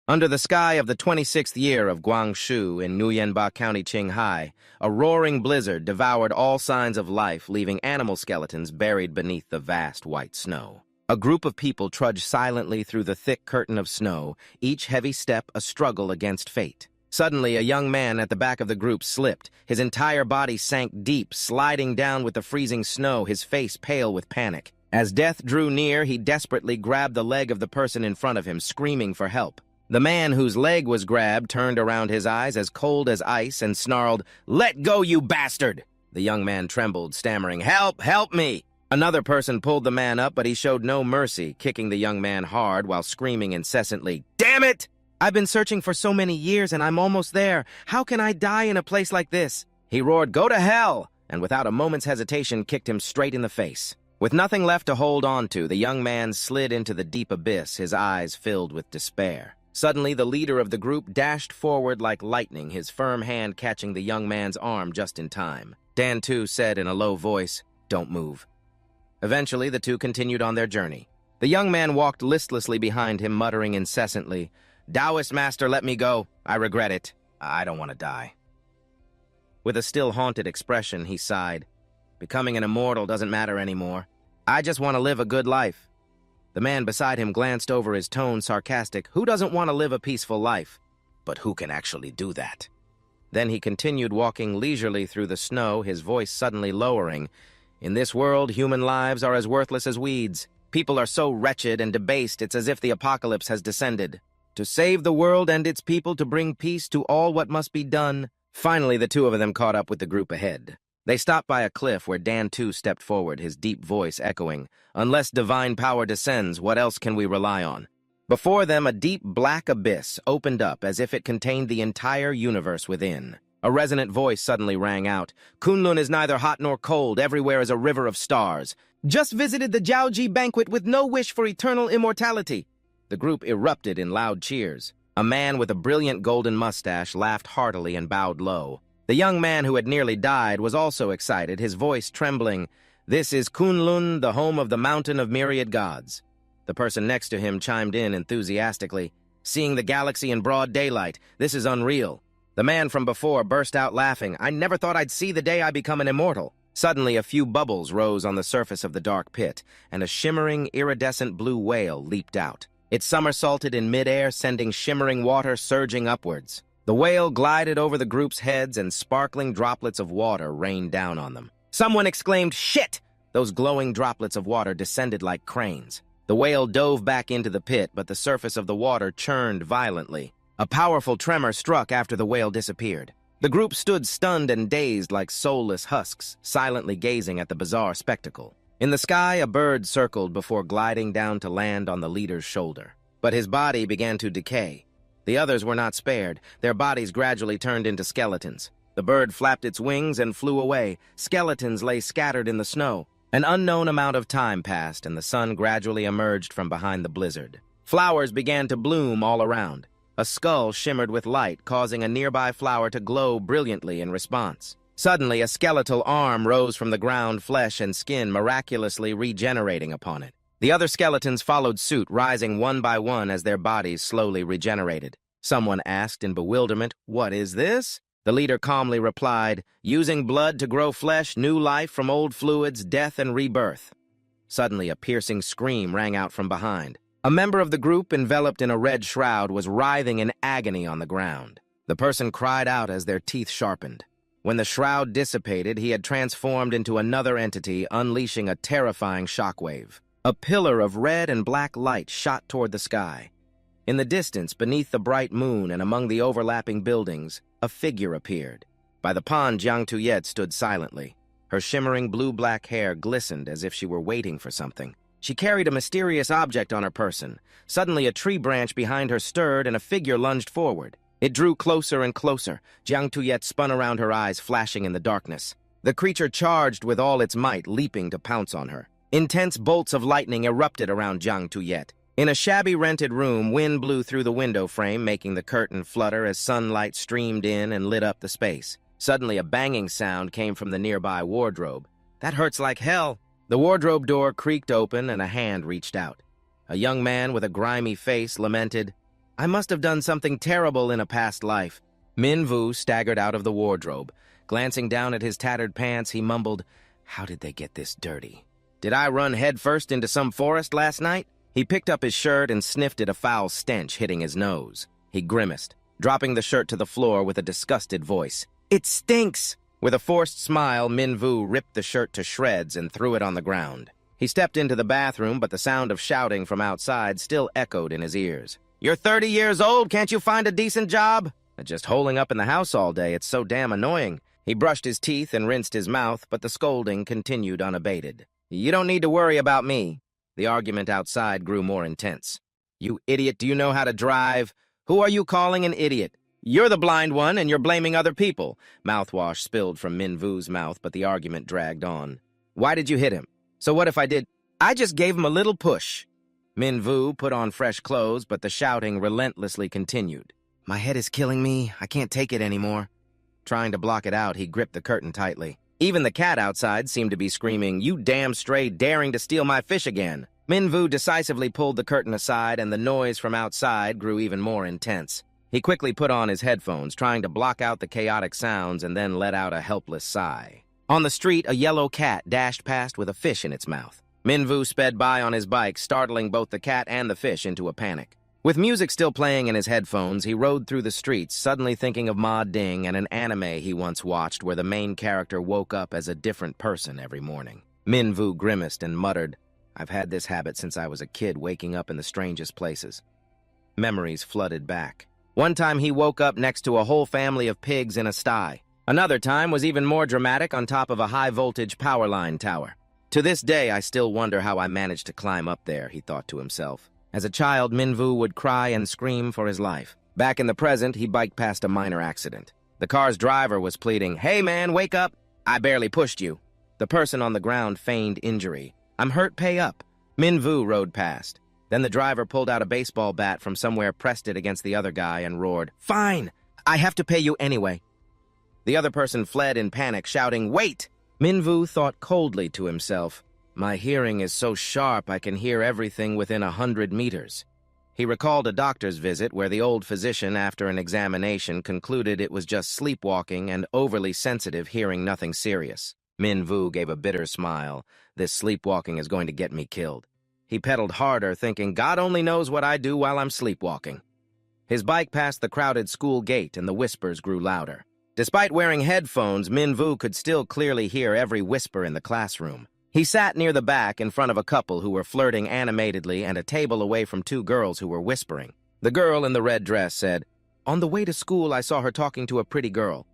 Under the sky of the 26th year of Guangshu in Nuyenba County, Qinghai, a roaring blizzard devoured all signs of life, leaving animal skeletons buried beneath the vast white snow. A group of people trudged silently through the thick curtain of snow, each heavy step a struggle against fate. Suddenly, a young man at the back of the group slipped. His entire body sank deep, sliding down with the freezing snow, his face pale with panic. As death drew near, he desperately grabbed the leg of the person in front of him, screaming for help. The man whose leg was grabbed turned around, his eyes as cold as ice, and snarled, "Let go, you bastard!" The young man trembled, stammering, "Help! Help me!" Another person pulled the man up, but he showed no mercy, kicking the young man hard while screaming incessantly, "Damn it! I've been searching for so many years and I'm almost there. How can I die in a place like this?" He roared, "Go to hell!" and without a moment's hesitation kicked him straight in the face. With nothing left to hold on to, the young man slid into the deep abyss, his eyes filled with despair. Suddenly, the leader of the group dashed forward like lightning, his firm hand catching the young man's arm just in time. Dan Tu said in a low voice, "Don't move." Eventually, the two continued on their journey. The young man walked listlessly behind him, muttering incessantly, "Taoist master, let me go. I regret it. I don't want to die." With a still haunted expression, he sighed, "Becoming an immortal doesn't matter anymore. I just want to live a good life." The man beside him glanced over, his tone sarcastic. Who doesn't want to live a peaceful life? But who can actually do that? Then he continued walking leisurely through the snow, his voice suddenly lowering. "In this world, human lives are as worthless as weeds. People are so wretched and debased, it's as if the apocalypse has descended. To save the world and its people, to bring peace to all what must be done." Finally, the two of them caught up with the group ahead. They stopped by a cliff where Dan Tu stepped forward, his deep voice echoing, "Unless divine power descends, what else can we rely on?" Before them, a deep black abyss opened up as if it contained the entire universe within. A resonant voice suddenly rang out, "Kunlun is neither hot nor cold, everywhere is a river of stars. Just visited the Jiaoji banquet with no wish for eternal immortality." The group erupted in loud cheers. A man with a brilliant golden mustache laughed heartily and bowed low. The young man who had nearly died was also excited, his voice trembling. "This is Kunlun, the home of the mountain of myriad gods." The person next to him chimed in enthusiastically, "Seeing the galaxy in broad daylight, this is unreal." The man from before burst out laughing, "I never thought I'd see the day I become an immortal." Suddenly, a few bubbles rose on the surface of the dark pit, and a shimmering, iridescent blue whale leaped out. It somersaulted in midair, sending shimmering water surging upwards. The whale glided over the group's heads, and sparkling droplets of water rained down on them. Someone exclaimed, "Shit!" Those glowing droplets of water descended like cranes. The whale dove back into the pit, but the surface of the water churned violently. A powerful tremor struck after the whale disappeared. The group stood stunned and dazed like soulless husks, silently gazing at the bizarre spectacle. In the sky, a bird circled before gliding down to land on the leader's shoulder. But his body began to decay. The others were not spared. Their bodies gradually turned into skeletons. The bird flapped its wings and flew away. Skeletons lay scattered in the snow. An unknown amount of time passed, and the sun gradually emerged from behind the blizzard. Flowers began to bloom all around. A skull shimmered with light, causing a nearby flower to glow brilliantly in response. Suddenly, a skeletal arm rose from the ground, flesh and skin miraculously regenerating upon it. The other skeletons followed suit, rising one by one as their bodies slowly regenerated. Someone asked in bewilderment, "What is this?" The leader calmly replied, "Using blood to grow flesh, new life from old fluids, death and rebirth." Suddenly, a piercing scream rang out from behind. A member of the group, enveloped in a red shroud, was writhing in agony on the ground. The person cried out as their teeth sharpened. When the shroud dissipated, he had transformed into another entity, unleashing a terrifying shockwave. A pillar of red and black light shot toward the sky. In the distance, beneath the bright moon and among the overlapping buildings, a figure appeared. By the pond, Jiang Tuyet stood silently. Her shimmering blue-black hair glistened as if she were waiting for something. She carried a mysterious object on her person. Suddenly, a tree branch behind her stirred and a figure lunged forward. It drew closer and closer. Jiang Tuyet spun around, her eyes flashing in the darkness. The creature charged with all its might, leaping to pounce on her. Intense bolts of lightning erupted around Jiang Tuyet. In a shabby rented room, wind blew through the window frame, making the curtain flutter as sunlight streamed in and lit up the space. Suddenly, a banging sound came from the nearby wardrobe. "That hurts like hell." The wardrobe door creaked open and a hand reached out. A young man with a grimy face lamented, I must have done something terrible in a past life. Min Vu staggered out of the wardrobe. Glancing down at his tattered pants, he mumbled, "How did they get this dirty? Did I run headfirst into some forest last night?" He picked up his shirt and sniffed at a foul stench hitting his nose. He grimaced, dropping the shirt to the floor with a disgusted voice. "It stinks!" With a forced smile, Min Vu ripped the shirt to shreds and threw it on the ground. He stepped into the bathroom, but the sound of shouting from outside still echoed in his ears. "You're 30 years old, can't you find a decent job?" "Just holing up in the house all day, it's so damn annoying." He brushed his teeth and rinsed his mouth, but the scolding continued unabated. "You don't need to worry about me." The argument outside grew more intense. "You idiot, do you know how to drive? Who are you calling an idiot? You're the blind one, and you're blaming other people." Mouthwash spilled from Min Vu's mouth, but the argument dragged on. "Why did you hit him? So what if I did?" "I just gave him a little push." Min Vu put on fresh clothes, but the shouting relentlessly continued. "My head is killing me. I can't take it anymore." Trying to block it out, he gripped the curtain tightly. Even the cat outside seemed to be screaming, "You damn stray, daring to steal my fish again." Min Vu decisively pulled the curtain aside, and the noise from outside grew even more intense. He quickly put on his headphones, trying to block out the chaotic sounds, and then let out a helpless sigh. On the street, a yellow cat dashed past with a fish in its mouth. Min Vu sped by on his bike, startling both the cat and the fish into a panic. With music still playing in his headphones, he rode through the streets, suddenly thinking of Ma Ding and an anime he once watched where the main character woke up as a different person every morning. Min Vu grimaced and muttered, "I've had this habit since I was a kid, waking up in the strangest places." Memories flooded back. One time he woke up next to a whole family of pigs in a sty. Another time was even more dramatic, on top of a high-voltage power line tower. "To this day, I still wonder how I managed to climb up there," he thought to himself. As a child, Min Vu would cry and scream for his life. Back in the present, he biked past a minor accident. The car's driver was pleading, "Hey man, wake up! I barely pushed you." The person on the ground feigned injury. "I'm hurt, pay up." Min Vu rode past. Then the driver pulled out a baseball bat from somewhere, pressed it against the other guy, and roared, "Fine! I have to pay you anyway." The other person fled in panic, shouting, "Wait!" Min Vu thought coldly to himself, "My hearing is so sharp I can hear everything within 100 meters. He recalled a doctor's visit where the old physician, after an examination, concluded it was just sleepwalking and overly sensitive, hearing nothing serious. Min Vu gave a bitter smile. This sleepwalking is going to get me killed. He pedaled harder, thinking, God only knows what I do while I'm sleepwalking. His bike passed the crowded school gate and the whispers grew louder. Despite wearing headphones, Min Vu could still clearly hear every whisper in the classroom. He sat near the back in front of a couple who were flirting animatedly and a table away from two girls who were whispering. The girl in the red dress said, "On the way to school, I saw her talking to a pretty girl."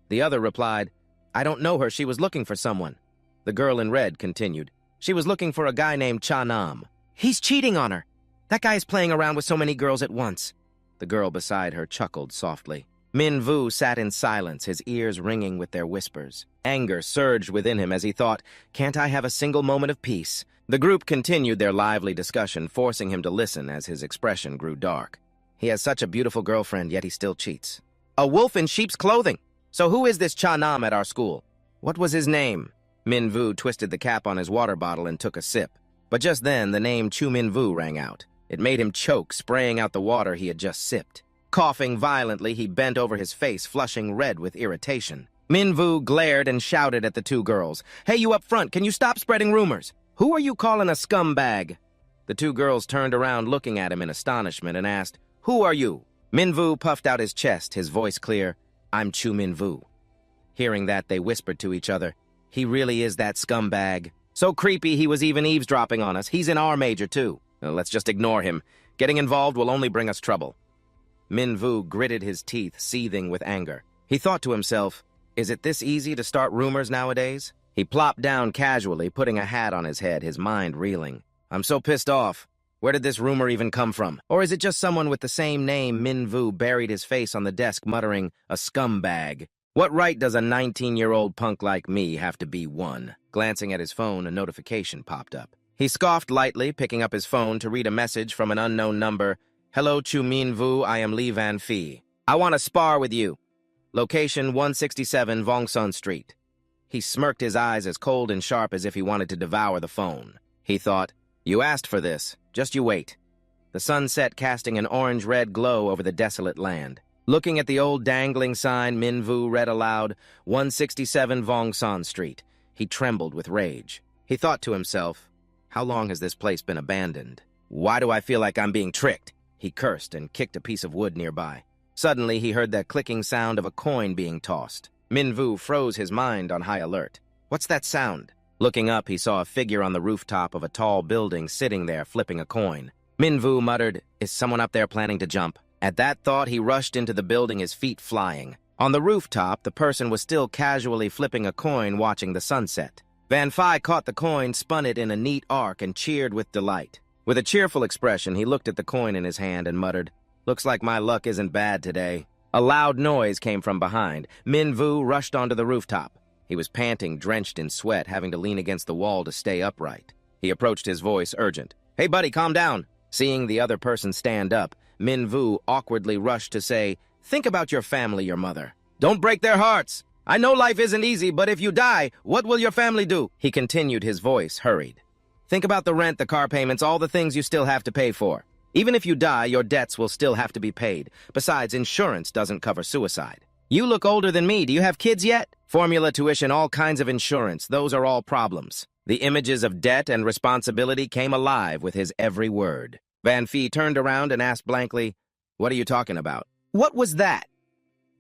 The other replied, "I don't know her, she was looking for someone." The girl in red continued, "She was looking for a guy named Cha Nam. He's cheating on her. That guy is playing around with so many girls at once." The girl beside her chuckled softly. Min Vu sat in silence, his ears ringing with their whispers. Anger surged within him as he thought, "Can't I have a single moment of peace?" The group continued their lively discussion, forcing him to listen as his expression grew dark. He has such a beautiful girlfriend, yet he still cheats. A wolf in sheep's clothing! So who is this Cha Nam at our school? What was his name? Min Vu twisted the cap on his water bottle and took a sip. But just then, the name Chu Min Vu rang out. It made him choke, spraying out the water he had just sipped. Coughing violently, he bent over his face, flushing red with irritation. Min Vu glared and shouted at the two girls, "Hey, you up front, can you stop spreading rumors? Who are you calling a scumbag?" The two girls turned around looking at him in astonishment and asked, "Who are you?" Min Vu puffed out his chest, his voice clear, "I'm Chu Min Vu." Hearing that, they whispered to each other, "He really is that scumbag. So creepy he was even eavesdropping on us. He's in our major, too. Let's just ignore him. Getting involved will only bring us trouble." Min Vu gritted his teeth, seething with anger. He thought to himself, is it this easy to start rumors nowadays? He plopped down casually, putting a hat on his head, his mind reeling. I'm so pissed off. Where did this rumor even come from? Or is it just someone with the same name? Min Vu buried his face on the desk, muttering, "A scumbag. What right does a 19-year-old punk like me have to be one?" Glancing at his phone, a notification popped up. He scoffed lightly, picking up his phone to read a message from an unknown number. "Hello, Chu Min Vu, I am Li Van Phi. I want to spar with you. Location 167 Vongsun Street." He smirked, his eyes as cold and sharp as if he wanted to devour the phone. He thought, "You asked for this. Just you wait." the sunset casting an orange-red glow over the desolate land. Looking at the old dangling sign, Minvu read aloud, 167 Vongsan Street. He trembled with rage. He thought to himself, how long has this place been abandoned? Why do I feel like I'm being tricked? He cursed and kicked a piece of wood nearby. Suddenly, he heard the clicking sound of a coin being tossed. Minvu froze his mind on high alert. What's that sound? Looking up, he saw a figure on the rooftop of a tall building sitting there flipping a coin. Minvu muttered, is someone up there planning to jump? At that thought, he rushed into the building, his feet flying. On the rooftop, the person was still casually flipping a coin, watching the sunset. Van Phi caught the coin, spun it in a neat arc, and cheered with delight. With a cheerful expression, he looked at the coin in his hand and muttered, looks like my luck isn't bad today. A loud noise came from behind. Minvu rushed onto the rooftop. He was panting, drenched in sweat, having to lean against the wall to stay upright. He approached, his voice urgent. Hey, buddy, calm down. Seeing the other person stand up, Minvu awkwardly rushed to say, think about your family, your mother. Don't break their hearts. I know life isn't easy, but if you die, what will your family do? He continued, his voice hurried. Think about the rent, the car payments, all the things you still have to pay for. Even if you die, your debts will still have to be paid. Besides, insurance doesn't cover suicide. You look older than me. Do you have kids yet? Formula, tuition, all kinds of insurance. Those are all problems. The images of debt and responsibility came alive with his every word. Van Phi turned around and asked blankly, what are you talking about? What was that?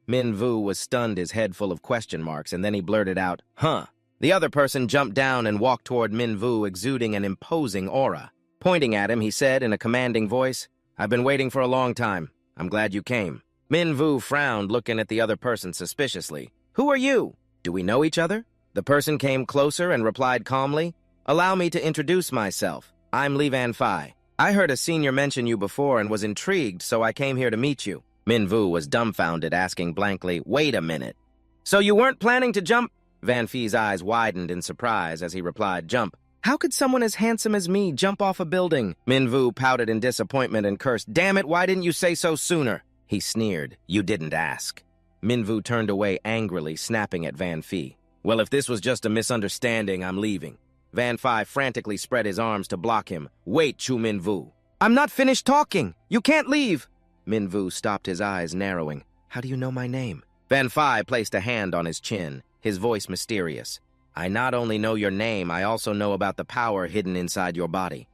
Minvu was stunned, his head full of question marks, and then he blurted out, huh. The other person jumped down and walked toward Minvu, exuding an imposing aura. Pointing at him, he said in a commanding voice, I've been waiting for a long time. I'm glad you came. Minvu frowned, looking at the other person suspiciously. Who are you? Do we know each other? The person came closer and replied calmly, allow me to introduce myself. I'm Li Van Phi. I heard a senior mention you before and was intrigued, so I came here to meet you. Minvu was dumbfounded, asking blankly, wait a minute. So you weren't planning to jump? Van Phi's eyes widened in surprise as he replied, jump. How could someone as handsome as me jump off a building? Minvu pouted in disappointment and cursed, damn it, why didn't you say so sooner? He sneered, you didn't ask. Minvu turned away angrily, snapping at Van Phi. Well, if this was just a misunderstanding, I'm leaving. Van Phi frantically spread his arms to block him. Wait, Chu Minvu. I'm not finished talking. You can't leave. Minvu stopped, his eyes narrowing. How do you know my name? Van Phi placed a hand on his chin, his voice mysterious. I not only know your name, I also know about the power hidden inside your body.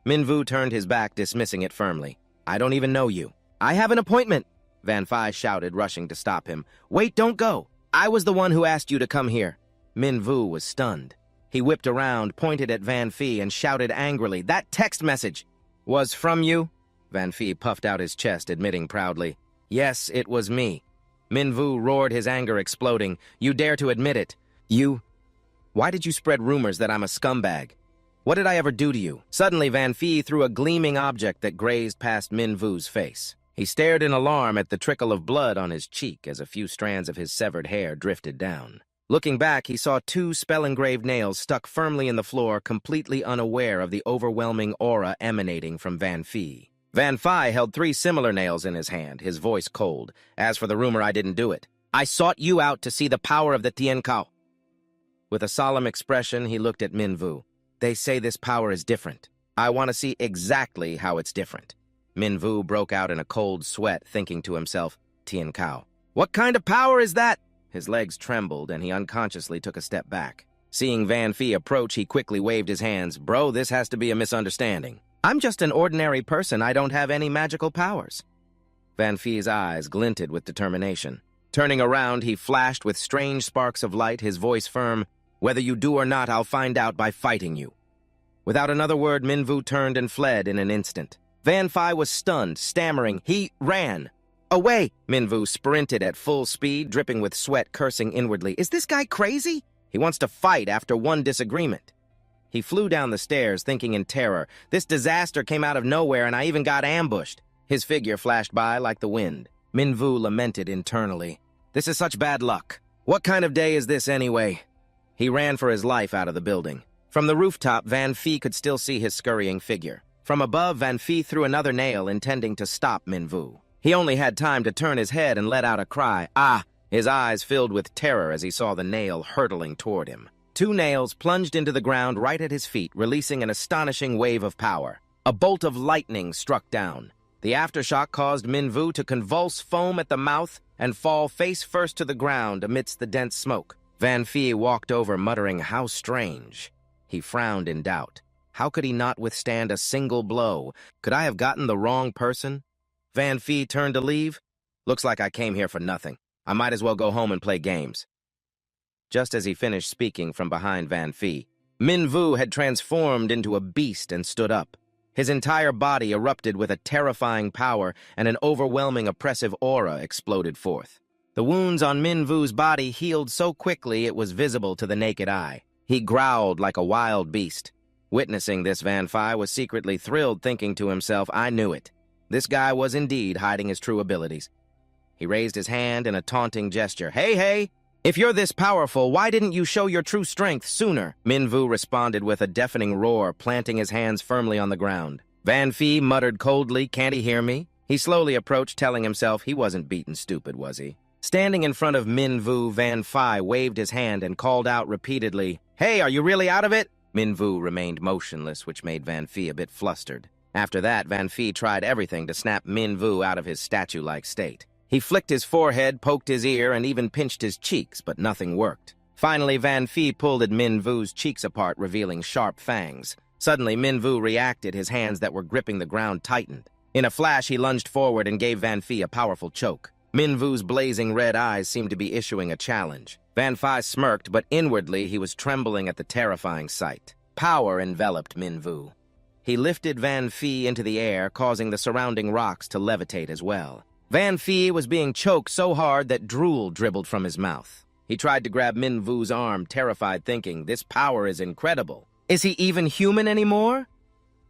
Minvu turned his back, dismissing it firmly. I don't even know you. I have an appointment, Van Phi shouted, rushing to stop him. Wait, don't go. I was the one who asked you to come here. Minvu was stunned. He whipped around, pointed at Van Phi, and shouted angrily, that text message was from you? Van Phi puffed out his chest, admitting proudly, yes, it was me. Minvu roared, his anger exploding. You dare to admit it? You? Why did you spread rumors that I'm a scumbag? What did I ever do to you? Suddenly, Van Phi threw a gleaming object that grazed past Minvu's face. He stared in alarm at the trickle of blood on his cheek as a few strands of his severed hair drifted down. Looking back, he saw 2 spell-engraved nails stuck firmly in the floor, completely unaware of the overwhelming aura emanating from Van Phi. Van Phi held 3 similar nails in his hand, his voice cold. As for the rumor, I didn't do it. I sought you out to see the power of the Tien Kao. With a solemn expression, he looked at Minvu. They say this power is different. I want to see exactly how it's different. Minvu broke out in a cold sweat, thinking to himself, Tien Kao. What kind of power is that? His legs trembled, and he unconsciously took a step back. Seeing Van Phi approach, he quickly waved his hands. Bro, this has to be a misunderstanding. I'm just an ordinary person. I don't have any magical powers. Van Phi's eyes glinted with determination. Turning around, he flashed with strange sparks of light, his voice firm. Whether you do or not, I'll find out by fighting you. Without another word, Minvu turned and fled in an instant. Van Phi was stunned, stammering. He ran. Away! Minvu sprinted at full speed, dripping with sweat, cursing inwardly. Is this guy crazy? He wants to fight after one disagreement. He flew down the stairs, thinking in terror. This disaster came out of nowhere, and I even got ambushed. His figure flashed by like the wind. Minvu lamented internally. This is such bad luck. What kind of day is this anyway? He ran for his life out of the building. From the rooftop, Van Phi could still see his scurrying figure. From above, Van Phi threw another nail, intending to stop Minvu. He only had time to turn his head and let out a cry. Ah! His eyes filled with terror as he saw the nail hurtling toward him. 2 nails plunged into the ground right at his feet, releasing an astonishing wave of power. A bolt of lightning struck down. The aftershock caused Minvu to convulse, foam at the mouth, and fall face first to the ground amidst the dense smoke. Van Fee walked over, muttering, "How strange." He frowned in doubt. How could he not withstand a single blow? Could I have gotten the wrong person? Van Fee turned to leave. "Looks like I came here for nothing. I might as well go home and play games." Just as he finished speaking from behind Van Fee, Minvu had transformed into a beast and stood up. His entire body erupted with a terrifying power, and an overwhelming oppressive aura exploded forth. The wounds on Minvu's body healed so quickly it was visible to the naked eye. He growled like a wild beast. Witnessing this, Van Fie was secretly thrilled, thinking to himself, "I knew it. This guy was indeed hiding his true abilities." He raised his hand in a taunting gesture. Hey! If you're this powerful, why didn't you show your true strength sooner?" Minvu responded with a deafening roar, planting his hands firmly on the ground. Van Fie muttered coldly, "Can't he hear me?" He slowly approached, telling himself he wasn't beaten stupid, was he? Standing in front of Minvu, Van Fie waved his hand and called out repeatedly, "Hey, are you really out of it?" Minvu remained motionless, which made Van Fie a bit flustered. After that, Van Fie tried everything to snap Minvu out of his statue-like state. He flicked his forehead, poked his ear, and even pinched his cheeks, but nothing worked. Finally, Van Fie pulled at Minvu's cheeks apart, revealing sharp fangs. Suddenly, Minvu reacted, his hands that were gripping the ground tightened. In a flash, he lunged forward and gave Van Fie a powerful choke. Minvu's blazing red eyes seemed to be issuing a challenge. Van Fie smirked, but inwardly he was trembling at the terrifying sight. Power enveloped Minvu. He lifted Van Fie into the air, causing the surrounding rocks to levitate as well. Van Fie was being choked so hard that drool dribbled from his mouth. He tried to grab Minvu's arm, terrified, thinking, "This power is incredible. Is he even human anymore?"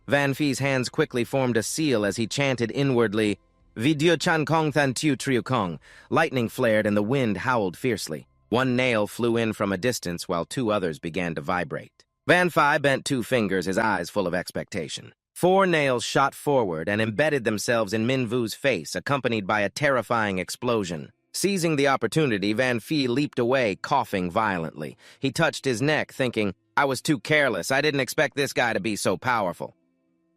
Van Fie's hands quickly formed a seal as he chanted inwardly, "Vidyu chan kong than tiu triu kong." Lightning flared and the wind howled fiercely. One nail flew in from a distance while two others began to vibrate. Van Fie bent two fingers, his eyes full of expectation. 4 nails shot forward and embedded themselves in Minvu's face, accompanied by a terrifying explosion. Seizing the opportunity, Van Fie leaped away, coughing violently. He touched his neck, thinking, "I was too careless. I didn't expect this guy to be so powerful."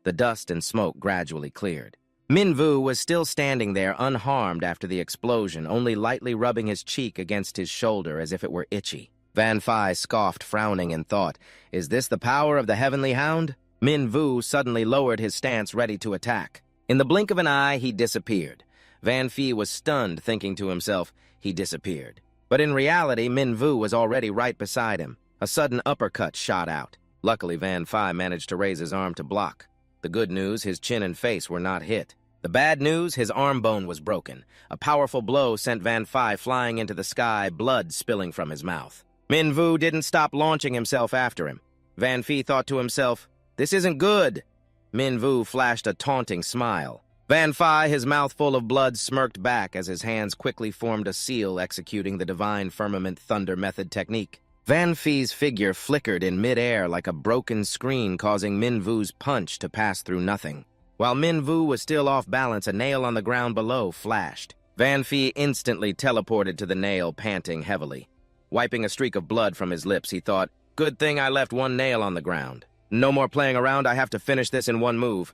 The dust and smoke gradually cleared. Minvu was still standing there unharmed after the explosion, only lightly rubbing his cheek against his shoulder as if it were itchy. Van Fie scoffed, frowning, and thought, "Is this the power of the Heavenly Hound?" Minvu suddenly lowered his stance, ready to attack. In the blink of an eye, he disappeared. Van Fie was stunned, thinking to himself, he disappeared. But in reality, Minvu was already right beside him. A sudden uppercut shot out. Luckily, Van Fie managed to raise his arm to block. The good news, his chin and face were not hit. The bad news, his arm bone was broken. A powerful blow sent Van Fie flying into the sky, blood spilling from his mouth. Minvu didn't stop launching himself after him. Van Fie thought to himself, "This isn't good." Minvu flashed a taunting smile. Van Fie, his mouth full of blood, smirked back as his hands quickly formed a seal, executing the divine firmament thunder method technique. Van Fie's figure flickered in midair like a broken screen, causing Minvu's punch to pass through nothing. While Minvu was still off balance, a nail on the ground below flashed. Van Fie instantly teleported to the nail, panting heavily. Wiping a streak of blood from his lips, he thought, "Good thing I left one nail on the ground. No more playing around, I have to finish this in one move."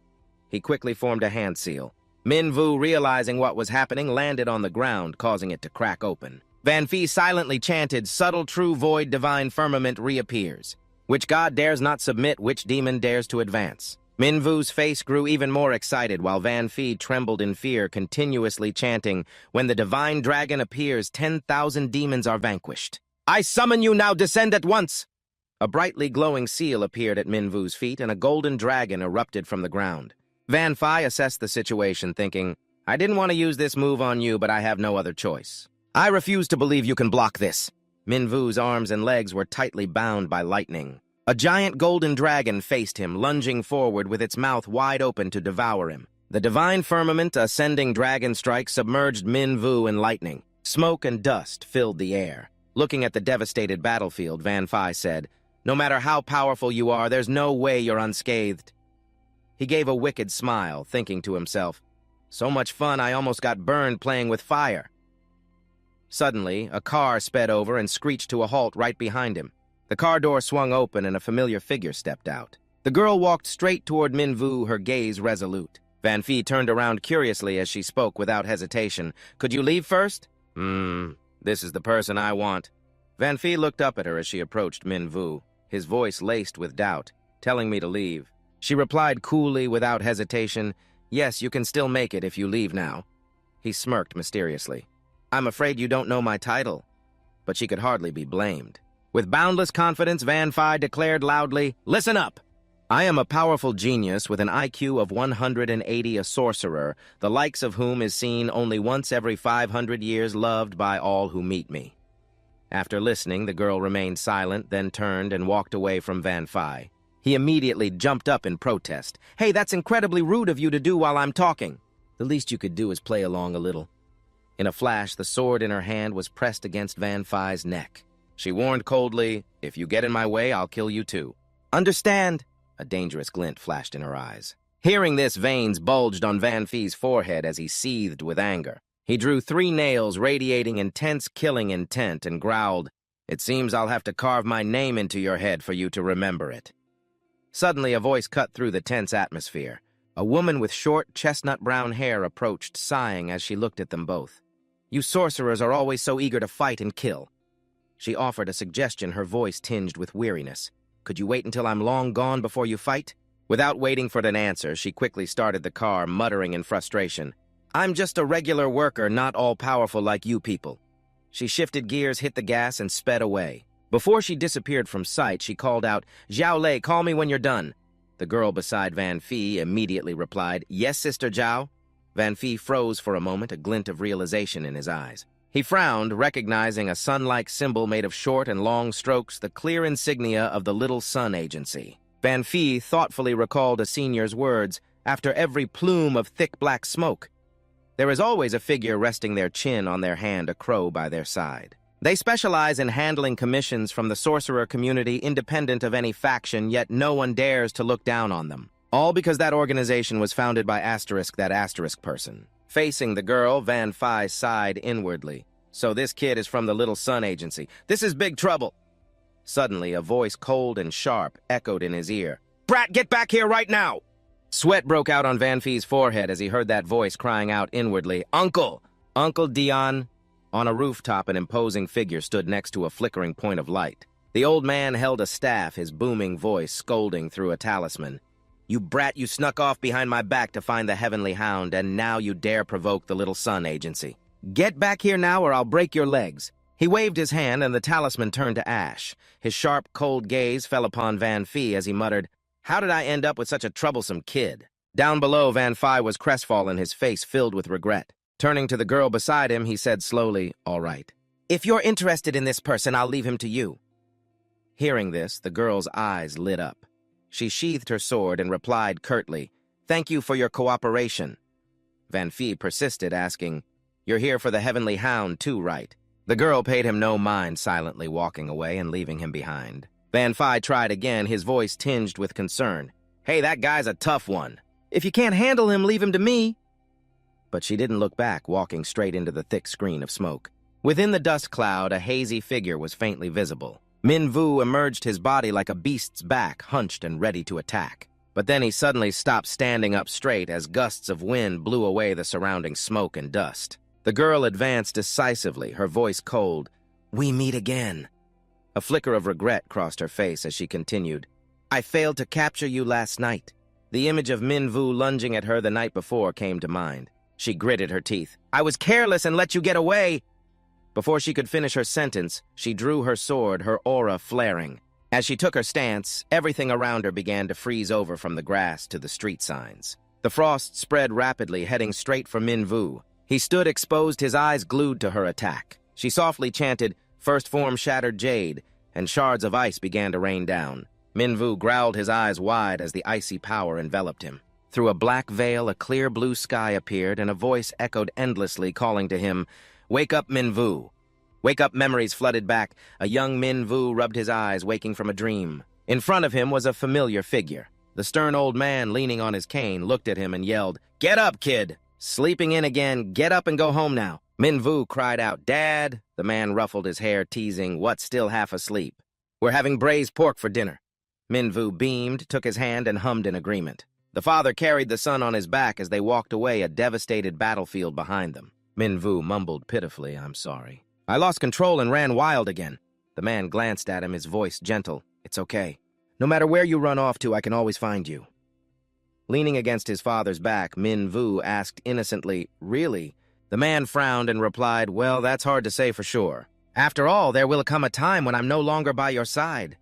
He quickly formed a hand seal. Minvu, realizing what was happening, landed on the ground, causing it to crack open. Van Fie silently chanted, "Subtle true void divine firmament reappears. Which god dares not submit, which demon dares to advance?" Minvu's face grew even more excited while Van Fie trembled in fear, continuously chanting, "When the divine dragon appears, 10,000 demons are vanquished. I summon you now, descend at once!" A brightly glowing seal appeared at Minvu's feet, and a golden dragon erupted from the ground. Van Fie assessed the situation, thinking, "I didn't want to use this move on you, but I have no other choice. I refuse to believe you can block this." Minvu's arms and legs were tightly bound by lightning. A giant golden dragon faced him, lunging forward with its mouth wide open to devour him. The divine firmament ascending dragon strike submerged Minvu in lightning. Smoke and dust filled the air. Looking at the devastated battlefield, Van Fie said, "No matter how powerful you are, there's no way you're unscathed." He gave a wicked smile, thinking to himself, "So much fun I almost got burned playing with fire." Suddenly, a car sped over and screeched to a halt right behind him. The car door swung open and a familiar figure stepped out. The girl walked straight toward Min Vu, her gaze resolute. Van Phi turned around curiously as she spoke without hesitation. Could you leave first? This is the person I want. Van Phi looked up at her as she approached Min Vu, his voice laced with doubt, telling me to leave. She replied coolly, without hesitation, yes, you can still make it if you leave now. He smirked mysteriously. I'm afraid you don't know my title. But she could hardly be blamed. With boundless confidence, Van Phi declared loudly, listen up! I am a powerful genius with an IQ of 180, a sorcerer, the likes of whom is seen only once every 500 years, loved by all who meet me. After listening, the girl remained silent, then turned and walked away from Van Phi. He immediately jumped up in protest. Hey, that's incredibly rude of you to do while I'm talking. The least you could do is play along a little. In a flash, the sword in her hand was pressed against Van Phi's neck. She warned coldly, if you get in my way, I'll kill you too. Understand? A dangerous glint flashed in her eyes. Hearing this, veins bulged on Van Phi's forehead as he seethed with anger. He drew 3 nails radiating intense killing intent and growled, it seems I'll have to carve my name into your head for you to remember it. Suddenly, a voice cut through the tense atmosphere. A woman with short, chestnut-brown hair approached, sighing as she looked at them both. You sorcerers are always so eager to fight and kill. She offered a suggestion, her voice tinged with weariness. Could you wait until I'm long gone before you fight? Without waiting for an answer, she quickly started the car, muttering in frustration. I'm just a regular worker, not all-powerful like you people. She shifted gears, hit the gas, and sped away. Before she disappeared from sight, she called out, Zhao Lei, call me when you're done. The girl beside Van Phi immediately replied, Yes, Sister Zhao. Van Phi froze for a moment, a glint of realization in his eyes. He frowned, recognizing a sun-like symbol made of short and long strokes, the clear insignia of the Little Sun Agency. Van Phi thoughtfully recalled a senior's words, after every plume of thick black smoke. There is always a figure resting their chin on their hand, a crow by their side. They specialize in handling commissions from the sorcerer community independent of any faction, yet no one dares to look down on them. All because that organization was founded by that asterisk person. Facing the girl, Van Phi sighed inwardly. So this kid is from the Little Sun Agency. This is big trouble. Suddenly, a voice cold and sharp echoed in his ear. Brat, get back here right now! Sweat broke out on Van Phi's forehead as he heard that voice crying out inwardly, Uncle! Uncle Dion! On a rooftop, an imposing figure stood next to a flickering point of light. The old man held a staff, his booming voice scolding through a talisman. You brat, you snuck off behind my back to find the Heavenly Hound, and now you dare provoke the Little Sun Agency. Get back here now or I'll break your legs. He waved his hand and the talisman turned to ash. His sharp, cold gaze fell upon Van Phi as he muttered, How did I end up with such a troublesome kid? Down below, Van Phi was crestfallen, his face filled with regret. Turning to the girl beside him, he said slowly, All right. If you're interested in this person, I'll leave him to you. Hearing this, the girl's eyes lit up. She sheathed her sword and replied curtly, Thank you for your cooperation. Van Phi persisted, asking, You're here for the Heavenly Hound too, right? The girl paid him no mind, silently walking away and leaving him behind. Van Phi tried again, his voice tinged with concern. Hey, that guy's a tough one. If you can't handle him, leave him to me. But she didn't look back, walking straight into the thick screen of smoke. Within the dust cloud, a hazy figure was faintly visible. Min Vu emerged, his body like a beast's back, hunched and ready to attack. But then he suddenly stopped standing up straight as gusts of wind blew away the surrounding smoke and dust. The girl advanced decisively, her voice cold. We meet again. A flicker of regret crossed her face as she continued. I failed to capture you last night. The image of Min Vu lunging at her the night before came to mind. She gritted her teeth. I was careless and let you get away. Before she could finish her sentence, she drew her sword, her aura flaring. As she took her stance, everything around her began to freeze over from the grass to the street signs. The frost spread rapidly, heading straight for Min Vu. He stood exposed, his eyes glued to her attack. She softly chanted, First form shattered jade, and shards of ice began to rain down. Min Vu growled, his eyes wide as the icy power enveloped him. Through a black veil, a clear blue sky appeared, and a voice echoed endlessly, calling to him, Wake up, Min Vu. Wake up, memories flooded back. A young Min Vu rubbed his eyes, waking from a dream. In front of him was a familiar figure. The stern old man, leaning on his cane, looked at him and yelled, Get up, kid! Sleeping in again, get up and go home now. Min Vu cried out, Dad! The man ruffled his hair, teasing, What, still half asleep? We're having braised pork for dinner. Minvu beamed, took his hand, and hummed in agreement. The father carried the son on his back as they walked away, a devastated battlefield behind them. Minvu mumbled pitifully, "I'm sorry. I lost control and ran wild again." The man glanced at him, his voice gentle. "It's okay. No matter where you run off to, I can always find you." Leaning against his father's back, Minvu asked innocently, "Really?" The man frowned and replied, "Well, that's hard to say for sure. After all, there will come a time when I'm no longer by your side."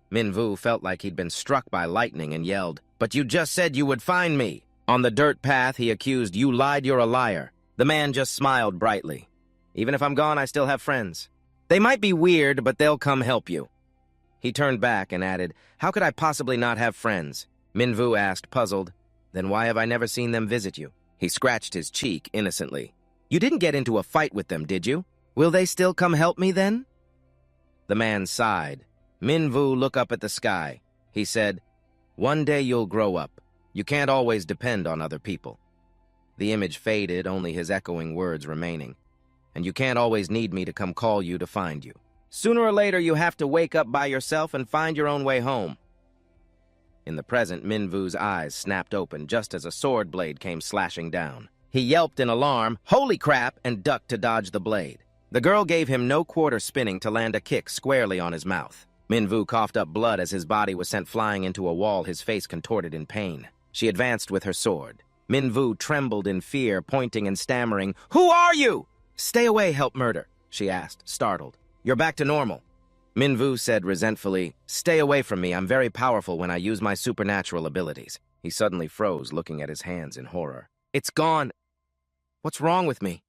Minvu felt like he'd been struck by lightning and yelled, "But you just said you would find me." On the dirt path, he accused, "You lied, you're a liar." The man just smiled brightly. "Even if I'm gone, I still have friends. They might be weird, but they'll come help you." He turned back and added, "How could I possibly not have friends?" Minvu asked, puzzled, "Then why have I never seen them visit you?" He scratched his cheek innocently. "You didn't get into a fight with them, did you? Will they still come help me then?" The man sighed. "Minvu, look up at the sky." He said, "One day you'll grow up. You can't always depend on other people." The image faded, only his echoing words remaining. "And you can't always need me to come call you to find you. Sooner or later, you have to wake up by yourself and find your own way home." In the present, Minvu's eyes snapped open just as a sword blade came slashing down. He yelped in alarm, "Holy crap!" and ducked to dodge the blade. The girl gave him no quarter spinning to land a kick squarely on his mouth. Minvu coughed up blood as his body was sent flying into a wall, his face contorted in pain. She advanced with her sword. Minvu trembled in fear, pointing and stammering, "Who are you?" "Stay away, help murder," she asked, startled. "You're back to normal." Minvu said resentfully, "Stay away from me. I'm very powerful when I use my supernatural abilities." He suddenly froze, looking at his hands in horror. "It's gone. What's wrong with me?"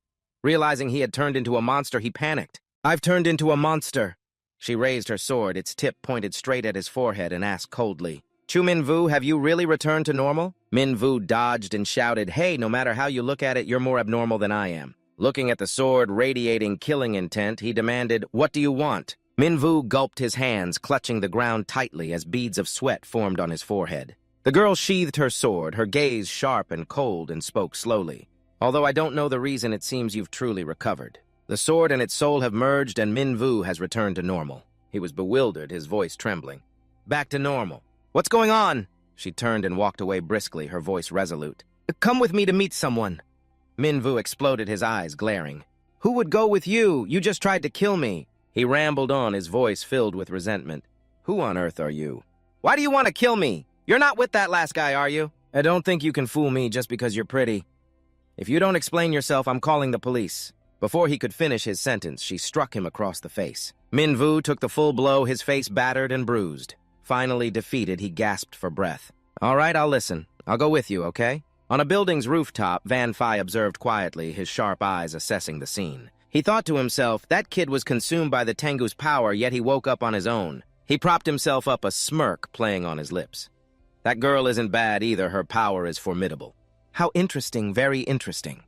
Realizing he had turned into a monster, he panicked. "I've turned into a monster." She raised her sword, its tip pointed straight at his forehead, and asked coldly, "Chu Minvu, have you really returned to normal?" Minvu dodged and shouted, "Hey, no matter how you look at it, you're more abnormal than I am." Looking at the sword radiating killing intent, he demanded, "What do you want?" Minvu gulped his hands, clutching the ground tightly as beads of sweat formed on his forehead. The girl sheathed her sword, her gaze sharp and cold, and spoke slowly. "Although I don't know the reason, it seems you've truly recovered. The sword and its soul have merged, and Minvu has returned to normal." He was bewildered, his voice trembling. "Back to normal. What's going on?" She turned and walked away briskly, her voice resolute. "Come with me to meet someone." Minvu exploded, his eyes glaring. "Who would go with you? You just tried to kill me." He rambled on, his voice filled with resentment. "Who on earth are you? Why do you want to kill me? You're not with that last guy, are you? I don't think you can fool me just because you're pretty. If you don't explain yourself, I'm calling the police." Before he could finish his sentence, she struck him across the face. Minvu took the full blow, his face battered and bruised. Finally defeated, he gasped for breath. "All right, I'll listen. I'll go with you, okay?" On a building's rooftop, Van Phi observed quietly, his sharp eyes assessing the scene. He thought to himself, that kid was consumed by the Tengu's power, yet he woke up on his own. He propped himself up, a smirk playing on his lips. That girl isn't bad either, her power is formidable. How interesting, very interesting.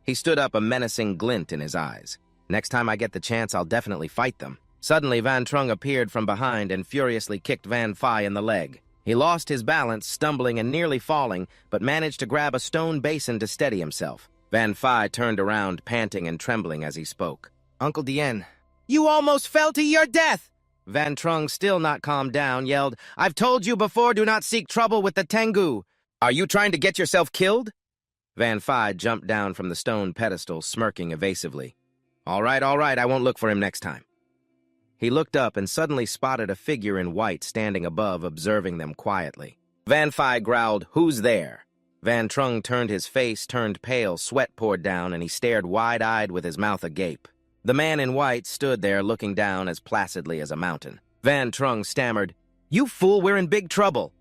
He stood up, a menacing glint in his eyes. Next time I get the chance, I'll definitely fight them. Suddenly, Van Trung appeared from behind and furiously kicked Van Phi in the leg. He lost his balance, stumbling and nearly falling, but managed to grab a stone basin to steady himself. Van Phi turned around, panting and trembling as he spoke. "Uncle Dien, you almost fell to your death!" Van Trung, still not calmed down, yelled, "I've told you before, do not seek trouble with the Tengu. Are you trying to get yourself killed?" Van Phi jumped down from the stone pedestal, smirking evasively. All right, I won't look for him next time." He looked up and suddenly spotted a figure in white standing above, observing them quietly. Van Phi growled, "Who's there?" Van Trung turned, his face turned pale, sweat poured down, and he stared wide-eyed with his mouth agape. The man in white stood there looking down as placidly as a mountain. Van Trung stammered, "You fool, we're in big trouble."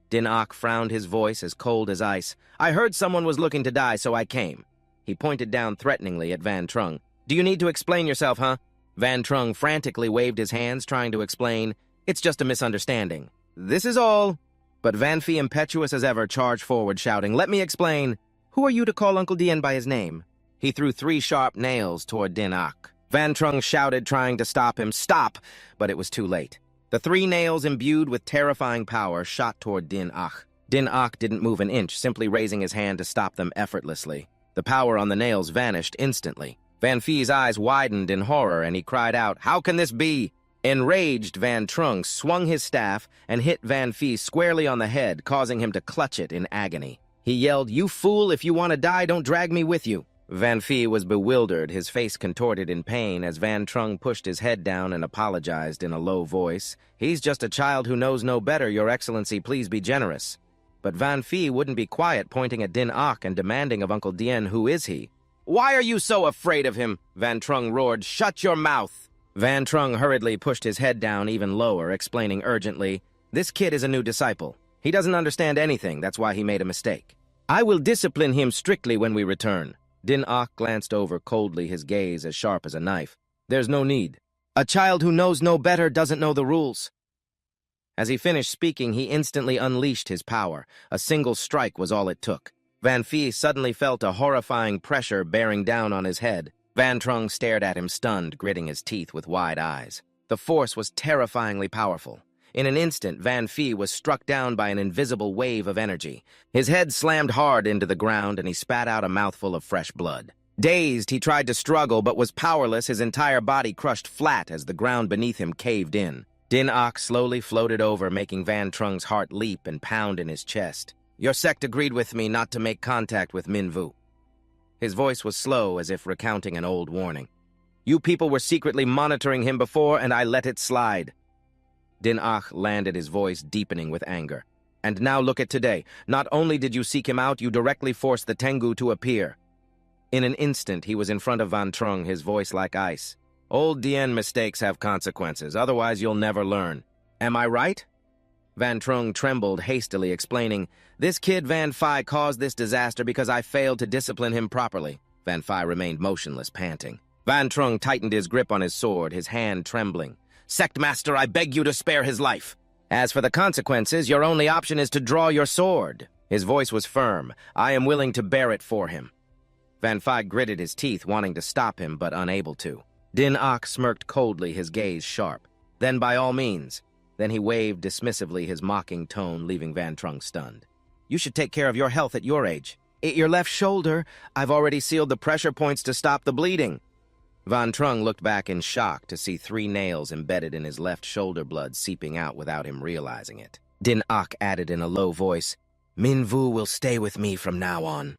Din Ok frowned, his voice as cold as ice. "I heard someone was looking to die, so I came." He pointed down threateningly at Van Trung. "Do you need to explain yourself, huh?" Van Trung frantically waved his hands, trying to explain. "It's just a misunderstanding. This is all." But Van Phi, impetuous as ever, charged forward, shouting, "Let me explain. Who are you to call Uncle Dien by his name?" He threw 3 sharp nails toward Din Ok. Van Trung shouted, trying to stop him, "Stop!" But it was too late. The 3 nails, imbued with terrifying power, shot toward Din Ok. Din Ok didn't move an inch, simply raising his hand to stop them effortlessly. The power on the nails vanished instantly. Van Phi's eyes widened in horror, and he cried out, "How can this be?" Enraged, Van Trung swung his staff and hit Van Phi squarely on the head, causing him to clutch it in agony. He yelled, "You fool, if you want to die, don't drag me with you." Van Phi was bewildered, his face contorted in pain as Van Trung pushed his head down and apologized in a low voice. "He's just a child who knows no better, Your Excellency, please be generous." But Van Phi wouldn't be quiet, pointing at Din Ak and demanding of Uncle Dien, "Who is he?" "Why are you so afraid of him?" Van Trung roared. "Shut your mouth!" Van Trung hurriedly pushed his head down even lower, explaining urgently, "This kid is a new disciple. He doesn't understand anything, that's why he made a mistake. I will discipline him strictly when we return." Din Ak glanced over coldly, his gaze as sharp as a knife. "There's no need. A child who knows no better doesn't know the rules." As he finished speaking, he instantly unleashed his power. A single strike was all it took. Van Phi suddenly felt a horrifying pressure bearing down on his head. Van Trung stared at him, stunned, gritting his teeth with wide eyes. The force was terrifyingly powerful. In an instant, Van Phi was struck down by an invisible wave of energy. His head slammed hard into the ground, and he spat out a mouthful of fresh blood. Dazed, he tried to struggle, but was powerless, his entire body crushed flat as the ground beneath him caved in. Din Ak slowly floated over, making Van Trung's heart leap and pound in his chest. "Your sect agreed with me not to make contact with Minvu." His voice was slow, as if recounting an old warning. "You people were secretly monitoring him before, and I let it slide." Din Ak landed, his voice deepening with anger. "And now look at today. Not only did you seek him out, you directly forced the Tengu to appear." In an instant, he was in front of Van Trung, his voice like ice. "Old Dien mistakes have consequences, otherwise you'll never learn. Am I right?" Van Trung trembled, hastily explaining, "This kid Van Phi caused this disaster because I failed to discipline him properly." Van Phi remained motionless, panting. Van Trung tightened his grip on his sword, his hand trembling. "Sect Master, I beg you to spare his life. As for the consequences, your only option is to draw your sword." His voice was firm. "I am willing to bear it for him." Van Phi gritted his teeth, wanting to stop him, but unable to. Din Ak smirked coldly, his gaze sharp. "Then by all means." Then he waved dismissively, his mocking tone leaving Van Trung stunned. "You should take care of your health at your age. At your left shoulder, I've already sealed the pressure points to stop the bleeding." Van Trung looked back in shock to see 3 nails embedded in his left shoulder, blood seeping out without him realizing it. Din Ak added in a low voice, "Minvu will stay with me from now on."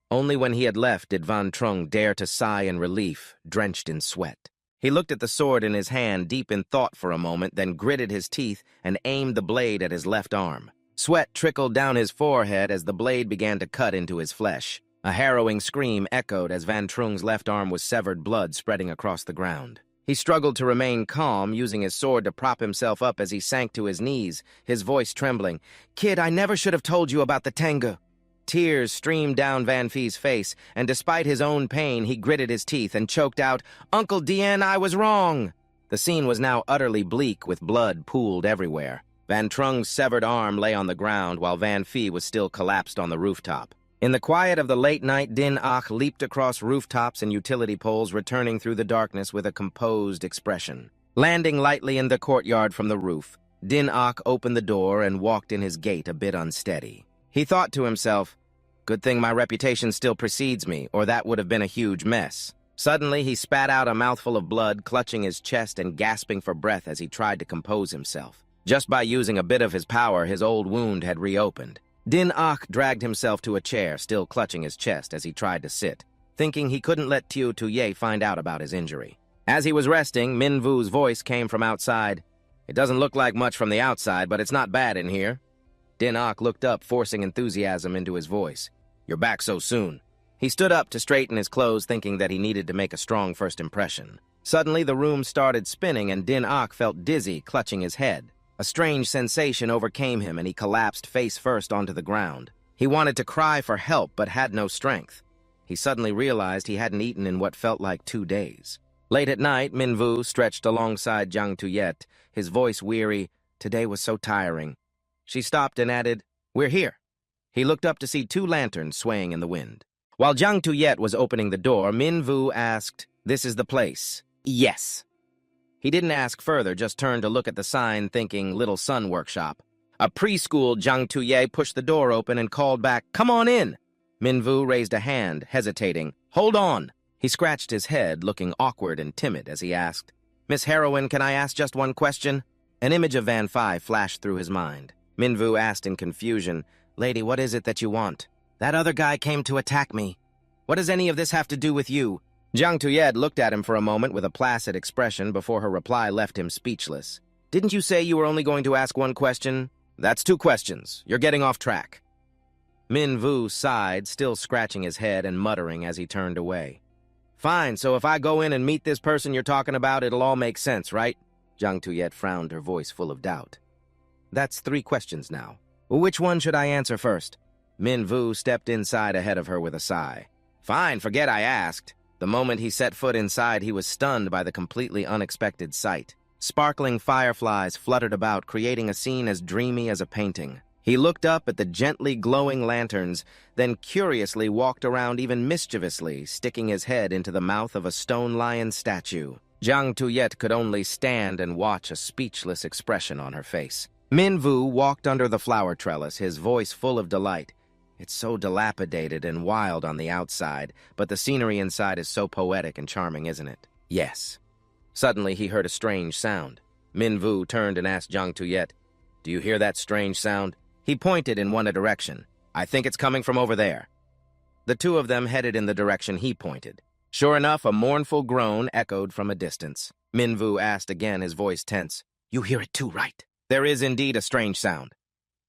Only when he had left did Van Trung dare to sigh in relief, drenched in sweat. He looked at the sword in his hand, deep in thought for a moment, then gritted his teeth and aimed the blade at his left arm. Sweat trickled down his forehead as the blade began to cut into his flesh. A harrowing scream echoed as Van Trung's left arm was severed, blood spreading across the ground. He struggled to remain calm, using his sword to prop himself up as he sank to his knees, his voice trembling. "Kid, I never should have told you about the Tengu." Tears streamed down Van Phi's face, and despite his own pain, he gritted his teeth and choked out, "Uncle Dien, I was wrong." The scene was now utterly bleak, with blood pooled everywhere. Van Trung's severed arm lay on the ground, while Van Phi was still collapsed on the rooftop. In the quiet of the late night, Din Ak leaped across rooftops and utility poles, returning through the darkness with a composed expression. Landing lightly in the courtyard from the roof, Din Ak opened the door and walked in his gait a bit unsteady. He thought to himself, "Good thing my reputation still precedes me, or that would have been a huge mess." Suddenly, he spat out a mouthful of blood, clutching his chest and gasping for breath as he tried to compose himself. Just by using a bit of his power, his old wound had reopened. Din Ak dragged himself to a chair, still clutching his chest as he tried to sit, thinking he couldn't let Tiu Tuye find out about his injury. As he was resting, Minvu's voice came from outside. "It doesn't look like much from the outside, but it's not bad in here." Din Ak looked up, forcing enthusiasm into his voice. "You're back so soon." He stood up to straighten his clothes, thinking that he needed to make a strong first impression. Suddenly, the room started spinning, and Din Ak felt dizzy, clutching his head. A strange sensation overcame him, and he collapsed face first onto the ground. He wanted to cry for help, but had no strength. He suddenly realized he hadn't eaten in what felt like 2 days. Late at night, Minvu stretched alongside Jiang Tuyet, his voice weary. Today was so tiring. She stopped and added, "We're here." He looked up to see 2 lanterns swaying in the wind. While Jiang Tuyet was opening the door, Minvu asked, "This is the place?" "Yes." He didn't ask further, just turned to look at the sign, thinking Little Sun Workshop. A preschool Jiang Tuye pushed the door open and called back, "Come on in." Minvu raised a hand, hesitating. "Hold on." He scratched his head, looking awkward and timid as he asked, Miss Heroine, can I ask just one question? An image of Van Phi flashed through his mind. Minvu asked in confusion, Lady, what is it that you want? That other guy came to attack me. What does any of this have to do with you? Jiang Tuyet looked at him for a moment with a placid expression before her reply left him speechless. Didn't you say you were only going to ask one question? That's 2 questions. You're getting off track. Minvu sighed, still scratching his head and muttering as he turned away. Fine, so if I go in and meet this person you're talking about, it'll all make sense, right? Jiang Tuyet frowned, her voice full of doubt. That's 3 questions now. Well, which one should I answer first? Minvu stepped inside ahead of her with a sigh. Fine, forget I asked. The moment he set foot inside, he was stunned by the completely unexpected sight. Sparkling fireflies fluttered about, creating a scene as dreamy as a painting. He looked up at the gently glowing lanterns, then curiously walked around even mischievously, sticking his head into the mouth of a stone lion statue. Jiang Tuyet could only stand and watch, a speechless expression on her face. Minvu walked under the flower trellis, his voice full of delight. It's so dilapidated and wild on the outside, but the scenery inside is so poetic and charming, isn't it? Yes. Suddenly he heard a strange sound. Minvu turned and asked Jiang Tuyet, Do you hear that strange sound? He pointed in one direction. I think it's coming from over there. The 2 of them headed in the direction he pointed. Sure enough, a mournful groan echoed from a distance. Minvu asked again, his voice tense. You hear it too, right? There is indeed a strange sound.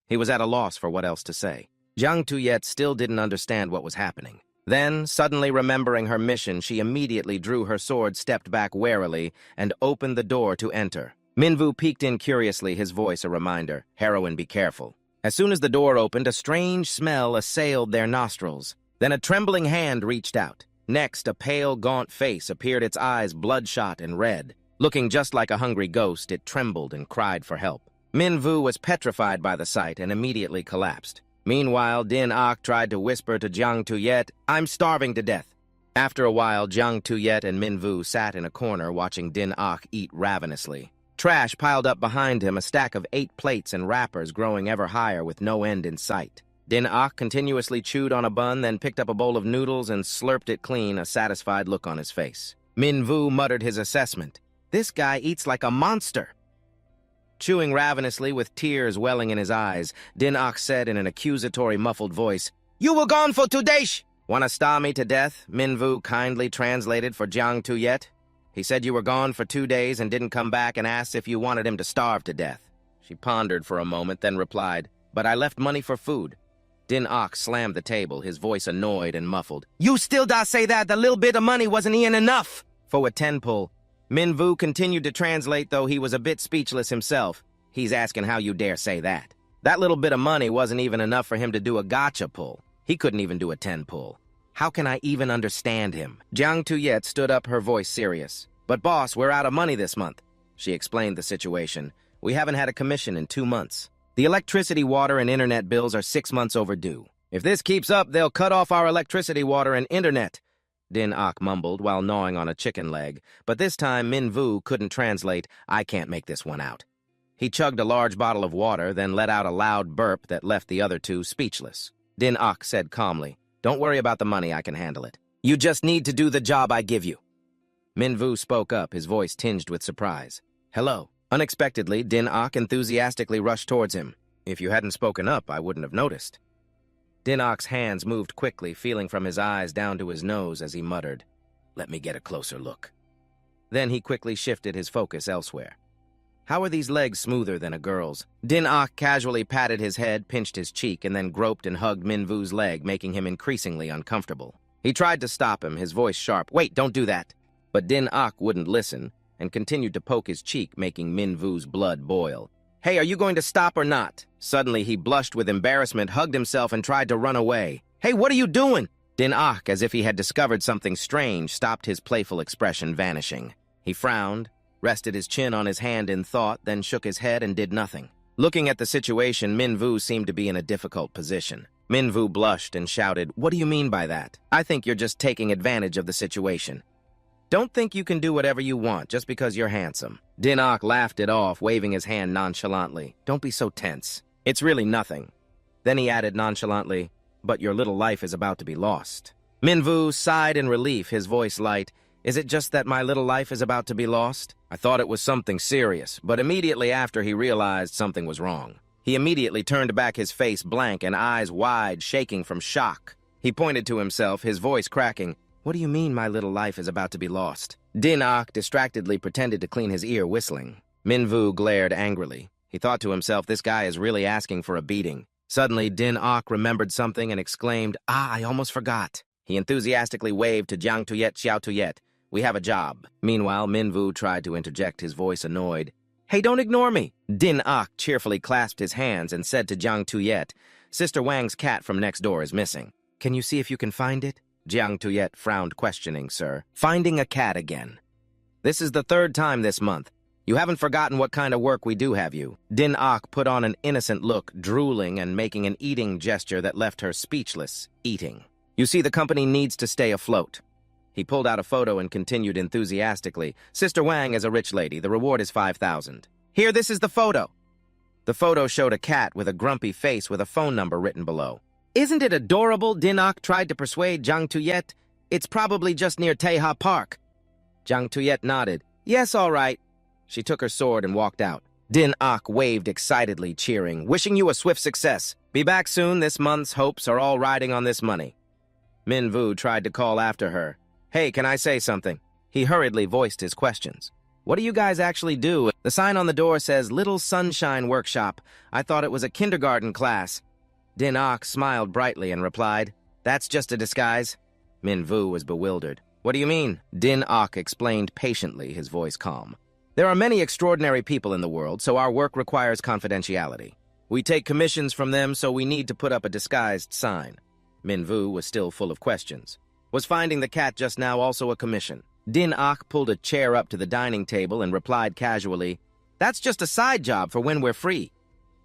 He was at a loss for what else to say. Jiang Tuyet still didn't understand what was happening. Then, suddenly remembering her mission, she immediately drew her sword, stepped back warily, and opened the door to enter. Minvu peeked in curiously, his voice a reminder. Heroine, be careful. As soon as the door opened, a strange smell assailed their nostrils. Then a trembling hand reached out. Next, a pale, gaunt face appeared, its eyes bloodshot and red. Looking just like a hungry ghost, it trembled and cried for help. Minvu was petrified by the sight and immediately collapsed. Meanwhile, Din Ak tried to whisper to Jiang Tuyet, I'm starving to death. After a while, Jiang Tuyet and Minvu sat in a corner watching Din Ak eat ravenously. Trash piled up behind him, a stack of 8 plates and wrappers growing ever higher with no end in sight. Din Ak continuously chewed on a bun, then picked up a bowl of noodles and slurped it clean, a satisfied look on his face. Minvu muttered his assessment. This guy eats like a monster. Chewing ravenously with tears welling in his eyes, Din Ak said in an accusatory muffled voice, You were gone for 2 days! Wanna starve me to death? Minvu kindly translated for Jiang Tuyet. He said you were gone for 2 days and didn't come back and asked if you wanted him to starve to death. She pondered for a moment, then replied, But I left money for food. Din Ak slammed the table, his voice annoyed and muffled. You still da say that the little bit of money wasn't even enough for a 10 pull. Minvu continued to translate, though he was a bit speechless himself. He's asking how you dare say that. That little bit of money wasn't even enough for him to do a gotcha pull. He couldn't even do a 10 pull. How can I even understand him? Jiang Tuyet stood up, her voice serious. But boss, we're out of money this month. She explained the situation. We haven't had a commission in 2 months. The electricity, water, and internet bills are 6 months overdue. If this keeps up, they'll cut off our electricity, water, and internet. Din Ak mumbled while gnawing on a chicken leg, but this time Minvu couldn't translate, I can't make this one out. He chugged a large bottle of water, then let out a loud burp that left the other 2 speechless. Din Ak said calmly, Don't worry about the money, I can handle it. You just need to do the job I give you. Minvu spoke up, his voice tinged with surprise. Hello. Unexpectedly, Din Ak enthusiastically rushed towards him. If you hadn't spoken up, I wouldn't have noticed. Din Ak's hands moved quickly, feeling from his eyes down to his nose as he muttered, Let me get a closer look. Then he quickly shifted his focus elsewhere. How are these legs smoother than a girl's? Din Ak casually patted his head, pinched his cheek, and then groped and hugged Minvu's leg, making him increasingly uncomfortable. He tried to stop him, his voice sharp, Wait, don't do that. But Din Ak wouldn't listen, and continued to poke his cheek, making Minvu's blood boil. Hey, are you going to stop or not? Suddenly, he blushed with embarrassment, hugged himself, and tried to run away. Hey, what are you doing? Din Ak, as if he had discovered something strange, stopped his playful expression, vanishing. He frowned, rested his chin on his hand in thought, then shook his head and did nothing. Looking at the situation, Minvu seemed to be in a difficult position. Minvu blushed and shouted, What do you mean by that? I think you're just taking advantage of the situation. Don't think you can do whatever you want just because you're handsome. Din Ak laughed it off, waving his hand nonchalantly. Don't be so tense. It's really nothing. Then he added nonchalantly, But your little life is about to be lost. Minvu sighed in relief, his voice light. Is it just that my little life is about to be lost? I thought it was something serious, but immediately after he realized something was wrong. He immediately turned back, his face blank and eyes wide, shaking from shock. He pointed to himself, his voice cracking. What do you mean my little life is about to be lost? Din-ok distractedly pretended to clean his ear, whistling. Min-woo glared angrily. He thought to himself, this guy is really asking for a beating. Suddenly, Din-ok remembered something and exclaimed, I almost forgot. He enthusiastically waved to Jiang Tuyet, Xiao Tuyet. We have a job. Meanwhile, Min-woo tried to interject, his voice annoyed. Hey, don't ignore me. Din-ok cheerfully clasped his hands and said to Jiang Tuyet, Sister Wang's cat from next door is missing. Can you see if you can find it? Jiang Tuyet frowned, questioning, sir. Finding a cat again. This is the third time this month. You haven't forgotten what kind of work we do have you. Din-ok put on an innocent look, drooling and making an eating gesture that left her speechless, eating. You see, the company needs to stay afloat. He pulled out a photo and continued enthusiastically. Sister Wang is a rich lady. The reward is 5,000. Here, this is the photo. The photo showed a cat with a grumpy face with a phone number written below. Isn't it adorable? Din-ok tried to persuade Jiang Tuyet. It's probably just near Taeha Park. Jiang Tuyet nodded. Yes, all right. She took her sword and walked out. Din-ok waved excitedly, cheering. Wishing you a swift success. Be back soon. This month's hopes are all riding on this money. Min-woo tried to call after her. Hey, can I say something? He hurriedly voiced his questions. What do you guys actually do? The sign on the door says Little Sunshine Workshop. I thought it was a kindergarten class. Din-ok smiled brightly and replied, That's just a disguise. Min-woo was bewildered. What do you mean? Din-ok explained patiently, his voice calm. There are many extraordinary people in the world, so our work requires confidentiality. We take commissions from them, so we need to put up a disguised sign. Min-woo was still full of questions. Was finding the cat just now also a commission? Din-ok pulled a chair up to the dining table and replied casually, That's just a side job for when we're free.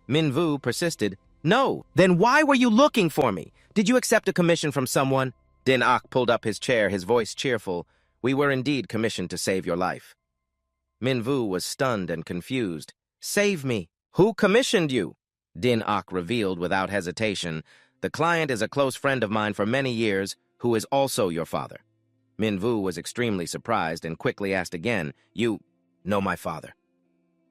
Min-woo persisted, No, then why were you looking for me? Did you accept a commission from someone? Din-ok pulled up his chair, his voice cheerful. We were indeed commissioned to save your life. Min-woo was stunned and confused. Save me? Who commissioned you? Din-ok revealed without hesitation. The client is a close friend of mine for many years, who is also your father. Min-woo was extremely surprised and quickly asked again, You know my father?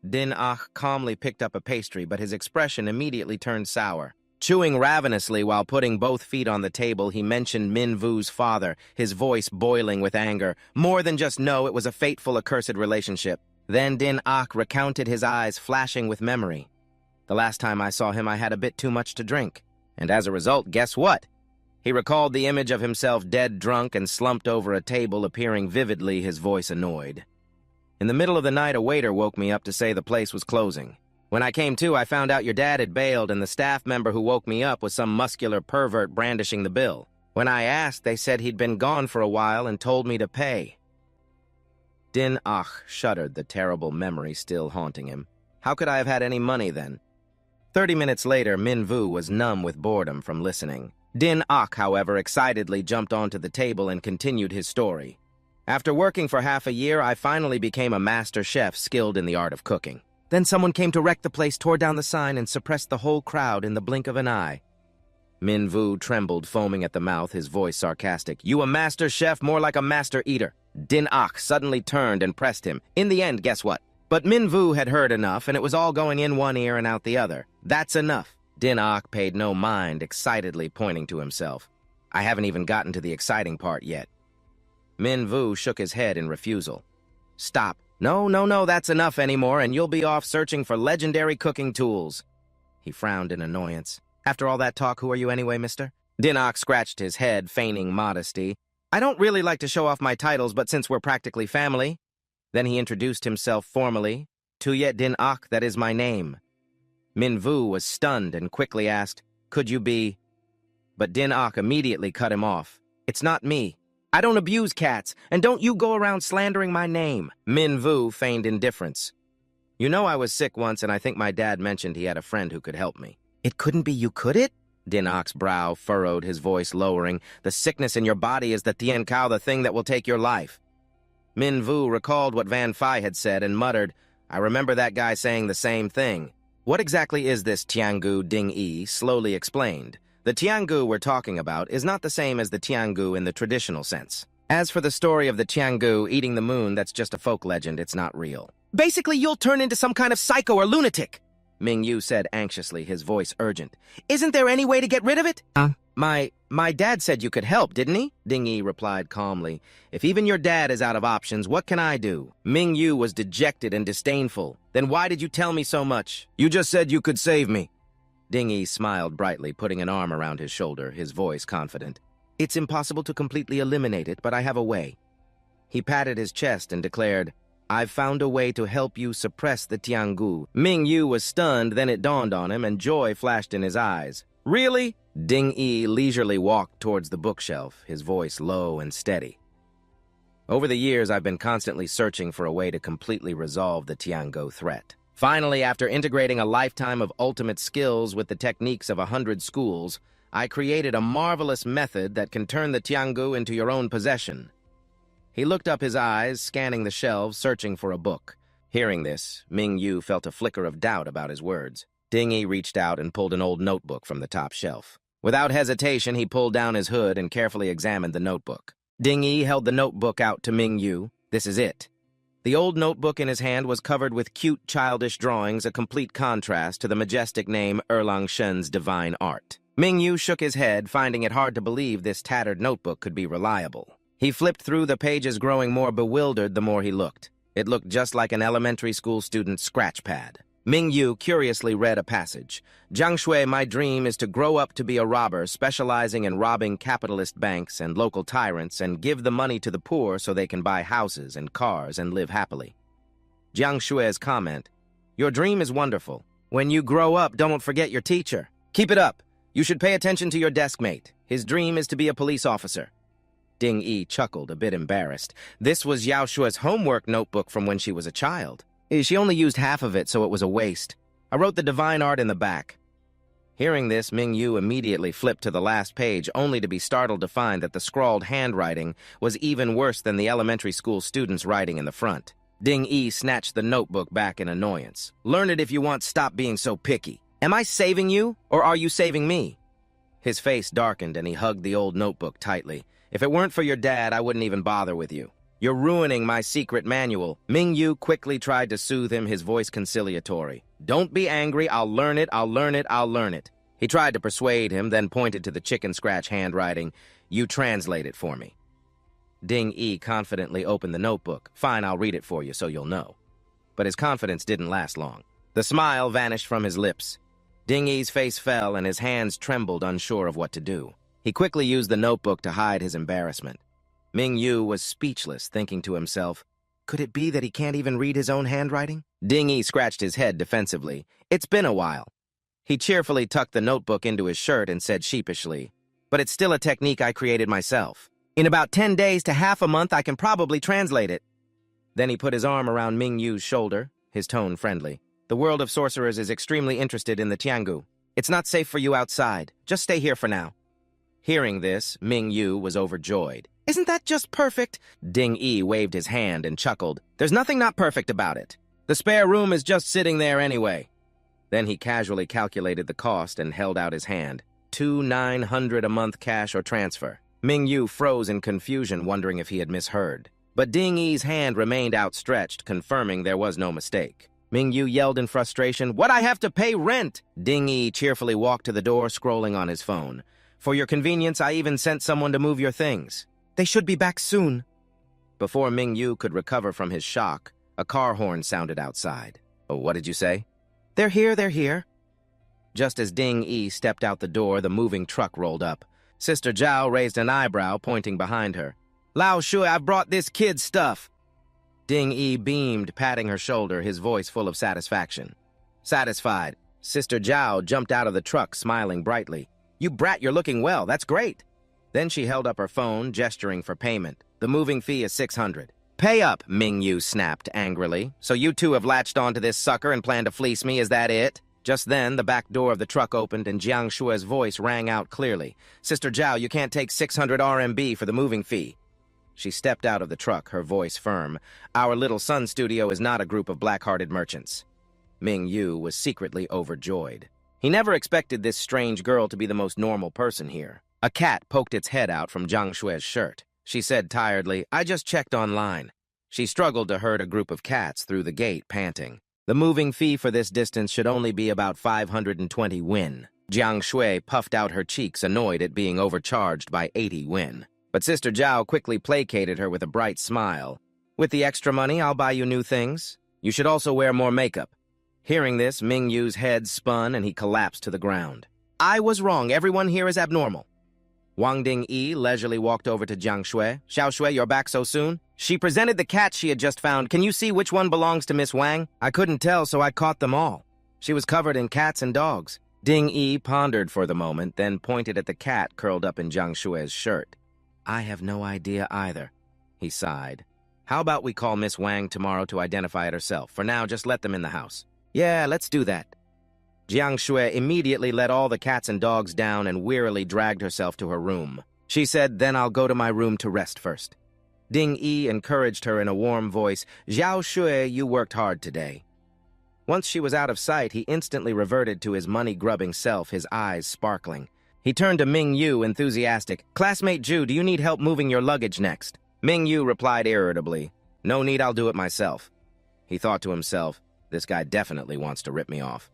Din-ok calmly picked up a pastry, but his expression immediately turned sour. Chewing ravenously while putting both feet on the table, he mentioned Min-woo's father, his voice boiling with anger. More than just no, it was a fateful, accursed relationship. Then Din-ok recounted, his eyes flashing with memory. The last time I saw him, I had a bit too much to drink. And as a result, guess what? He recalled the image of himself dead drunk and slumped over a table, appearing vividly, his voice annoyed. In the middle of the night, a waiter woke me up to say the place was closing. When I came to, I found out your dad had bailed, and the staff member who woke me up was some muscular pervert brandishing the bill. When I asked, they said he'd been gone for a while and told me to pay. Din-ok shuddered, the terrible memory still haunting him. How could I have had any money then? 30 minutes later, Min-woo was numb with boredom from listening. Din-ok, however, excitedly jumped onto the table and continued his story. After working for half a year, I finally became a master chef skilled in the art of cooking. Then someone came to wreck the place, tore down the sign, and suppressed the whole crowd in the blink of an eye. Min-woo trembled, foaming at the mouth, his voice sarcastic. You a master chef, more like a master eater. Din-ok suddenly turned and pressed him. In the end, guess what? But Min-woo had heard enough, and it was all going in one ear and out the other. That's enough. Din-ok paid no mind, excitedly pointing to himself. I haven't even gotten to the exciting part yet. Min-woo shook his head in refusal. Stop. No, that's enough anymore, and you'll be off searching for legendary cooking tools. He frowned in annoyance. After all that talk, who are you anyway, mister? Din-ok scratched his head, feigning modesty. I don't really like to show off my titles, but since we're practically family. Then he introduced himself formally. Tuyet Din-ok, that is my name. Min-woo was stunned and quickly asked, Could you be? But Din-ok immediately cut him off. It's not me. I don't abuse cats, and don't you go around slandering my name. Min-woo feigned indifference. You know I was sick once, and I think my dad mentioned he had a friend who could help me. It couldn't be you, could it? Din-ok's brow furrowed, his voice lowering. The sickness in your body is the Tien Kao, the thing that will take your life. Min-woo recalled what Van Phi had said and muttered, I remember that guy saying the same thing. What exactly is this Tiangu Ding-yi? Slowly explained. The Tiangu we're talking about is not the same as the Tiangu in the traditional sense. As for the story of the Tianggu eating the moon, that's just a folk legend, it's not real. Basically, you'll turn into some kind of psycho or lunatic, Ming Yu said anxiously, his voice urgent. Isn't there any way to get rid of it? My dad said you could help, didn't he? Ding Yi replied calmly. If even your dad is out of options, what can I do? Ming Yu was dejected and disdainful. Then why did you tell me so much? You just said you could save me. Ding Yi smiled brightly, putting an arm around his shoulder, his voice confident. It's impossible to completely eliminate it, but I have a way. He patted his chest and declared, I've found a way to help you suppress the Tianggu. Ming Yu was stunned, then it dawned on him, and joy flashed in his eyes. Really? Ding Yi leisurely walked towards the bookshelf, his voice low and steady. Over the years, I've been constantly searching for a way to completely resolve the Tianggu threat. Finally, after integrating a lifetime of ultimate skills with the techniques of 100 schools, I created a marvelous method that can turn the Tianggu into your own possession. He looked up his eyes, scanning the shelves, searching for a book. Hearing this, Ming Yu felt a flicker of doubt about his words. Ding Yi reached out and pulled an old notebook from the top shelf. Without hesitation, he pulled down his hood and carefully examined the notebook. Ding Yi held the notebook out to Ming Yu. This is it. The old notebook in his hand was covered with cute, childish drawings, a complete contrast to the majestic name Erlang Shen's divine art. Ming Yu shook his head, finding it hard to believe this tattered notebook could be reliable. He flipped through the pages, growing more bewildered the more he looked. It looked just like an elementary school student's scratch pad. Ming Yu curiously read a passage. Jiang Shui, my dream is to grow up to be a robber, specializing in robbing capitalist banks and local tyrants, and give the money to the poor so they can buy houses and cars and live happily. Jiang Shui's comment, your dream is wonderful. When you grow up, don't forget your teacher. Keep it up. You should pay attention to your desk mate. His dream is to be a police officer. Ding Yi chuckled, a bit embarrassed. This was Yao Shui's homework notebook from when she was a child. She only used half of it, so it was a waste. I wrote the divine art in the back. Hearing this, Ming Yu immediately flipped to the last page, only to be startled to find that the scrawled handwriting was even worse than the elementary school students' writing in the front. Ding Yi snatched the notebook back in annoyance. Learn it if you want, stop being so picky. Am I saving you, or are you saving me? His face darkened and he hugged the old notebook tightly. If it weren't for your dad, I wouldn't even bother with you. You're ruining my secret manual. Ming Yu quickly tried to soothe him, his voice conciliatory. Don't be angry, I'll learn it, I'll learn it, I'll learn it. He tried to persuade him, then pointed to the chicken scratch handwriting. You translate it for me. Ding Yi confidently opened the notebook. Fine, I'll read it for you so you'll know. But his confidence didn't last long. The smile vanished from his lips. Ding Yi's face fell and his hands trembled, unsure of what to do. He quickly used the notebook to hide his embarrassment. Ming Yu was speechless, thinking to himself, could it be that he can't even read his own handwriting? Ding Yi scratched his head defensively. It's been a while. He cheerfully tucked the notebook into his shirt and said sheepishly, but it's still a technique I created myself. In about 10 days to half a month, I can probably translate it. Then he put his arm around Ming Yu's shoulder, his tone friendly. The world of sorcerers is extremely interested in the Tianggu. It's not safe for you outside. Just stay here for now. Hearing this, Ming Yu was overjoyed. Isn't that just perfect? Ding Yi waved his hand and chuckled. There's nothing not perfect about it. The spare room is just sitting there anyway. Then he casually calculated the cost and held out his hand. $2,900 a month cash or transfer. Ming Yu froze in confusion, wondering if he had misheard. But Ding Yi's hand remained outstretched, confirming there was no mistake. Ming Yu yelled in frustration, What, I have to pay rent? Ding Yi cheerfully walked to the door, scrolling on his phone. For your convenience, I even sent someone to move your things. They should be back soon. Before Ming Yu could recover from his shock, a car horn sounded outside. Oh, what did you say? They're here, they're here. Just as Ding Yi stepped out the door, the moving truck rolled up. Sister Zhao raised an eyebrow, pointing behind her. Lao Shui, I've brought this kid's stuff. Ding Yi beamed, patting her shoulder, his voice full of satisfaction. Satisfied, Sister Zhao jumped out of the truck, smiling brightly. You brat, you're looking well, that's great. Then she held up her phone, gesturing for payment. The moving fee is $600. Pay up, Ming Yu snapped angrily. So you two have latched onto this sucker and plan to fleece me, is that it? Just then, the back door of the truck opened and Jiang Shui's voice rang out clearly. Sister Zhao, you can't take 600 RMB for the moving fee. She stepped out of the truck, her voice firm. Our little sun studio is not a group of black-hearted merchants. Ming Yu was secretly overjoyed. He never expected this strange girl to be the most normal person here. A cat poked its head out from Jiang Shui's shirt. She said tiredly, "I just checked online." She struggled to herd a group of cats through the gate, panting. The moving fee for this distance should only be about 520 win. Jiang Shui puffed out her cheeks, annoyed at being overcharged by 80 win. But Sister Zhao quickly placated her with a bright smile. "With the extra money, I'll buy you new things. You should also wear more makeup." Hearing this, Ming Yu's head spun and he collapsed to the ground. "I was wrong. Everyone here is abnormal." Wang Dingyi leisurely walked over to Jiang Shui. "Xiao Shui, you're back so soon?" She presented the cat she had just found. "Can you see which one belongs to Miss Wang?" "I couldn't tell, so I caught them all." She was covered in cats and dogs. Ding Yi pondered for the moment, then pointed at the cat curled up in Jiang Shui's shirt. "I have no idea either," he sighed. "How about we call Miss Wang tomorrow to identify it herself? For now, just let them in the house." "Yeah, let's do that." Jiang Shui immediately let all the cats and dogs down and wearily dragged herself to her room. She said, "Then I'll go to my room to rest first." Ding Yi encouraged her in a warm voice. "Xiao Shui, you worked hard today." Once she was out of sight, he instantly reverted to his money-grubbing self, his eyes sparkling. He turned to Ming Yu, enthusiastic. "Classmate Ju, do you need help moving your luggage next?" Ming Yu replied irritably, "No need, I'll do it myself." He thought to himself, "This guy definitely wants to rip me off."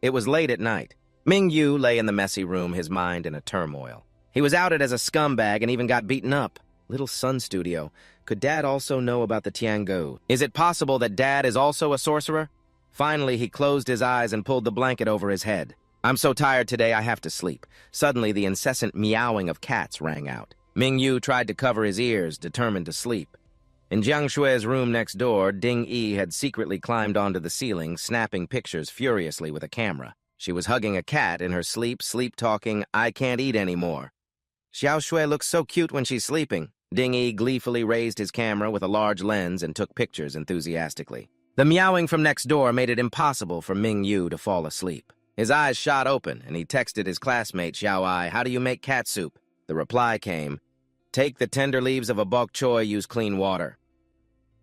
It was late at night. Ming Yu lay in the messy room, his mind in a turmoil. He was outed as a scumbag and even got beaten up. Little Sun Studio. Could Dad also know about the Tiangou? Is it possible that Dad is also a sorcerer? Finally, he closed his eyes and pulled the blanket over his head. "I'm so tired today, I have to sleep." Suddenly, the incessant meowing of cats rang out. Ming Yu tried to cover his ears, determined to sleep. In Jiang Shui's room next door, Ding Yi had secretly climbed onto the ceiling, snapping pictures furiously with a camera. She was hugging a cat in her sleep talking, "I can't eat anymore." "Xiao Shui looks so cute when she's sleeping." Ding Yi gleefully raised his camera with a large lens and took pictures enthusiastically. The meowing from next door made it impossible for Ming Yu to fall asleep. His eyes shot open, and he texted his classmate Xiao Ai, "How do you make cat soup?" The reply came, "Take the tender leaves of a bok choy, use clean water."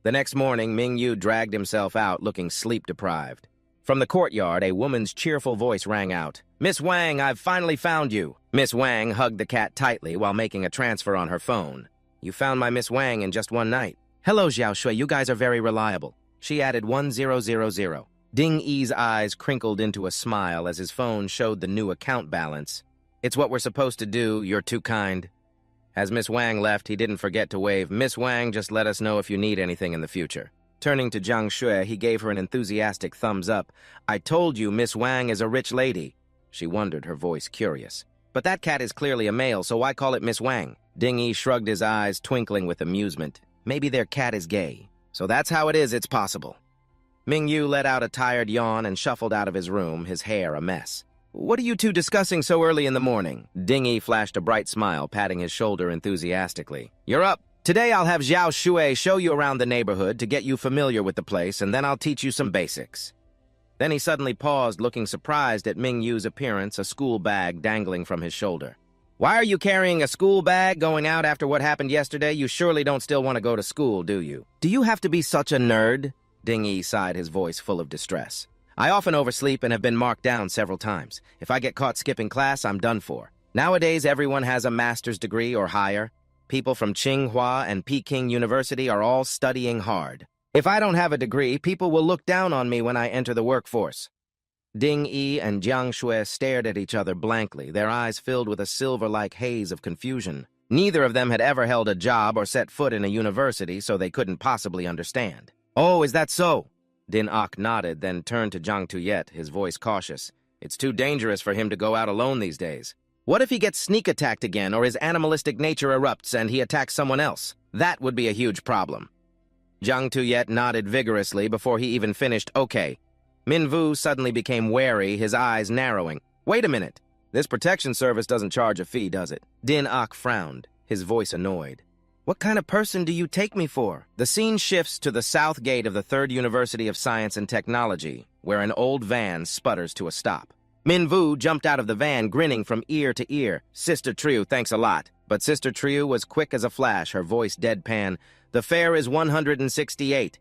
The next morning, Ming Yu dragged himself out, looking sleep-deprived. From the courtyard, a woman's cheerful voice rang out, "Miss Wang, I've finally found you." Miss Wang hugged the cat tightly while making a transfer on her phone. "You found my Miss Wang in just one night." "Hello, Xiao Shui, you guys are very reliable." She added 1000. Ding Yi's eyes crinkled into a smile as his phone showed the new account balance. "It's what we're supposed to do, you're too kind." As Miss Wang left, he didn't forget to wave, "Miss Wang, just let us know if you need anything in the future." Turning to Jiang Shui, he gave her an enthusiastic thumbs up. "I told you Miss Wang is a rich lady." She wondered, her voice curious. "But that cat is clearly a male, so why call it Miss Wang?" Ding Yi shrugged his eyes, twinkling with amusement. "Maybe their cat is gay. So that's how it is, it's possible." Ming Yu let out a tired yawn and shuffled out of his room, his hair a mess. "What are you two discussing so early in the morning?" Ding Yi flashed a bright smile, patting his shoulder enthusiastically. "You're up. Today I'll have Xiao Shui show you around the neighborhood to get you familiar with the place, and then I'll teach you some basics." Then he suddenly paused, looking surprised at Ming Yu's appearance, a school bag dangling from his shoulder. "Why are you carrying a school bag going out after what happened yesterday? You surely don't still want to go to school, do you?" "Do you have to be such a nerd?" Ding Yi sighed, his voice full of distress. "I often oversleep and have been marked down several times. If I get caught skipping class, I'm done for. Nowadays, everyone has a master's degree or higher. People from Tsinghua and Peking University are all studying hard. If I don't have a degree, people will look down on me when I enter the workforce." Ding Yi and Jiang Shui stared at each other blankly, their eyes filled with a silver-like haze of confusion. Neither of them had ever held a job or set foot in a university, so they couldn't possibly understand. "Oh, is that so?" Din Ok nodded, then turned to Zhang Tuyet, his voice cautious. "It's too dangerous for him to go out alone these days. What if he gets sneak attacked again, or his animalistic nature erupts and he attacks someone else? That would be a huge problem." Zhang Tuyet nodded vigorously before he even finished, "Okay." Min Vu suddenly became wary, his eyes narrowing. "Wait a minute. This protection service doesn't charge a fee, does it?" Din Ok frowned, his voice annoyed. "What kind of person do you take me for?" The scene shifts to the south gate of the Third University of Science and Technology, where an old van sputters to a stop. Min Vu jumped out of the van, grinning from ear to ear. "Sister Triu, thanks a lot." But Sister Triu was quick as a flash, her voice deadpan. "The fare is 168.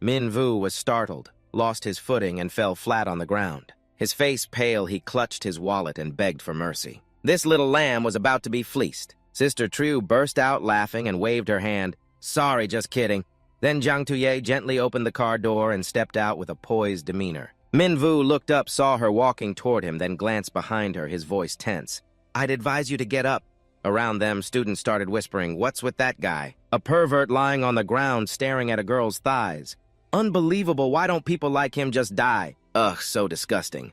Min Vu was startled, lost his footing, and fell flat on the ground. His face pale, he clutched his wallet and begged for mercy. This little lamb was about to be fleeced. Sister Triu burst out laughing and waved her hand. Sorry, just kidding. Then Jiang Tuye gently opened the car door and stepped out with a poised demeanor. Minvu looked up, saw her walking toward him, then glanced behind her, his voice tense. I'd advise you to get up. Around them, students started whispering, what's with that guy? A pervert lying on the ground staring at a girl's thighs. Unbelievable, why don't people like him just die? Ugh, so disgusting.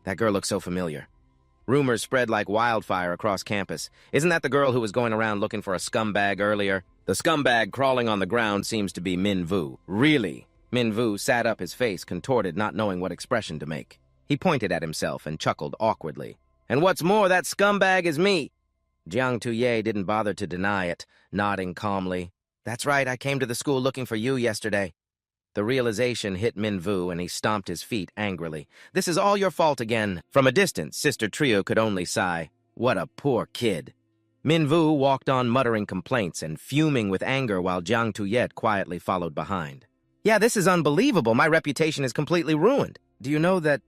That girl looks so familiar. Rumors spread like wildfire across campus. Isn't that the girl who was going around looking for a scumbag earlier? The scumbag crawling on the ground seems to be Minvu. Really? Minvu sat up, his face contorted, not knowing what expression to make. He pointed at himself and chuckled awkwardly. And what's more, that scumbag is me. Jiang Tuye didn't bother to deny it, nodding calmly. That's right, I came to the school looking for you yesterday. The realization hit Minvu, and he stomped his feet angrily. This is all your fault again. From a distance, Sister Triu could only sigh. What a poor kid. Minvu walked on muttering complaints and fuming with anger while Jiang Tuyet quietly followed behind. Yeah, this is unbelievable. My reputation is completely ruined. Do you know that...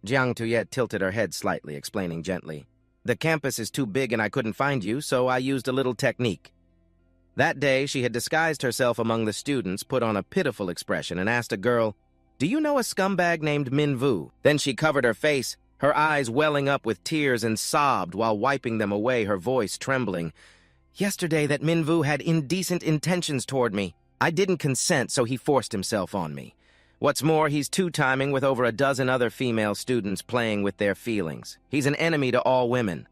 Jiang Tuyet tilted her head slightly, explaining gently. The campus is too big and I couldn't find you, so I used a little technique. That day, she had disguised herself among the students, put on a pitiful expression, and asked a girl, do you know a scumbag named Minvu? Then she covered her face, her eyes welling up with tears, and sobbed while wiping them away, her voice trembling. Yesterday, that Minvu had indecent intentions toward me. I didn't consent, so he forced himself on me. What's more, he's two-timing with over a dozen other female students playing with their feelings. He's an enemy to all women.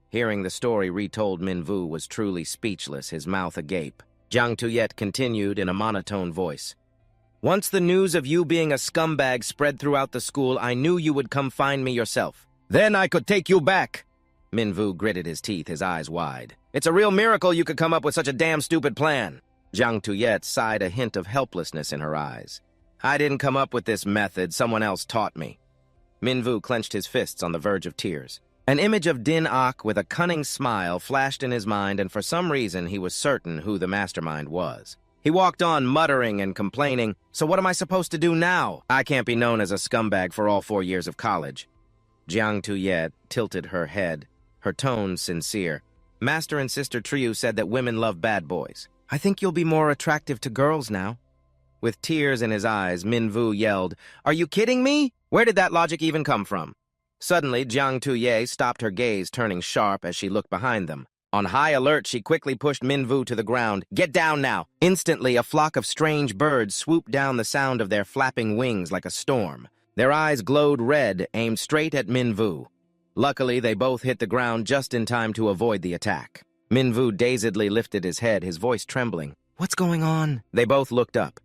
Hearing the story retold, Minvu was truly speechless, his mouth agape. Jiang Tuyet continued in a monotone voice. Once the news of you being a scumbag spread throughout the school, I knew you would come find me yourself. Then I could take you back. Minvu gritted his teeth, his eyes wide. It's a real miracle you could come up with such a damn stupid plan. Jiang Tuyet sighed, a hint of helplessness in her eyes. I didn't come up with this method, someone else taught me. Minvu clenched his fists on the verge of tears. An image of Din Ok with a cunning smile flashed in his mind, and for some reason he was certain who the mastermind was. He walked on, muttering and complaining, so what am I supposed to do now? I can't be known as a scumbag for all 4 years of college. Jiang Tuyet tilted her head, her tone sincere. Master and Sister Triu said that women love bad boys. I think you'll be more attractive to girls now. With tears in his eyes, Minvu yelled, Are you kidding me? Where did that logic even come from? Suddenly, Jiang Tuye stopped, her gaze turning sharp as she looked behind them. On high alert, she quickly pushed Minvu to the ground. Get down now! Instantly, a flock of strange birds swooped down, the sound of their flapping wings like a storm. Their eyes glowed red, aimed straight at Minvu. Luckily, they both hit the ground just in time to avoid the attack. Minvu dazedly lifted his head, his voice trembling. What's going on? They both looked up.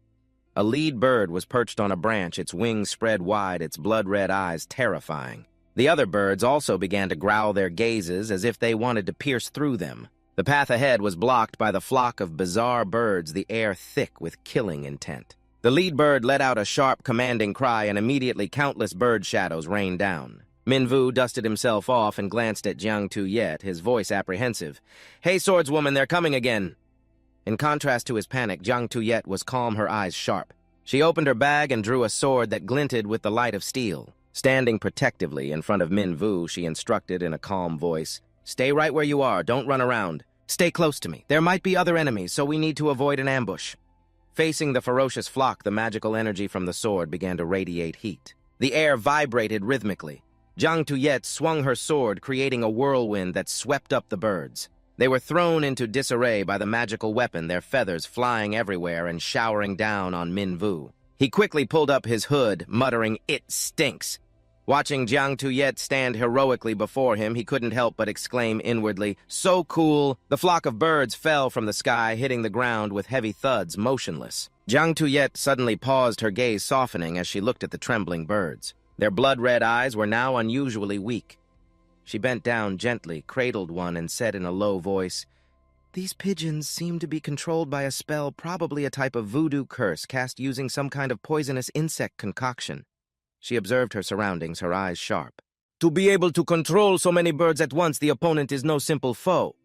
A lead bird was perched on a branch, its wings spread wide, its blood-red eyes terrifying. The other birds also began to growl their gazes as if they wanted to pierce through them. The path ahead was blocked by the flock of bizarre birds, the air thick with killing intent. The lead bird let out a sharp, commanding cry, and immediately countless bird shadows rained down. Minvu dusted himself off and glanced at Jiang Tuyet, his voice apprehensive. Hey, swordswoman, they're coming again. In contrast to his panic, Jiang Tuyet was calm, her eyes sharp. She opened her bag and drew a sword that glinted with the light of steel. Standing protectively in front of Minvu, she instructed in a calm voice, Stay right where you are, don't run around. Stay close to me. There might be other enemies, so we need to avoid an ambush. Facing the ferocious flock, the magical energy from the sword began to radiate heat. The air vibrated rhythmically. Jiang Tuyet swung her sword, creating a whirlwind that swept up the birds. They were thrown into disarray by the magical weapon, their feathers flying everywhere and showering down on Minvu. He quickly pulled up his hood, muttering, It stinks. Watching Jiang Tuyet stand heroically before him, he couldn't help but exclaim inwardly, So cool! The flock of birds fell from the sky, hitting the ground with heavy thuds, motionless. Jiang Tuyet suddenly paused, her gaze softening as she looked at the trembling birds. Their blood-red eyes were now unusually weak. She bent down gently, cradled one, and said in a low voice, These pigeons seem to be controlled by a spell, probably a type of voodoo curse cast using some kind of poisonous insect concoction. She observed her surroundings, her eyes sharp. To be able to control so many birds at once, the opponent is no simple foe.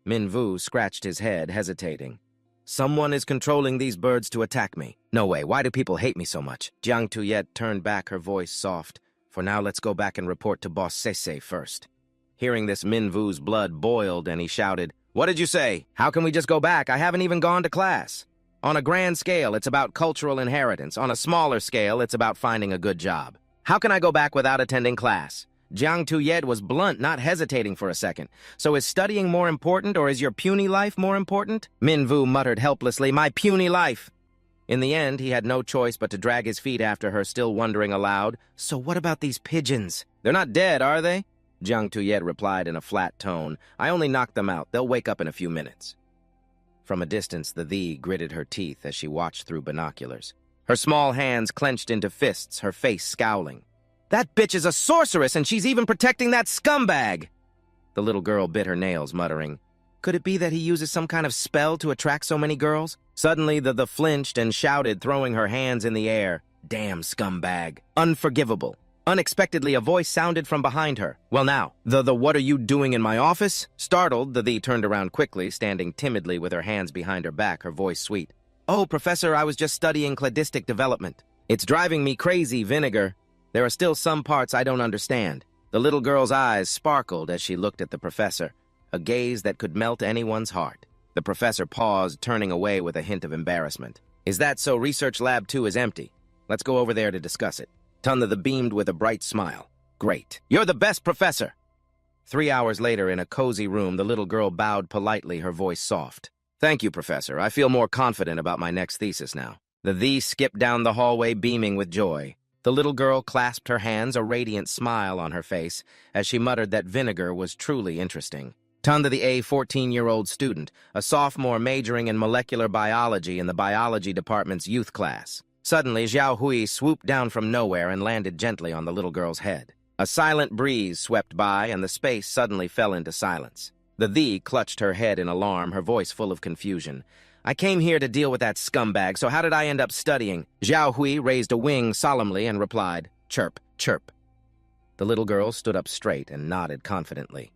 Minvu scratched his head, hesitating. Someone is controlling these birds to attack me. No way, why do people hate me so much? Jiang Tuyet turned back, her voice soft. For now, let's go back and report to Boss Sese first. Hearing this, Minvu's blood boiled, and he shouted, What did you say? How can we just go back? I haven't even gone to class. On a grand scale, it's about cultural inheritance. On a smaller scale, it's about finding a good job. How can I go back without attending class? Jiang Tuyed was blunt, not hesitating for a second. So is studying more important, or is your puny life more important? Minvu muttered helplessly, my puny life. In the end, he had no choice but to drag his feet after her, still wondering aloud, so what about these pigeons? They're not dead, are they? Jiang Tuyed replied in a flat tone, I only knocked them out. They'll wake up in a few minutes. From a distance, the gritted her teeth as she watched through binoculars. Her small hands clenched into fists, her face scowling. That bitch is a sorceress, and she's even protecting that scumbag! The little girl bit her nails, muttering, could it be that he uses some kind of spell to attract so many girls? Suddenly, the flinched and shouted, throwing her hands in the air, damn scumbag. Unforgivable. Unexpectedly, a voice sounded from behind her. Well now, what are you doing in my office? Startled, the turned around quickly, standing timidly with her hands behind her back, her voice sweet. Oh, Professor, I was just studying cladistic development. It's driving me crazy, Vinegar. There are still some parts I don't understand. The little girl's eyes sparkled as she looked at the professor, a gaze that could melt anyone's heart. The professor paused, turning away with a hint of embarrassment. Is that so? Research Lab 2 is empty. Let's go over there to discuss it. Tunda beamed with a bright smile. Great. You're the best professor. 3 hours later, in a cozy room, the little girl bowed politely, her voice soft. Thank you, Professor. I feel more confident about my next thesis now. The skipped down the hallway, beaming with joy. The little girl clasped her hands, a radiant smile on her face, as she muttered that Vinegar was truly interesting. Tunda a 14-year-old student, a sophomore majoring in molecular biology in the biology department's youth class. Suddenly, Xiao Hui swooped down from nowhere and landed gently on the little girl's head. A silent breeze swept by, and the space suddenly fell into silence. The clutched her head in alarm, her voice full of confusion. I came here to deal with that scumbag, so how did I end up studying? Xiao Hui raised a wing solemnly and replied, chirp, chirp. The little girl stood up straight and nodded confidently.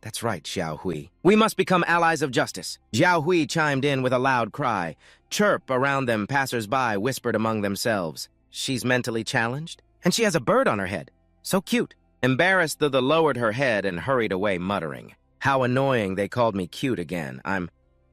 That's right, Xiao Hui. We must become allies of justice. Xiao Hui chimed in with a loud cry. Chirp around them, passers-by whispered among themselves. She's mentally challenged? And she has a bird on her head. So cute. Embarrassed, the lowered her head and hurried away, muttering. How annoying they called me cute again.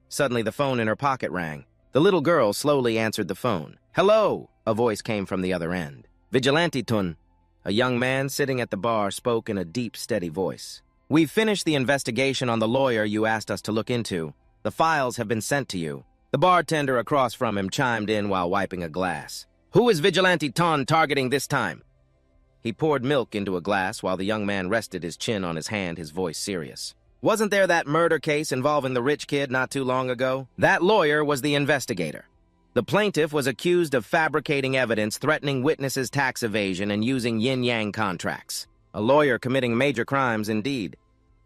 Suddenly the phone in her pocket rang. The little girl slowly answered the phone. Hello, a voice came from the other end. Vigilante Tun. A young man sitting at the bar spoke in a deep, steady voice. We've finished the investigation on the lawyer you asked us to look into. The files have been sent to you. The bartender across from him chimed in while wiping a glass. Who is Vigilante Ton targeting this time? He poured milk into a glass while the young man rested his chin on his hand, his voice serious. Wasn't there that murder case involving the rich kid not too long ago? That lawyer was the investigator. The plaintiff was accused of fabricating evidence, threatening witnesses' tax evasion, and using yin-yang contracts. A lawyer committing major crimes indeed.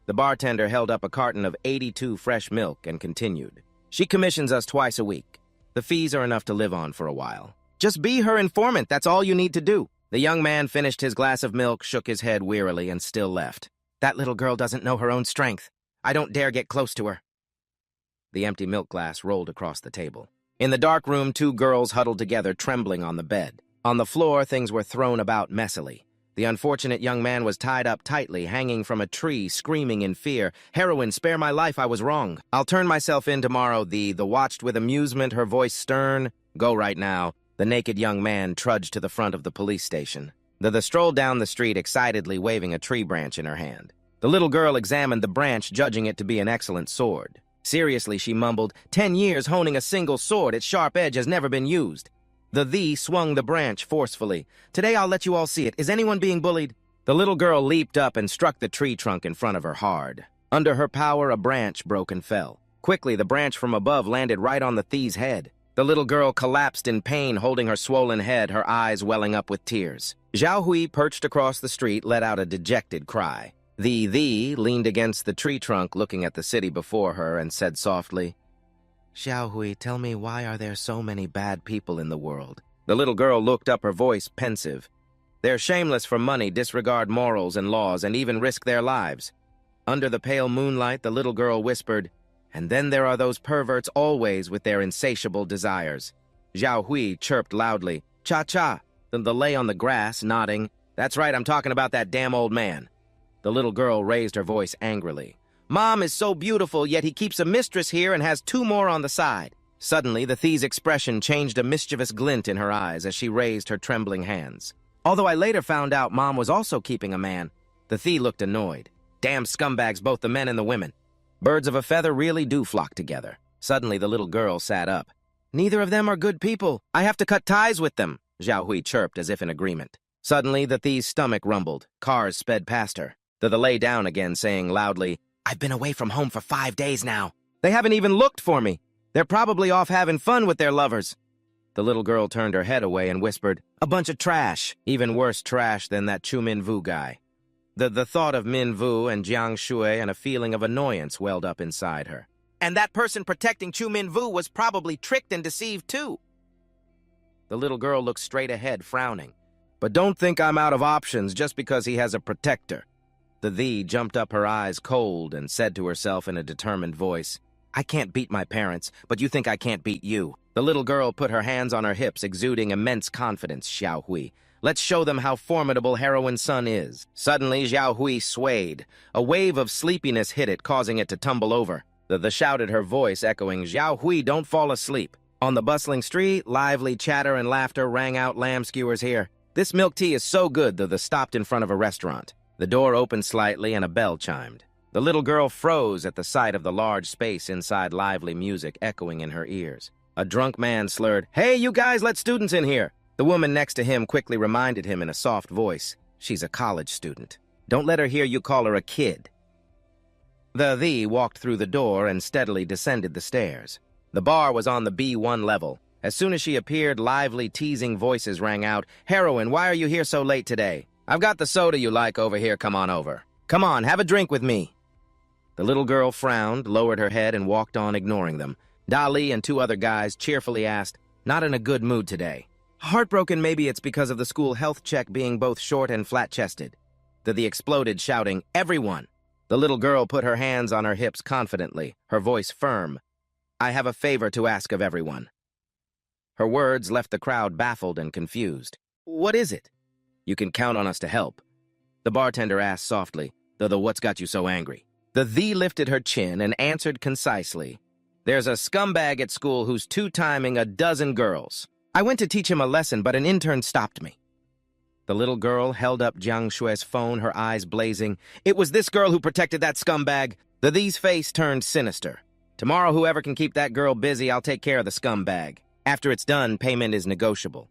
The bartender held up a carton of 82 fresh milk and continued. She commissions us twice a week. The fees are enough to live on for a while. Just be her informant, that's all you need to do. The young man finished his glass of milk, shook his head wearily, and still left. That little girl doesn't know her own strength. I don't dare get close to her. The empty milk glass rolled across the table. In the dark room, two girls huddled together, trembling on the bed. On the floor, things were thrown about messily. The unfortunate young man was tied up tightly, hanging from a tree, screaming in fear. Heroine, spare my life, I was wrong. I'll turn myself in tomorrow. The watched with amusement, her voice stern. Go right now. The naked young man trudged to the front of the police station. The strolled down the street, excitedly waving a tree branch in her hand. The little girl examined the branch, judging it to be an excellent sword. Seriously, she mumbled, 10 years honing a single sword, its sharp edge has never been used. The swung the branch forcefully. Today I'll let you all see it. Is anyone being bullied? The little girl leaped up and struck the tree trunk in front of her hard. Under her power, a branch broke and fell. Quickly, the branch from above landed right on the thief's head. The little girl collapsed in pain, holding her swollen head, her eyes welling up with tears. Xiao Hui, perched across the street, let out a dejected cry. The leaned against the tree trunk, looking at the city before her, and said softly, Xiao Hui, tell me, why are there so many bad people in the world? The little girl looked up, her voice pensive. They're shameless for money, disregard morals and laws, and even risk their lives. Under the pale moonlight, the little girl whispered, and then there are those perverts always with their insatiable desires. Xiao Hui chirped loudly, Cha-cha. Then the lay on the grass, nodding, That's right, I'm talking about that damn old man. The little girl raised her voice angrily. Mom is so beautiful, yet he keeps a mistress here and has two more on the side. Suddenly, the Thi's expression changed a mischievous glint in her eyes as she raised her trembling hands. Although I later found out Mom was also keeping a man, the Thi looked annoyed. Damn scumbags, both the men and the women. Birds of a feather really do flock together. Suddenly, the little girl sat up. Neither of them are good people. I have to cut ties with them, Zhao Hui chirped as if in agreement. Suddenly, the Thi's stomach rumbled. Cars sped past her. The lay down again, saying loudly, I've been away from home for 5 days now. They haven't even looked for me. They're probably off having fun with their lovers. The little girl turned her head away and whispered, a bunch of trash. Even worse trash than that Chu Minvu guy. The thought of Minvu and Jiang Shui and a feeling of annoyance welled up inside her. And that person protecting Chu Minvu was probably tricked and deceived too. The little girl looked straight ahead, frowning. But don't think I'm out of options just because he has a protector. The jumped up, her eyes cold, and said to herself in a determined voice, I can't beat my parents, but you think I can't beat you. The little girl put her hands on her hips, exuding immense confidence. Xiao Hui, let's show them how formidable Heroine Sun is. Suddenly, Xiao Hui swayed. A wave of sleepiness hit it, causing it to tumble over. The shouted, her voice echoing, Xiao Hui, don't fall asleep. On the bustling street, lively chatter and laughter rang out, lamb skewers here. This milk tea is so good, the stopped in front of a restaurant. The door opened slightly and a bell chimed. The little girl froze at the sight of the large space inside, lively music echoing in her ears. A drunk man slurred, Hey, you guys, let students in here. The woman next to him quickly reminded him in a soft voice, She's a college student. Don't let her hear you call her a kid. The walked through the door and steadily descended the stairs. The bar was on the B1 level. As soon as she appeared, lively, teasing voices rang out, Heroine, why are you here so late today? I've got the soda you like over here, come on over. Come on, have a drink with me. The little girl frowned, lowered her head, and walked on, ignoring them. Dali and 2 other guys cheerfully asked, Not in a good mood today. Heartbroken, maybe it's because of the school health check being both short and flat-chested. The exploded, shouting, Everyone! The little girl put her hands on her hips confidently, her voice firm. I have a favor to ask of everyone. Her words left the crowd baffled and confused. What is it? You can count on us to help. The bartender asked softly, the what's got you so angry? The lifted her chin and answered concisely. There's a scumbag at school who's two-timing a dozen girls. I went to teach him a lesson, but an intern stopped me. The little girl held up Jiang Shui's phone, her eyes blazing. It was this girl who protected that scumbag. The's face turned sinister. Tomorrow, whoever can keep that girl busy, I'll take care of the scumbag. After it's done, payment is negotiable.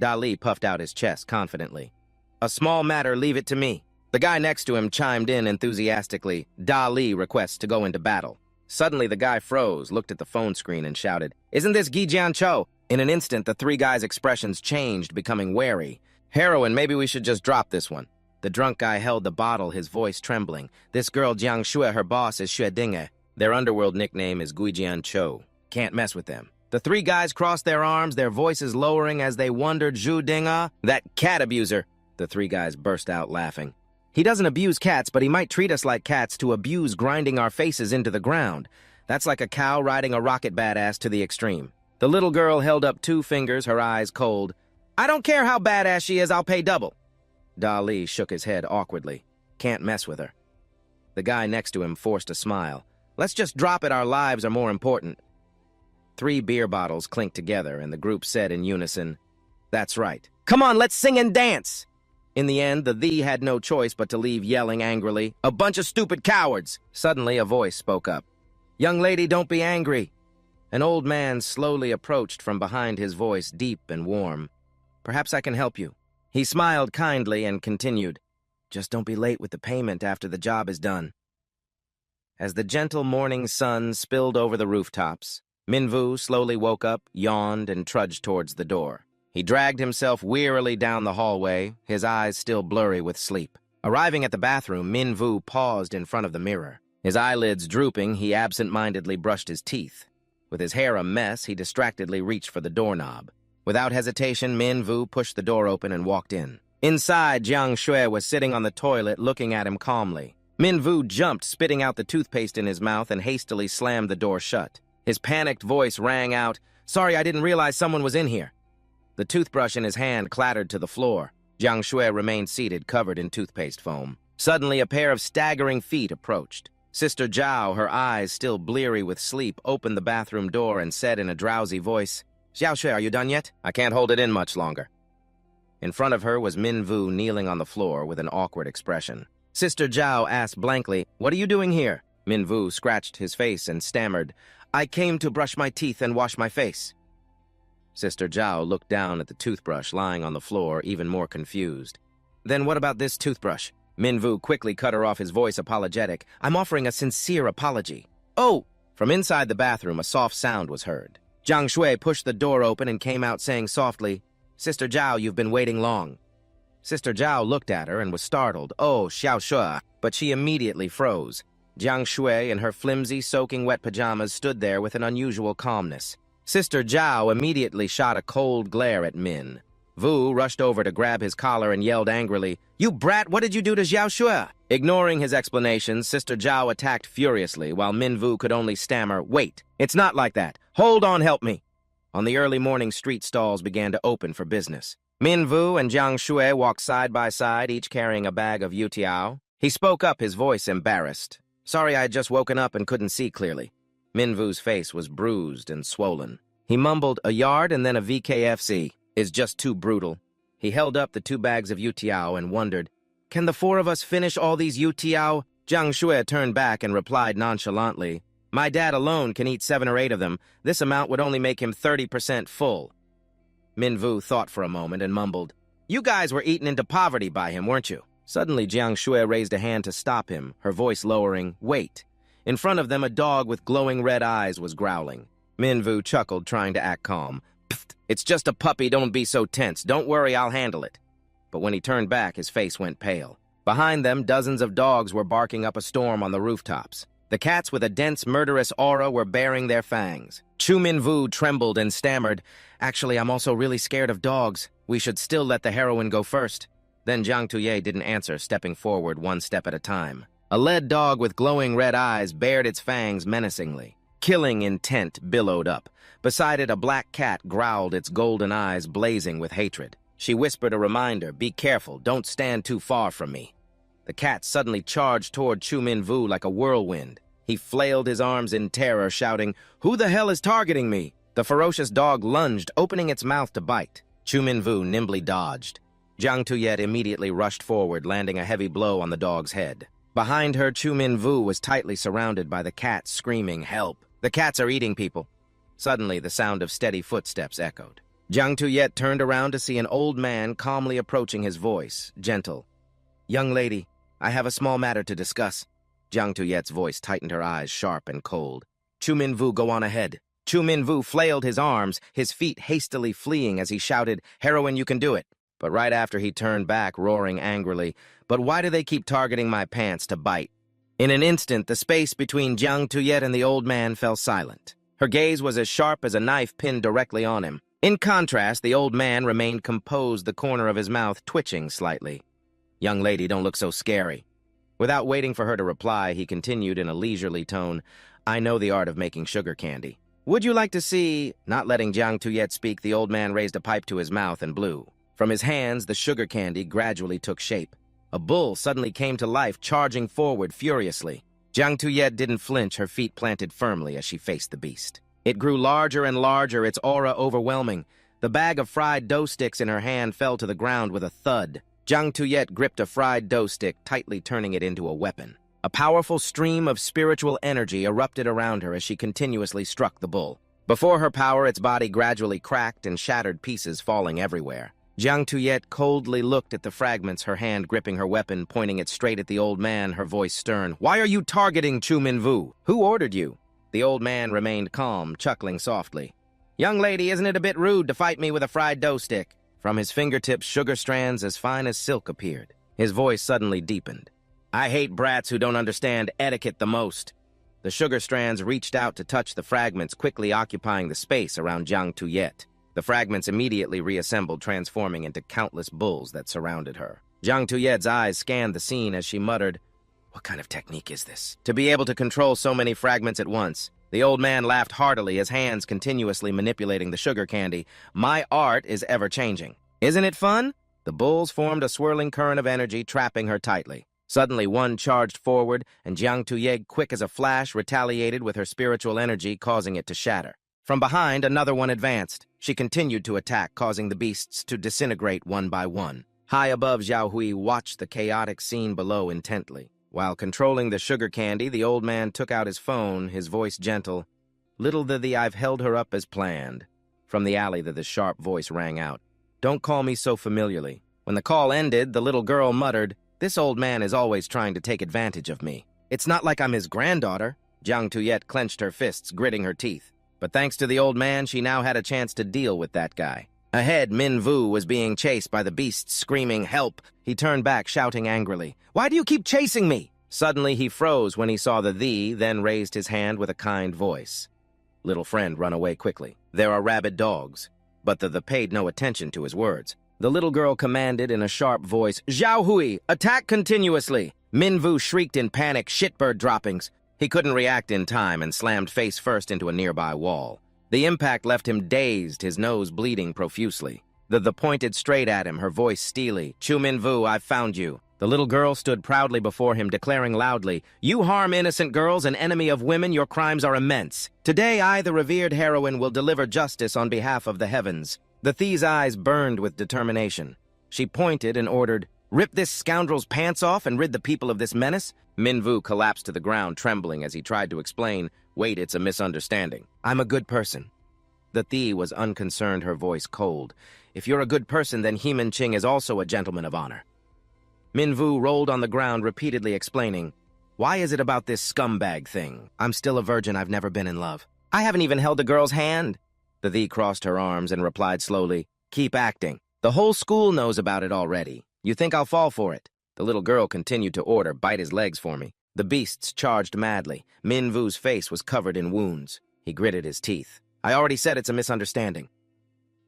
Dali puffed out his chest confidently. A small matter, leave it to me. The guy next to him chimed in enthusiastically. Dali requests to go into battle. Suddenly, the guy froze, looked at the phone screen, and shouted, Isn't this Gi Jianchou? In an instant, the 3 guys' expressions changed, becoming wary. Heroine, maybe we should just drop this one. The drunk guy held the bottle, his voice trembling. This girl Jiang Shui, her boss is Xue Dinge. Their underworld nickname is Gui Jianchou. Can't mess with them. The 3 guys crossed their arms, their voices lowering as they wondered, Zhu Dinga, that cat abuser. The 3 guys burst out laughing. He doesn't abuse cats, but he might treat us like cats to abuse grinding our faces into the ground. That's like a cow riding a rocket badass to the extreme. The little girl held up 2 fingers, her eyes cold. I don't care how badass she is, I'll pay double. Dali shook his head awkwardly. Can't mess with her. The guy next to him forced a smile. Let's just drop it, our lives are more important. 3 beer bottles clinked together, and the group said in unison, That's right. Come on, let's sing and dance! In the end, the had no choice but to leave yelling angrily, A bunch of stupid cowards! Suddenly, a voice spoke up. Young lady, don't be angry. An old man slowly approached from behind his voice, deep and warm. Perhaps I can help you. He smiled kindly and continued, Just don't be late with the payment after the job is done. As the gentle morning sun spilled over the rooftops, Minvu slowly woke up, yawned, and trudged towards the door. He dragged himself wearily down the hallway, his eyes still blurry with sleep. Arriving at the bathroom, Minvu paused in front of the mirror. His eyelids drooping, he absent-mindedly brushed his teeth. With his hair a mess, he distractedly reached for the doorknob. Without hesitation, Minvu pushed the door open and walked in. Inside, Jiang Shui was sitting on the toilet, looking at him calmly. Minvu jumped, spitting out the toothpaste in his mouth, and hastily slammed the door shut. His panicked voice rang out, Sorry, I didn't realize someone was in here. The toothbrush in his hand clattered to the floor. Jiang Shui remained seated, covered in toothpaste foam. Suddenly, a pair of staggering feet approached. Sister Zhao, her eyes still bleary with sleep, opened the bathroom door and said in a drowsy voice, "Xiaoshui, are you done yet? I can't hold it in much longer." In front of her was Minvu kneeling on the floor with an awkward expression. Sister Zhao asked blankly, "What are you doing here?" Minvu scratched his face and stammered, "I came to brush my teeth and wash my face." Sister Zhao looked down at the toothbrush lying on the floor, even more confused. "Then what about this toothbrush?" Minvu quickly cut her off, his voice apologetic. "I'm offering a sincere apology." "Oh!" From inside the bathroom, a soft sound was heard. Jiang Shui pushed the door open and came out saying softly, "Sister Zhao, you've been waiting long." Sister Zhao looked at her and was startled. "Oh, Xiao Shui," but she immediately froze. Jiang Shui, in her flimsy, soaking wet pajamas, stood there with an unusual calmness. Sister Zhao immediately shot a cold glare at Min. Vu rushed over to grab his collar and yelled angrily, "You brat, what did you do to Xiao Shui?" Ignoring his explanations, Sister Zhao attacked furiously, while Min Vu could only stammer, "Wait, it's not like that. Hold on, help me." On the early morning, street stalls began to open for business. Min Vu and Jiang Shui walked side by side, each carrying a bag of youtiao. He spoke up, his voice embarrassed. "Sorry, I had just woken up and couldn't see clearly." Min Vu's face was bruised and swollen. He mumbled, "A yard and then a VKFC. Is just too brutal." He held up the 2 bags of youtiao and wondered, "Can the 4 of us finish all these youtiao?" Jiang Shui turned back and replied nonchalantly, "My dad alone can eat 7 or 8 of them. This amount would only make him 30% full." Min Vu thought for a moment and mumbled, "You guys were eaten into poverty by him, weren't you?" Suddenly, Jiang Shui raised a hand to stop him, her voice lowering, "Wait." In front of them, a dog with glowing red eyes was growling. Min Vu chuckled, trying to act calm. "Pfft, it's just a puppy, don't be so tense. Don't worry, I'll handle it." But when he turned back, his face went pale. Behind them, dozens of dogs were barking up a storm on the rooftops. The cats with a dense, murderous aura were baring their fangs. Chu Minvu trembled and stammered, "Actually, I'm also really scared of dogs. We should still let the heroine go first." Then Jiang Tuye didn't answer, stepping forward 1 step at a time. A lead dog with glowing red eyes bared its fangs menacingly. Killing intent billowed up. Beside it, a black cat growled, its golden eyes blazing with hatred. She whispered a reminder, "Be careful, don't stand too far from me." The cat suddenly charged toward Chu Minvu like a whirlwind. He flailed his arms in terror, shouting, "Who the hell is targeting me?" The ferocious dog lunged, opening its mouth to bite. Chu Minvu nimbly dodged. Jiang Tuyet immediately rushed forward, landing a heavy blow on the dog's head. Behind her, Chu Minvu was tightly surrounded by the cats, screaming, "Help! The cats are eating people!" Suddenly, the sound of steady footsteps echoed. Jiang Tuyet turned around to see an old man calmly approaching, his voice gentle. "Young lady, I have a small matter to discuss." Jiang Tuyet's voice tightened, her eyes sharp and cold. "Chu Minvu, go on ahead." Chu Minvu flailed his arms, his feet hastily fleeing as he shouted, "Heroine, you can do it." But right after he turned back, roaring angrily, "But why do they keep targeting my pants to bite?" In an instant, the space between Jiang Tuyet and the old man fell silent. Her gaze was as sharp as a knife pinned directly on him. In contrast, the old man remained composed, the corner of his mouth twitching slightly. "Young lady, don't look so scary." Without waiting for her to reply, he continued in a leisurely tone, "I know the art of making sugar candy. Would you like to see—" Not letting Jiang Tuyet speak, the old man raised a pipe to his mouth and blew. From his hands, the sugar candy gradually took shape. A bull suddenly came to life, charging forward furiously. Jiang Tuyet didn't flinch, her feet planted firmly as she faced the beast. It grew larger and larger, its aura overwhelming. The bag of fried dough sticks in her hand fell to the ground with a thud. Jiang Tuyet gripped a fried dough stick, tightly turning it into a weapon. A powerful stream of spiritual energy erupted around her as she continuously struck the bull. Before her power, its body gradually cracked and shattered, pieces falling everywhere. Jiang Tuyet coldly looked at the fragments, her hand gripping her weapon, pointing it straight at the old man, her voice stern. "Why are you targeting Chu Minvu? Who ordered you?" The old man remained calm, chuckling softly. "Young lady, isn't it a bit rude to fight me with a fried dough stick?" From his fingertips, sugar strands as fine as silk appeared. His voice suddenly deepened. "I hate brats who don't understand etiquette the most." The sugar strands reached out to touch the fragments, quickly occupying the space around Jiang Tuyet. The fragments immediately reassembled, transforming into countless bulls that surrounded her. Jiang Tuyet's eyes scanned the scene as she muttered, "What kind of technique is this? To be able to control so many fragments at once." The old man laughed heartily, his hands continuously manipulating the sugar candy. "My art is ever-changing. Isn't it fun?" The bulls formed a swirling current of energy, trapping her tightly. Suddenly, one charged forward, and Jiang Tuyeg, quick as a flash, retaliated with her spiritual energy, causing it to shatter. From behind, another one advanced. She continued to attack, causing the beasts to disintegrate one by one. High above, Zhao Hui watched the chaotic scene below intently. While controlling the sugar candy, the old man took out his phone, his voice gentle. "Little Thee, I've held her up as planned." From the alley, the sharp voice rang out. "Don't call me so familiarly." When the call ended, the little girl muttered, "This old man is always trying to take advantage of me. It's not like I'm his granddaughter." Jiang Tuyet clenched her fists, gritting her teeth. But thanks to the old man, she now had a chance to deal with that guy. Ahead, Min Vu was being chased by the beasts, screaming, "Help!" He turned back, shouting angrily, "Why do you keep chasing me?" Suddenly, he froze when he saw the thee, then raised his hand with a kind voice. "Little friend, run away quickly. There are rabid dogs." But the paid no attention to his words. The little girl commanded in a sharp voice, "Zhao Hui, attack continuously!" Min Vu shrieked in panic, shitbird droppings. He couldn't react in time and slammed face first into a nearby wall. The impact left him dazed, his nose bleeding profusely. The pointed straight at him, her voice steely. "Chu Min Vu, I've found you." The little girl stood proudly before him, declaring loudly, "You harm innocent girls, an enemy of women, your crimes are immense. Today I, the revered heroine, will deliver justice on behalf of the heavens." The Thee's eyes burned with determination. She pointed and ordered, "Rip this scoundrel's pants off and rid the people of this menace." Min Vu collapsed to the ground, trembling as he tried to explain, "Wait, it's a misunderstanding. I'm a good person." The Thee was unconcerned, her voice cold. "If you're a good person, then Heman Ching is also a gentleman of honor." Min Vu rolled on the ground, repeatedly explaining, "Why is it about this scumbag thing? I'm still a virgin, I've never been in love. I haven't even held a girl's hand." The Thee crossed her arms and replied slowly, "Keep acting. The whole school knows about it already. You think I'll fall for it?" The little girl continued to order, "Bite his legs for me." The beasts charged madly. Min Vu's face was covered in wounds. He gritted his teeth. "I already said it's a misunderstanding."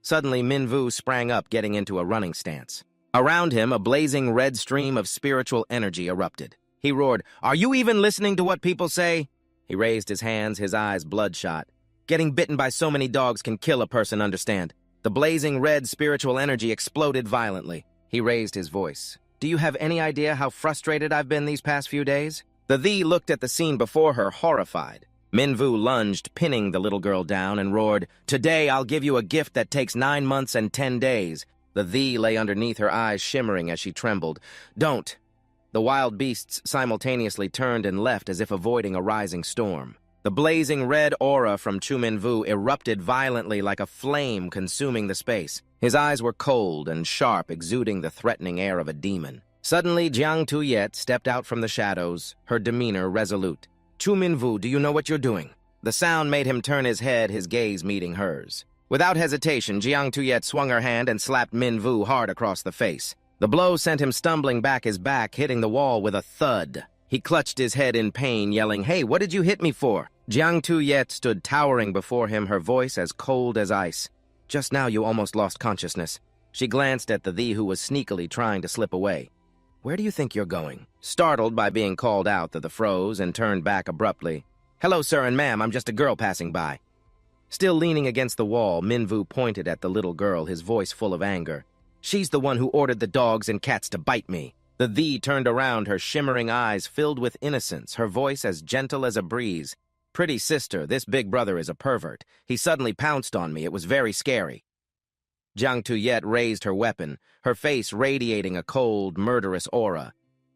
Suddenly, Min Vu sprang up, getting into a running stance. Around him, a blazing red stream of spiritual energy erupted. He roared, "Are you even listening to what people say?" He raised his hands, his eyes bloodshot. "Getting bitten by so many dogs can kill a person, understand?" The blazing red spiritual energy exploded violently. He raised his voice. "Do you have any idea how frustrated I've been these past few days?" The Thee looked at the scene before her, horrified. Min Vu lunged, pinning the little girl down, and roared, "Today I'll give you a gift that takes 9 months and 10 days. The Thee lay underneath, her eyes shimmering as she trembled. "Don't!" The wild beasts simultaneously turned and left as if avoiding a rising storm. The blazing red aura from Chu Min Vu erupted violently like a flame consuming the space. His eyes were cold and sharp, exuding the threatening air of a demon. Suddenly, Jiang Tuyet stepped out from the shadows, her demeanor resolute. "Chu Min Vu, do you know what you're doing?" The sound made him turn his head, his gaze meeting hers. Without hesitation, Jiang Tuyet swung her hand and slapped Min Vu hard across the face. The blow sent him stumbling back, his back hitting the wall with a thud. He clutched his head in pain, yelling, "Hey, what did you hit me for?" Jiang Tuyet stood towering before him, her voice as cold as ice. "Just now you almost lost consciousness." She glanced at the Thee who was sneakily trying to slip away. "Where do you think you're going?" Startled by being called out, the froze and turned back abruptly. "Hello, sir and ma'am, I'm just a girl passing by." Still leaning against the wall, Min Vu pointed at the little girl, his voice full of anger. "She's the one who ordered the dogs and cats to bite me." The Thee turned around, her shimmering eyes filled with innocence, her voice as gentle as a breeze. "Pretty sister, this big brother is a pervert. He suddenly pounced on me. It was very scary." Jiang Tuyet raised her weapon, her face radiating a cold, murderous aura.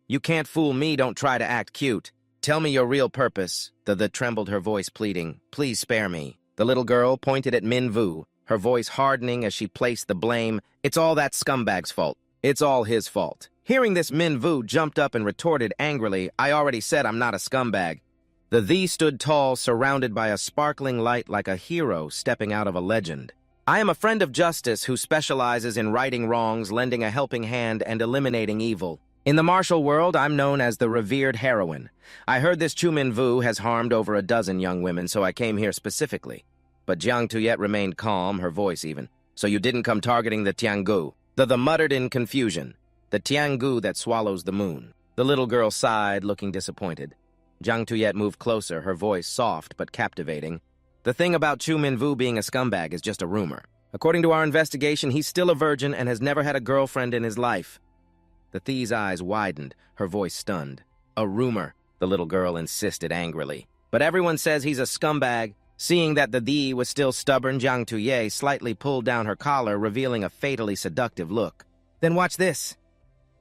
"You can't fool me, don't try to act cute. Tell me your real purpose." The trembled, her voice pleading, "Please spare me." The little girl pointed at Min Vu, her voice hardening as she placed the blame. "It's all that scumbag's fault. It's all his fault." Hearing this, Min Vu jumped up and retorted angrily, "I already said I'm not a scumbag." The Thee stood tall, surrounded by a sparkling light like a hero stepping out of a legend. "I am a friend of justice who specializes in righting wrongs, lending a helping hand, and eliminating evil. In the martial world, I'm known as the revered heroine. I heard this Chu Min Vu has harmed over a dozen young women, so I came here specifically." But Jiang Tuyet remained calm, her voice even. "So you didn't come targeting the Tianggu?" The muttered in confusion. "The Tianggu that swallows the moon." The little girl sighed, looking disappointed. Jiang Tuyet moved closer, her voice soft but captivating. "The thing about Chu Min Vu being a scumbag is just a rumor. According to our investigation, he's still a virgin and has never had a girlfriend in his life." The Thi's eyes widened, her voice stunned. A rumor, the little girl insisted angrily. But everyone says he's a scumbag. Seeing that the Thi was still stubborn, Jiang Tuye slightly pulled down her collar, revealing a fatally seductive look. Then watch this.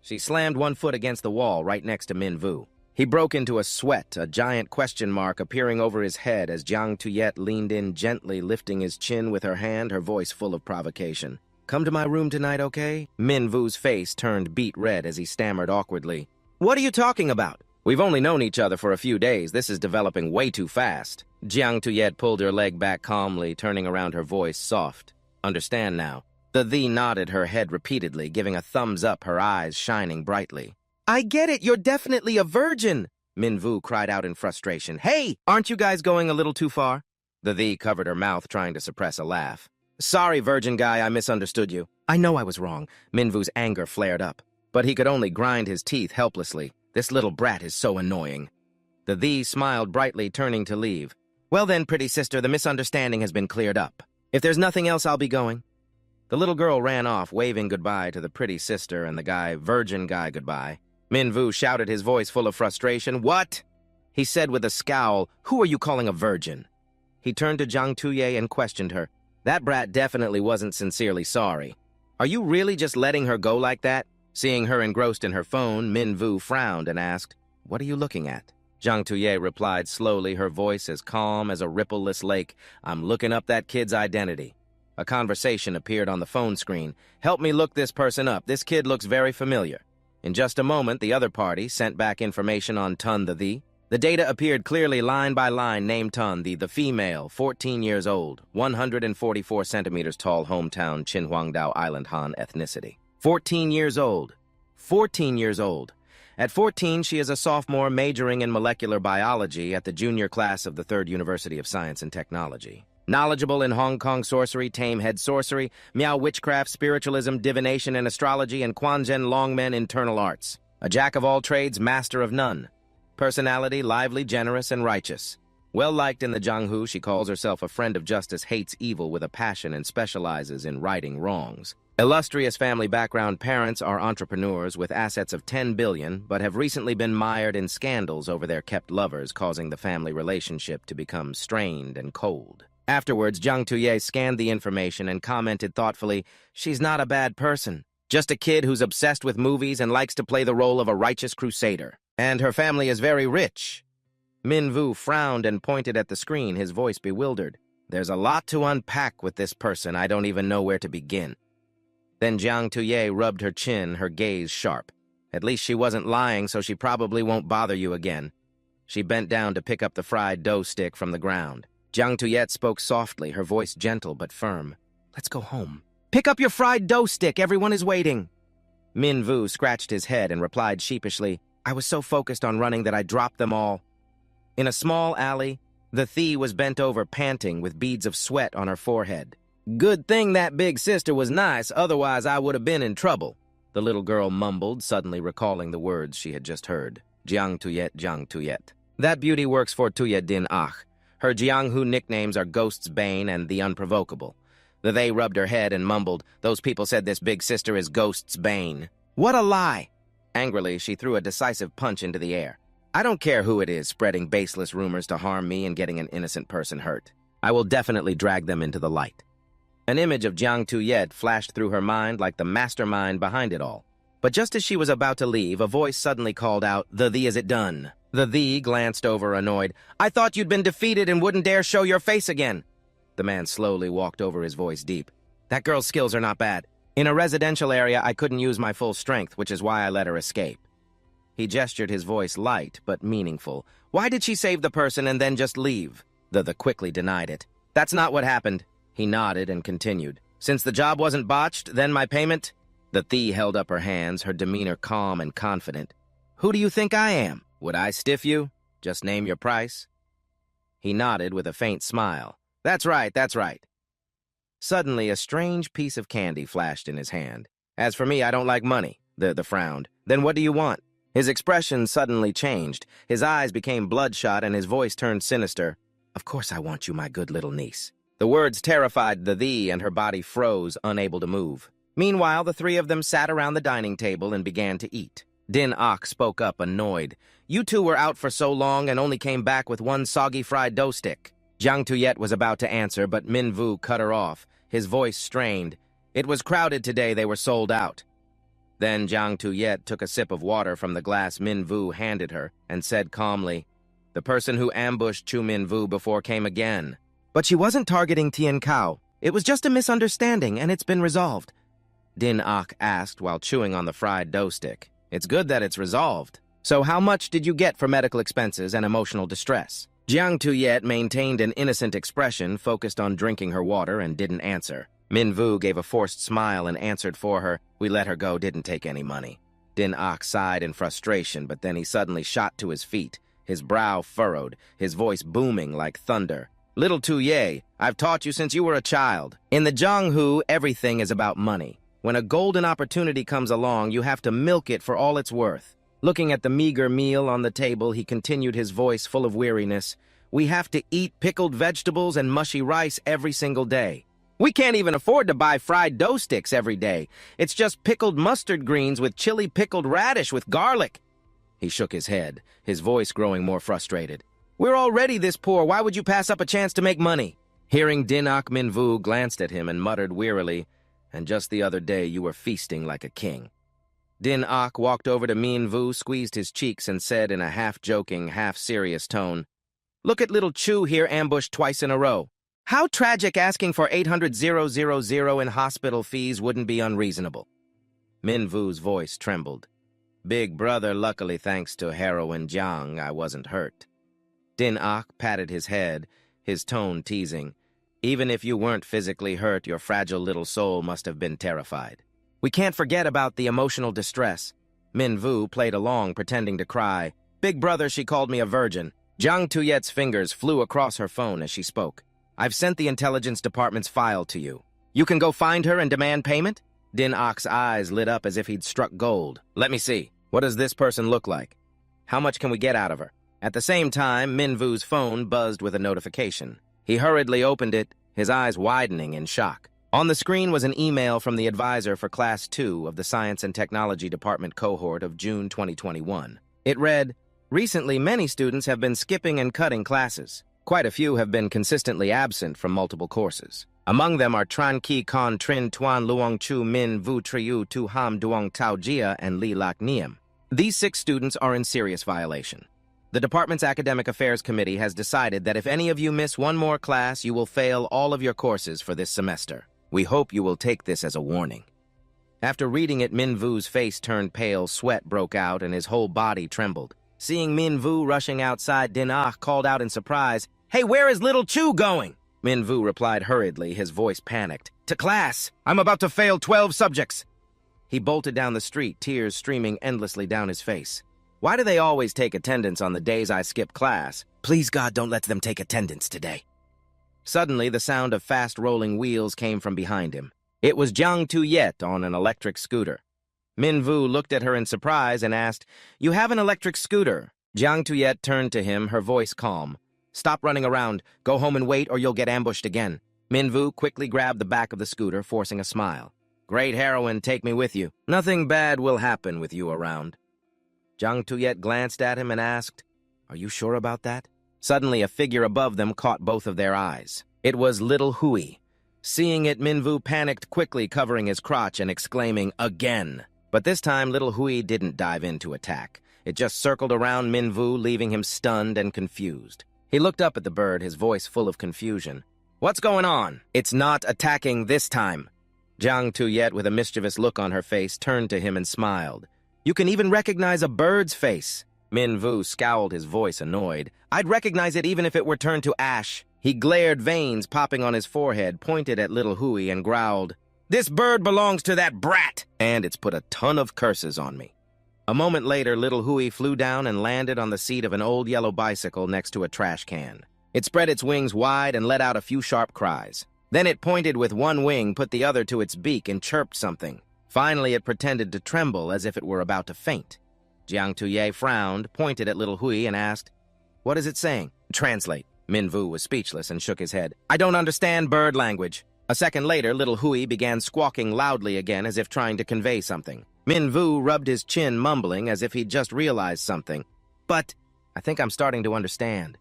She slammed one foot against the wall right next to Min Vu. He broke into a sweat, a giant question mark appearing over his head as Jiang Tuyet leaned in gently, lifting his chin with her hand, her voice full of provocation. "Come to my room tonight, okay?" Min Vu's face turned beet red as he stammered awkwardly. "What are you talking about? We've only known each other for a few days. This is developing way too fast." Jiang Tuyet pulled her leg back calmly, turning around, her voice soft. "Understand now." The Thi nodded her head repeatedly, giving a thumbs up, her eyes shining brightly. "I get it, you're definitely a virgin!" Min Vu cried out in frustration. "Hey, aren't you guys going a little too far?" The Thi covered her mouth, trying to suppress a laugh. "Sorry, virgin guy, I misunderstood you." "I know I was wrong." Min Vu's anger flared up, but he could only grind his teeth helplessly. "This little brat is so annoying." The Thi smiled brightly, turning to leave. "Well then, pretty sister, the misunderstanding has been cleared up. If there's nothing else, I'll be going." The little girl ran off, waving goodbye to the pretty sister and the virgin guy goodbye. Min Vu shouted, his voice full of frustration. "What?" He said with a scowl, "Who are you calling a virgin?" He turned to Jiang Tuye and questioned her. "That brat definitely wasn't sincerely sorry. Are you really just letting her go like that?" Seeing her engrossed in her phone, Min Vu frowned and asked, "What are you looking at?" Jiang Tuye replied slowly, her voice as calm as a rippleless lake. "I'm looking up that kid's identity." A conversation appeared on the phone screen. "Help me look this person up. This kid looks very familiar." In just a moment, the other party sent back information on Tun the Thi. The data appeared clearly line by line. Named Tun the female, 14 years old, 144 centimeters tall, hometown Qinhuangdao Island Han ethnicity. 14 years old. 14 years old. At 14, she is a sophomore majoring in molecular biology at the junior class of the 3rd University of Science and Technology. Knowledgeable in Hong Kong sorcery, tame head sorcery, Miao witchcraft, spiritualism, divination and astrology, and Quanzhen Longmen internal arts. A jack of all trades, master of none. Personality, lively, generous, and righteous. Well-liked in the Jianghu, she calls herself a friend of justice, hates evil with a passion, and specializes in righting wrongs. Illustrious family background, parents are entrepreneurs with assets of 10 billion, but have recently been mired in scandals over their kept lovers, causing the family relationship to become strained and cold. Afterwards, Jiang Tuye scanned the information and commented thoughtfully, "She's not a bad person. Just a kid who's obsessed with movies and likes to play the role of a righteous crusader. And her family is very rich." Min Vu frowned and pointed at the screen, his voice bewildered. "There's a lot to unpack with this person. I don't even know where to begin." Then Jiang Tuye rubbed her chin, her gaze sharp. "At least she wasn't lying, so she probably won't bother you again." She bent down to pick up the fried dough stick from the ground. Jiang Tuyet spoke softly, her voice gentle but firm. "Let's go home." "Pick up your fried dough stick, everyone is waiting." Min Vu scratched his head and replied sheepishly, "I was so focused on running that I dropped them all." In a small alley, the Thi was bent over, panting, with beads of sweat on her forehead. "Good thing that big sister was nice, otherwise I would have been in trouble," the little girl mumbled, suddenly recalling the words she had just heard. Jiang Tuyet, Jiang Tuyet. That beauty works for Tuyet Din Ach. Her Jianghu nicknames are Ghost's Bane and the Unprovocable. The They rubbed her head and mumbled, "Those people said this big sister is Ghost's Bane." "What a lie!" Angrily, she threw a decisive punch into the air. "I don't care who it is spreading baseless rumors to harm me and getting an innocent person hurt. I will definitely drag them into the light." An image of Jiang Tuyet flashed through her mind like the mastermind behind it all. But just as she was about to leave, a voice suddenly called out, "The Thi, is it done?" The Thi glanced over, annoyed. "I thought you'd been defeated and wouldn't dare show your face again." The man slowly walked over, his voice deep. "That girl's skills are not bad. In a residential area, I couldn't use my full strength, which is why I let her escape." He gestured, his voice light but meaningful. "Why did she save the person and then just leave?" The quickly denied it. "That's not what happened." He nodded and continued. "Since the job wasn't botched, then my payment?" The Thi held up her hands, her demeanor calm and confident. "Who do you think I am? Would I stiff you? Just name your price." He nodded with a faint smile. That's right, that's right." Suddenly, a strange piece of candy flashed in his hand. "As for me, I don't like money," the frowned. "Then what do you want?" His expression suddenly changed. His eyes became bloodshot and his voice turned sinister. "Of course I want you, my good little niece." The words terrified the Thi and her body froze, unable to move. Meanwhile, the three of them sat around the dining table and began to eat. Din Ok spoke up, annoyed. You two were out for so long and only came back with one soggy fried dough stick. Jiang Tuyet was about to answer, but Min Vu cut her off, his voice strained. It was crowded today, they were sold out. Then Jiang Tuyet took a sip of water from the glass Min Vu handed her and said calmly, the person who ambushed Chu Min Vu before came again. But she wasn't targeting Tian Kao. It was just a misunderstanding, and it's been resolved. Din Ok asked while chewing on the fried dough stick. It's good that it's resolved. So how much did you get for medical expenses and emotional distress? Jiang Tuyet maintained an innocent expression, focused on drinking her water, and didn't answer. Min Vu gave a forced smile and answered for her. We let her go, didn't take any money. Din Ok sighed in frustration, but then he suddenly shot to his feet, his brow furrowed, his voice booming like thunder. Little Tuyet, I've taught you since you were a child. In the Jianghu, everything is about money. When a golden opportunity comes along, you have to milk it for all it's worth. Looking at the meager meal on the table, he continued, his voice full of weariness. We have to eat pickled vegetables and mushy rice every single day. We can't even afford to buy fried dough sticks every day. It's just pickled mustard greens with chili pickled radish with garlic. He shook his head, his voice growing more frustrated. We're already this poor. Why would you pass up a chance to make money? Hearing Din Ok, Min Vu glanced at him and muttered wearily, and just the other day you were feasting like a king. Din Ok walked over to Min Vu, squeezed his cheeks, and said in a half-joking, half-serious tone, Look at little Chu here ambushed twice in a row. How tragic asking for 800,000 in hospital fees wouldn't be unreasonable. Min Vu's voice trembled. Big brother, luckily thanks to heroin Jiang, I wasn't hurt. Din Ok patted his head, his tone teasing. Even if you weren't physically hurt, your fragile little soul must have been terrified. We can't forget about the emotional distress. Min Vu played along, pretending to cry. Big brother, she called me a virgin. Jiang Tuyet's fingers flew across her phone as she spoke. I've sent the intelligence department's file to you. You can go find her and demand payment? Din Ok's eyes lit up as if he'd struck gold. Let me see. What does this person look like? How much can we get out of her? At the same time, Min Vu's phone buzzed with a notification. He hurriedly opened it, his eyes widening in shock. On the screen was an email from the advisor for Class 2 of the Science and Technology Department cohort of June 2021. It read, Recently, many students have been skipping and cutting classes. Quite a few have been consistently absent from multiple courses. Among them are Tran Ki Kon Trin Tuan Luong Chu Min Vu Triu Tu Ham Duong Tao Jia and Li Lak Niem. These 6 students are in serious violation. The department's Academic Affairs Committee has decided that if any of you miss one more class, you will fail all of your courses for this semester. We hope you will take this as a warning. After reading it, Min Vu's face turned pale, sweat broke out, and his whole body trembled. Seeing Min Vu rushing outside, Din Ok called out in surprise, Hey, where is little Chu going? Min Vu replied hurriedly, his voice panicked. To class! I'm about to fail 12 subjects! He bolted down the street, tears streaming endlessly down his face. Why do they always take attendance on the days I skip class? Please, God, don't let them take attendance today. Suddenly, the sound of fast-rolling wheels came from behind him. It was Jiang Tuyet on an electric scooter. Min Vu looked at her in surprise and asked, You have an electric scooter? Jiang Tuyet turned to him, her voice calm. Stop running around. Go home and wait, or you'll get ambushed again. Min Vu quickly grabbed the back of the scooter, forcing a smile. Great heroine, take me with you. Nothing bad will happen with you around. Jiang Tuyet glanced at him and asked, Are you sure about that? Suddenly, a figure above them caught both of their eyes. It was little Hui. Seeing it, Min Vu panicked quickly, covering his crotch and exclaiming, Again! But this time, little Hui didn't dive in to attack. It just circled around Min Vu, leaving him stunned and confused. He looked up at the bird, his voice full of confusion. What's going on? It's not attacking this time. Jiang Tuyet, with a mischievous look on her face, turned to him and smiled. You can even recognize a bird's face. Min Vu scowled, his voice annoyed. I'd recognize it even if it were turned to ash. He glared, veins popping on his forehead, pointed at little Hui and growled, This bird belongs to that brat, and it's put a ton of curses on me. A moment later, little Hui flew down and landed on the seat of an old yellow bicycle next to a trash can. It spread its wings wide and let out a few sharp cries. Then it pointed with one wing, put the other to its beak, and chirped something. Finally, it pretended to tremble as if it were about to faint. Jiang Tuyet frowned, pointed at little Hui, and asked, What is it saying? Translate. Min Vu was speechless and shook his head. I don't understand bird language. A second later, little Hui began squawking loudly again as if trying to convey something. Min Vu rubbed his chin, mumbling as if he'd just realized something. But I think I'm starting to understand.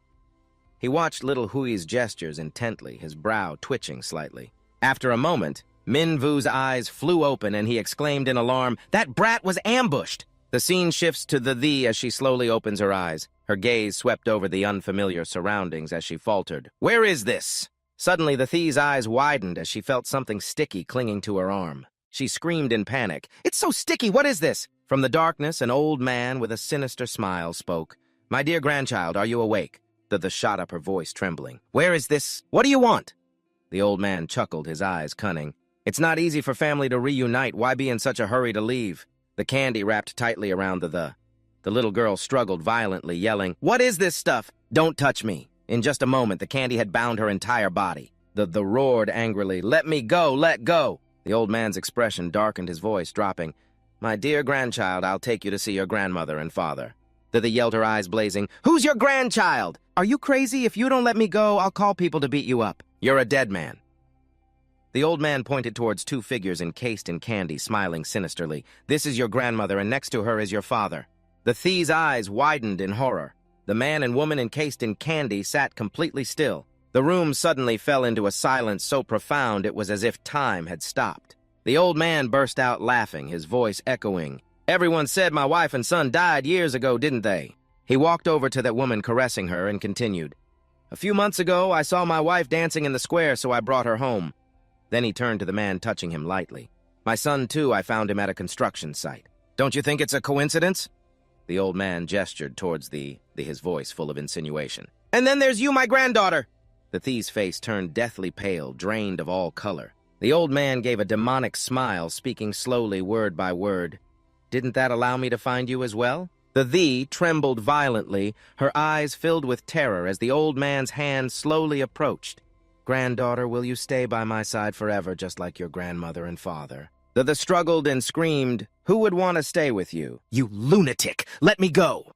He watched little Hui's gestures intently, his brow twitching slightly. After a moment, Min Vu's eyes flew open and he exclaimed in alarm, "That brat was ambushed!" The scene shifts to the thee as she slowly opens her eyes. Her gaze swept over the unfamiliar surroundings as she faltered, "Where is this?" Suddenly, the thee's eyes widened as she felt something sticky clinging to her arm. She screamed in panic, "It's so sticky! What is this?" From the darkness, an old man with a sinister smile spoke. "My dear grandchild, are you awake?" The shot up, her voice trembling. "Where is this? What do you want?" The old man chuckled, his eyes cunning. "It's not easy for family to reunite. Why be in such a hurry to leave?" The candy wrapped tightly around the. The little girl struggled violently, yelling, "What is this stuff? Don't touch me." In just a moment, the candy had bound her entire body. The roared angrily, "Let me go, let go!" The old man's expression darkened, his voice dropping. "My dear grandchild, I'll take you to see your grandmother and father." The yelled, her eyes blazing, "Who's your grandchild? Are you crazy? If you don't let me go, I'll call people to beat you up. You're a dead man." The old man pointed towards two figures encased in candy, smiling sinisterly. "This is your grandmother, and next to her is your father." The thee's eyes widened in horror. The man and woman encased in candy sat completely still. The room suddenly fell into a silence so profound it was as if time had stopped. The old man burst out laughing, his voice echoing, "Everyone said my wife and son died years ago, didn't they?" He walked over to that woman, caressing her, and continued, "A few months ago, I saw my wife dancing in the square, so I brought her home." Then he turned to the man, touching him lightly. "My son, too, I found him at a construction site. Don't you think it's a coincidence?" The old man gestured towards his voice full of insinuation. "And then there's you, my granddaughter!" The thief's face turned deathly pale, drained of all color. The old man gave a demonic smile, speaking slowly, word by word. "Didn't that allow me to find you as well?" The thee trembled violently, her eyes filled with terror as the old man's hand slowly approached. "Granddaughter, will you stay by my side forever, just like your grandmother and father?" The struggled and screamed, "Who would want to stay with you?" "You lunatic! Let me go!"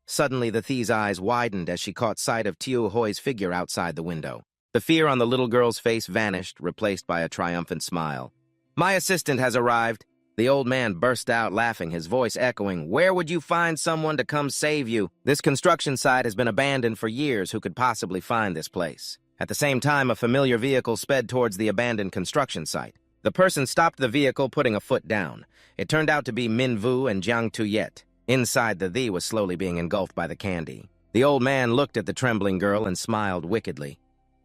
Suddenly, the thee's eyes widened as she caught sight of Tiu Hoi's figure outside the window. The fear on the little girl's face vanished, replaced by a triumphant smile. "My assistant has arrived." The old man burst out laughing, his voice echoing, "Where would you find someone to come save you? This construction site has been abandoned for years. Who could possibly find this place?" At the same time, a familiar vehicle sped towards the abandoned construction site. The person stopped the vehicle, putting a foot down. It turned out to be Min Vu and Jiang Tuyet. Inside, the thee was slowly being engulfed by the candy. The old man looked at the trembling girl and smiled wickedly.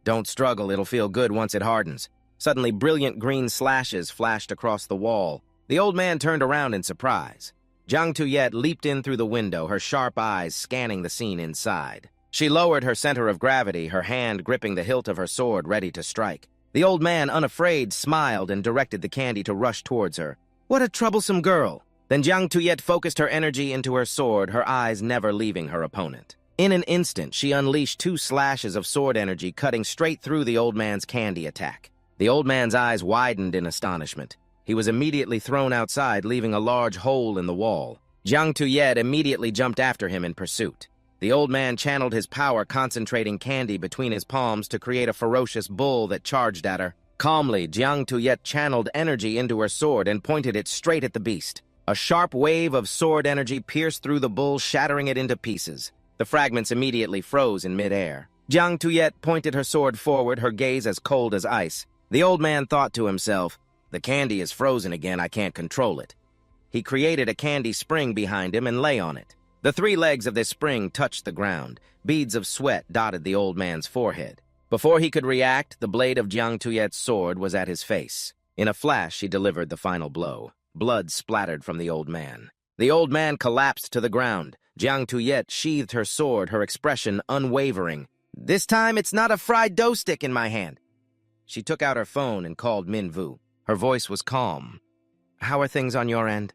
"Don't struggle, it'll feel good once it hardens." Suddenly, brilliant green slashes flashed across the wall. The old man turned around in surprise. Jiang Tuyet leaped in through the window, her sharp eyes scanning the scene inside. She lowered her center of gravity, her hand gripping the hilt of her sword, ready to strike. The old man, unafraid, smiled and directed the candy to rush towards her. "What a troublesome girl!" Then Jiang Tuyet focused her energy into her sword, her eyes never leaving her opponent. In an instant, she unleashed two slashes of sword energy, cutting straight through the old man's candy attack. The old man's eyes widened in astonishment. He was immediately thrown outside, leaving a large hole in the wall. Jiang Tuyet immediately jumped after him in pursuit. The old man channeled his power, concentrating candy between his palms to create a ferocious bull that charged at her. Calmly, Jiang Tuyet channeled energy into her sword and pointed it straight at the beast. A sharp wave of sword energy pierced through the bull, shattering it into pieces. The fragments immediately froze in midair. Jiang Tuyet pointed her sword forward, her gaze as cold as ice. The old man thought to himself, "The candy is frozen again, I can't control it." He created a candy spring behind him and lay on it. The three legs of this spring touched the ground. Beads of sweat dotted the old man's forehead. Before he could react, the blade of Jiang Tuyet's sword was at his face. In a flash, she delivered the final blow. Blood splattered from the old man. The old man collapsed to the ground. Jiang Tuyet sheathed her sword, her expression unwavering. "This time, it's not a fried dough stick in my hand." She took out her phone and called Min Vu. Her voice was calm. "How are things on your end?"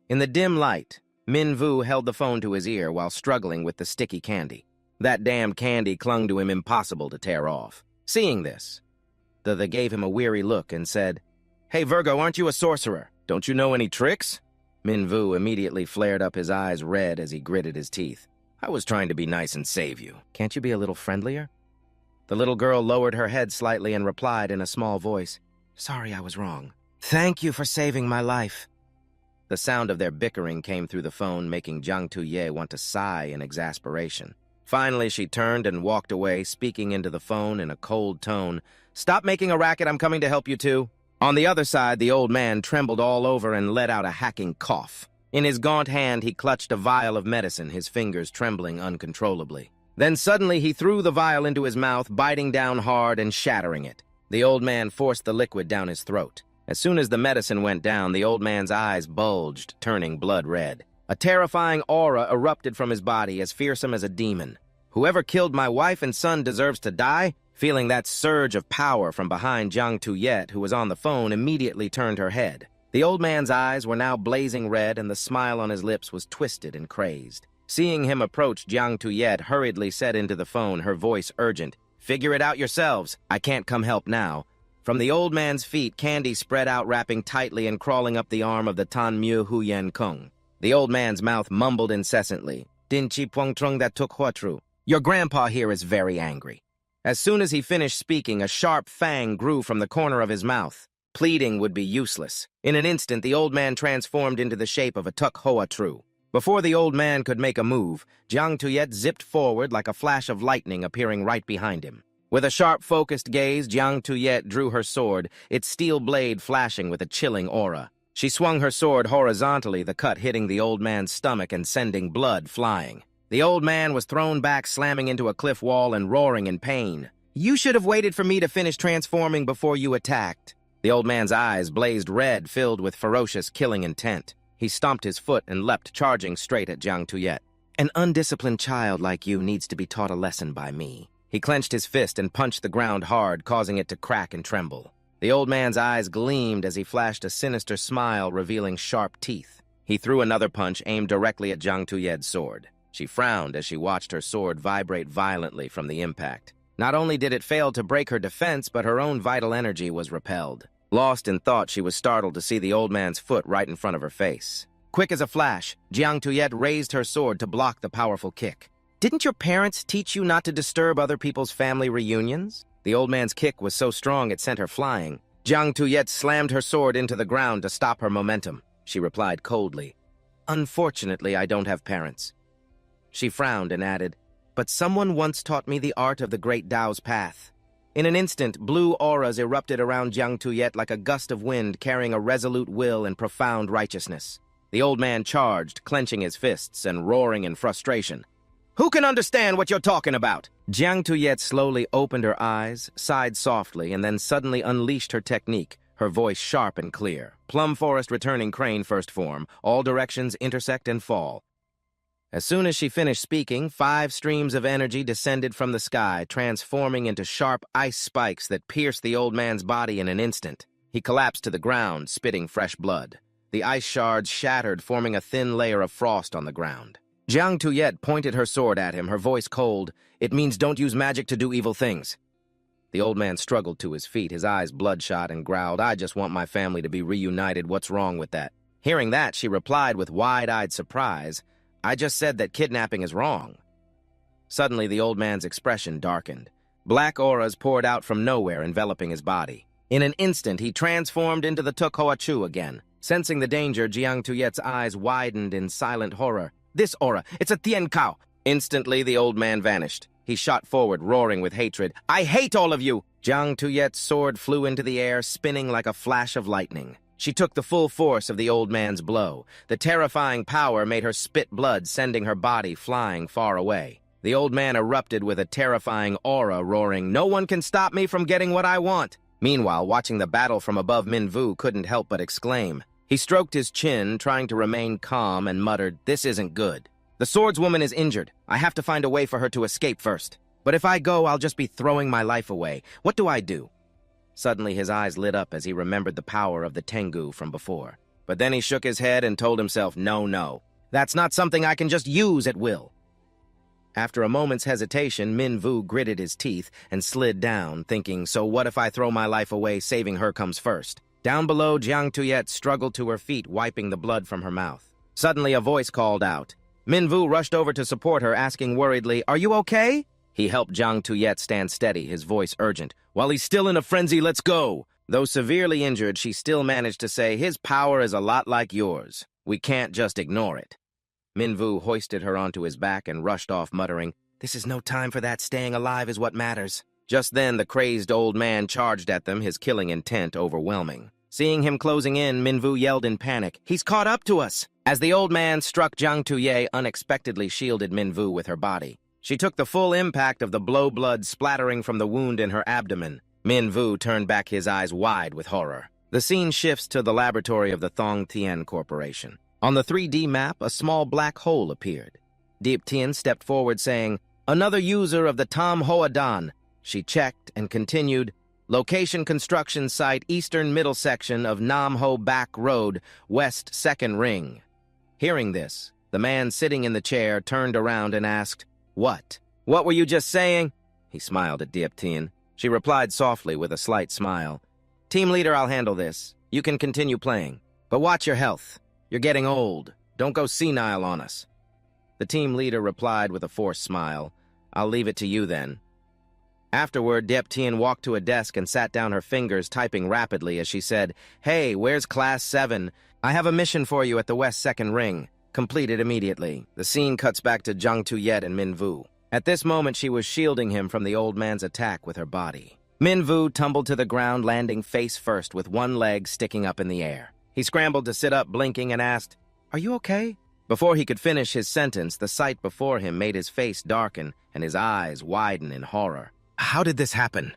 In the dim light, Min Vu held the phone to his ear while struggling with the sticky candy. That damned candy clung to him, impossible to tear off. Seeing this, the gave him a weary look and said, "Hey, Virgo, aren't you a sorcerer? Don't you know any tricks?" Min Vu immediately flared up, his eyes red as he gritted his teeth. "I was trying to be nice and save you. Can't you be a little friendlier?" The little girl lowered her head slightly and replied in a small voice, "Sorry, I was wrong. Thank you for saving my life." The sound of their bickering came through the phone, making Jiang Tuye want to sigh in exasperation. Finally, she turned and walked away, speaking into the phone in a cold tone. "Stop making a racket, I'm coming to help you too." On the other side, the old man trembled all over and let out a hacking cough. In his gaunt hand, he clutched a vial of medicine, his fingers trembling uncontrollably. Then suddenly he threw the vial into his mouth, biting down hard and shattering it. The old man forced the liquid down his throat. As soon as the medicine went down, the old man's eyes bulged, turning blood red. A terrifying aura erupted from his body, as fearsome as a demon. "Whoever killed my wife and son deserves to die?" Feeling that surge of power from behind, Jiang Tuyet, who was on the phone, immediately turned her head. The old man's eyes were now blazing red, and the smile on his lips was twisted and crazed. Seeing him approach, Jiang Tuyet hurriedly said into the phone, her voice urgent, "Figure it out yourselves. I can't come help now." From the old man's feet, candy spread out, wrapping tightly and crawling up the arm of the Tan Mu Huyen Kung. The old man's mouth mumbled incessantly, "Din chi puang trung that took huatru. Your grandpa here is very angry." As soon as he finished speaking, a sharp fang grew from the corner of his mouth. Pleading would be useless. In an instant, the old man transformed into the shape of a tuk hoa tru. Before the old man could make a move, Jiang Tuyet zipped forward like a flash of lightning, appearing right behind him. With a sharp, focused gaze, Jiang Tuyet drew her sword, its steel blade flashing with a chilling aura. She swung her sword horizontally, the cut hitting the old man's stomach and sending blood flying. The old man was thrown back, slamming into a cliff wall and roaring in pain. "You should have waited for me to finish transforming before you attacked." The old man's eyes blazed red, filled with ferocious killing intent. He stomped his foot and leapt, charging straight at Jiang Tuyet. "An undisciplined child like you needs to be taught a lesson by me." He clenched his fist and punched the ground hard, causing it to crack and tremble. The old man's eyes gleamed as he flashed a sinister smile, revealing sharp teeth. He threw another punch aimed directly at Jiang Tuyet's sword. She frowned as she watched her sword vibrate violently from the impact. Not only did it fail to break her defense, but her own vital energy was repelled. Lost in thought, she was startled to see the old man's foot right in front of her face. Quick as a flash, Jiang Tuyet raised her sword to block the powerful kick. "Didn't your parents teach you not to disturb other people's family reunions?" The old man's kick was so strong it sent her flying. Jiang Tuyet slammed her sword into the ground to stop her momentum. She replied coldly, "Unfortunately, I don't have parents." She frowned and added, "But someone once taught me the art of the great Tao's path." In an instant, blue auras erupted around Jiang Tuyet like a gust of wind, carrying a resolute will and profound righteousness. The old man charged, clenching his fists and roaring in frustration. "Who can understand what you're talking about?" Jiang Tuyet slowly opened her eyes, sighed softly, and then suddenly unleashed her technique, her voice sharp and clear. Plum Forest returning crane first form, all directions intersect and fall. As soon as she finished speaking, 5 streams of energy descended from the sky, transforming into sharp ice spikes that pierced the old man's body in an instant. He collapsed to the ground, spitting fresh blood. The ice shards shattered, forming a thin layer of frost on the ground. Jiang Tuyet pointed her sword at him, her voice cold. "It means don't use magic to do evil things." The old man struggled to his feet, his eyes bloodshot, and growled, "I just want my family to be reunited. What's wrong with that?" Hearing that, she replied with wide-eyed surprise, "I just said that kidnapping is wrong." Suddenly, the old man's expression darkened. Black auras poured out from nowhere, enveloping his body. In an instant, he transformed into the Tuk Hoa Chu again. Sensing the danger, Jiang Tuyet's eyes widened in silent horror. "This aura, it's a Tien Kao!" Instantly, the old man vanished. He shot forward, roaring with hatred. "I hate all of you!" Jiang Tuyet's sword flew into the air, spinning like a flash of lightning. She took the full force of the old man's blow. The terrifying power made her spit blood, sending her body flying far away. The old man erupted with a terrifying aura, roaring, "No one can stop me from getting what I want!" Meanwhile, watching the battle from above, Minvu couldn't help but exclaim. He stroked his chin, trying to remain calm, and muttered, "This isn't good. The swordswoman is injured. I have to find a way for her to escape first. But if I go, I'll just be throwing my life away. What do I do?" Suddenly, his eyes lit up as he remembered the power of the Tengu from before. But then he shook his head and told himself, No. That's not something I can just use at will." After a moment's hesitation, Minvu gritted his teeth and slid down, thinking, "So what if I throw my life away, saving her comes first?" Down below, Jiang Tuyet struggled to her feet, wiping the blood from her mouth. Suddenly, a voice called out. Minvu rushed over to support her, asking worriedly, "Are you okay?" He helped Jiang Tuyet stand steady, his voice urgent. While he's still in a frenzy, let's go! Though severely injured, she still managed to say, his power is a lot like yours. We can't just ignore it. Minvu hoisted her onto his back and rushed off, muttering, this is no time for that. Staying alive is what matters. Just then, the crazed old man charged at them, his killing intent overwhelming. Seeing him closing in, Minvu yelled in panic, he's caught up to us! As the old man struck, Jiang Tuye unexpectedly shielded Minvu with her body. She took the full impact of the blood splattering from the wound in her abdomen. Minvu turned back, his eyes wide with horror. The scene shifts to the laboratory of the Thong Tien Corporation. On the 3D map, a small black hole appeared. Diep Tien stepped forward, saying, another user of the Tam Hoa Dan. She checked and continued, location construction site eastern middle section of Nam Ho Back Road, West 2nd Ring. Hearing this, the man sitting in the chair turned around and asked, what? What were you just saying? He smiled at Diep Tien. She replied softly with a slight smile. Team leader, I'll handle this. You can continue playing. But watch your health. You're getting old. Don't go senile on us. The team leader replied with a forced smile. I'll leave it to you then. Afterward, Diep Tien walked to a desk and sat down, her fingers typing rapidly as she said, hey, where's Class 7? I have a mission for you at the West 2nd Ring. Complete it immediately. The scene cuts back to Jiang Tuyet and Minvu. At this moment, she was shielding him from the old man's attack with her body. Minvu tumbled to the ground, landing face first with one leg sticking up in the air. He scrambled to sit up, blinking, and asked, are you okay? Before he could finish his sentence, the sight before him made his face darken and his eyes widen in horror. How did this happen?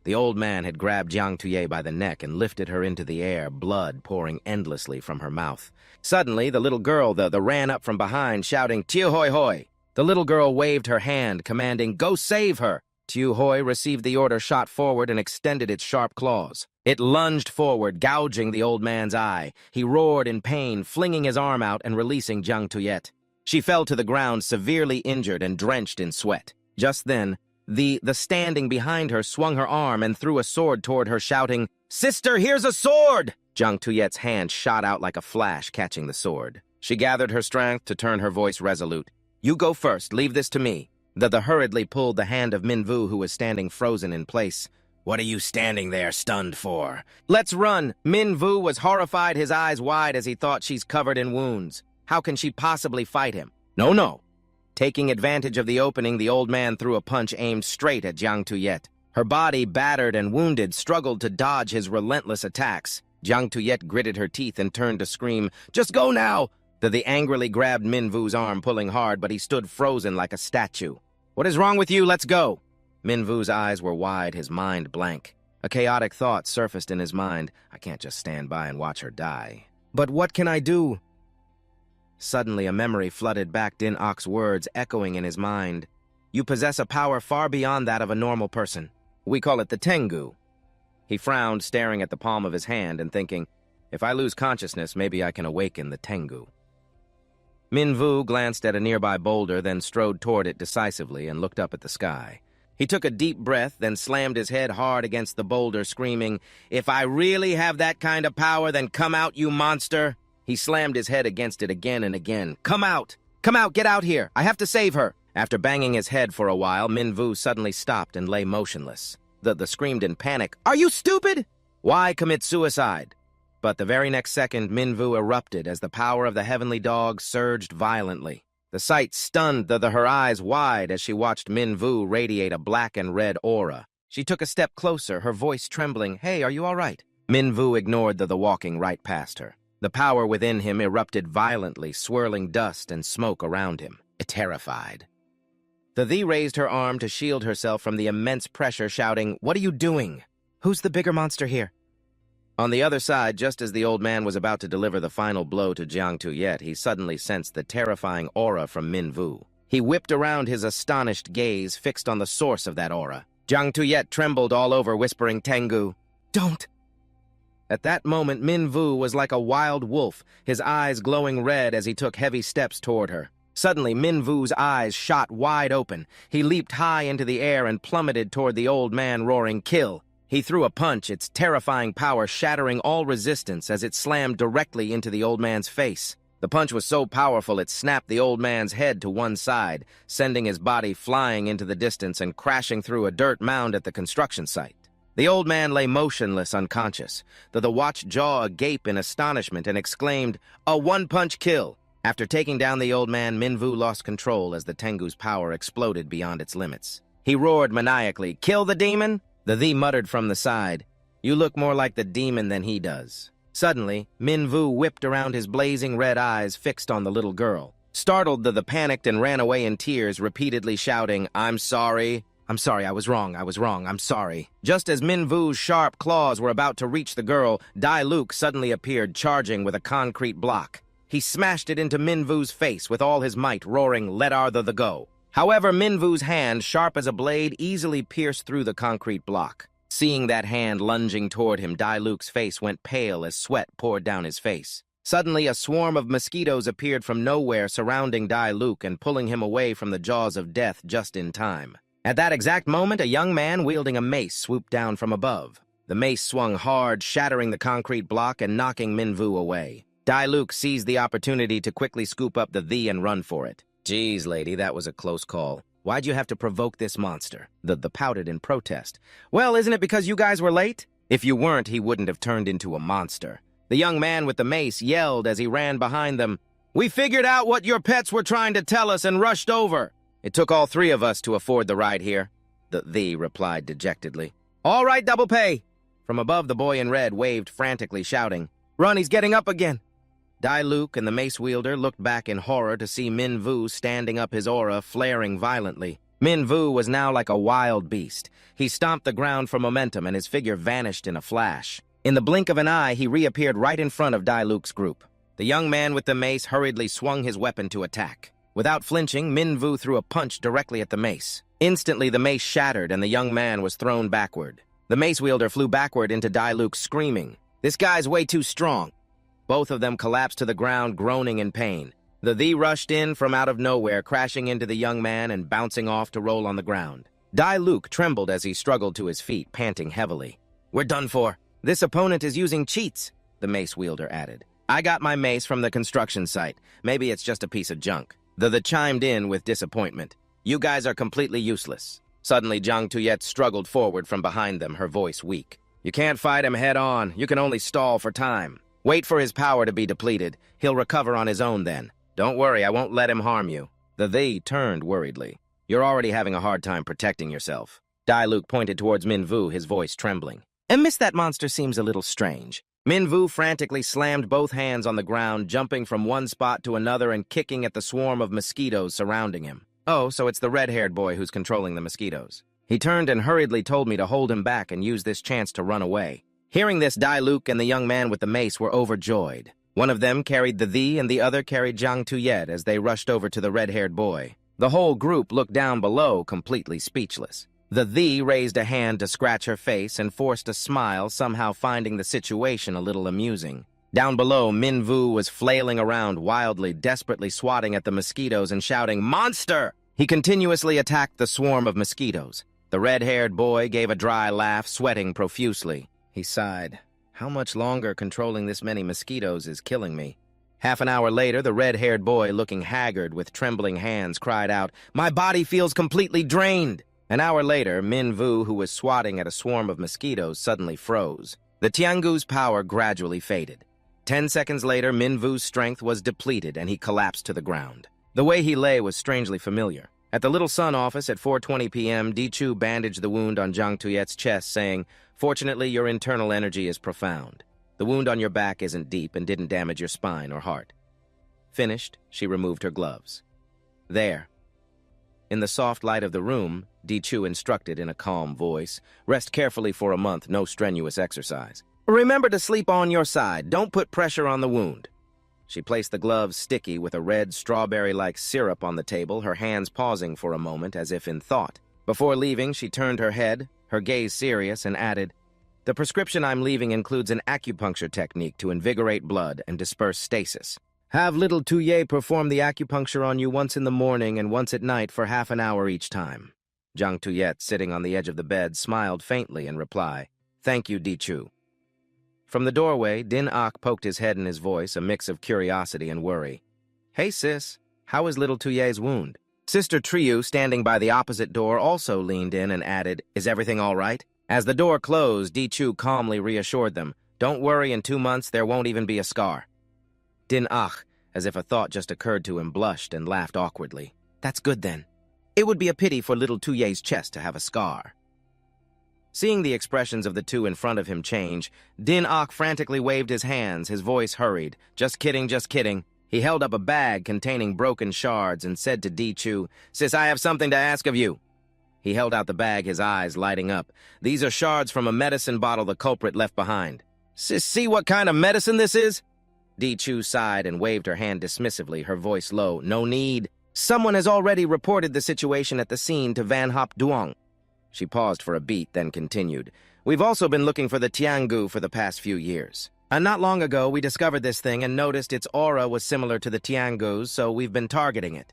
The old man had grabbed Jiang Tuye by the neck and lifted her into the air, blood pouring endlessly from her mouth. Suddenly, the little girl ran up from behind, shouting, Tiu Hoi Hoi! The little girl waved her hand, commanding, go save her! Tiu Hoi received the order, shot forward, and extended its sharp claws. It lunged forward, gouging the old man's eye. He roared in pain, flinging his arm out and releasing Jiang Tuyet. She fell to the ground, severely injured and drenched in sweat. Just then, the standing behind her swung her arm and threw a sword toward her, shouting, Sister, here's a sword! Jiang Tuyet's hand shot out like a flash, catching the sword. She gathered her strength to turn her voice resolute. You go first, leave this to me. The hurriedly pulled the hand of Minvu, who was standing frozen in place. What are you standing there, stunned for? Let's run! Minvu was horrified, his eyes wide as he thought she's covered in wounds. How can she possibly fight him? No. Taking advantage of the opening, the old man threw a punch aimed straight at Jiang Tuyet. Her body, battered and wounded, struggled to dodge his relentless attacks. Jiang Tuyet gritted her teeth and turned to scream, just go now! The angrily grabbed Minvu's arm, pulling hard, but he stood frozen like a statue. What is wrong with you? Let's go! Minvu's eyes were wide, his mind blank. A chaotic thought surfaced in his mind. I can't just stand by and watch her die. But what can I do? Suddenly, a memory flooded back, Din Ok's words echoing in his mind. You possess a power far beyond that of a normal person. We call it the Tengu. He frowned, staring at the palm of his hand and thinking, if I lose consciousness, maybe I can awaken the Tengu. Minvu glanced at a nearby boulder, then strode toward it decisively and looked up at the sky. He took a deep breath, then slammed his head hard against the boulder, screaming, if I really have that kind of power, then come out, you monster! He slammed his head against it again and again. Come out! Come out! Get out here! I have to save her! After banging his head for a while, Minvu suddenly stopped and lay motionless. The screamed in panic, are you stupid? Why commit suicide? But the very next second, Minvu erupted as the power of the heavenly dog surged violently. The sight stunned her eyes wide as she watched Minvu radiate a black and red aura. She took a step closer, her voice trembling. Hey, are you all right? Minvu ignored the walking right past her. The power within him erupted violently, swirling dust and smoke around him. Terrified. The raised her arm to shield herself from the immense pressure, shouting, what are you doing? Who's the bigger monster here? On the other side, just as the old man was about to deliver the final blow to Jiang Tuyet, he suddenly sensed the terrifying aura from Minvu. He whipped around, his astonished gaze fixed on the source of that aura. Jiang Tuyet trembled all over, whispering, Tengu, don't! At that moment, Minvu was like a wild wolf, his eyes glowing red as he took heavy steps toward her. Suddenly, Minvu's eyes shot wide open. He leaped high into the air and plummeted toward the old man, roaring, kill! He threw a punch, its terrifying power shattering all resistance as it slammed directly into the old man's face. The punch was so powerful it snapped the old man's head to one side, sending his body flying into the distance and crashing through a dirt mound at the construction site. The old man lay motionless, unconscious, though the watched jaw agape in astonishment and exclaimed, "A one-punch kill!" After taking down the old man, Minvu lost control as the Tengu's power exploded beyond its limits. He roared maniacally, "Kill the demon?" The Thee muttered from the side, "You look more like the demon than he does." Suddenly, Minvu whipped around, his blazing red eyes fixed on the little girl. Startled, the panicked and ran away in tears, repeatedly shouting, "I'm sorry. I'm sorry, I was wrong, I'm sorry." Just as Minvu's sharp claws were about to reach the girl, Dai Luke suddenly appeared, charging with a concrete block. He smashed it into Minvu's face with all his might, roaring, "Let the go." However, Minvu's hand, sharp as a blade, easily pierced through the concrete block. Seeing that hand lunging toward him, Dai Luke's face went pale as sweat poured down his face. Suddenly, a swarm of mosquitoes appeared from nowhere, surrounding Dai Luke and pulling him away from the jaws of death just in time. At that exact moment, a young man wielding a mace swooped down from above. The mace swung hard, shattering the concrete block and knocking Minvu away. Dai Luke seized the opportunity to quickly scoop up the Thee and run for it. "Geez, lady, that was a close call. Why'd you have to provoke this monster?" The pouted in protest. "Well, isn't it because you guys were late? If you weren't, he wouldn't have turned into a monster." The young man with the mace yelled as he ran behind them, "We figured out what your pets were trying to tell us and rushed over. It took all three of us to afford the ride here," the Thee replied dejectedly. "All right, double pay." From above, the boy in red waved frantically, shouting, "Run, he's getting up again." Dai Luke and the mace wielder looked back in horror to see Minvu standing up, his aura flaring violently. Minvu was now like a wild beast. He stomped the ground for momentum and his figure vanished in a flash. In the blink of an eye, he reappeared right in front of Dai Luke's group. The young man with the mace hurriedly swung his weapon to attack. Without flinching, Minvu threw a punch directly at the mace. Instantly, the mace shattered and the young man was thrown backward. The mace wielder flew backward into Dai Luke, screaming, "This guy's way too strong." Both of them collapsed to the ground, groaning in pain. The Thee rushed in from out of nowhere, crashing into the young man and bouncing off to roll on the ground. Dai Luke trembled as he struggled to his feet, panting heavily. "We're done for. This opponent is using cheats," the mace wielder added. "I got my mace from the construction site. Maybe it's just a piece of junk." The chimed in with disappointment. "You guys are completely useless." Suddenly, Jiang Tuyet struggled forward from behind them, her voice weak. "You can't fight him head on. You can only stall for time. Wait for his power to be depleted. He'll recover on his own then. Don't worry, I won't let him harm you." The Thee turned worriedly. "You're already having a hard time protecting yourself." Dai Luke pointed towards Minvu, his voice trembling. "Miss, that monster seems a little strange." Minvu frantically slammed both hands on the ground, jumping from one spot to another and kicking at the swarm of mosquitoes surrounding him. "Oh, so it's the red-haired boy who's controlling the mosquitoes." He turned and hurriedly told me to hold him back and use this chance to run away. Hearing this, Dai Luke and the young man with the mace were overjoyed. One of them carried the Thee and the other carried Jiang Tuyet as they rushed over to the red-haired boy. The whole group looked down below, completely speechless. The Thee raised a hand to scratch her face and forced a smile, somehow finding the situation a little amusing. Down below, Minvu was flailing around wildly, desperately swatting at the mosquitoes and shouting, "Monster!" He continuously attacked the swarm of mosquitoes. The red-haired boy gave a dry laugh, sweating profusely. He sighed. "How much longer controlling this many mosquitoes is killing me?" Half an hour later, the red-haired boy, looking haggard with trembling hands, cried out, "My body feels completely drained!" An hour later, Minvu, who was swatting at a swarm of mosquitoes, suddenly froze. The Tiangu's power gradually faded. 10 seconds later, Minvu's strength was depleted and he collapsed to the ground. The way he lay was strangely familiar. At the Little Sun office at 4:20 p.m., Chu bandaged the wound on Jiang Tuyet's chest, saying, "Fortunately, your internal energy is profound. The wound on your back isn't deep and didn't damage your spine or heart." Finished, she removed her gloves. "There." In the soft light of the room, Chu instructed in a calm voice, "Rest carefully for a month, no strenuous exercise. Remember to sleep on your side. Don't put pressure on the wound." She placed the gloves sticky with a red strawberry-like syrup on the table, her hands pausing for a moment as if in thought. Before leaving, she turned her head, her gaze serious, and added, "The prescription I'm leaving includes an acupuncture technique to invigorate blood and disperse stasis. Have little Tuyet perform the acupuncture on you once in the morning and once at night for half an hour each time." Jiang Tuyet, sitting on the edge of the bed, smiled faintly in reply. "Thank you, Chu." From the doorway, Din Ok poked his head in his voice, a mix of curiosity and worry. "Hey, sis, how is little Tuye's wound?" Sister Triu, standing by the opposite door, also leaned in and added, "Is everything all right?" As the door closed, Di Chu calmly reassured them, "Don't worry, in 2 months there won't even be a scar." Din Ok, as if a thought just occurred to him, blushed and laughed awkwardly. "That's good then. It would be a pity for little Tuye's chest to have a scar." Seeing the expressions of the two in front of him change, Din Ok frantically waved his hands, his voice hurried. "Just kidding, just kidding." He held up a bag containing broken shards and said to Di Chu, "Sis, I have something to ask of you." He held out the bag, his eyes lighting up. "These are shards from a medicine bottle the culprit left behind." "Sis, see what kind of medicine this is?" Di Chu sighed and waved her hand dismissively, her voice low. "No need. Someone has already reported the situation at the scene to Van Hop Duong." She paused for a beat, then continued. "We've also been looking for the Tiangu for the past few years. And not long ago, we discovered this thing and noticed its aura was similar to the Tiangu's, so we've been targeting it."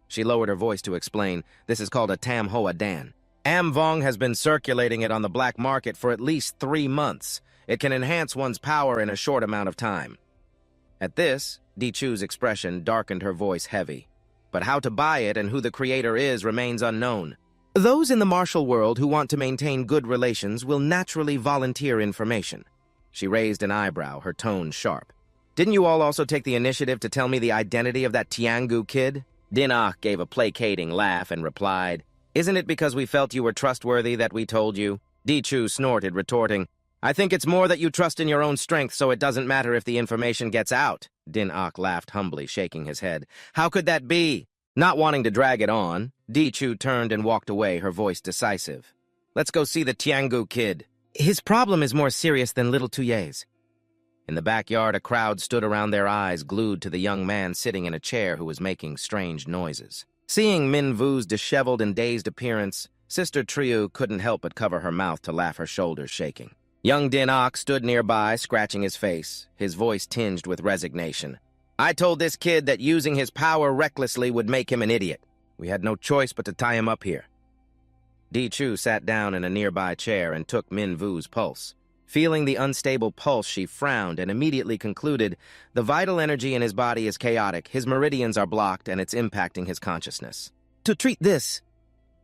She lowered her voice to explain, "This is called a Tam Hoa Dan. Am Vong has been circulating it on the black market for at least 3 months. It can enhance one's power in a short amount of time." At this, Di Chu's expression darkened, her voice heavy. "But how to buy it and who the creator is remains unknown. Those in the martial world who want to maintain good relations will naturally volunteer information." She raised an eyebrow, her tone sharp. "Didn't you all also take the initiative to tell me the identity of that Tiangu kid?" Din Ok gave a placating laugh and replied, "Isn't it because we felt you were trustworthy that we told you?" Di Chu snorted, retorting, "I think it's more that you trust in your own strength, so it doesn't matter if the information gets out." Din Ok laughed humbly, shaking his head. "How could that be?" Not wanting to drag it on, Di Chu turned and walked away, her voice decisive. "Let's go see the Tiangu kid. His problem is more serious than little Tuye's." In the backyard, a crowd stood around, their eyes glued to the young man sitting in a chair who was making strange noises. Seeing Min Vu's disheveled and dazed appearance, Sister Triu couldn't help but cover her mouth to laugh, her shoulders shaking. Young Din Ok stood nearby, scratching his face, his voice tinged with resignation. "I told this kid that using his power recklessly would make him an idiot. We had no choice but to tie him up here." Di Chu sat down in a nearby chair and took Min Vu's pulse. Feeling the unstable pulse, she frowned and immediately concluded, the vital energy in his body is chaotic, his meridians are blocked, and it's impacting his consciousness. "To treat this—"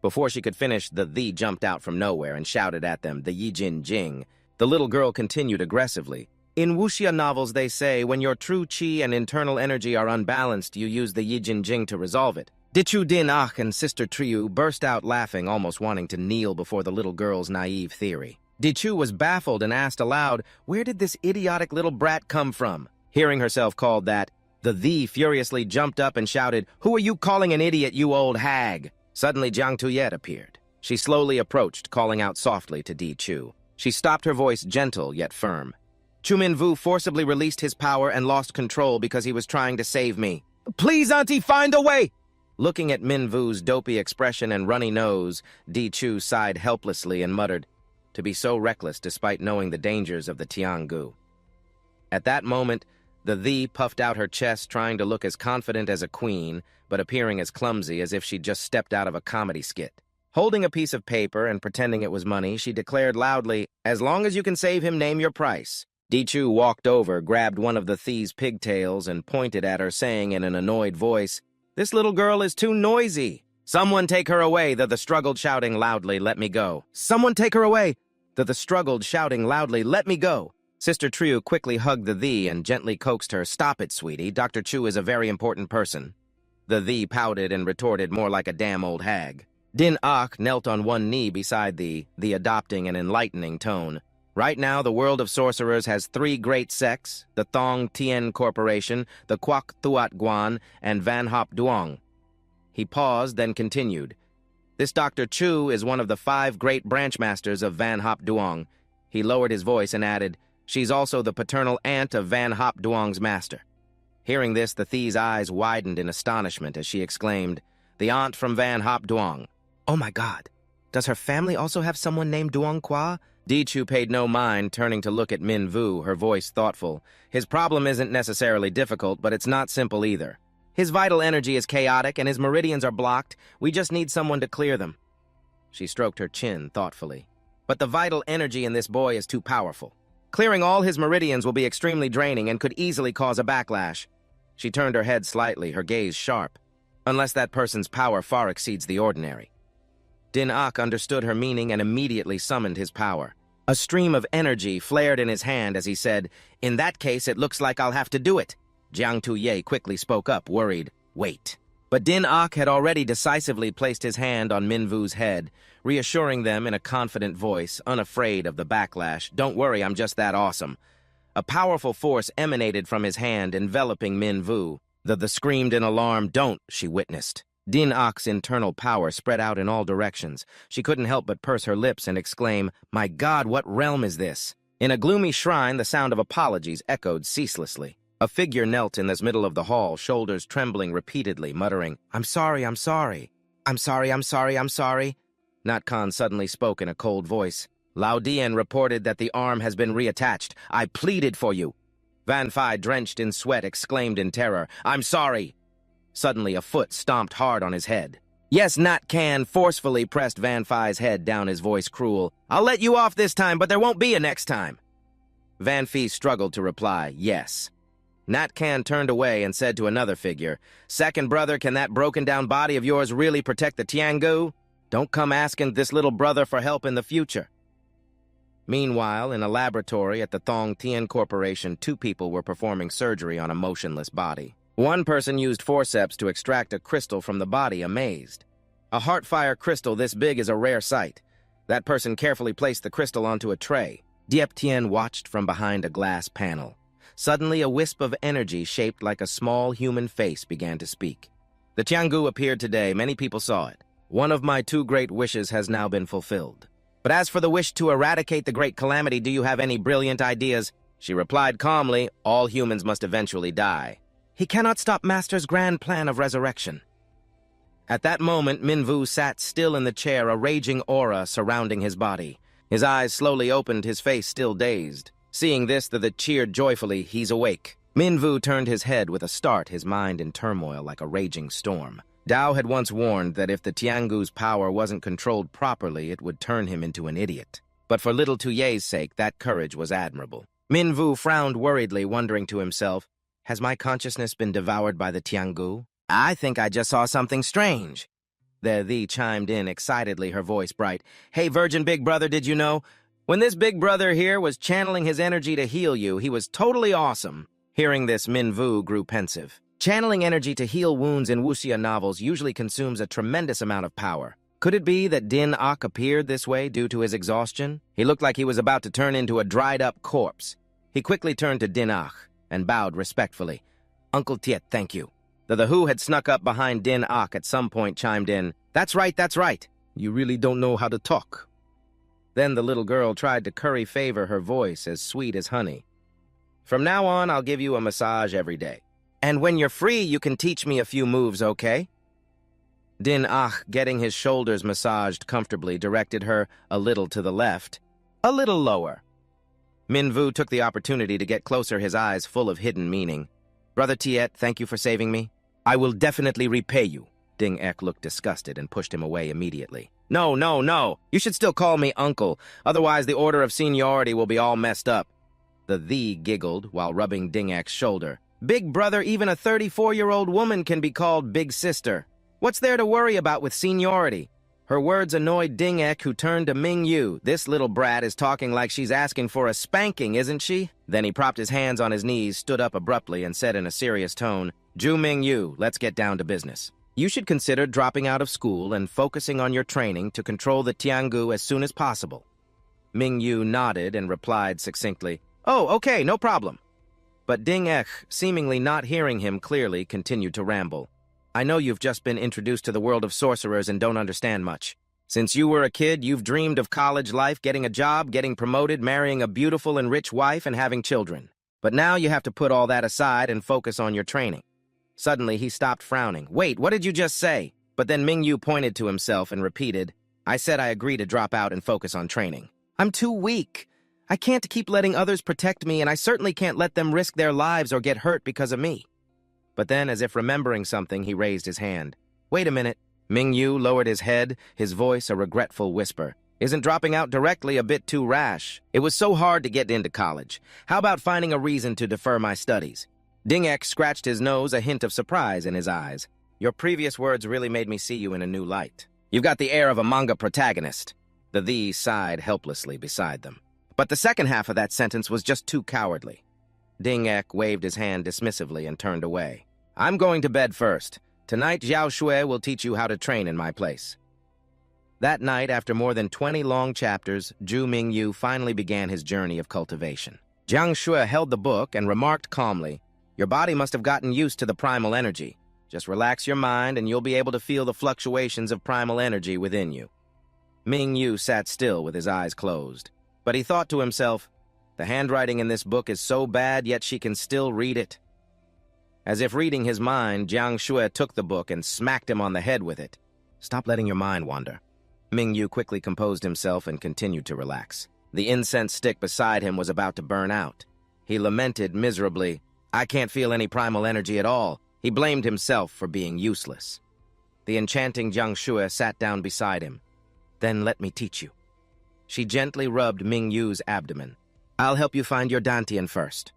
Before she could finish, the jumped out from nowhere and shouted at them, the Yijin Jing. The little girl continued aggressively. "In wuxia novels they say, when your true qi and internal energy are unbalanced, you use the Yijin Jing to resolve it." Di Chu, Din Ok, and Sister Triu burst out laughing, almost wanting to kneel before the little girl's naive theory. Di Chu was baffled and asked aloud, where did this idiotic little brat come from? Hearing herself called that, the furiously jumped up and shouted, "Who are you calling an idiot, you old hag?" Suddenly Jiang Tuyet appeared. She slowly approached, calling out softly to Di Chu. She stopped, her voice gentle yet firm. "Chu Minvu forcibly released his power and lost control because he was trying to save me. Please, Auntie, find a way!" Looking at Min Vu's dopey expression and runny nose, Di Chu sighed helplessly and muttered, "To be so reckless despite knowing the dangers of the Tiangu." At that moment, the puffed out her chest, trying to look as confident as a queen, but appearing as clumsy as if she'd just stepped out of a comedy skit. Holding a piece of paper and pretending it was money, she declared loudly, "As long as you can save him, name your price." Di Chu walked over, grabbed one of the thief's pigtails, and pointed at her, saying in an annoyed voice, "This little girl is too noisy. Someone take her away," the struggled, shouting loudly, "Let me go." "Someone take her away," the struggled, shouting loudly, "Let me go." Sister Triu quickly hugged the and gently coaxed her, "Stop it, sweetie. Dr. Chu is a very important person." The pouted and retorted, "More like a damn old hag." Din Ok knelt on one knee beside the adopting an enlightening tone. "Right now, the world of sorcerers has 3 great sects, the Thong Tien Corporation, the Quoc Thuat Guan, and Van Hop Duong." He paused, then continued. "This Dr. Chu is one of the 5 great branch masters of Van Hop Duong." He lowered his voice and added, "She's also the paternal aunt of Van Hop Duong's master." Hearing this, the Thi's eyes widened in astonishment as she exclaimed, "The aunt from Van Hop Duong. Oh my God, does her family also have someone named Duong Qua?" Di Chu paid no mind, turning to look at Min Vu, her voice thoughtful. "His problem isn't necessarily difficult, but it's not simple either. His vital energy is chaotic and his meridians are blocked. We just need someone to clear them." She stroked her chin thoughtfully. "But the vital energy in this boy is too powerful. Clearing all his meridians will be extremely draining and could easily cause a backlash. She turned her head slightly, her gaze sharp. Unless that person's power far exceeds the ordinary. Din Ak understood her meaning and immediately summoned his power. A stream of energy flared in his hand as he said, "In that case, it looks like I'll have to do it." Jiang Tuye quickly spoke up, worried, "Wait." But Din Ak had already decisively placed his hand on Minvu's head, reassuring them in a confident voice, unafraid of the backlash. "Don't worry, I'm just that awesome." A powerful force emanated from his hand, enveloping Minvu. The screamed in alarm, "Don't," she witnessed. Din Ak's internal power spread out in all directions. She couldn't help but purse her lips and exclaim, "My God, what realm is this?" In a gloomy shrine, the sound of apologies echoed ceaselessly. A figure knelt in the middle of the hall, shoulders trembling repeatedly, muttering, "I'm sorry, I'm sorry. I'm sorry, I'm sorry, I'm sorry." Nat Khan suddenly spoke in a cold voice. Lao Dian reported that the arm has been reattached. "I pleaded for you." Van Phi, drenched in sweat, exclaimed in terror, "I'm sorry." Suddenly, a foot stomped hard on his head. "Yes, Nat Khan," forcefully pressed Van Phi's head down, his voice cruel. "I'll let you off this time, but there won't be a next time." Van Phi struggled to reply, "Yes." Nat Khan turned away and said to another figure, "Second brother, can that broken-down body of yours really protect the Tiangu? Don't come asking this little brother for help in the future." Meanwhile, in a laboratory at the Thong Tien Corporation, two people were performing surgery on a motionless body. One person used forceps to extract a crystal from the body, amazed. A heartfire crystal this big is a rare sight. That person carefully placed the crystal onto a tray. Diep Tien watched from behind a glass panel. Suddenly, a wisp of energy shaped like a small human face began to speak. "The Tiangu appeared today. Many people saw it. One of my two great wishes has now been fulfilled. But as for the wish to eradicate the great calamity, do you have any brilliant ideas?" She replied calmly, "All humans must eventually die. He cannot stop Master's grand plan of resurrection." At that moment, Minvu sat still in the chair, a raging aura surrounding his body. His eyes slowly opened, his face still dazed. Seeing this, the cheered joyfully, "He's awake." Minvu turned his head with a start, his mind in turmoil like a raging storm. Dao had once warned that if the Tiangu's power wasn't controlled properly, it would turn him into an idiot. But for little Tuye's sake, that courage was admirable. Minvu frowned worriedly, wondering to himself, "Has my consciousness been devoured by the Tiangu? I think I just saw something strange." The chimed in excitedly, her voice bright. "Hey, Virgin Big Brother, did you know? When this Big Brother here was channeling his energy to heal you, he was totally awesome." Hearing this, Minvu grew pensive. Channeling energy to heal wounds in wuxia novels usually consumes a tremendous amount of power. Could it be that Din Ak appeared this way due to his exhaustion? He looked like he was about to turn into a dried-up corpse. He quickly turned to Din Ak and bowed respectfully. "Uncle Tiet, thank you." The who had snuck up behind Din Ak at some point chimed in, That's right. You really don't know how to talk." Then the little girl tried to curry favor, her voice as sweet as honey. "From now on, I'll give you a massage every day. And when you're free, you can teach me a few moves, okay?" Din Ak, getting his shoulders massaged comfortably, directed her a little to the left, a little lower. Minvu took the opportunity to get closer, his eyes full of hidden meaning. "Brother Tiet, thank you for saving me. I will definitely repay you." Ding Ek looked disgusted and pushed him away immediately. No. You should still call me uncle. Otherwise, the order of seniority will be all messed up." The giggled while rubbing Ding Ek's shoulder. "Big brother, even a 34-year-old woman can be called big sister. What's there to worry about with seniority?" Her words annoyed Ding Ek, who turned to Ming Yu. "This little brat is talking like she's asking for a spanking, isn't she?" Then he propped his hands on his knees, stood up abruptly, and said in a serious tone, "Ju Ming Yu, let's get down to business. You should consider dropping out of school and focusing on your training to control the Tiangu as soon as possible." Ming Yu nodded and replied succinctly, "Oh, okay, no problem." But Ding Ek, seemingly not hearing him clearly, continued to ramble. "I know you've just been introduced to the world of sorcerers and don't understand much. Since you were a kid, you've dreamed of college life, getting a job, getting promoted, marrying a beautiful and rich wife, and having children. But now you have to put all that aside and focus on your training." Suddenly, he stopped frowning. "Wait, what did you just say?" But then Ming Yu pointed to himself and repeated, "I said I agree to drop out and focus on training. I'm too weak. I can't keep letting others protect me, and I certainly can't let them risk their lives or get hurt because of me." But then, as if remembering something, he raised his hand. "Wait a minute." Ming Yu lowered his head, his voice a regretful whisper. Isn't dropping out directly a bit too rash? It was so hard to get into college. How about finding a reason to defer my studies? Dingek scratched his nose, a hint of surprise in his eyes. Your previous words really made me see you in a new light. You've got the air of a manga protagonist. The sighed helplessly beside them. But the second half of that sentence was just too cowardly. Dingek waved his hand dismissively and turned away. I'm going to bed first. Tonight, Xiao Shui will teach you how to train in my place. That night, after more than 20 long chapters, Zhu Mingyu finally began his journey of cultivation. Jiang Shui held the book and remarked calmly, Your body must have gotten used to the primal energy. Just relax your mind and you'll be able to feel the fluctuations of primal energy within you. Mingyu sat still with his eyes closed. But he thought to himself, the handwriting in this book is so bad, yet she can still read it. As if reading his mind, Jiang Shui took the book and smacked him on the head with it. Stop letting your mind wander. Mingyu quickly composed himself and continued to relax. The incense stick beside him was about to burn out. He lamented miserably, I can't feel any primal energy at all. He blamed himself for being useless. The enchanting Jiang Shui sat down beside him. Then let me teach you. She gently rubbed Mingyu's abdomen. I'll help you find your dantian first.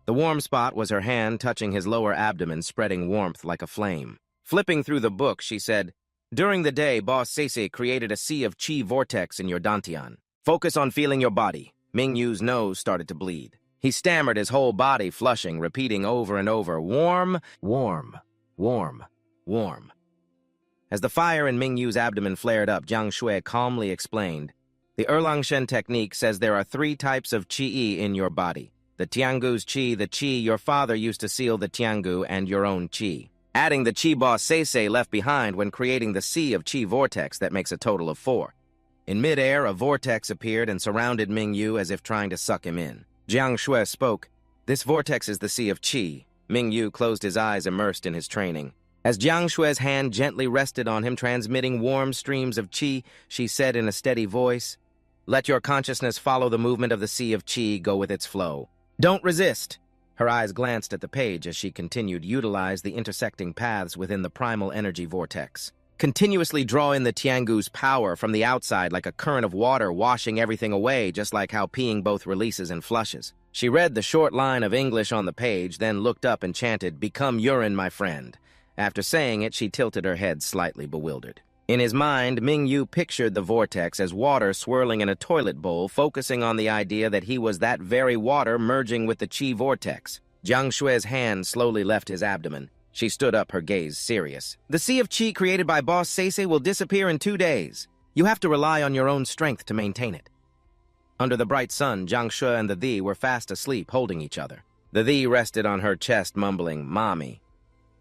The warm spot was her hand touching his lower abdomen, spreading warmth like a flame. Flipping through the book, she said, During the day, Boss Sese created a sea of chi vortex in your dantian. Focus on feeling your body. Mingyu's nose started to bleed. He stammered, his whole body flushing, repeating over and over, warm, warm, warm, warm. As the fire in Mingyu's abdomen flared up, Jiang Shui calmly explained, The Erlangshen technique says there are 3 types of qi in your body. The Tiangu's qi, the qi your father used to seal the Tiangu, and your own qi. Adding the qi Boss Sese left behind when creating the sea of qi vortex that makes a total of 4. In midair, a vortex appeared and surrounded Mingyu as if trying to suck him in. Jiang Shui spoke, This vortex is the sea of qi. Mingyu closed his eyes, immersed in his training. As Jiang Shui's hand gently rested on him, transmitting warm streams of qi, she said in a steady voice, Let your consciousness follow the movement of the sea of qi, go with its flow. Don't resist. Her eyes glanced at the page as she continued utilize the intersecting paths within the primal energy vortex. Continuously draw in the Tiangu's power from the outside like a current of water washing everything away, just like how peeing both releases and flushes. She read the short line of English on the page, then looked up and chanted, Become urine, my friend. After saying it, she tilted her head, slightly bewildered. In his mind, Mingyu pictured the vortex as water swirling in a toilet bowl, focusing on the idea that he was that very water merging with the qi vortex. Jiang Shui's hand slowly left his abdomen. She stood up, her gaze serious. The sea of qi created by Boss Sese will disappear in 2 days. You have to rely on your own strength to maintain it. Under the bright sun, Jiang Shui and the were fast asleep, holding each other. The rested on her chest, mumbling, Mommy.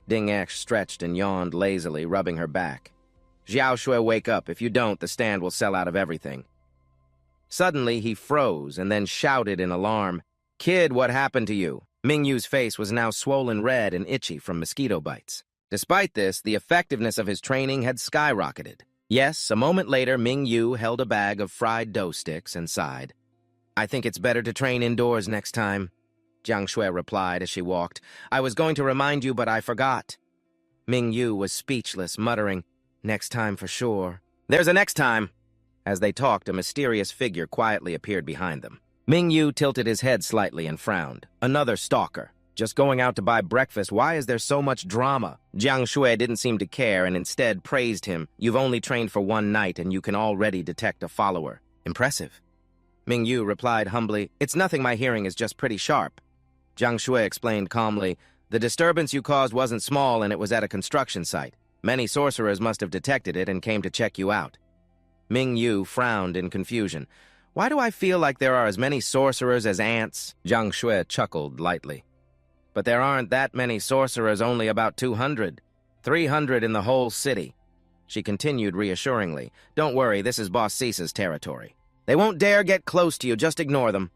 Dingek stretched and yawned lazily, rubbing her back. Xiao Shui, wake up. If you don't, the stand will sell out of everything. Suddenly, he froze and then shouted in alarm, Kid, what happened to you? Mingyu's face was now swollen red and itchy from mosquito bites. Despite this, the effectiveness of his training had skyrocketed. Yes, a moment later, Mingyu held a bag of fried dough sticks and sighed. I think it's better to train indoors next time, Jiang Shui replied as she walked. I was going to remind you, but I forgot. Mingyu was speechless, muttering, Next time for sure. There's a next time. As they talked, a mysterious figure quietly appeared behind them. Mingyu tilted his head slightly and frowned. Another stalker. Just going out to buy breakfast, why is there so much drama? Jiang Shui didn't seem to care and instead praised him. You've only trained for 1 night and you can already detect a follower. Impressive. Mingyu replied humbly, It's nothing, my hearing is just pretty sharp. Jiang Shui explained calmly, The disturbance you caused wasn't small and it was at a construction site. Many sorcerers must have detected it and came to check you out. Mingyu frowned in confusion. Why do I feel like there are as many sorcerers as ants? Jiang Shui chuckled lightly. But there aren't that many sorcerers, only about 200. 300 in the whole city. She continued reassuringly. Don't worry, this is Boss Cease's territory. They won't dare get close to you, just ignore them.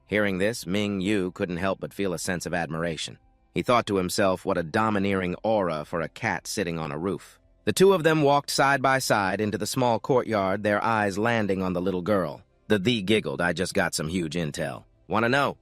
Hearing this, Mingyu couldn't help but feel a sense of admiration. He thought to himself, what a domineering aura for a cat sitting on a roof. The two of them walked side by side into the small courtyard, their eyes landing on the little girl. The giggled, I just got some huge intel. Wanna know?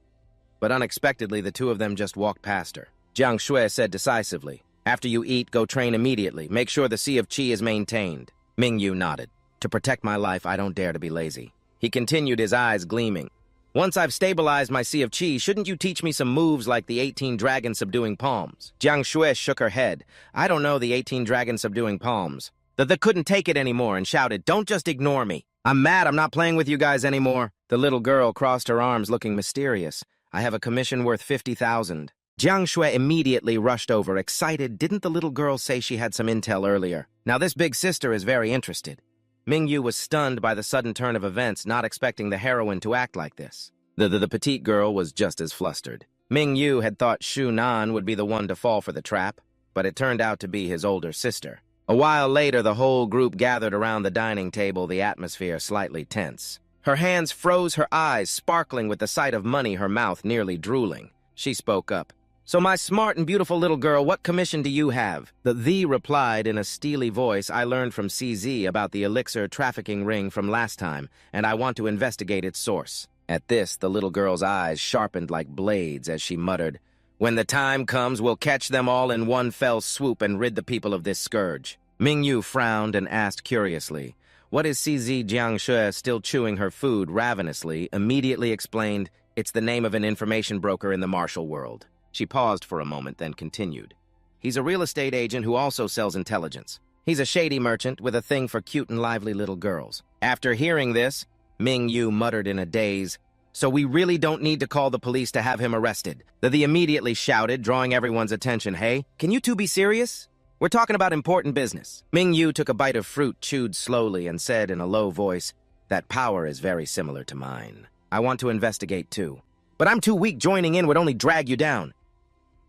But unexpectedly, the two of them just walked past her. Jiang Shui said decisively, After you eat, go train immediately. Make sure the sea of qi is maintained. Mingyu nodded. To protect my life, I don't dare to be lazy. He continued, his eyes gleaming. Once I've stabilized my sea of qi, shouldn't you teach me some moves like the 18 dragon subduing palms? Jiang Shui shook her head. I don't know the 18 dragon subduing palms. The couldn't take it anymore and shouted, don't just ignore me. I'm mad, I'm not playing with you guys anymore. The little girl crossed her arms looking mysterious. I have a commission worth 50,000. Jiang Shui immediately rushed over, excited. Didn't the little girl say she had some intel earlier? Now this big sister is very interested. Mingyu was stunned by the sudden turn of events, not expecting the heroine to act like this. The petite girl was just as flustered. Mingyu had thought Shu Nan would be the one to fall for the trap, but it turned out to be his older sister. A while later, the whole group gathered around the dining table, the atmosphere slightly tense. Her hands froze, her eyes sparkling with the sight of money, her mouth nearly drooling. She spoke up. So my smart and beautiful little girl, what commission do you have? The replied in a steely voice, I learned from CZ about the elixir trafficking ring from last time, and I want to investigate its source. At this, the little girl's eyes sharpened like blades as she muttered, when the time comes, we'll catch them all in one fell swoop and rid the people of this scourge. Mingyu frowned and asked curiously, what is CZ? Jiang Shui, still chewing her food ravenously, immediately explained, it's the name of an information broker in the martial world. She paused for a moment, then continued. He's a real estate agent who also sells intelligence. He's a shady merchant with a thing for cute and lively little girls. After hearing this, Mingyu muttered in a daze, so we really don't need to call the police to have him arrested. The immediately shouted, drawing everyone's attention, hey, can you two be serious? We're talking about important business. Mingyu took a bite of fruit, chewed slowly, and said in a low voice, that power is very similar to mine. I want to investigate too. But I'm too weak, joining in would only drag you down.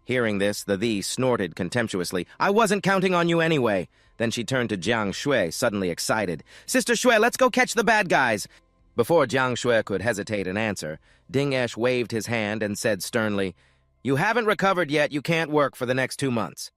Hearing this, the snorted contemptuously. I wasn't counting on you anyway. Then she turned to Jiang Shui, suddenly excited. Sister Shui, let's go catch the bad guys. Before Jiang Shui could hesitate and answer, Ding Esh waved his hand and said sternly, you haven't recovered yet, you can't work for the next 2 months.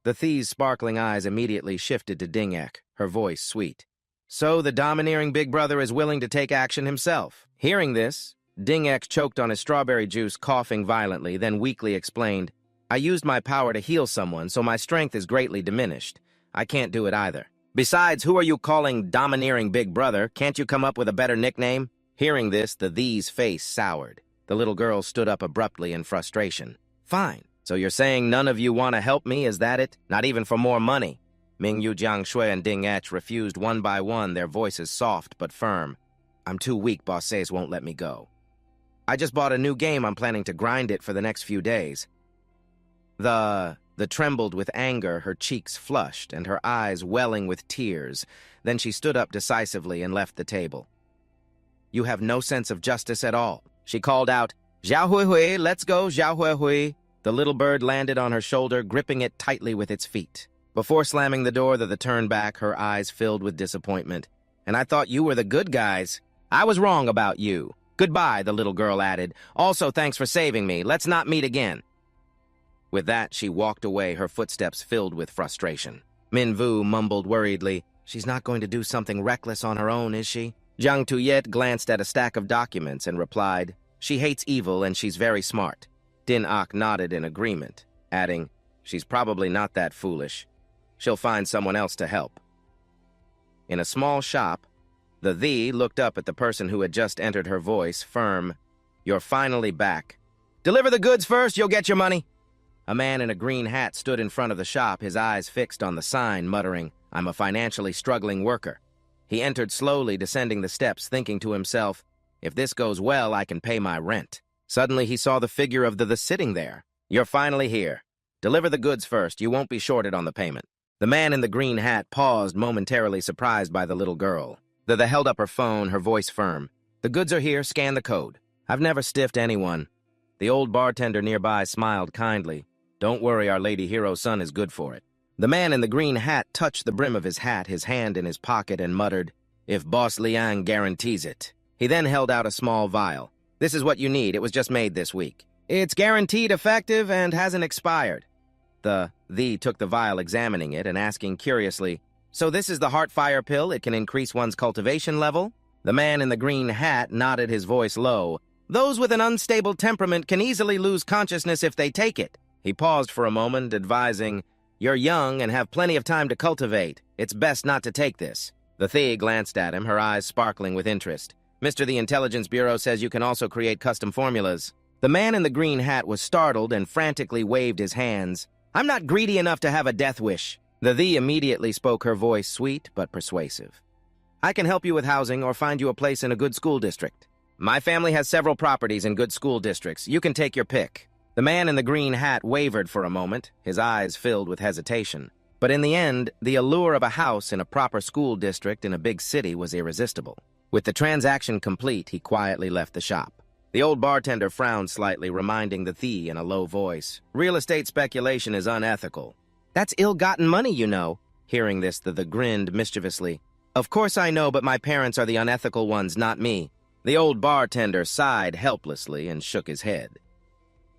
The thief's sparkling eyes immediately shifted to Ding Ek, her voice sweet. So the domineering big brother is willing to take action himself. Hearing this, Ding Ek choked on his strawberry juice, coughing violently, then weakly explained, I used my power to heal someone, so my strength is greatly diminished. I can't do it either. Besides, who are you calling domineering big brother? Can't you come up with a better nickname? Hearing this, the's face soured. The little girl stood up abruptly in frustration. Fine. So you're saying none of you want to help me, is that it? Not even for more money? Mingyu, Jiang Shui, and Ding Etch refused one by one, their voices soft but firm. I'm too weak, bosses won't let me go. I just bought a new game, I'm planning to grind it for the next few days. The trembled with anger, her cheeks flushed, and her eyes welling with tears. Then she stood up decisively and left the table. You have no sense of justice at all. She called out, Xiao Hui Hui, let's go, Xiao Hui Hui. The little bird landed on her shoulder, gripping it tightly with its feet. Before slamming the door, the turned back, her eyes filled with disappointment. And I thought you were the good guys. I was wrong about you. Goodbye, the little girl added. Also, thanks for saving me. Let's not meet again. With that, she walked away, her footsteps filled with frustration. Min Vu mumbled worriedly, she's not going to do something reckless on her own, is she? Jiang Tuyet glanced at a stack of documents and replied, she hates evil and she's very smart. Din Ak nodded in agreement, adding, she's probably not that foolish. She'll find someone else to help. In a small shop, the looked up at the person who had just entered, her voice firm. You're finally back. Deliver the goods first, you'll get your money. A man in a green hat stood in front of the shop, his eyes fixed on the sign, muttering, I'm a financially struggling worker. He entered slowly, descending the steps, thinking to himself, if this goes well, I can pay my rent. Suddenly he saw the figure of the sitting there. You're finally here. Deliver the goods first, you won't be shorted on the payment. The man in the green hat paused, momentarily surprised by the little girl. The held up her phone, her voice firm. The goods are here, scan the code. I've never stiffed anyone. The old bartender nearby smiled kindly. Don't worry, our lady hero's son is good for it. The man in the green hat touched the brim of his hat, his hand in his pocket, and muttered, if Boss Liang guarantees it. He then held out a small vial. This is what you need, it was just made this week. It's guaranteed effective and hasn't expired. The took the vial, examining it and asking curiously, so this is the Heartfire pill, it can increase one's cultivation level? The man in the green hat nodded, his voice low. Those with an unstable temperament can easily lose consciousness if they take it. He paused for a moment, advising, you're young and have plenty of time to cultivate. It's best not to take this. The Thee glanced at him, her eyes sparkling with interest. Mr. The Intelligence Bureau says you can also create custom formulas. The man in the green hat was startled and frantically waved his hands. I'm not greedy enough to have a death wish. The Thee immediately spoke, her voice sweet but persuasive. I can help you with housing or find you a place in a good school district. My family has several properties in good school districts. You can take your pick. The man in the green hat wavered for a moment, his eyes filled with hesitation. But in the end, the allure of a house in a proper school district in a big city was irresistible. With the transaction complete, he quietly left the shop. The old bartender frowned slightly, reminding the Thee in a low voice. Real estate speculation is unethical. That's ill-gotten money, you know. Hearing this, the grinned mischievously. Of course I know, but my parents are the unethical ones, not me. The old bartender sighed helplessly and shook his head.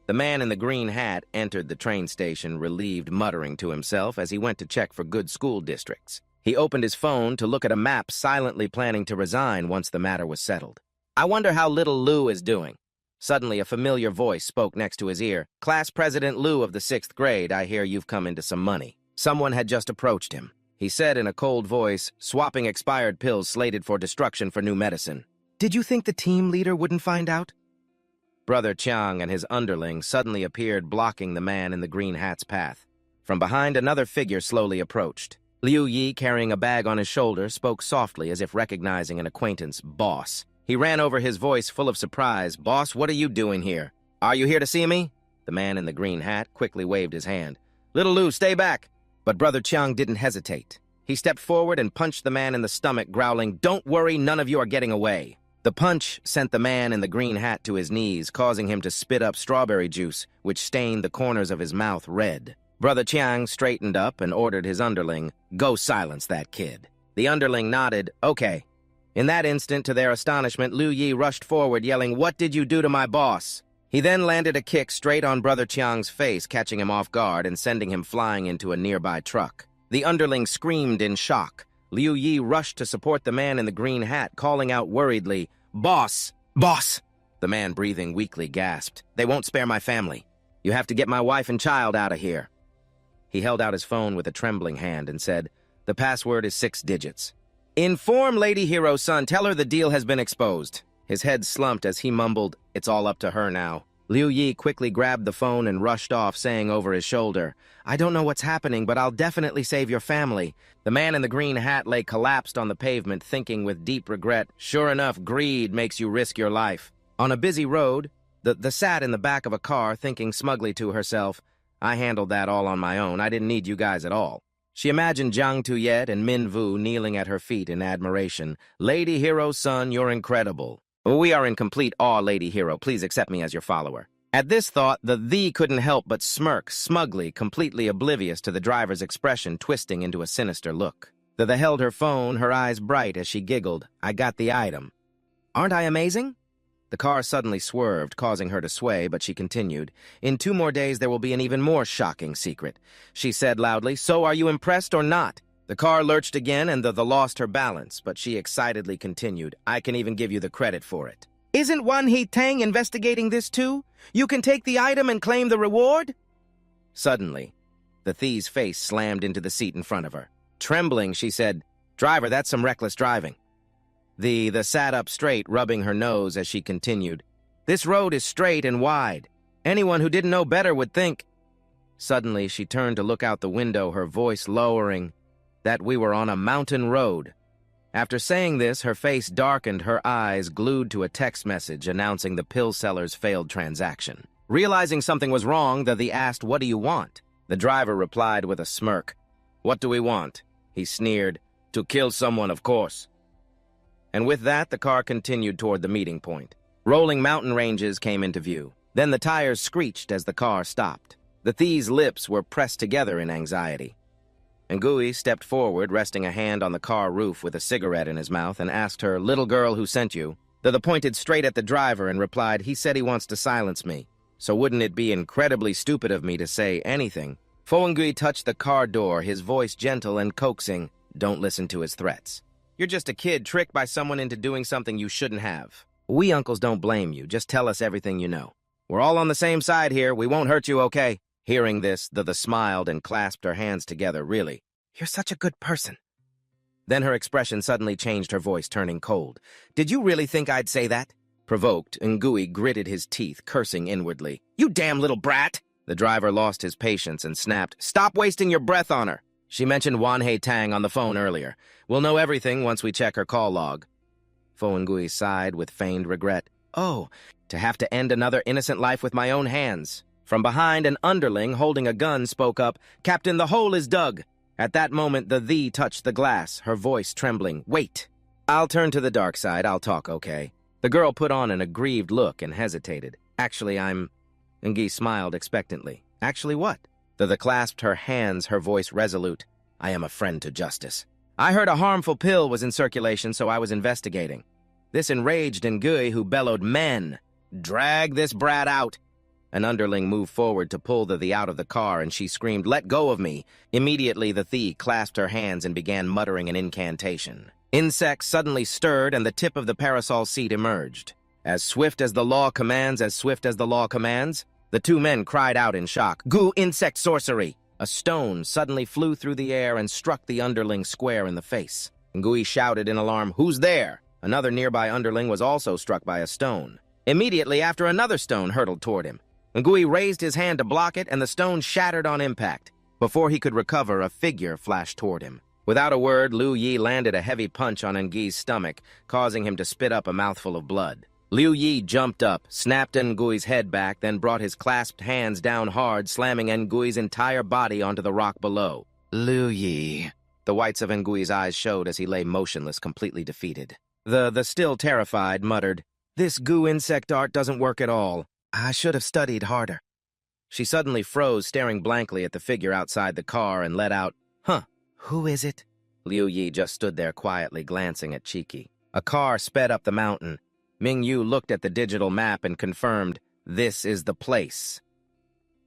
The man in the green hat entered the train station, relieved, muttering to himself as he went to check for good school districts. He opened his phone to look at a map, silently planning to resign once the matter was settled. I wonder how little Lou is doing. Suddenly, a familiar voice spoke next to his ear. Class President Lou of the 6th grade, I hear you've come into some money. Someone had just approached him. He said in a cold voice, swapping expired pills slated for destruction for new medicine. Did you think the team leader wouldn't find out? Brother Chiang and his underling suddenly appeared, blocking the man in the green hat's path. From behind, another figure slowly approached. Liu Yi, carrying a bag on his shoulder, spoke softly as if recognizing an acquaintance. Boss. He ran over, his voice full of surprise. Boss, what are you doing here? Are you here to see me? The man in the green hat quickly waved his hand. Little Lou, stay back. But Brother Chiang didn't hesitate. He stepped forward and punched the man in the stomach, growling, Don't worry, none of you are getting away. The punch sent the man in the green hat to his knees, causing him to spit up strawberry juice, which stained the corners of his mouth red. Brother Chiang straightened up and ordered his underling, Go silence that kid. The underling nodded, Okay. In that instant, to their astonishment, Liu Yi rushed forward, yelling, What did you do to my boss? He then landed a kick straight on Brother Chiang's face, catching him off guard and sending him flying into a nearby truck. The underling screamed in shock. Liu Yi rushed to support the man in the green hat, calling out worriedly, Boss! Boss! The man, breathing weakly, gasped, They won't spare my family. You have to get my wife and child out of here. He held out his phone with a trembling hand and said, The password is 6 digits. Inform Lady Hero-san, tell her the deal has been exposed. His head slumped as he mumbled, It's all up to her now. Liu Yi quickly grabbed the phone and rushed off, saying over his shoulder, I don't know what's happening, but I'll definitely save your family. The man in the green hat lay collapsed on the pavement, thinking with deep regret, Sure enough, greed makes you risk your life. On a busy road, the sat in the back of a car, thinking smugly to herself, I handled that all on my own. I didn't need you guys at all. She imagined Jiang Tuyet and Min Vu kneeling at her feet in admiration. Lady Hero-san, you're incredible. We are in complete awe, Lady Hero. Please accept me as your follower. At this thought, the Thee couldn't help but smirk, smugly, completely oblivious to the driver's expression twisting into a sinister look. The held her phone, her eyes bright as she giggled. I got the item. Aren't I amazing? The car suddenly swerved, causing her to sway, but she continued. In 2 more days, there will be an even more shocking secret. She said loudly, So are you impressed or not? The car lurched again, and the lost her balance, but she excitedly continued. I can even give you the credit for it. Isn't Wan He Tang investigating this too? You can take the item and claim the reward? Suddenly, the Thee's face slammed into the seat in front of her. Trembling, she said, Driver, that's some reckless driving. The sat up straight, rubbing her nose as she continued. This road is straight and wide. Anyone who didn't know better would think. Suddenly, she turned to look out the window, her voice lowering, that we were on a mountain road. After saying this, her face darkened, her eyes glued to a text message announcing the pill seller's failed transaction. Realizing something was wrong, the asked, What do you want? The driver replied with a smirk. What do we want? He sneered. To kill someone, of course. And with that, the car continued toward the meeting point. Rolling mountain ranges came into view. Then the tires screeched as the car stopped. The Thee's lips were pressed together in anxiety. Ngui stepped forward, resting a hand on the car roof with a cigarette in his mouth, and asked her, Little girl, who sent you? The pointed straight at the driver and replied, He said he wants to silence me. So wouldn't it be incredibly stupid of me to say anything? Ngui touched the car door, his voice gentle and coaxing. Don't listen to his threats. You're just a kid tricked by someone into doing something you shouldn't have. We uncles don't blame you. Just tell us everything you know. We're all on the same side here. We won't hurt you, okay? Hearing this, the smiled and clasped her hands together. Really, you're such a good person. Then her expression suddenly changed, her voice turning cold. Did you really think I'd say that? Provoked, Ngui gritted his teeth, cursing inwardly. You damn little brat! The driver lost his patience and snapped, Stop wasting your breath on her! She mentioned Wanhei Tang on the phone earlier. We'll know everything once we check her call log. Fo Ngui sighed with feigned regret. Oh, to have to end another innocent life with my own hands. From behind, an underling holding a gun spoke up, Captain, the hole is dug. At that moment, the touched the glass, her voice trembling. Wait. I'll turn to the dark side. I'll talk, okay? The girl put on an aggrieved look and hesitated. Actually, Ngui smiled expectantly. Actually what? The clasped her hands, her voice resolute. I am a friend to justice. I heard a harmful pill was in circulation, so I was investigating. This enraged Ngui, who bellowed, Men! Drag this brat out! An underling moved forward to pull the out of the car, and she screamed, Let go of me! Immediately, the clasped her hands and began muttering an incantation. Insects suddenly stirred, and the tip of the parasol seat emerged. As swift as the law commands, as swift as the law commands, the two men cried out in shock, Gu insect sorcery! A stone suddenly flew through the air and struck the underling square in the face. Ngui shouted in alarm, Who's there? Another nearby underling was also struck by a stone. Immediately after, another stone hurtled toward him. Ngui raised his hand to block it, and the stone shattered on impact. Before he could recover, a figure flashed toward him. Without a word, Liu Yi landed a heavy punch on Ngui's stomach, causing him to spit up a mouthful of blood. Liu Yi jumped up, snapped Ngui's head back, then brought his clasped hands down hard, slamming Ngui's entire body onto the rock below. Liu Yi. The whites of Ngui's eyes showed as he lay motionless, completely defeated. The still terrified, muttered, This goo insect art doesn't work at all. I should have studied harder. She suddenly froze, staring blankly at the figure outside the car, and let out, Huh, who is it? Liu Yi just stood there quietly, glancing at Cheeky. A car sped up the mountain. Ming Yu looked at the digital map and confirmed, This is the place.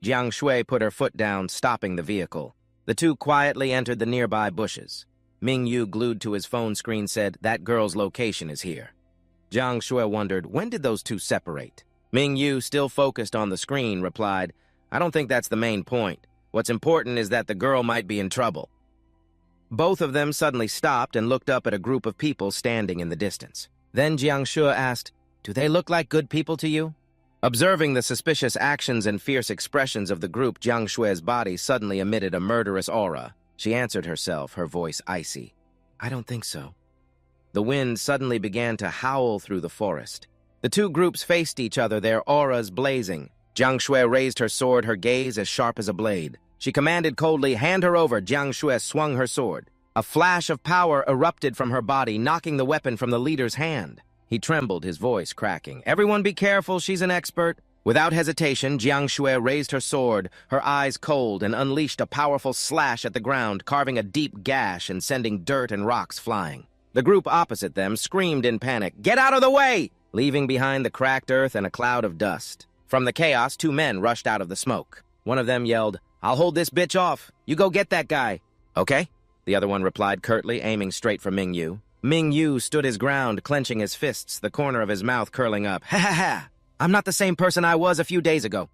Jiang Shui put her foot down, stopping the vehicle. The two quietly entered the nearby bushes. Ming Yu, glued to his phone screen, said, That girl's location is here. Jiang Shui wondered, when did those two separate? Ming Yu, still focused on the screen, replied, I don't think that's the main point. What's important is that the girl might be in trouble. Both of them suddenly stopped and looked up at a group of people standing in the distance. Then Jiang Shui asked, Do they look like good people to you? Observing the suspicious actions and fierce expressions of the group, Jiang Shui's body suddenly emitted a murderous aura. She answered herself, her voice icy. I don't think so. The wind suddenly began to howl through the forest. The two groups faced each other, their auras blazing. Jiang Shui raised her sword, her gaze as sharp as a blade. She commanded coldly, Hand her over. Jiang Shui swung her sword. A flash of power erupted from her body, knocking the weapon from the leader's hand. He trembled, his voice cracking. Everyone be careful, she's an expert. Without hesitation, Jiang Shui raised her sword, her eyes cold, and unleashed a powerful slash at the ground, carving a deep gash and sending dirt and rocks flying. The group opposite them screamed in panic, Get out of the way! Leaving behind the cracked earth and a cloud of dust. From the chaos, two men rushed out of the smoke. One of them yelled, I'll hold this bitch off. You go get that guy. Okay? The other one replied curtly, aiming straight for Ming Yu. Ming Yu stood his ground, clenching his fists, the corner of his mouth curling up. Ha ha ha! I'm not the same person I was a few days ago.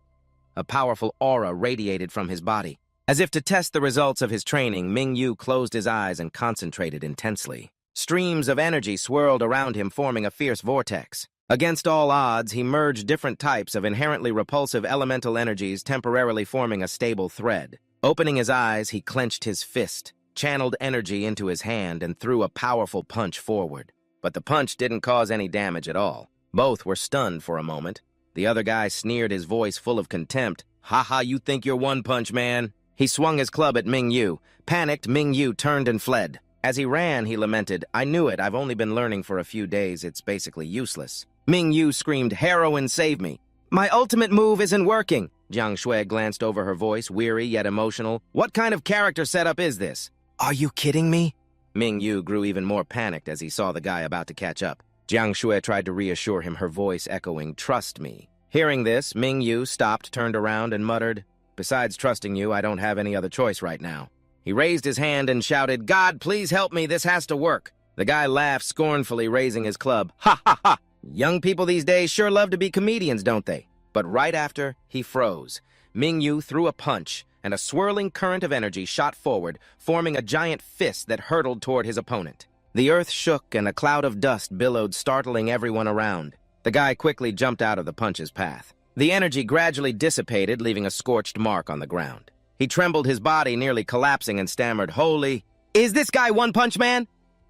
A powerful aura radiated from his body. As if to test the results of his training, Ming Yu closed his eyes and concentrated intensely. Streams of energy swirled around him, forming a fierce vortex. Against all odds, he merged different types of inherently repulsive elemental energies, temporarily forming a stable thread. Opening his eyes, he clenched his fist, channeled energy into his hand, and threw a powerful punch forward. But the punch didn't cause any damage at all. Both were stunned for a moment. The other guy sneered, his voice full of contempt. Ha ha, you think you're one punch, man? He swung his club at Ming Yu. Panicked, Ming Yu turned and fled. As he ran, he lamented, I knew it, I've only been learning for a few days, it's basically useless. Ming Yu screamed, Heroin, save me. My ultimate move isn't working. Jiang Shui glanced over her voice, weary yet emotional. What kind of character setup is this? Are you kidding me? Ming Yu grew even more panicked as he saw the guy about to catch up. Jiang Shui tried to reassure him, her voice echoing, Trust me. Hearing this, Ming Yu stopped, turned around, and muttered, Besides trusting you, I don't have any other choice right now. He raised his hand and shouted, God, please help me, this has to work. The guy laughed scornfully, raising his club. Ha ha ha! Young people these days sure love to be comedians, don't they? But right after, he froze. Ming Yu threw a punch, and a swirling current of energy shot forward, forming a giant fist that hurtled toward his opponent. The earth shook and a cloud of dust billowed, startling everyone around. The guy quickly jumped out of the punch's path. The energy gradually dissipated, leaving a scorched mark on the ground. He trembled, his body nearly collapsing, and stammered, "Holy... Is this guy One Punch Man?"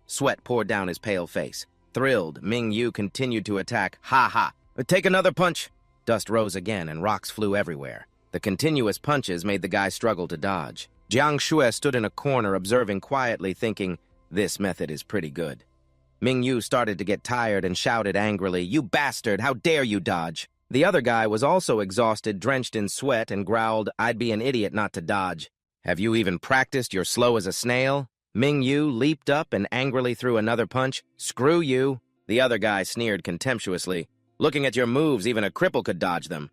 Sweat poured down his pale face. Thrilled, Ming Yu continued to attack. "Ha ha! Take another punch!" Dust rose again and rocks flew everywhere. The continuous punches made the guy struggle to dodge. Jiang Shui stood in a corner observing quietly, thinking, this method is pretty good. Ming Yu started to get tired and shouted angrily, "You bastard! How dare you dodge!" The other guy was also exhausted, drenched in sweat, and growled, "I'd be an idiot not to dodge. Have you even practiced? You're slow as a snail?" Ming Yu leaped up and angrily threw another punch. "Screw you!" The other guy sneered contemptuously. "Looking at your moves, even a cripple could dodge them."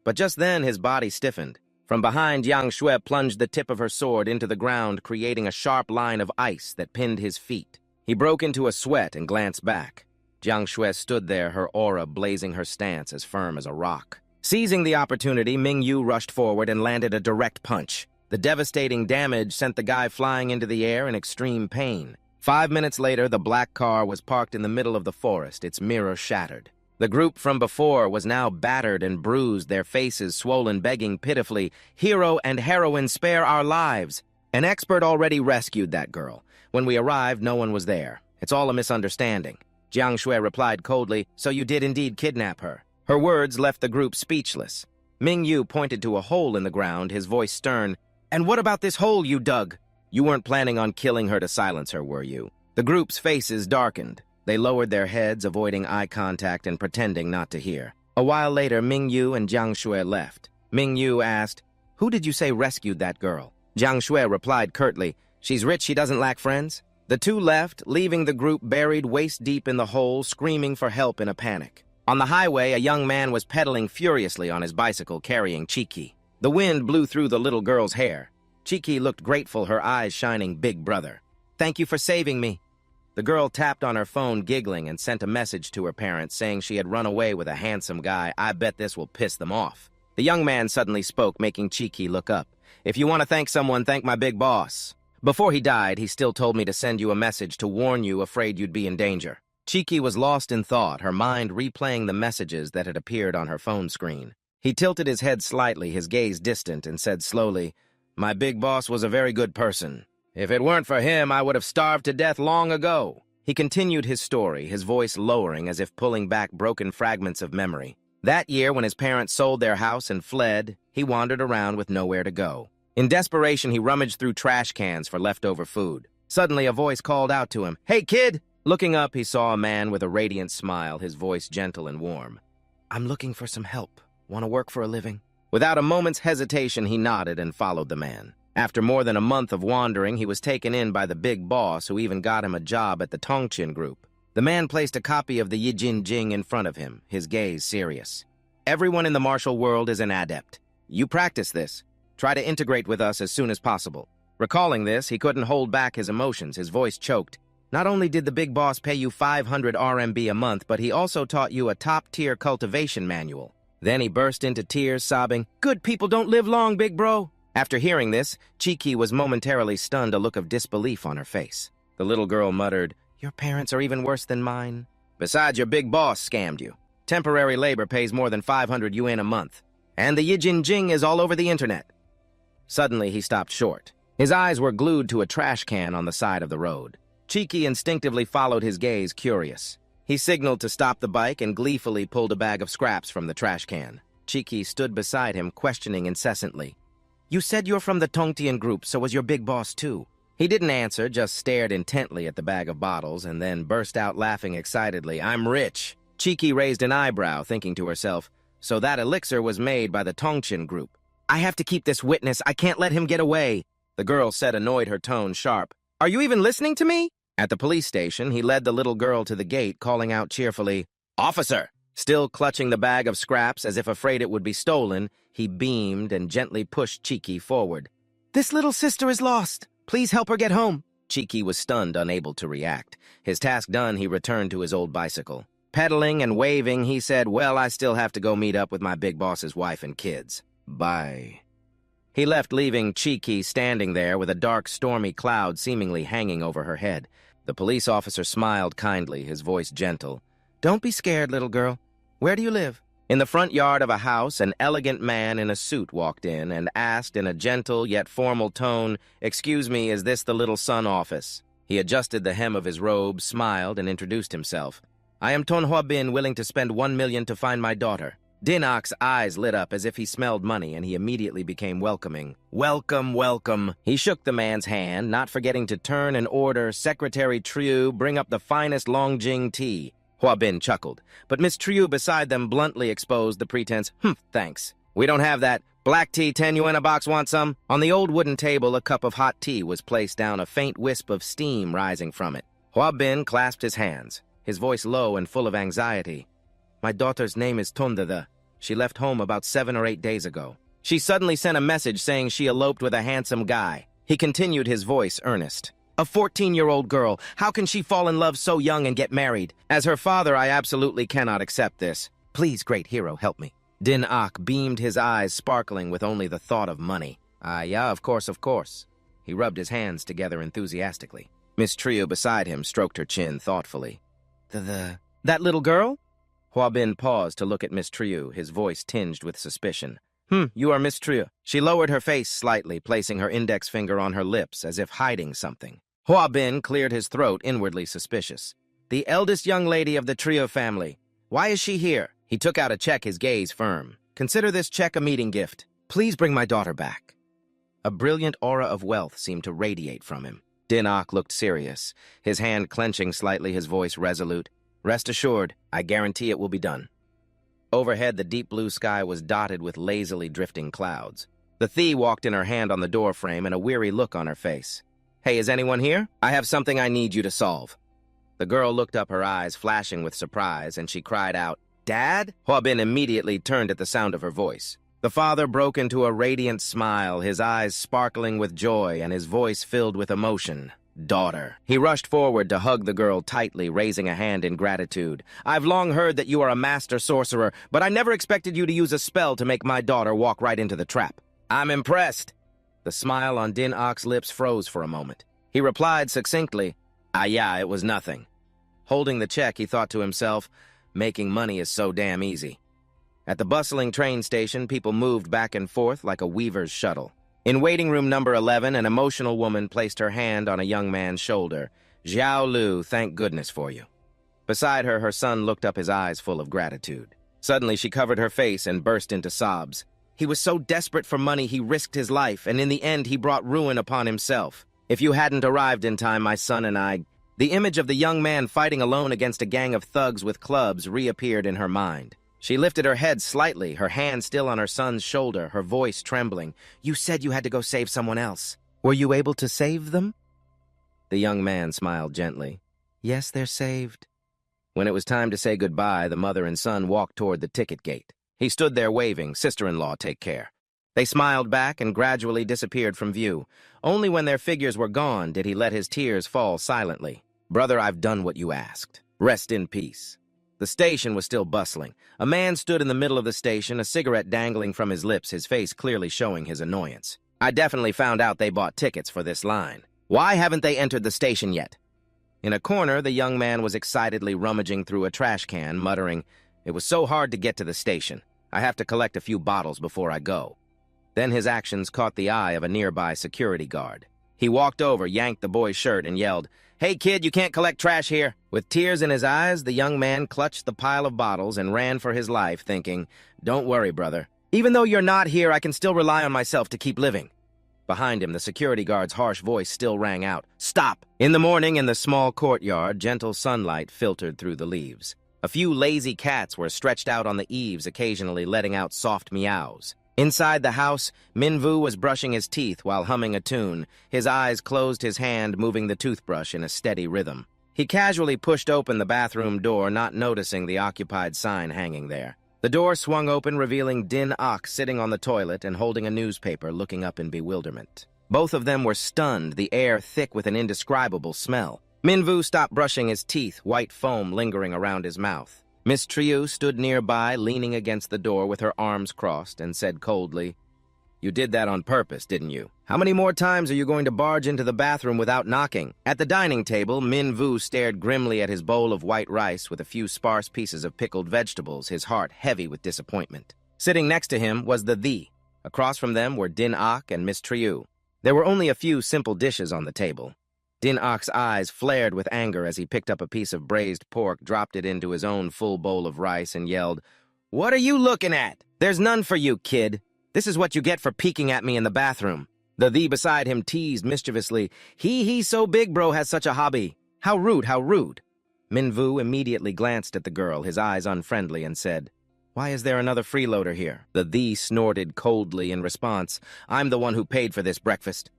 But just then his body stiffened. From behind, Yang Shui plunged the tip of her sword into the ground, creating a sharp line of ice that pinned his feet. He broke into a sweat and glanced back. Jiang Shui stood there, her aura blazing, her stance as firm as a rock. Seizing the opportunity, Ming Yu rushed forward and landed a direct punch. The devastating damage sent the guy flying into the air in extreme pain. 5 minutes later, the black car was parked in the middle of the forest, its mirror shattered. The group from before was now battered and bruised, their faces swollen, begging pitifully, "Hero and heroine, spare our lives." An expert already rescued that girl. When we arrived, no one was there. "It's all a misunderstanding." Jiang Shui replied coldly, "So you did indeed kidnap her." Her words left the group speechless. Ming Yu pointed to a hole in the ground, his voice stern. "And what about this hole you dug? You weren't planning on killing her to silence her, were you?" The group's faces darkened. They lowered their heads, avoiding eye contact and pretending not to hear. A while later, Ming Yu and Jiang Shui left. Ming Yu asked, "Who did you say rescued that girl?" Jiang Shui replied curtly, "She's rich, she doesn't lack friends." The two left, leaving the group buried waist-deep in the hole, screaming for help in a panic. On the highway, a young man was pedaling furiously on his bicycle, carrying Chiki. The wind blew through the little girl's hair. Chiki looked grateful, her eyes shining, "Big brother. Thank you for saving me." The girl tapped on her phone, giggling, and sent a message to her parents saying she had run away with a handsome guy. "I bet this will piss them off." The young man suddenly spoke, making Chiki look up. "If you want to thank someone, thank my big boss. Before he died, he still told me to send you a message to warn you, afraid you'd be in danger." Chiki was lost in thought, her mind replaying the messages that had appeared on her phone screen. He tilted his head slightly, his gaze distant, and said slowly, "My big boss was a very good person. If it weren't for him, I would have starved to death long ago." He continued his story, his voice lowering as if pulling back broken fragments of memory. That year, when his parents sold their house and fled, he wandered around with nowhere to go. In desperation, he rummaged through trash cans for leftover food. Suddenly, a voice called out to him, "Hey, kid!" Looking up, he saw a man with a radiant smile, his voice gentle and warm. "I'm looking for some help. Want to work for a living?" Without a moment's hesitation, he nodded and followed the man. After more than a month of wandering, he was taken in by the big boss, who even got him a job at the Tongqin Group. The man placed a copy of the Yijin Jing in front of him, his gaze serious. "Everyone in the martial world is an adept. You practice this. Try to integrate with us as soon as possible." Recalling this, he couldn't hold back his emotions, his voice choked. "Not only did the big boss pay you 500 RMB a month, but he also taught you a top-tier cultivation manual." Then he burst into tears, sobbing, "Good people don't live long, big bro." After hearing this, Chiki was momentarily stunned, a look of disbelief on her face. The little girl muttered, "Your parents are even worse than mine. Besides, your big boss scammed you. Temporary labor pays more than 500 yuan a month. And the Yijin Jing is all over the internet." Suddenly, he stopped short. His eyes were glued to a trash can on the side of the road. Chiki instinctively followed his gaze, curious. He signaled to stop the bike and gleefully pulled a bag of scraps from the trash can. Chiki stood beside him, questioning incessantly. "You said you're from the Tongtian Group, so was your big boss too?" He didn't answer, just stared intently at the bag of bottles and then burst out laughing excitedly. "I'm rich." Chiki raised an eyebrow, thinking to herself, "So that elixir was made by the Tongtian Group. I have to keep this witness. I can't let him get away." The girl said, annoyed, her tone sharp. "Are you even listening to me?" At the police station, he led the little girl to the gate, calling out cheerfully, "Officer!" Still clutching the bag of scraps as if afraid it would be stolen, he beamed and gently pushed Chiki forward. "This little sister is lost. Please help her get home." Chiki was stunned, unable to react. His task done, he returned to his old bicycle. Pedaling and waving, he said, "Well, I still have to go meet up with my big boss's wife and kids. Bye." He left, leaving Chi-Ki standing there with a dark, stormy cloud seemingly hanging over her head. The police officer smiled kindly, his voice gentle. "Don't be scared, little girl. Where do you live?" In the front yard of a house, an elegant man in a suit walked in and asked in a gentle yet formal tone, "Excuse me, is this the Little Sun office?" He adjusted the hem of his robe, smiled, and introduced himself. "I am Manhwa Bin, willing to spend 1 million to find my daughter." Dinok's eyes lit up as if he smelled money, and he immediately became welcoming. "Welcome, welcome." He shook the man's hand, not forgetting to turn and order, "Secretary Trieu, bring up the finest Longjing tea." Hua Bin chuckled, but Miss Trieu beside them bluntly exposed the pretense, "Thanks. We don't have that. Black tea, 10 yuan a box, want some?" On the old wooden table, a cup of hot tea was placed down, a faint wisp of steam rising from it. Hua Bin clasped his hands, his voice low and full of anxiety. "My daughter's name is Tondada. She left home about 7 or 8 days ago. She suddenly sent a message saying she eloped with a handsome guy." He continued, his voice earnest. "A 14-year-old girl. How can she fall in love so young and get married? As her father, I absolutely cannot accept this. Please, great hero, help me." Dinok beamed, his eyes sparkling with only the thought of money. Yeah, of course, of course." He rubbed his hands together enthusiastically. Miss Trieu beside him stroked her chin thoughtfully. That little girl?" Hua Bin paused to look at Miss Trieu, his voice tinged with suspicion. You are Miss Trieu." She lowered her face slightly, placing her index finger on her lips as if hiding something. Hua Bin cleared his throat, inwardly suspicious. "The eldest young lady of the Trieu family. Why is she here?" He took out a check, his gaze firm. "Consider this check a meeting gift. Please bring my daughter back." A brilliant aura of wealth seemed to radiate from him. Dinok looked serious, his hand clenching slightly, his voice resolute. "Rest assured, I guarantee it will be done." Overhead, the deep blue sky was dotted with lazily drifting clouds. The Thee walked in, her hand on the door frame and a weary look on her face. "Hey, is anyone here? I have something I need you to solve." The girl looked up, her eyes flashing with surprise, and she cried out, "Dad?" Hua Bin immediately turned at the sound of her voice. The father broke into a radiant smile, his eyes sparkling with joy and his voice filled with emotion. "Daughter." He rushed forward to hug the girl tightly, raising a hand in gratitude. "I've long heard that you are a master sorcerer, but I never expected you to use a spell to make my daughter walk right into the trap. I'm impressed." The smile on Dinok's lips froze for a moment. He replied succinctly, Yeah, it was nothing." Holding the check, he thought to himself, making money is so damn easy. At the bustling train station, people moved back and forth like a weaver's shuttle. In waiting room number 11, an emotional woman placed her hand on a young man's shoulder. "Xiao Lu, thank goodness for you." Beside her, her son looked up, his eyes full of gratitude. Suddenly, she covered her face and burst into sobs. "He was so desperate for money, he risked his life, and in the end, he brought ruin upon himself. If you hadn't arrived in time, my son and I—" The image of the young man fighting alone against a gang of thugs with clubs reappeared in her mind. She lifted her head slightly, her hand still on her son's shoulder, her voice trembling. "You said you had to go save someone else. Were you able to save them?" The young man smiled gently. "Yes, they're saved." When it was time to say goodbye, the mother and son walked toward the ticket gate. He stood there waving, "Sister-in-law, take care." They smiled back and gradually disappeared from view. Only when their figures were gone did he let his tears fall silently. "Brother, I've done what you asked. Rest in peace." The station was still bustling. A man stood in the middle of the station, a cigarette dangling from his lips, his face clearly showing his annoyance. "I definitely found out they bought tickets for this line. Why haven't they entered the station yet?" In a corner, the young man was excitedly rummaging through a trash can, muttering, "It was so hard to get to the station. I have to collect a few bottles before I go." Then his actions caught the eye of a nearby security guard. He walked over, yanked the boy's shirt, and yelled, "Hey, kid, you can't collect trash here." With tears in his eyes, the young man clutched the pile of bottles and ran for his life, thinking, "Don't worry, brother. Even though you're not here, I can still rely on myself to keep living." Behind him, the security guard's harsh voice still rang out, "Stop!" In the morning, in the small courtyard, gentle sunlight filtered through the leaves. A few lazy cats were stretched out on the eaves, occasionally letting out soft meows. Inside the house, Minvu was brushing his teeth while humming a tune, his eyes closed, his hand moving the toothbrush in a steady rhythm. He casually pushed open the bathroom door, not noticing the occupied sign hanging there. The door swung open, revealing Din Ok sitting on the toilet and holding a newspaper, looking up in bewilderment. Both of them were stunned, the air thick with an indescribable smell. Minvu stopped brushing his teeth, white foam lingering around his mouth. Miss Trieu stood nearby, leaning against the door with her arms crossed, and said coldly, You did that on purpose, didn't you? How many more times are you going to barge into the bathroom without knocking? At the dining table, Min Vu stared grimly at his bowl of white rice with a few sparse pieces of pickled vegetables, his heart heavy with disappointment. Sitting next to him was the Thee. Across from them were Din Ak and Miss Trieu. There were only a few simple dishes on the table. Din Ak's eyes flared with anger as he picked up a piece of braised pork, dropped it into his own full bowl of rice, and yelled, "What are you looking at? There's none for you, kid. This is what you get for peeking at me in the bathroom." The Thee beside him teased mischievously, He's so big, bro, has such a hobby. How rude, how rude." Min Vu immediately glanced at the girl, his eyes unfriendly, and said, "Why is there another freeloader here?" The Thee snorted coldly in response, "I'm the one who paid for this breakfast."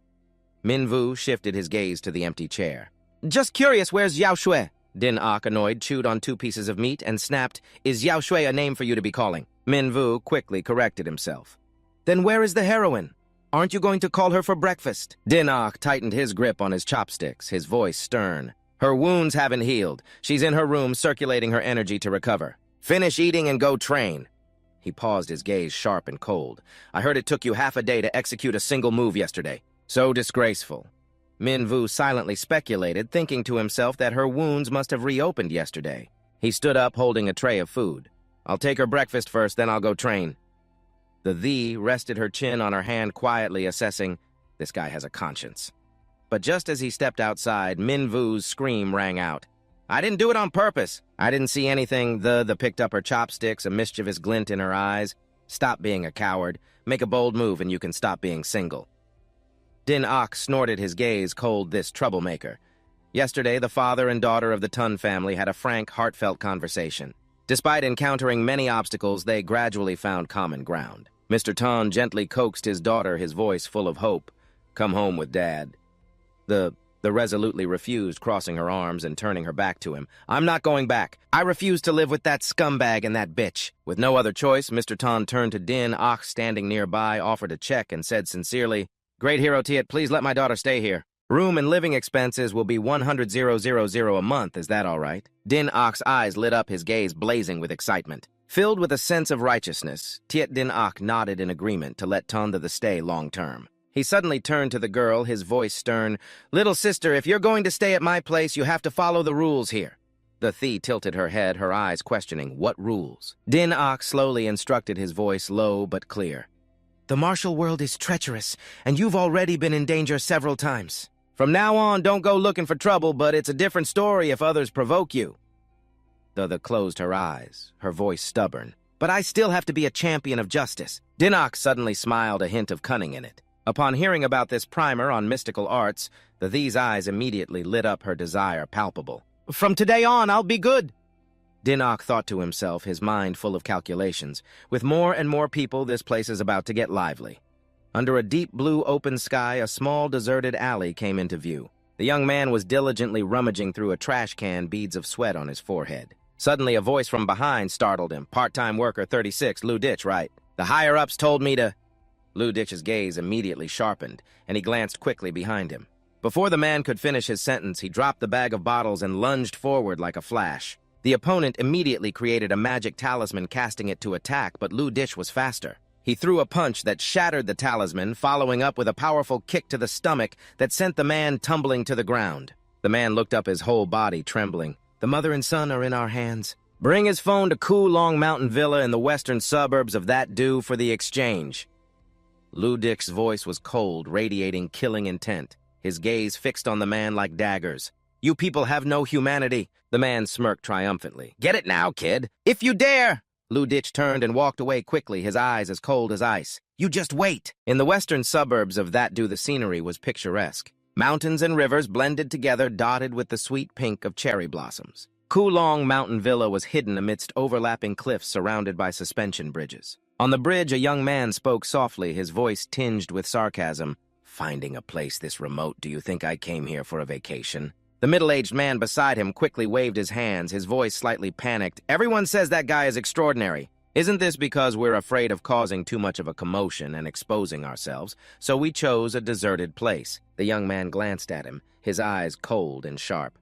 Min Vu shifted his gaze to the empty chair. "Just curious, where's Yao Shui?" Din Ak, annoyed, chewed on 2 pieces of meat and snapped, "Is Yao Shui a name for you to be calling?" Min Vu quickly corrected himself. "Then where is the heroine? Aren't you going to call her for breakfast?" Din Ak tightened his grip on his chopsticks, his voice stern. "Her wounds haven't healed. She's in her room circulating her energy to recover. Finish eating and go train." He paused, his gaze sharp and cold. "I heard it took you half a day to execute a single move yesterday. So disgraceful." Min Vu silently speculated, thinking to himself that her wounds must have reopened yesterday. He stood up, holding a tray of food. "I'll take her breakfast first, then I'll go train." The Thee rested her chin on her hand, quietly assessing, this guy has a conscience. But just as he stepped outside, Min Vu's scream rang out. "I didn't do it on purpose. I didn't see anything." The picked up her chopsticks, a mischievous glint in her eyes. "Stop being a coward. Make a bold move and you can stop being single." Din Ak snorted, his gaze cold, this troublemaker. Yesterday, the father and daughter of the Tun family had a frank, heartfelt conversation. Despite encountering many obstacles, they gradually found common ground. Mr. Tun gently coaxed his daughter, his voice full of hope. "Come home with Dad." The resolutely refused, crossing her arms and turning her back to him. "I'm not going back. I refuse to live with that scumbag and that bitch." With no other choice, Mr. Tun turned to Din Ak, standing nearby, offered a check, and said sincerely, "Great Hero Tiet, please let my daughter stay here. Room and living expenses will be 100,000 a month, is that all right?" Din Ak's eyes lit up, his gaze blazing with excitement. Filled with a sense of righteousness, Tiet Din Ak nodded in agreement to let Tonda the stay long-term. He suddenly turned to the girl, his voice stern. "Little sister, if you're going to stay at my place, you have to follow the rules here." The Thee tilted her head, her eyes questioning, "What rules?" Din Ak slowly instructed, his voice low but clear. "The martial world is treacherous, and you've already been in danger several times. From now on, don't go looking for trouble, but it's a different story if others provoke you." The closed her eyes, her voice stubborn. "But I still have to be a champion of justice." Din Ak suddenly smiled, a hint of cunning in it. Upon hearing about this primer on mystical arts, the Thee's eyes immediately lit up, her desire palpable. "From today on, I'll be good." Din Ak thought to himself, his mind full of calculations. With more and more people, this place is about to get lively. Under a deep blue open sky, a small deserted alley came into view. The young man was diligently rummaging through a trash can, beads of sweat on his forehead. Suddenly, a voice from behind startled him. "Part-time worker 36, Lou Ditch, right? The higher-ups told me to—" Lou Ditch's gaze immediately sharpened, and he glanced quickly behind him. Before the man could finish his sentence, he dropped the bag of bottles and lunged forward like a flash. The opponent immediately created a magic talisman, casting it to attack, but Lou Ditch was faster. He threw a punch that shattered the talisman, following up with a powerful kick to the stomach that sent the man tumbling to the ground. The man looked up, his whole body trembling. "The mother and son are in our hands. Bring his phone to Kulong Mountain Villa in the western suburbs of that due for the exchange." Lou Ditch's voice was cold, radiating killing intent, his gaze fixed on the man like daggers. "You people have no humanity." The man smirked triumphantly. "Get it now, kid. If you dare!" Lou Ditch turned and walked away quickly, his eyes as cold as ice. "You just wait." In the western suburbs of that due, the scenery was picturesque. Mountains and rivers blended together, dotted with the sweet pink of cherry blossoms. Kulong Mountain Villa was hidden amidst overlapping cliffs surrounded by suspension bridges. On the bridge, a young man spoke softly, his voice tinged with sarcasm. "Finding a place this remote, do you think I came here for a vacation?" The middle-aged man beside him quickly waved his hands, his voice slightly panicked. "Everyone says that guy is extraordinary. Isn't this because we're afraid of causing too much of a commotion and exposing ourselves? So we chose a deserted place." The young man glanced at him, his eyes cold and sharp.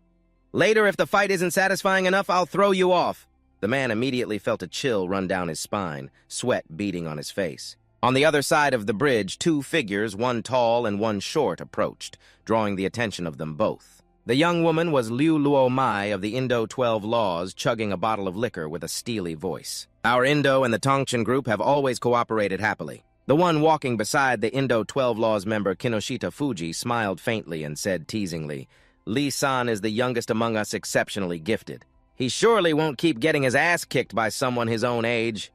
"Later, if the fight isn't satisfying enough, I'll throw you off." The man immediately felt a chill run down his spine, sweat beading on his face. On the other side of the bridge, two figures, one tall and one short, approached, drawing the attention of them both. The young woman was Liu Luo Mai of the Indo-12 Laws, chugging a bottle of liquor with a steely voice. Our Indo and the Tongchen group have always cooperated happily. The one walking beside the Indo-12 Laws member Kinoshita Fuji smiled faintly and said teasingly, "Lee-san is the youngest among us, exceptionally gifted. He surely won't keep getting his ass kicked by someone his own age."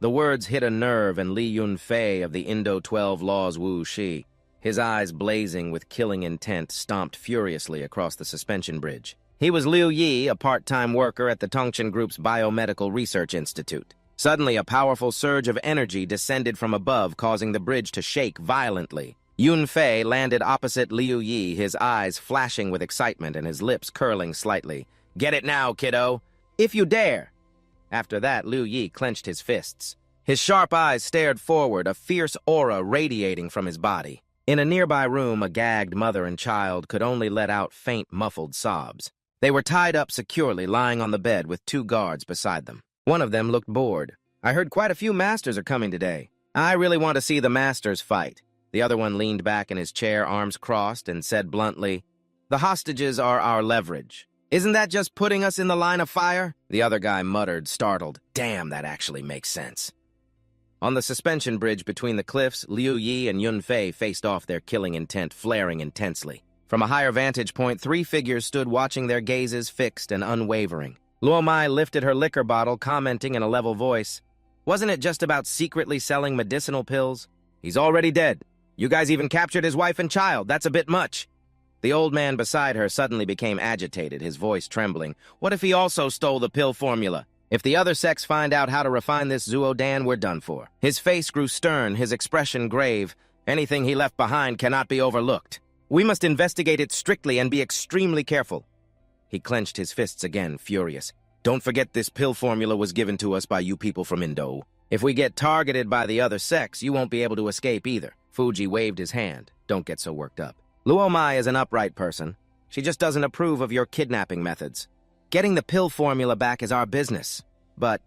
The words hit a nerve, and Li Yunfei of the Indo-12 Laws Wu Shi, his eyes blazing with killing intent, stomped furiously across the suspension bridge. He was Liu Yi, a part-time worker at the Tongchen Group's Biomedical Research Institute. Suddenly, a powerful surge of energy descended from above, causing the bridge to shake violently. Yunfei landed opposite Liu Yi, his eyes flashing with excitement and his lips curling slightly. "Get it now, kiddo! If you dare!" After that, Liu Yi clenched his fists. His sharp eyes stared forward, a fierce aura radiating from his body. In a nearby room, a gagged mother and child could only let out faint, muffled sobs. They were tied up securely, lying on the bed with two guards beside them. One of them looked bored. "I heard quite a few masters are coming today. I really want to see the masters fight." The other one leaned back in his chair, arms crossed, and said bluntly, "The hostages are our leverage. Isn't that just putting us in the line of fire?" The other guy muttered, startled, "Damn, that actually makes sense." On the suspension bridge between the cliffs, Liu Yi and Yunfei faced off, their killing intent flaring intensely. From a higher vantage point, three figures stood watching, their gazes fixed and unwavering. Luo Mai lifted her liquor bottle, commenting in a level voice, "Wasn't it just about secretly selling medicinal pills? He's already dead. You guys even captured his wife and child. That's a bit much." The old man beside her suddenly became agitated, his voice trembling. "What if he also stole the pill formula? If the other sects find out how to refine this Zuodan, we're done for." His face grew stern, his expression grave. "Anything he left behind cannot be overlooked. We must investigate it strictly and be extremely careful." He clenched his fists again, furious. "Don't forget this pill formula was given to us by you people from Indo. If we get targeted by the other sects, you won't be able to escape either." Fuji waved his hand. "Don't get so worked up. Luo Mai is an upright person. She just doesn't approve of your kidnapping methods. Getting the pill formula back is our business. But,"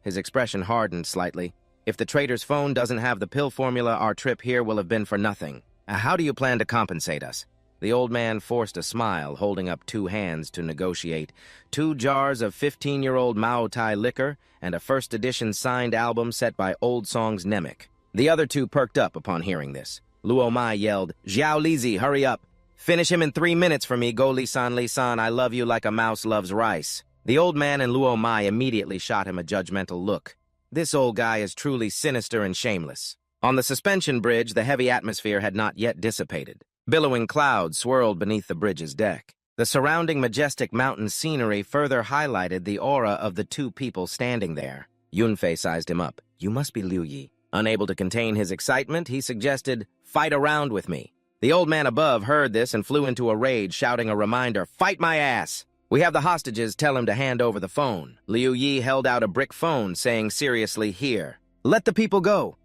his expression hardened slightly, "if the trader's phone doesn't have the pill formula, our trip here will have been for nothing. How do you plan to compensate us?" The old man forced a smile, holding up two hands to negotiate. 2 jars of 15-year-old Mao Tai liquor and a first-edition signed album set by Old Songs Nemec. The other two perked up upon hearing this. Luo Mai yelled, "Xiao Lizi, hurry up! Finish him in 3 minutes for me, go Li-san, Li-san, I love you like a mouse loves rice." The old man and Luo Mai immediately shot him a judgmental look. This old guy is truly sinister and shameless. On the suspension bridge, the heavy atmosphere had not yet dissipated. Billowing clouds swirled beneath the bridge's deck. The surrounding majestic mountain scenery further highlighted the aura of the two people standing there. Yunfei sized him up. "You must be Liu Yi." Unable to contain his excitement, he suggested, "Fight around with me." The old man above heard this and flew into a rage, shouting a reminder, "Fight my ass! We have the hostages, tell him to hand over the phone." Liu Yi held out a brick phone, saying seriously, "Here. Let the people go."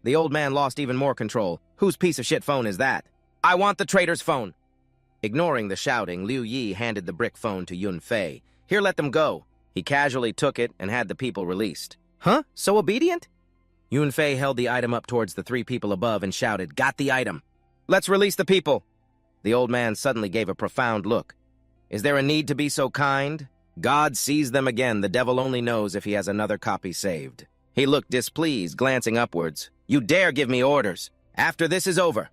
The old man lost even more control. "Whose piece of shit phone is that?" "I want the trader's phone." Ignoring the shouting, Liu Yi handed the brick phone to Yunfei. "Here, let them go." He casually took it and had the people released. "Huh? So obedient?" Yunfei held the item up towards the three people above and shouted, "Got the item. Let's release the people." The old man suddenly gave a profound look. "Is there a need to be so kind? God sees them again. The devil only knows if he has another copy saved." He looked displeased, glancing upwards. "You dare give me orders? After this is over."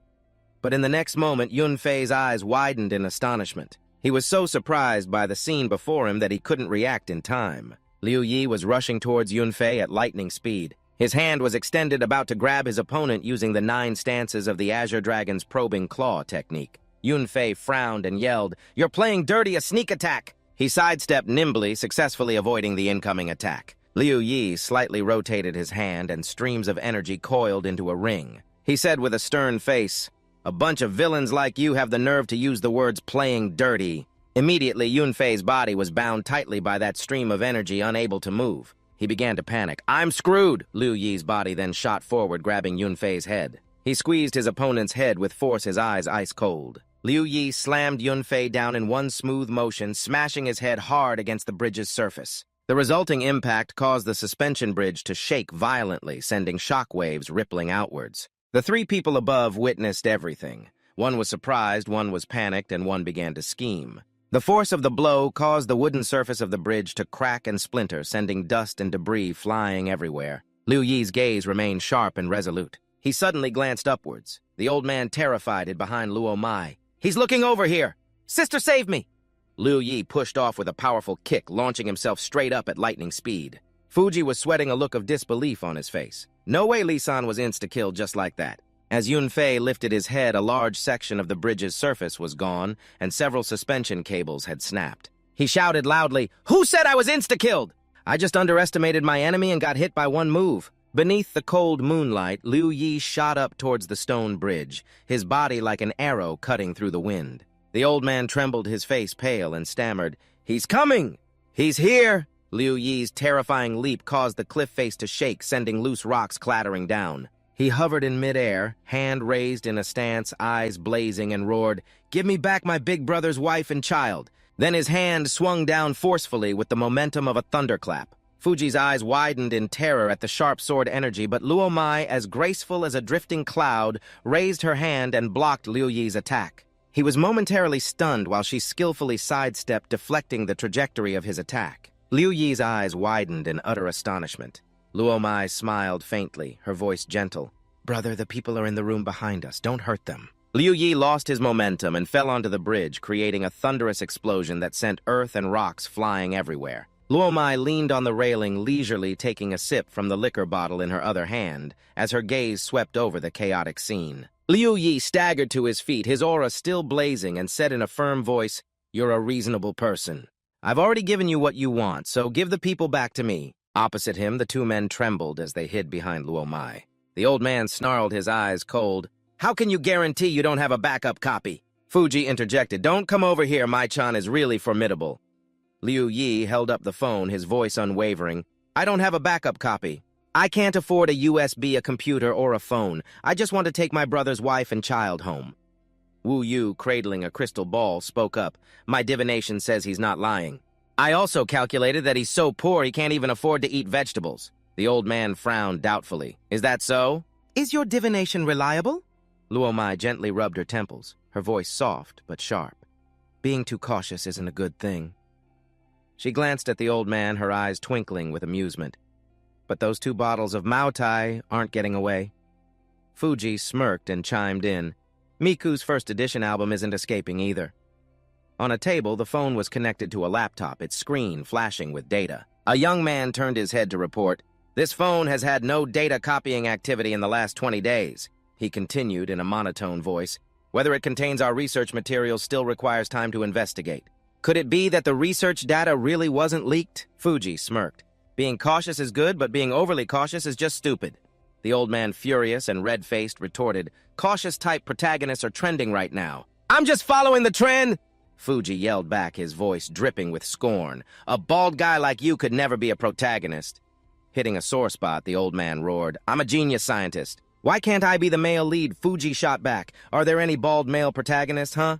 But in the next moment, Yunfei's eyes widened in astonishment. He was so surprised by the scene before him that he couldn't react in time. Liu Yi was rushing towards Yunfei at lightning speed. His hand was extended, about to grab his opponent using the 9 stances of the Azure Dragon's probing claw technique. Yunfei frowned and yelled, "You're playing dirty, a sneak attack!" He sidestepped nimbly, successfully avoiding the incoming attack. Liu Yi slightly rotated his hand and streams of energy coiled into a ring. He said with a stern face, "A bunch of villains like you have the nerve to use the words playing dirty." Immediately, Yunfei's body was bound tightly by that stream of energy, unable to move. He began to panic. "I'm screwed!" Liu Yi's body then shot forward, grabbing Yunfei's head. He squeezed his opponent's head with force, his eyes ice cold. Liu Yi slammed Yunfei down in one smooth motion, smashing his head hard against the bridge's surface. The resulting impact caused the suspension bridge to shake violently, sending shock waves rippling outwards. The three people above witnessed everything. One was surprised, one was panicked, and one began to scheme. The force of the blow caused the wooden surface of the bridge to crack and splinter, sending dust and debris flying everywhere. Liu Yi's gaze remained sharp and resolute. He suddenly glanced upwards. The old man, terrified, hid behind Luo Mai. "He's looking over here! Sister, save me!" Liu Yi pushed off with a powerful kick, launching himself straight up at lightning speed. Fuji was sweating a look of disbelief on his face. No way Li-san was insta-killed just like that. As Yunfei lifted his head, a large section of the bridge's surface was gone, and several suspension cables had snapped. He shouted loudly, "Who said I was insta-killed? I just underestimated my enemy and got hit by one move." Beneath the cold moonlight, Liu Yi shot up towards the stone bridge, his body like an arrow cutting through the wind. The old man trembled, his face pale, and stammered, "He's coming! He's here!" Liu Yi's terrifying leap caused the cliff face to shake, sending loose rocks clattering down. He hovered in midair, hand raised in a stance, eyes blazing, and roared, "Give me back my big brother's wife and child." Then his hand swung down forcefully with the momentum of a thunderclap. Fuji's eyes widened in terror at the sharp sword energy, but Luo Mai, as graceful as a drifting cloud, raised her hand and blocked Liu Yi's attack. He was momentarily stunned while she skillfully sidestepped, deflecting the trajectory of his attack. Liu Yi's eyes widened in utter astonishment. Luo Mai smiled faintly, her voice gentle. "Brother, the people are in the room behind us. Don't hurt them." Liu Yi lost his momentum and fell onto the bridge, creating a thunderous explosion that sent earth and rocks flying everywhere. Luo Mai leaned on the railing, leisurely taking a sip from the liquor bottle in her other hand, as her gaze swept over the chaotic scene. Liu Yi staggered to his feet, his aura still blazing, and said in a firm voice, "You're a reasonable person. I've already given you what you want, so give the people back to me." Opposite him, the two men trembled as they hid behind Luo Mai. The old man snarled, his eyes cold. "How can you guarantee you don't have a backup copy?" Fuji interjected, "Don't come over here, Mai-chan is really formidable." Liu Yi held up the phone, his voice unwavering. "I don't have a backup copy. I can't afford a USB, a computer, or a phone. I just want to take my brother's wife and child home." Wu Yu, cradling a crystal ball, spoke up. "My divination says he's not lying. I also calculated that he's so poor he can't even afford to eat vegetables." The old man frowned doubtfully. "Is that so?" "Is your divination reliable?" Luo Mai gently rubbed her temples, her voice soft but sharp. "Being too cautious isn't a good thing." She glanced at the old man, her eyes twinkling with amusement. "But those 2 bottles of Mao Tai aren't getting away." Fuji smirked and chimed in. "Miku's first edition album isn't escaping either." On a table, the phone was connected to a laptop, its screen flashing with data. A young man turned his head to report, "This phone has had no data copying activity in the last 20 days. He continued in a monotone voice, "Whether it contains our research materials still requires time to investigate." "Could it be that the research data really wasn't leaked?" Fuji smirked. "Being cautious is good, but being overly cautious is just stupid." The old man, furious and red-faced, retorted, "Cautious-type protagonists are trending right now." "I'm just following the trend!" Fuji yelled back, his voice dripping with scorn. "A bald guy like you could never be a protagonist." Hitting a sore spot, the old man roared, "I'm a genius scientist. Why can't I be the male lead?" Fuji shot back. "Are there any bald male protagonists, huh?"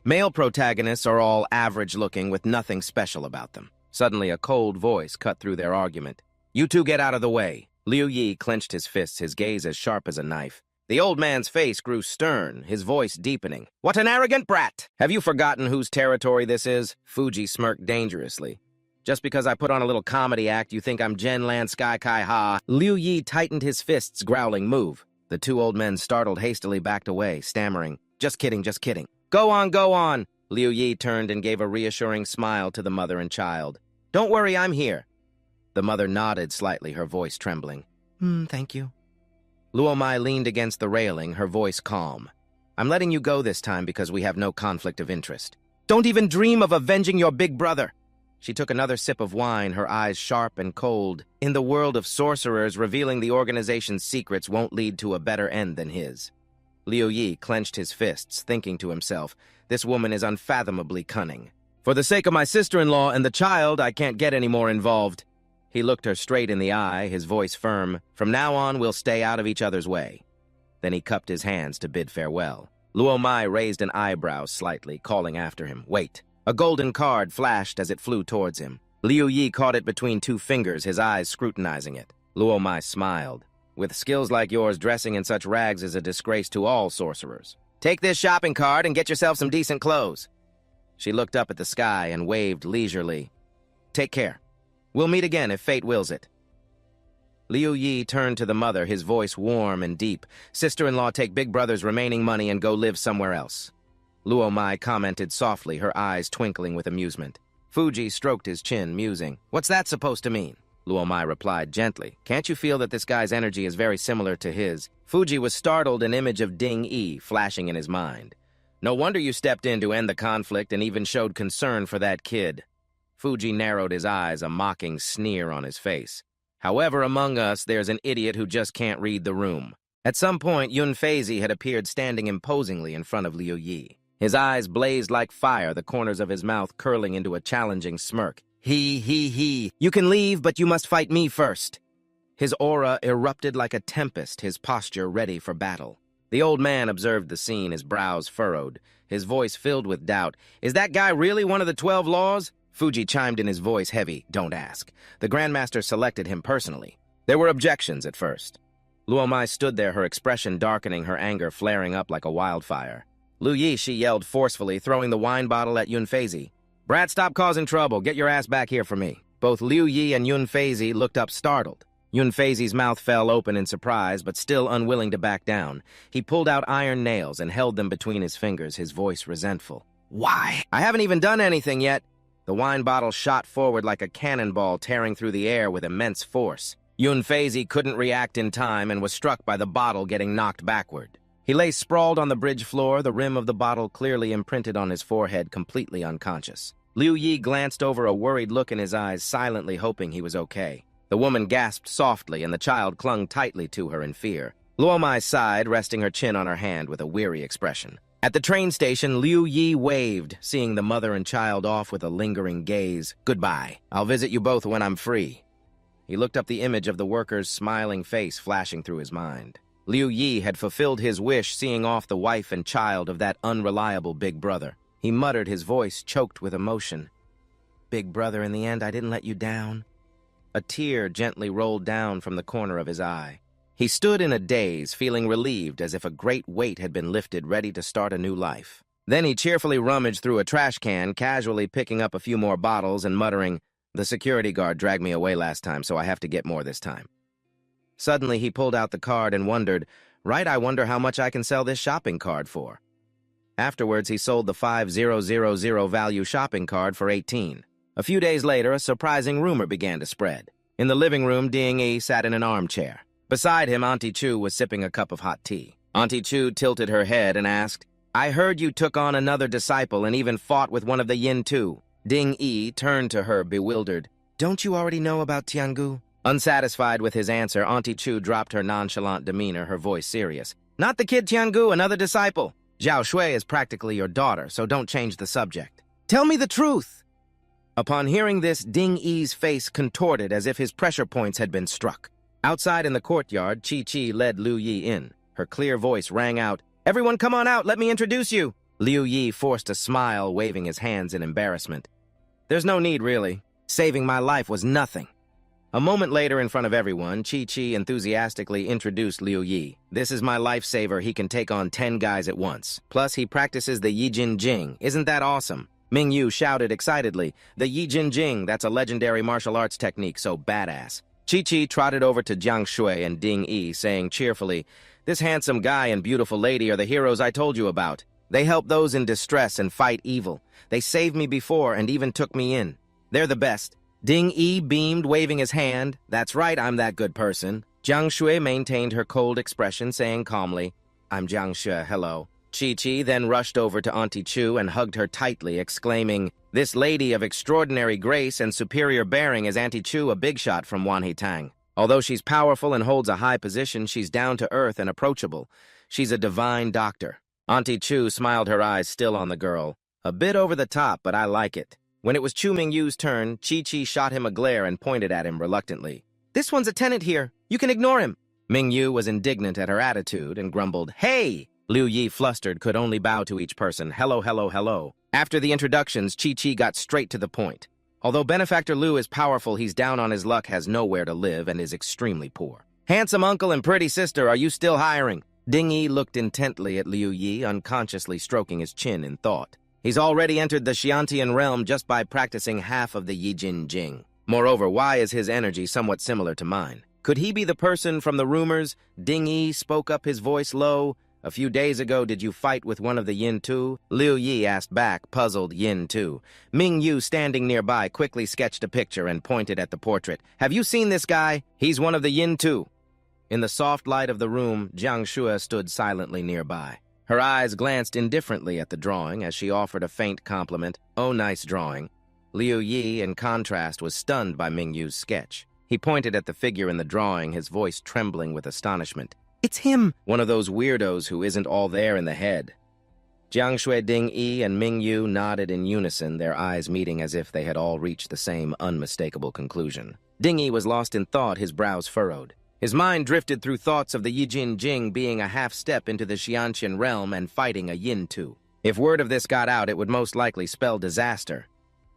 "Male protagonists are all average-looking with nothing special about them." Suddenly, a cold voice cut through their argument. "You two get out of the way." Liu Yi clenched his fists, his gaze as sharp as a knife. The old man's face grew stern, his voice deepening. "What an arrogant brat! Have you forgotten whose territory this is?" Fuji smirked dangerously. "Just because I put on a little comedy act, you think I'm Jen Lan Sky Kai Ha?" Liu Yi tightened his fists, growling, "Move." The 2 old men, startled, hastily backed away, stammering, "Just kidding, just kidding." Go on, go on." Liu Yi turned and gave a reassuring smile to the mother and child. "Don't worry, I'm here." The mother nodded slightly, her voice trembling. Thank you." Luo Mai leaned against the railing, her voice calm. "I'm letting you go this time because we have no conflict of interest. Don't even dream of avenging your big brother." She took another sip of wine, her eyes sharp and cold. In the world of sorcerers, revealing the organization's secrets won't lead to a better end than his. Liu Yi clenched his fists, thinking to himself, "This woman is unfathomably cunning. For the sake of my sister-in-law and the child, I can't get any more involved." He looked her straight in the eye, his voice firm. "From now on, we'll stay out of each other's way." Then he cupped his hands to bid farewell. Luo Mai raised an eyebrow slightly, calling after him, "Wait." A golden card flashed as it flew towards him. Liu Yi caught it between two fingers, his eyes scrutinizing it. Luo Mai smiled. With skills like yours, dressing in such rags is a disgrace to all sorcerers. Take this shopping cart and get yourself some decent clothes. She looked up at the sky and waved leisurely. Take care. We'll meet again if fate wills it. Liu Yi turned to the mother, his voice warm and deep. Sister-in-law, take big brother's remaining money and go live somewhere else. Luo Mai commented softly, her eyes twinkling with amusement. Fuji stroked his chin, musing. What's that supposed to mean? Luo Mai replied gently. Can't you feel that this guy's energy is very similar to his? Fuji was startled, an image of Ding Yi flashing in his mind. No wonder you stepped in to end the conflict and even showed concern for that kid. Fuji narrowed his eyes, a mocking sneer on his face. However, among us, there's an idiot who just can't read the room. At some point, Yun Feizi had appeared standing imposingly in front of Liu Yi. His eyes blazed like fire, the corners of his mouth curling into a challenging smirk. He. You can leave, but you must fight me first. His aura erupted like a tempest, his posture ready for battle. The old man observed the scene, his brows furrowed, his voice filled with doubt. Is that guy really one of the 12 laws? Fuji chimed in, his voice heavy. Don't ask. The Grandmaster selected him personally. There were objections at first. Luo Mai stood there, her expression darkening, her anger flaring up like a wildfire. Liu Yi, she yelled forcefully, throwing the wine bottle at Yun Feizi. Brat, stop causing trouble. Get your ass back here for me. Both Liu Yi and Yun Feizi looked up startled. Yun Feizi's mouth fell open in surprise, but still unwilling to back down. He pulled out iron nails and held them between his fingers, his voice resentful. Why? I haven't even done anything yet. The wine bottle shot forward like a cannonball, tearing through the air with immense force. Yun Feizi couldn't react in time and was struck by the bottle getting knocked backward. He lay sprawled on the bridge floor, the rim of the bottle clearly imprinted on his forehead, completely unconscious. Liu Yi glanced over, a worried look in his eyes, silently hoping he was okay. The woman gasped softly, and the child clung tightly to her in fear. Luo Mai sighed, resting her chin on her hand with a weary expression. At the train station, Liu Yi waved, seeing the mother and child off with a lingering gaze. Goodbye. I'll visit you both when I'm free. He looked up, the image of the worker's smiling face flashing through his mind. Liu Yi had fulfilled his wish, seeing off the wife and child of that unreliable big brother. He muttered, his voice choked with emotion. Big brother, in the end, I didn't let you down. A tear gently rolled down from the corner of his eye. He stood in a daze, feeling relieved, as if a great weight had been lifted, ready to start a new life. Then he cheerfully rummaged through a trash can, casually picking up a few more bottles and muttering, the security guard dragged me away last time, so I have to get more this time. Suddenly he pulled out the card and wondered, right, I wonder how much I can sell this shopping card for. Afterwards, he sold the 5000 value shopping card for 18. A few days later, a surprising rumor began to spread. In the living room, Ding Yi sat in an armchair. Beside him, Auntie Chu was sipping a cup of hot tea. Auntie Chu tilted her head and asked, I heard you took on another disciple and even fought with one of the Yin Tu. Ding Yi turned to her, bewildered. Don't you already know about Tiangu? Unsatisfied with his answer, Auntie Chu dropped her nonchalant demeanor, her voice serious. Not the kid Tiangu, another disciple. Zhao Shui is practically your daughter, so don't change the subject. Tell me the truth. Upon hearing this, Ding Yi's face contorted as if his pressure points had been struck. Outside in the courtyard, Chi led Liu Yi in. Her clear voice rang out, Everyone come on out, let me introduce you. Liu Yi forced a smile, waving his hands in embarrassment. There's no need, really. Saving my life was nothing. A moment later, in front of everyone, Chi enthusiastically introduced Liu Yi. This is my lifesaver, he can take on 10 guys at once. Plus, he practices the Yijin Jing. Isn't that awesome? Ming Yu shouted excitedly, the Yijin Jing, that's a legendary martial arts technique, so badass. Chi trotted over to Jiang Shui and Ding Yi, saying cheerfully, this handsome guy and beautiful lady are the heroes I told you about. They help those in distress and fight evil. They saved me before and even took me in. They're the best. Ding Yi beamed, waving his hand. That's right, I'm that good person. Jiang Shui maintained her cold expression, saying calmly, I'm Jiang Shui, hello. Chi then rushed over to Auntie Chu and hugged her tightly, exclaiming, this lady of extraordinary grace and superior bearing is Auntie Chu, a big shot from Wanhei Tang. Although she's powerful and holds a high position, she's down to earth and approachable. She's a divine doctor. Auntie Chu smiled, her eyes still on the girl. A bit over the top, but I like it. When it was Chu Mingyu's turn, Chi shot him a glare and pointed at him reluctantly. This one's a tenant here. You can ignore him. Mingyu was indignant at her attitude and grumbled, Hey! Liu Yi, flustered, could only bow to each person. Hello, hello, hello. After the introductions, Chi got straight to the point. Although Benefactor Liu is powerful, he's down on his luck, has nowhere to live, and is extremely poor. Handsome uncle and pretty sister, are you still hiring? Ding Yi looked intently at Liu Yi, unconsciously stroking his chin in thought. He's already entered the Xiantian realm just by practicing half of the Yijin Jing. Moreover, why is his energy somewhat similar to mine? Could he be the person from the rumors? Ding Yi spoke up, his voice low. A few days ago, did you fight with one of the Yin Tu? Liu Yi asked back, puzzled. Yin Tu. Ming Yu, standing nearby, quickly sketched a picture and pointed at the portrait. Have you seen this guy? He's one of the Yin Tu. In the soft light of the room, Jiang Shue stood silently nearby. Her eyes glanced indifferently at the drawing as she offered a faint compliment. Oh, nice drawing. Liu Yi, in contrast, was stunned by Ming Yu's sketch. He pointed at the figure in the drawing, his voice trembling with astonishment. It's him! One of those weirdos who isn't all there in the head. Jiang Shue, Ding Yi, and Ming Yu nodded in unison, their eyes meeting as if they had all reached the same unmistakable conclusion. Ding Yi was lost in thought, his brows furrowed. His mind drifted through thoughts of the Yijin Jing being a half-step into the Xiantian realm and fighting a Yin Tu. If word of this got out, it would most likely spell disaster.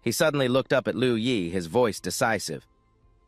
He suddenly looked up at Liu Yi, his voice decisive.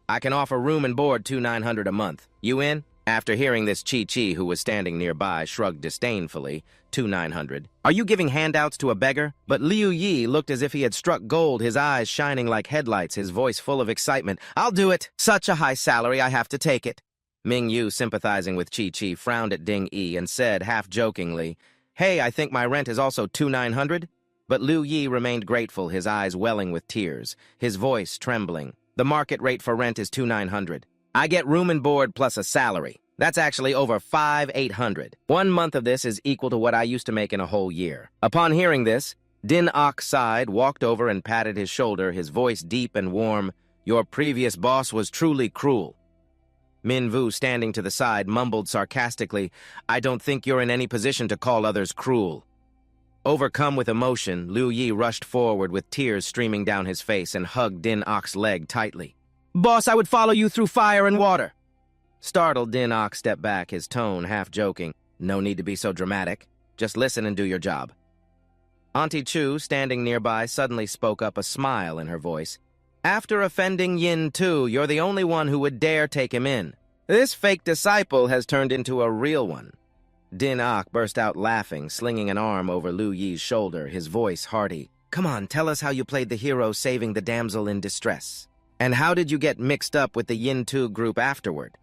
I can offer room and board $2,900 a month. You in? After hearing this, Chi-Chi, who was standing nearby, shrugged disdainfully. $2,900. Are you giving handouts to a beggar? But Liu Yi looked as if he had struck gold, his eyes shining like headlights, his voice full of excitement. I'll do it. Such a high salary, I have to take it. Ming Yu, sympathizing with Chi-Chi, frowned at Ding Yi and said, half-jokingly, Hey, I think my rent is also $2,900? But Liu Yi remained grateful, his eyes welling with tears, his voice trembling. The market rate for rent is $2,900. I get room and board plus a salary. That's actually over $5,800. 1 month of this is equal to what I used to make in a whole year. Upon hearing this, Din Ok sighed, walked over and patted his shoulder, his voice deep and warm. Your previous boss was truly cruel. Min Vu, standing to the side, mumbled sarcastically, I don't think you're in any position to call others cruel. Overcome with emotion, Liu Yi rushed forward with tears streaming down his face and hugged Din Ok's leg tightly. Boss, I would follow you through fire and water. Startled, Din Ok stepped back, his tone half-joking. No need to be so dramatic. Just listen and do your job. Auntie Chu, standing nearby, suddenly spoke up, a smile in her voice. After offending Yin Tu, you're the only one who would dare take him in. This fake disciple has turned into a real one. Din Ok burst out laughing, slinging an arm over Liu Yi's shoulder, his voice hearty. Come on, tell us how you played the hero saving the damsel in distress. And how did you get mixed up with the Yin Tu group afterward?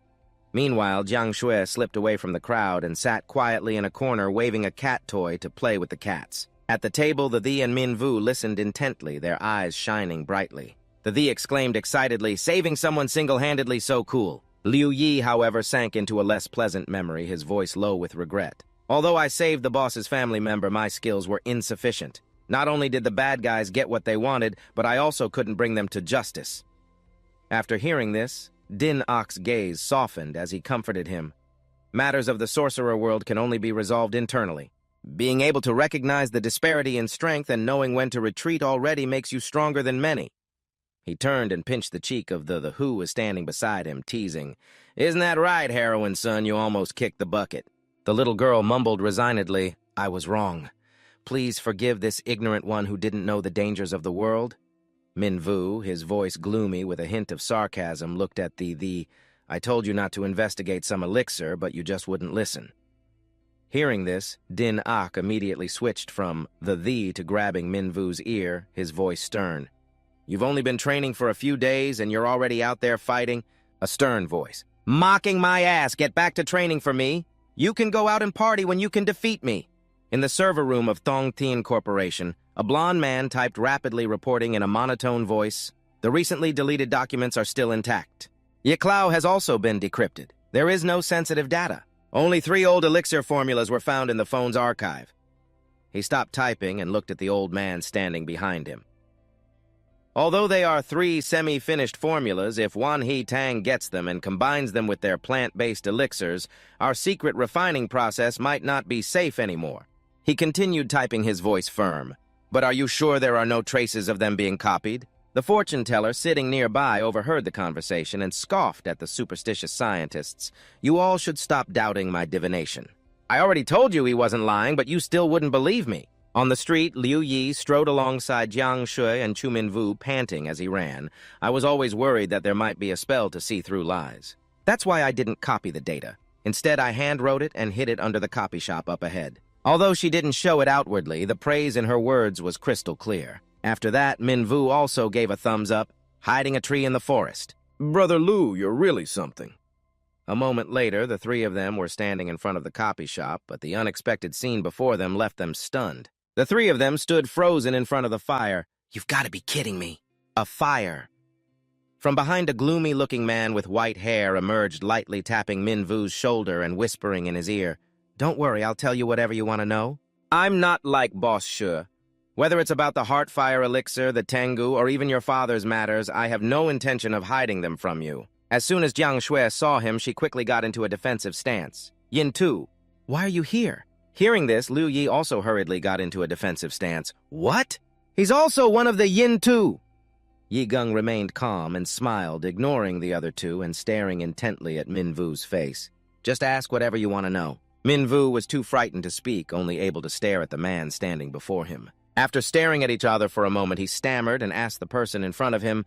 Meanwhile, Jiang Shue slipped away from the crowd and sat quietly in a corner waving a cat toy to play with the cats. At the table, the Thi and Min Vu listened intently, their eyes shining brightly. The Thi exclaimed excitedly, saving someone single-handedly, so cool. Liu Yi, however, sank into a less pleasant memory, his voice low with regret. Although I saved the boss's family member, my skills were insufficient. Not only did the bad guys get what they wanted, but I also couldn't bring them to justice. After hearing this, Din Ok's gaze softened as he comforted him. Matters of the sorcerer world can only be resolved internally. Being able to recognize the disparity in strength and knowing when to retreat already makes you stronger than many. He turned and pinched the cheek of the who was standing beside him, teasing, Isn't that right, heroine son? You almost kicked the bucket. The little girl mumbled resignedly, I was wrong. Please forgive this ignorant one who didn't know the dangers of the world. Min Vu, his voice gloomy with a hint of sarcasm, looked at the I told you not to investigate some elixir, but you just wouldn't listen. Hearing this, Din Ok immediately switched from the to grabbing Min Vu's ear, his voice stern. You've only been training for a few days and you're already out there fighting? A stern voice. Mocking my ass, get back to training for me. You can go out and party when you can defeat me. In the server room of Thong Tien Corporation, a blond man typed rapidly, reporting in a monotone voice, the recently deleted documents are still intact. Yiklao has also been decrypted. There is no sensitive data. Only 3 old elixir formulas were found in the phone's archive. He stopped typing and looked at the old man standing behind him. Although they are 3 semi-finished formulas, if Wan He Tang gets them and combines them with their plant-based elixirs, our secret refining process might not be safe anymore. He continued typing, his voice firm. But are you sure there are no traces of them being copied? The fortune teller sitting nearby overheard the conversation and scoffed at the superstitious scientists. You all should stop doubting my divination. I already told you he wasn't lying, but you still wouldn't believe me. On the street, Liu Yi strode alongside Jiang Shui and Chu Minvu, panting as he ran. I was always worried that there might be a spell to see through lies. That's why I didn't copy the data. Instead, I hand-wrote it and hid it under the copy shop up ahead. Although she didn't show it outwardly, the praise in her words was crystal clear. After that, Minvu also gave a thumbs up, hiding a tree in the forest. Brother Lu, you're really something. A moment later, the three of them were standing in front of the copy shop, but the unexpected scene before them left them stunned. The three of them stood frozen in front of the fire. You've got to be kidding me. A fire. From behind a gloomy-looking man with white hair emerged, lightly tapping Minvu's shoulder and whispering in his ear, Don't worry, I'll tell you whatever you want to know. I'm not like Boss Shu. Whether it's about the Heartfire Elixir, the Tengu, or even your father's matters, I have no intention of hiding them from you. As soon as Jiang Shui saw him, she quickly got into a defensive stance. Yin Tu, why are you here? Hearing this, Liu Yi also hurriedly got into a defensive stance. What? He's also one of the Yin Tu. Yi Gung remained calm and smiled, ignoring the other two and staring intently at Minvu's face. Just ask whatever you want to know. Minvu was too frightened to speak, only able to stare at the man standing before him. After staring at each other for a moment, he stammered and asked the person in front of him,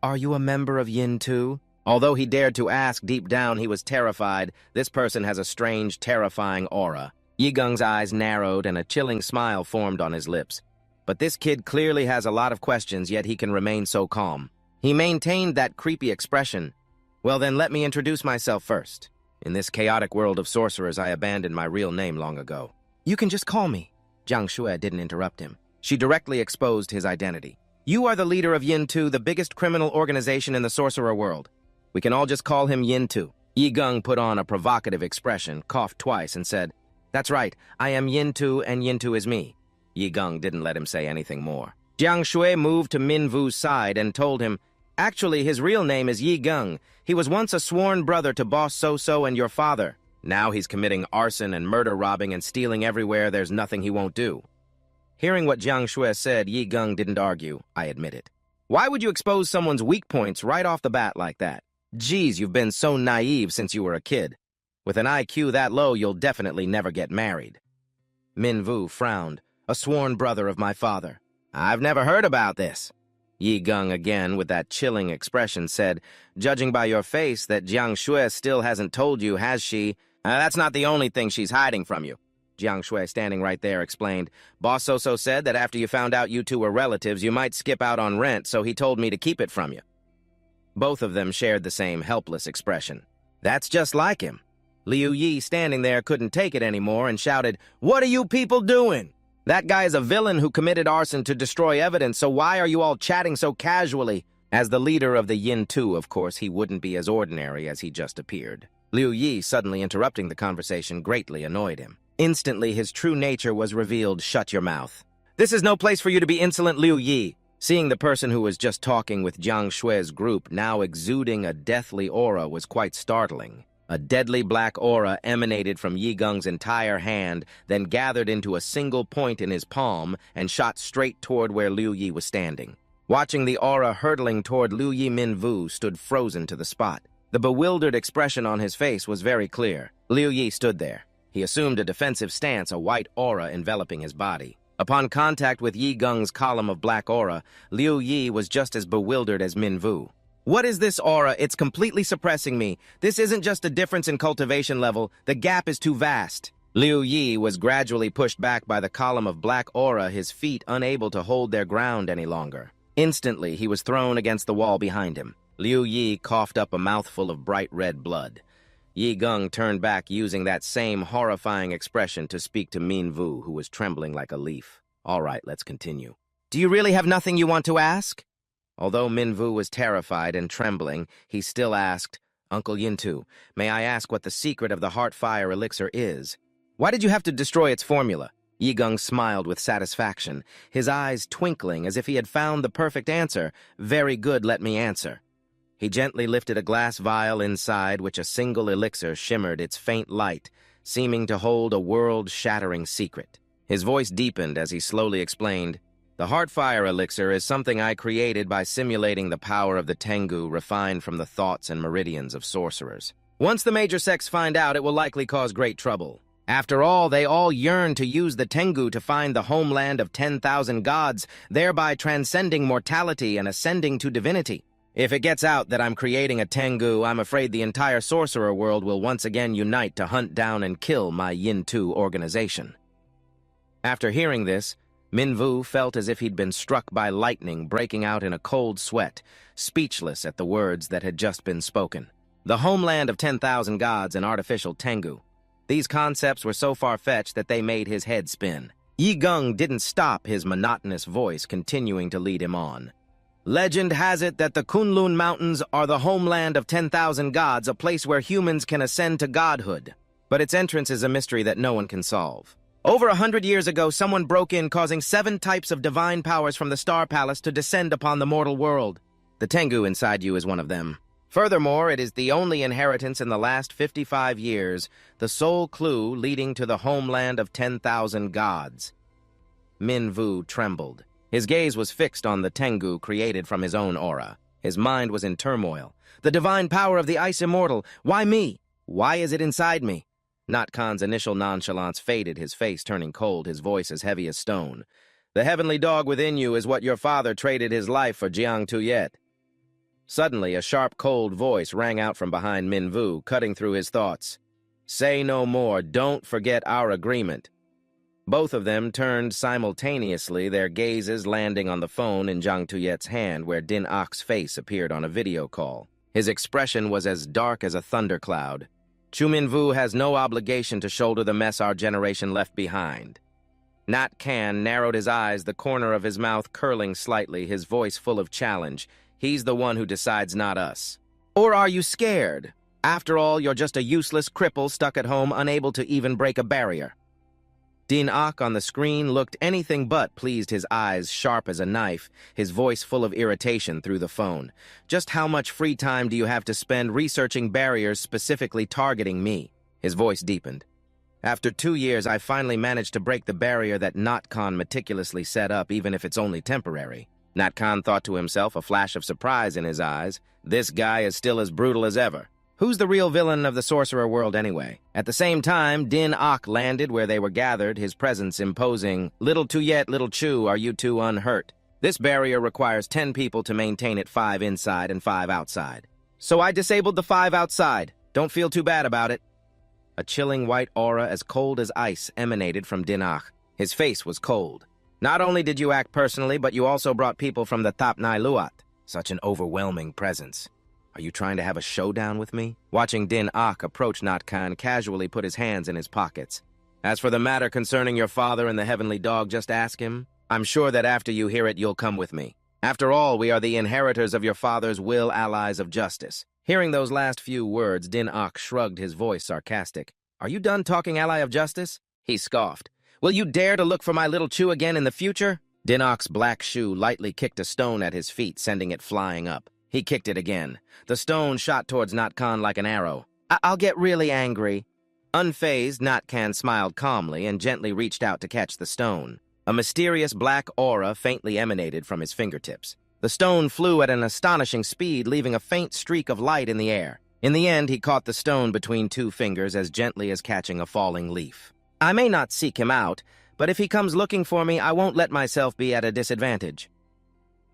Are you a member of Yin Tu? Although he dared to ask, deep down he was terrified. This person has a strange, terrifying aura. Yi Gung's eyes narrowed and a chilling smile formed on his lips. But this kid clearly has a lot of questions, yet he can remain so calm. He maintained that creepy expression. Well then, let me introduce myself first. In this chaotic world of sorcerers, I abandoned my real name long ago. You can just call me. Jiang Shui didn't interrupt him. She directly exposed his identity. You are the leader of Yin Tu, the biggest criminal organization in the sorcerer world. We can all just call him Yin Tu. Yi Gung put on a provocative expression, coughed twice, and said, That's right, I am Yin Tu, and Yin Tu is me. Yi Gung didn't let him say anything more. Jiang Shui moved to Minvu's side and told him, Actually, his real name is Yi Gung. He was once a sworn brother to Boss So-So and your father. Now he's committing arson and murder robbing and stealing everywhere. There's nothing he won't do. Hearing what Jiang Shui said, Yi Gung didn't argue, I admit it. Why would you expose someone's weak points right off the bat like that? Geez, you've been so naive since you were a kid. With an IQ that low, you'll definitely never get married. Minvu frowned. A sworn brother of my father. I've never heard about this. Yi Gung again, with that chilling expression, said, Judging by your face, that Jiang Shui still hasn't told you, has she? That's not the only thing she's hiding from you. Jiang Shui, standing right there, explained, Boss So-So said that after you found out you two were relatives, you might skip out on rent, so he told me to keep it from you. Both of them shared the same helpless expression. That's just like him. Liu Yi, standing there, couldn't take it anymore and shouted, What are you people doing? That guy is a villain who committed arson to destroy evidence, so why are you all chatting so casually? As the leader of the Yin Tu, of course, he wouldn't be as ordinary as he just appeared. Liu Yi, suddenly interrupting the conversation, greatly annoyed him. Instantly, his true nature was revealed. Shut your mouth. This is no place for you to be insolent, Liu Yi. Seeing the person who was just talking with Jiang Shui's group now exuding a deathly aura was quite startling. A deadly black aura emanated from Yi Gung's entire hand, then gathered into a single point in his palm and shot straight toward where Liu Yi was standing. Watching the aura hurtling toward Liu Yi, Minvu stood frozen to the spot. The bewildered expression on his face was very clear. Liu Yi stood there. He assumed a defensive stance, a white aura enveloping his body. Upon contact with Yi Gung's column of black aura, Liu Yi was just as bewildered as Minvu. What is this aura? It's completely suppressing me. This isn't just a difference in cultivation level. The gap is too vast. Liu Yi was gradually pushed back by the column of black aura, his feet unable to hold their ground any longer. Instantly, he was thrown against the wall behind him. Liu Yi coughed up a mouthful of bright red blood. Yi Gung turned back using that same horrifying expression to speak to Minvu, who was trembling like a leaf. All right, let's continue. Do you really have nothing you want to ask? Although Minvu was terrified and trembling, he still asked, Uncle Yintu, may I ask what the secret of the Heartfire Elixir is? Why did you have to destroy its formula? Yi Gung smiled with satisfaction, his eyes twinkling as if he had found the perfect answer. Very good, let me answer. He gently lifted a glass vial inside which a single elixir shimmered its faint light, seeming to hold a world-shattering secret. His voice deepened as he slowly explained, The Heartfire Elixir is something I created by simulating the power of the Tengu refined from the thoughts and meridians of sorcerers. Once the major sects find out, it will likely cause great trouble. After all, they all yearn to use the Tengu to find the homeland of 10,000 gods, thereby transcending mortality and ascending to divinity. If it gets out that I'm creating a Tengu, I'm afraid the entire sorcerer world will once again unite to hunt down and kill my Yin-Tu organization. After hearing this, Minvu felt as if he'd been struck by lightning, breaking out in a cold sweat, speechless at the words that had just been spoken. The homeland of 10,000 gods and artificial Tengu. These concepts were so far-fetched that they made his head spin. Yi Gung didn't stop his monotonous voice, continuing to lead him on. Legend has it that the Kunlun Mountains are the homeland of 10,000 gods, a place where humans can ascend to godhood. But its entrance is a mystery that no one can solve. Over 100 years ago, someone broke in, causing 7 types of divine powers from the Star Palace to descend upon the mortal world. The Tengu inside you is one of them. Furthermore, it is the only inheritance in the last 55 years, the sole clue leading to the homeland of 10,000 gods. Minvu trembled. His gaze was fixed on the Tengu created from his own aura. His mind was in turmoil. The divine power of the Ice Immortal. Why me? Why is it inside me? Nat Khan's initial nonchalance faded, his face turning cold, his voice as heavy as stone. The heavenly dog within you is what your father traded his life for, Jiang Tuyet. Suddenly, a sharp, cold voice rang out from behind Minvu, cutting through his thoughts. Say no more. Don't forget our agreement. Both of them turned simultaneously, their gazes landing on the phone in Jiang Tuyet's hand, where Din Ak's face appeared on a video call. His expression was as dark as a thundercloud. Chu Minvu has no obligation to shoulder the mess our generation left behind. Nat Khan narrowed his eyes, the corner of his mouth curling slightly, his voice full of challenge. He's the one who decides, not us. Or are you scared? After all, you're just a useless cripple stuck at home, unable to even break a barrier. Din Ak on the screen looked anything but pleased, his eyes sharp as a knife, his voice full of irritation through the phone. Just how much free time do you have to spend researching barriers specifically targeting me? His voice deepened. After 2 years, I finally managed to break the barrier that Nat Khan meticulously set up, even if it's only temporary. Nat Khan thought to himself, a flash of surprise in his eyes. This guy is still as brutal as ever. Who's the real villain of the sorcerer world anyway? At the same time, Din Ak landed where they were gathered, his presence imposing, Little Tuyet, Little Chu, are you two unhurt? This barrier requires 10 people to maintain it, 5 inside and 5 outside. So I disabled the 5 outside. Don't feel too bad about it. A chilling white aura as cold as ice emanated from Din Ak. His face was cold. Not only did you act personally, but you also brought people from the Thap Nai Luat. Such an overwhelming presence. Are you trying to have a showdown with me? Watching Din Ak approach Nat Khan casually put his hands in his pockets. As for the matter concerning your father and the heavenly dog, just ask him. I'm sure that after you hear it, you'll come with me. After all, we are the inheritors of your father's will, allies of justice. Hearing those last few words, Din Ak shrugged, his voice sarcastic. Are you done talking ally of justice? He scoffed. Will you dare to look for my little Chu again in the future? Din Ak's black shoe lightly kicked a stone at his feet, sending it flying up. He kicked it again. The stone shot towards Nat Khan like an arrow. I'll get really angry. Unfazed, Nat Khan smiled calmly and gently reached out to catch the stone. A mysterious black aura faintly emanated from his fingertips. The stone flew at an astonishing speed, leaving a faint streak of light in the air. In the end, he caught the stone between 2 fingers as gently as catching a falling leaf. I may not seek him out, but if he comes looking for me, I won't let myself be at a disadvantage.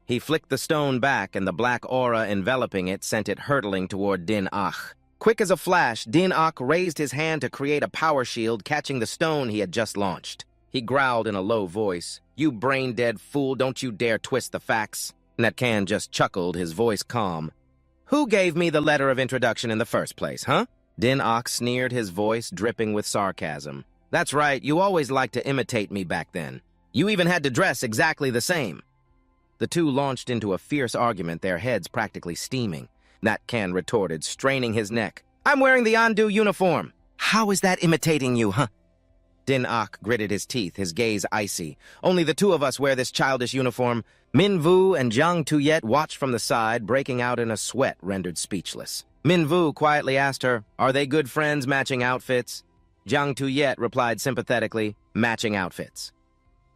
He flicked the stone back, and the black aura enveloping it sent it hurtling toward Din Ak. Quick as a flash, Din Ak raised his hand to create a power shield, catching the stone he had just launched. He growled in a low voice, You brain-dead fool, don't you dare twist the facts. Nat Khan just chuckled, his voice calm. Who gave me the letter of introduction in the first place, huh? Din Ak sneered, his voice dripping with sarcasm. That's right, you always liked to imitate me back then. You even had to dress exactly the same. The two launched into a fierce argument, their heads practically steaming. Nat Khan retorted, straining his neck. I'm wearing the Andu uniform. How is that imitating you, huh? Din Ak gritted his teeth, his gaze icy. Only the two of us wear this childish uniform. Minvu and Jiang Tuyet watched from the side, breaking out in a sweat rendered speechless. Minvu quietly asked her, Are they good friends, matching outfits? Jiang Tuyet replied sympathetically, Matching outfits.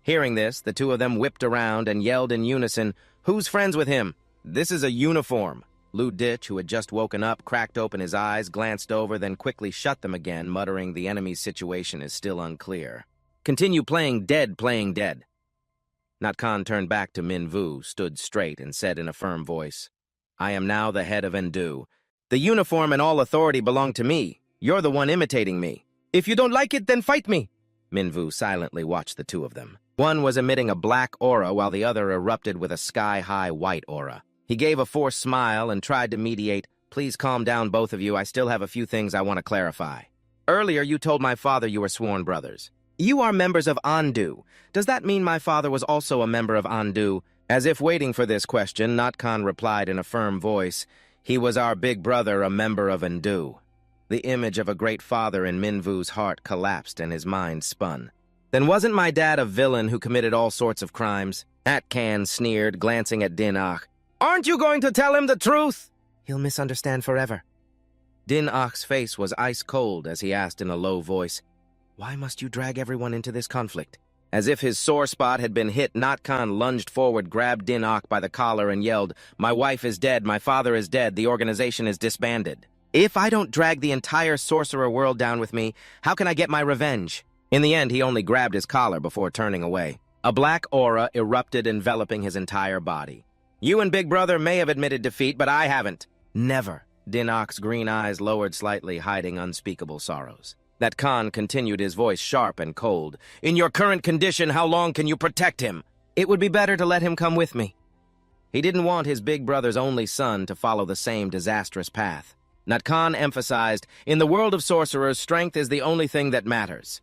Hearing this, the two of them whipped around and yelled in unison, Who's friends with him? This is a uniform. Lu Ditch, who had just woken up, cracked open his eyes, glanced over, then quickly shut them again, muttering the enemy's situation is still unclear. Continue playing dead, playing dead. Nat Khan turned back to Min Vu, stood straight, and said in a firm voice, I am now the head of Endu. The uniform and all authority belong to me. You're the one imitating me. If you don't like it, then fight me. Min Vu silently watched the two of them. One was emitting a black aura while the other erupted with a sky-high white aura. He gave a forced smile and tried to mediate, Please calm down, both of you. I still have a few things I want to clarify. Earlier, you told my father you were sworn brothers. You are members of Endu. Does that mean my father was also a member of Endu? As if waiting for this question, Nat Khan replied in a firm voice, He was our big brother, a member of Endu. The image of a great father in Min Vu's heart collapsed and his mind spun. Then wasn't my dad a villain who committed all sorts of crimes? Nat Khan sneered, glancing at Din Akh. Aren't you going to tell him the truth? He'll misunderstand forever. Din Akh's face was ice cold as he asked in a low voice, Why must you drag everyone into this conflict? As if his sore spot had been hit, Nat Khan lunged forward, grabbed Din Akh by the collar and yelled, My wife is dead, my father is dead, the organization is disbanded. If I don't drag the entire sorcerer world down with me, how can I get my revenge? In the end, he only grabbed his collar before turning away. A black aura erupted, enveloping his entire body. You and Big Brother may have admitted defeat, but I haven't. Never. Din Akh's green eyes lowered slightly, hiding unspeakable sorrows. That Khan continued, his voice sharp and cold. In your current condition, how long can you protect him? It would be better to let him come with me. He didn't want his big brother's only son to follow the same disastrous path. Nat Khan emphasized, In the world of sorcerers, strength is the only thing that matters.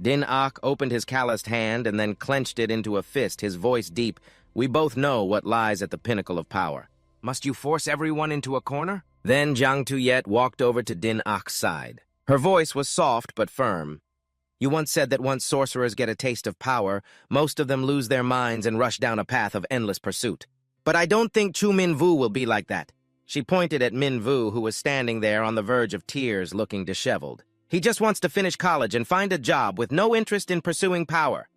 Din Akh opened his calloused hand and then clenched it into a fist, his voice deep. We both know what lies at the pinnacle of power. Must you force everyone into a corner? Then Jiang Tuyet walked over to Din Akh's side. Her voice was soft but firm. You once said that once sorcerers get a taste of power, most of them lose their minds and rush down a path of endless pursuit. But I don't think Chu Min Vu will be like that. She pointed at Min Vu, who was standing there on the verge of tears, looking disheveled. He just wants to finish college and find a job with no interest in pursuing power.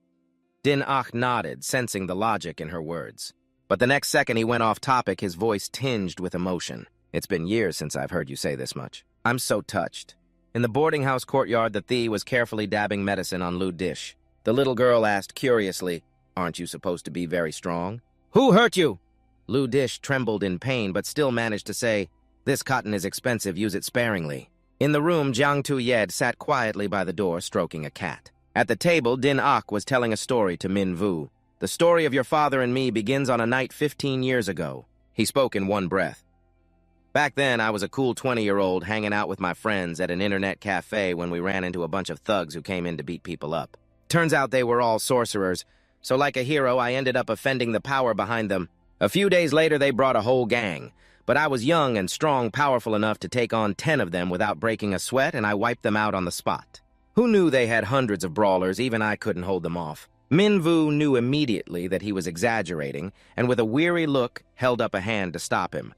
Din Akh nodded, sensing the logic in her words. But the next second he went off topic, his voice tinged with emotion. It's been years since I've heard you say this much. I'm so touched. In the boarding house courtyard, the Thee was carefully dabbing medicine on Lu Dish. The little girl asked curiously, Aren't you supposed to be very strong? Who hurt you? Lu Dish trembled in pain, but still managed to say, This cotton is expensive, use it sparingly. In the room, Jiang Tuyed sat quietly by the door, stroking a cat. At the table, Din Akh was telling a story to Min Vu. The story of your father and me begins on a night 15 years ago. He spoke in one breath. Back then, I was a cool 20-year-old hanging out with my friends at an internet cafe when we ran into a bunch of thugs who came in to beat people up. Turns out they were all sorcerers, so like a hero, I ended up offending the power behind them. A few days later, they brought a whole gang. But I was young and strong, powerful enough to take on 10 of them without breaking a sweat, and I wiped them out on the spot. Who knew they had hundreds of brawlers? Even I couldn't hold them off. Min Vu knew immediately that he was exaggerating, and with a weary look, held up a hand to stop him.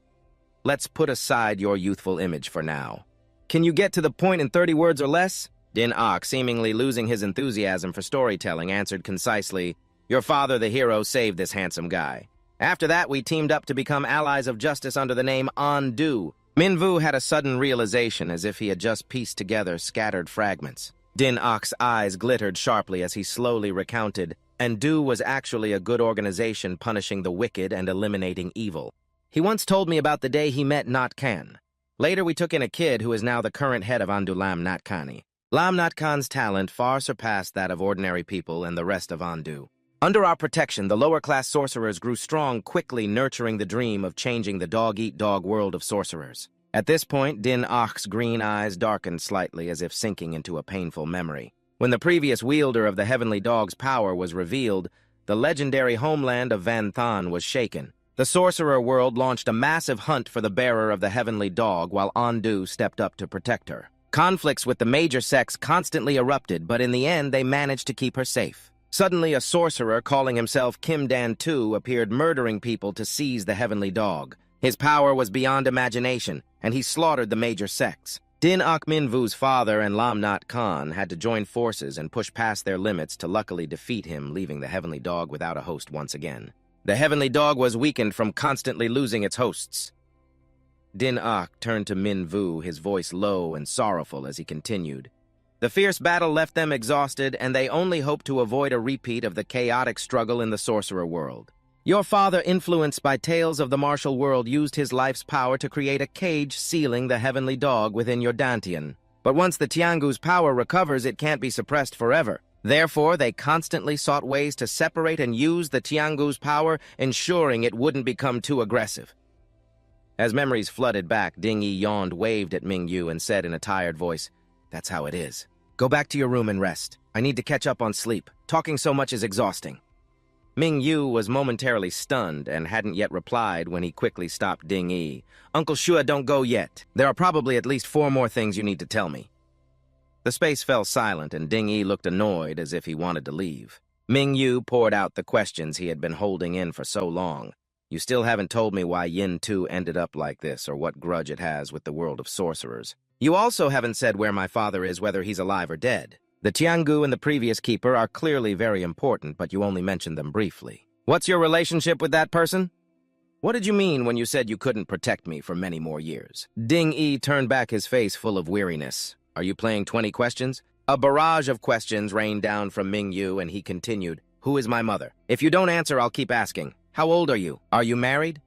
Let's put aside your youthful image for now. Can you get to the point in 30 words or less? Din Akh, seemingly losing his enthusiasm for storytelling, answered concisely, Your father, the hero, saved this handsome guy. After that, we teamed up to become allies of justice under the name Endu. Min Vu had a sudden realization, as if he had just pieced together scattered fragments. Din Akh's eyes glittered sharply as he slowly recounted, Endu was actually a good organization punishing the wicked and eliminating evil. He once told me about the day he met Nat Khan. Later, we took in a kid who is now the current head of Endu, Lam Nat Khani. Lam Nat Khan's talent far surpassed that of ordinary people and the rest of Endu. Under our protection, the lower-class sorcerers grew strong, quickly nurturing the dream of changing the dog-eat-dog world of sorcerers. At this point, Din Akh's green eyes darkened slightly as if sinking into a painful memory. When the previous wielder of the Heavenly Dog's power was revealed, the legendary homeland of Van Than was shaken. The sorcerer world launched a massive hunt for the bearer of the Heavenly Dog while Endu stepped up to protect her. Conflicts with the major sects constantly erupted, but in the end, they managed to keep her safe. Suddenly, a sorcerer calling himself Kim Dan Tu appeared, murdering people to seize the Heavenly Dog. His power was beyond imagination, and he slaughtered the major sects. Din Akh Min Vu's father and Lam Nat Khan had to join forces and push past their limits to luckily defeat him, leaving the Heavenly Dog without a host once again. The Heavenly Dog was weakened from constantly losing its hosts. Din Ok turned to Min Vu, his voice low and sorrowful as he continued. The fierce battle left them exhausted, and they only hoped to avoid a repeat of the chaotic struggle in the sorcerer world. Your father, influenced by tales of the martial world, used his life's power to create a cage sealing the heavenly dog within your dantian. But once the Tiangu's power recovers, it can't be suppressed forever. Therefore, they constantly sought ways to separate and use the Tiangu's power, ensuring it wouldn't become too aggressive. As memories flooded back, Ding Yi yawned, waved at Ming Yu, and said in a tired voice, "That's how it is. Go back to your room and rest. I need to catch up on sleep. Talking so much is exhausting." Ming Yu was momentarily stunned and hadn't yet replied when he quickly stopped Ding Yi. "Uncle Shua, don't go yet. There are probably at least 4 more things you need to tell me." The space fell silent, and Ding Yi looked annoyed as if he wanted to leave. Ming Yu poured out the questions he had been holding in for so long. "You still haven't told me why Yin Tu ended up like this, or what grudge it has with the world of sorcerers. You also haven't said where my father is, whether he's alive or dead. The Tiangu and the previous keeper are clearly very important, but you only mentioned them briefly. What's your relationship with that person? What did you mean when you said you couldn't protect me for many more years?" Ding Yi turned back, his face full of weariness. "Are you playing 20 questions?" A barrage of questions rained down from Ming Yu, and he continued, "Who is my mother? If you don't answer, I'll keep asking. How old are you? Are you married?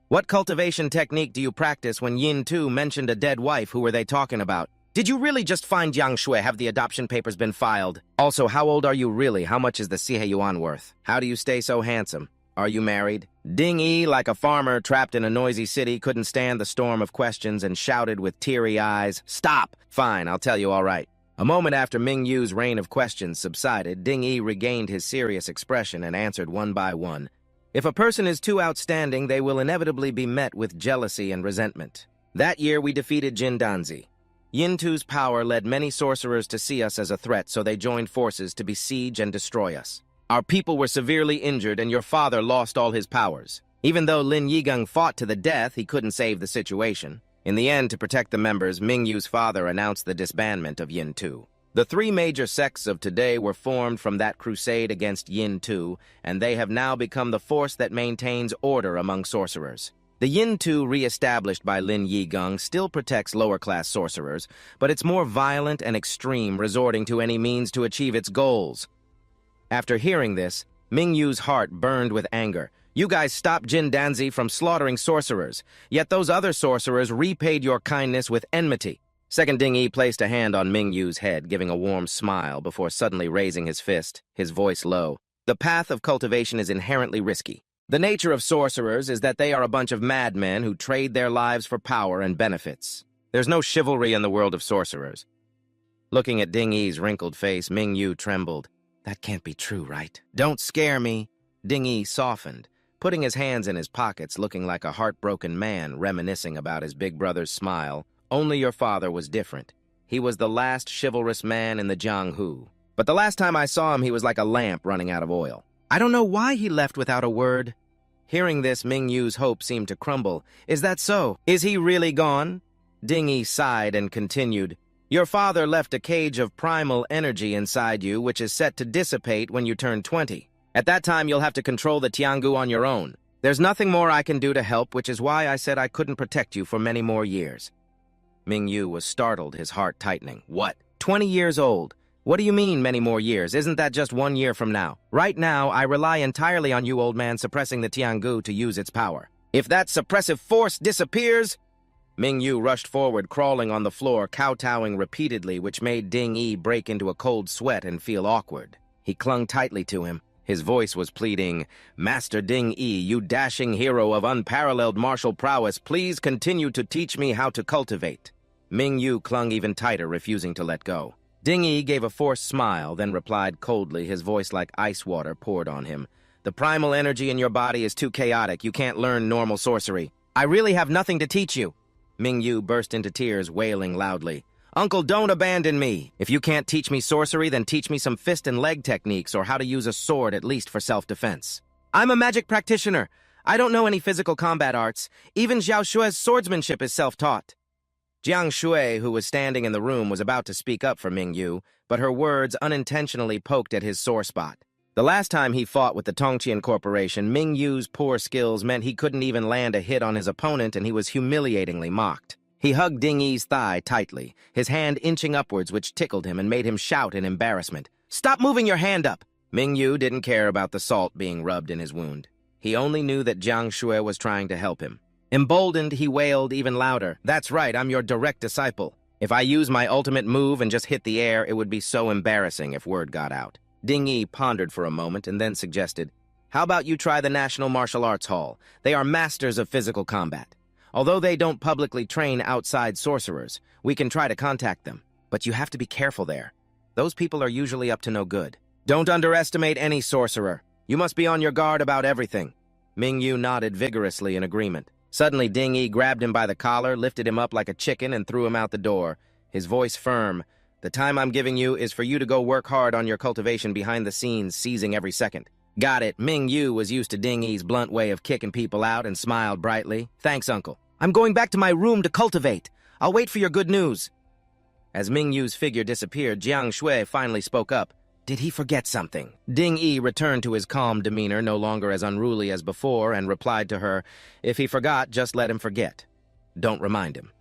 What cultivation technique do you practice? When Yin Tu mentioned a dead wife, who were they talking about? Did you really just find Jiang Shui? Have the adoption papers been filed? Also, how old are you really? How much is the Sihe Yuan worth? How do you stay so handsome? Are you married?" Ding Yi, like a farmer trapped in a noisy city, couldn't stand the storm of questions and shouted with teary eyes, "Stop! Fine, I'll tell you all right." A moment after Ming Yu's rain of questions subsided, Ding Yi regained his serious expression and answered one by one. "If a person is too outstanding, they will inevitably be met with jealousy and resentment. That year we defeated Jin Danzi. Yin Tu's power led many sorcerers to see us as a threat, so they joined forces to besiege and destroy us. Our people were severely injured, and your father lost all his powers. Even though Lin Yigang fought to the death, he couldn't save the situation. In the end, to protect the members, Ming Yu's father announced the disbandment of Yin Tu. The 3 major sects of today were formed from that crusade against Yin Tu, and they have now become the force that maintains order among sorcerers. The Yin Tu re-established by Lin Yigang still protects lower-class sorcerers, but it's more violent and extreme, resorting to any means to achieve its goals." After hearing this, Ming Yu's heart burned with anger. "You guys stopped Jin Danzi from slaughtering sorcerers, yet those other sorcerers repaid your kindness with enmity." Second Ding Yi placed a hand on Ming Yu's head, giving a warm smile before suddenly raising his fist, his voice low. "The path of cultivation is inherently risky. The nature of sorcerers is that they are a bunch of madmen who trade their lives for power and benefits. There's no chivalry in the world of sorcerers." Looking at Ding Yi's wrinkled face, Ming Yu trembled. "That can't be true, right?" "Don't scare me." Ding Yi softened, putting his hands in his pockets, looking like a heartbroken man reminiscing about his big brother's smile. "Only your father was different. He was the last chivalrous man in the Jianghu. But the last time I saw him, he was like a lamp running out of oil. I don't know why he left without a word." Hearing this, Ming Yu's hope seemed to crumble. "Is that so? Is he really gone?" Ding Yi sighed and continued, "Your father left a cage of primal energy inside you, which is set to dissipate when you turn 20. At that time, you'll have to control the Tiangu on your own. There's nothing more I can do to help, which is why I said I couldn't protect you for many more years." Ming Yu was startled, his heart tightening. "What? 20 years old? What do you mean, many more years? Isn't that just 1 year from now? Right now, I rely entirely on you, old man, suppressing the Tiangu to use its power. If that suppressive force disappears—" Ming Yu rushed forward, crawling on the floor, kowtowing repeatedly, which made Ding Yi break into a cold sweat and feel awkward. He clung tightly to him. His voice was pleading, "Master Ding Yi, you dashing hero of unparalleled martial prowess, please continue to teach me how to cultivate." Ming Yu clung even tighter, refusing to let go. Ding Yi gave a forced smile, then replied coldly, his voice like ice water poured on him. "The primal energy in your body is too chaotic. You can't learn normal sorcery. I really have nothing to teach you." Ming Yu burst into tears, wailing loudly. "Uncle, don't abandon me. If you can't teach me sorcery, then teach me some fist and leg techniques or how to use a sword, at least for self-defense. I'm a magic practitioner. I don't know any physical combat arts. Even Xiao Shui's swordsmanship is self-taught." Jiang Shui, who was standing in the room, was about to speak up for Ming Yu, but her words unintentionally poked at his sore spot. The last time he fought with the Tongqian Corporation, Ming Yu's poor skills meant he couldn't even land a hit on his opponent, and he was humiliatingly mocked. He hugged Ding Yi's thigh tightly, his hand inching upwards, which tickled him and made him shout in embarrassment. "Stop moving your hand up!" Ming Yu didn't care about the salt being rubbed in his wound. He only knew that Jiang Shui was trying to help him. Emboldened, he wailed even louder. "That's right, I'm your direct disciple. If I use my ultimate move and just hit the air, it would be so embarrassing if word got out." Ding Yi pondered for a moment and then suggested, "How about you try the National Martial Arts Hall? They are masters of physical combat. Although they don't publicly train outside sorcerers, we can try to contact them. But you have to be careful there. Those people are usually up to no good. Don't underestimate any sorcerer. You must be on your guard about everything." Ming Yu nodded vigorously in agreement. Suddenly, Ding Yi grabbed him by the collar, lifted him up like a chicken, and threw him out the door, his voice firm. "The time I'm giving you is for you to go work hard on your cultivation behind the scenes, seizing every second." "Got it." Ming Yu was used to Ding Yi's blunt way of kicking people out and smiled brightly. "Thanks, Uncle. I'm going back to my room to cultivate. I'll wait for your good news." As Ming Yu's figure disappeared, Jiang Shui finally spoke up. "Did he forget something?" Ding Yi returned to his calm demeanor, no longer as unruly as before, and replied to her, "If he forgot, just let him forget. Don't remind him."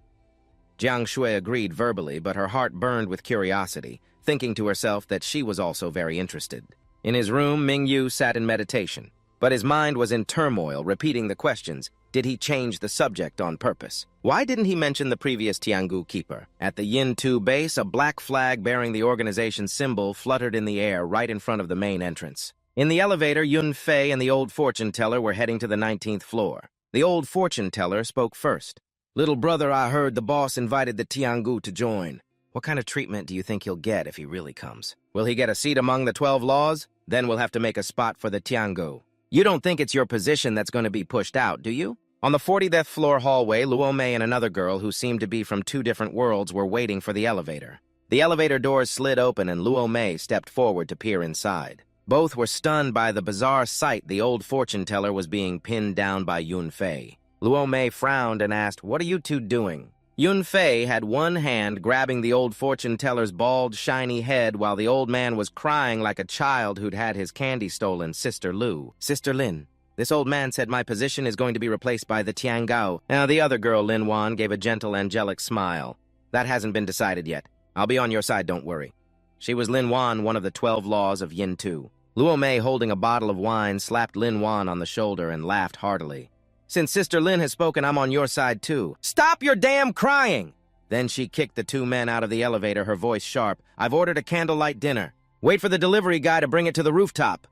Jiang Shui agreed verbally, but her heart burned with curiosity, thinking to herself that she was also very interested. In his room, Ming Yu sat in meditation, but his mind was in turmoil, repeating the questions. Did he change the subject on purpose? Why didn't he mention the previous Tiangu keeper? At the Yin-Tu base, a black flag bearing the organization's symbol fluttered in the air right in front of the main entrance. In the elevator, Yun Fei and the old fortune teller were heading to the 19th floor. The old fortune teller spoke first. "Little brother, I heard the boss invited the Tiangu to join. What kind of treatment do you think he'll get if he really comes? Will he get a seat among the 12 laws? Then we'll have to make a spot for the Tiangu. You don't think it's your position that's going to be pushed out, do you?" On the 40th floor hallway, Luo Mei and another girl who seemed to be from two different worlds were waiting for the elevator. The elevator doors slid open and Luo Mei stepped forward to peer inside. Both were stunned by the bizarre sight the old fortune teller was being pinned down by Yun Fei. Luo Mei frowned and asked, "What are you two doing?" Yun Fei had one hand grabbing the old fortune teller's bald, shiny head while the old man was crying like a child who'd had his candy stolen. "Sister Lu, Sister Lin, this old man said my position is going to be replaced by the Tiangao." Now, the other girl, Lin Wan, gave a gentle, angelic smile. "That hasn't been decided yet. I'll be on your side, don't worry." She was Lin Wan, one of the 12 laws of Yin-Tu. Luo Mei, holding a bottle of wine, slapped Lin Wan on the shoulder and laughed heartily. "Since Sister Lin has spoken, I'm on your side, too. Stop your damn crying!" Then she kicked the two men out of the elevator, her voice sharp. "I've ordered a candlelight dinner. Wait for the delivery guy to bring it to the rooftop."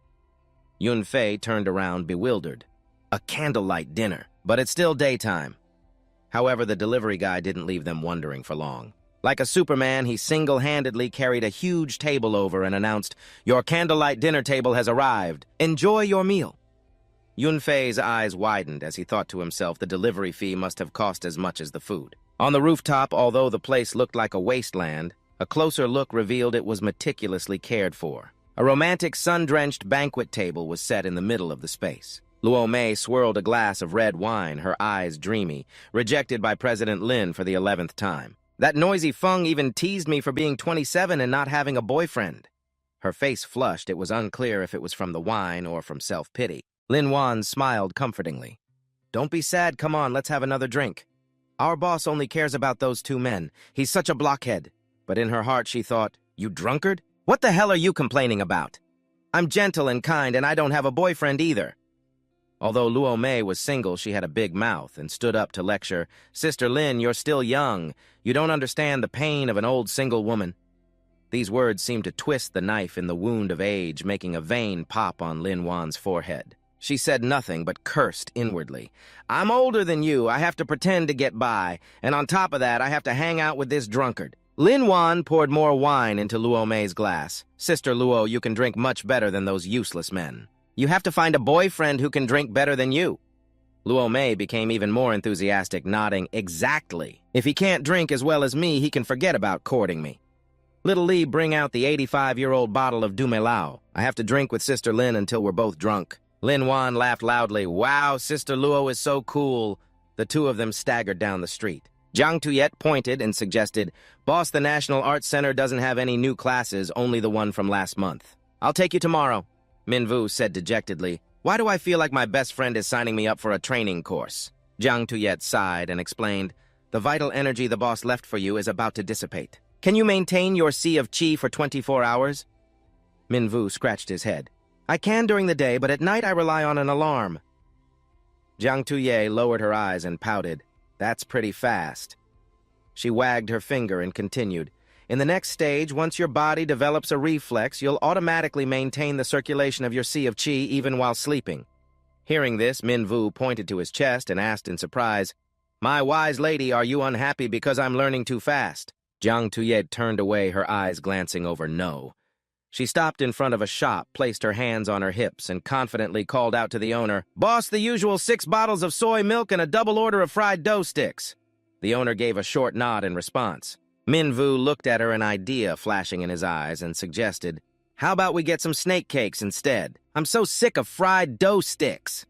Yun Fei turned around, bewildered. A candlelight dinner, but it's still daytime. However, the delivery guy didn't leave them wondering for long. Like a Superman, he single-handedly carried a huge table over and announced, "Your candlelight dinner table has arrived. Enjoy your meal." Yun Fei's eyes widened as he thought to himself the delivery fee must have cost as much as the food. On the rooftop, although the place looked like a wasteland, a closer look revealed it was meticulously cared for. A romantic, sun-drenched banquet table was set in the middle of the space. Luo Mei swirled a glass of red wine, her eyes dreamy, rejected by President Lin for the 11th time. "That noisy Feng even teased me for being 27 and not having a boyfriend." Her face flushed. It was unclear if it was from the wine or from self-pity. Lin Wan smiled comfortingly. "Don't be sad. Come on, let's have another drink. Our boss only cares about those two men. He's such a blockhead." But in her heart she thought, "You drunkard? What the hell are you complaining about? I'm gentle and kind, and I don't have a boyfriend either." Although Luo Mei was single, she had a big mouth and stood up to lecture, "Sister Lin, you're still young. You don't understand the pain of an old single woman." These words seemed to twist the knife in the wound of age, making a vein pop on Lin Wan's forehead. She said nothing but cursed inwardly. "I'm older than you. I have to pretend to get by. And on top of that, I have to hang out with this drunkard." Lin Wan poured more wine into Luo Mei's glass. "Sister Luo, you can drink much better than those useless men. You have to find a boyfriend who can drink better than you." Luo Mei became even more enthusiastic, nodding, "Exactly. If he can't drink as well as me, he can forget about courting me. Little Lee, bring out the 85-year-old bottle of Dumelao. I have to drink with Sister Lin until we're both drunk." Lin Wan laughed loudly. "Wow, Sister Luo is so cool." The two of them staggered down the street. Jiang Tuyet pointed and suggested, "Boss, the National Arts Center doesn't have any new classes, only the one from last month. I'll take you tomorrow." Minvu said dejectedly. Why do I feel like my best friend is signing me up for a training course? Jiang Tuyet sighed and explained, the vital energy the boss left for you is about to dissipate. Can you maintain your sea of qi for 24 hours? Minvu scratched his head. I can during the day, but at night I rely on an alarm. Jiang Tuye lowered her eyes and pouted. That's pretty fast. She wagged her finger and continued. In the next stage, once your body develops a reflex, you'll automatically maintain the circulation of your sea of qi even while sleeping. Hearing this, Minvu pointed to his chest and asked in surprise, My wise lady, are you unhappy because I'm learning too fast? Jiang Tuyet turned away, her eyes glancing over no. She stopped in front of a shop, placed her hands on her hips, and confidently called out to the owner, Boss, the usual 6 bottles of soy milk and a double order of fried dough sticks. The owner gave a short nod in response. Minvu looked at her, an idea flashing in his eyes, and suggested, How about we get some snake cakes instead? I'm so sick of fried dough sticks.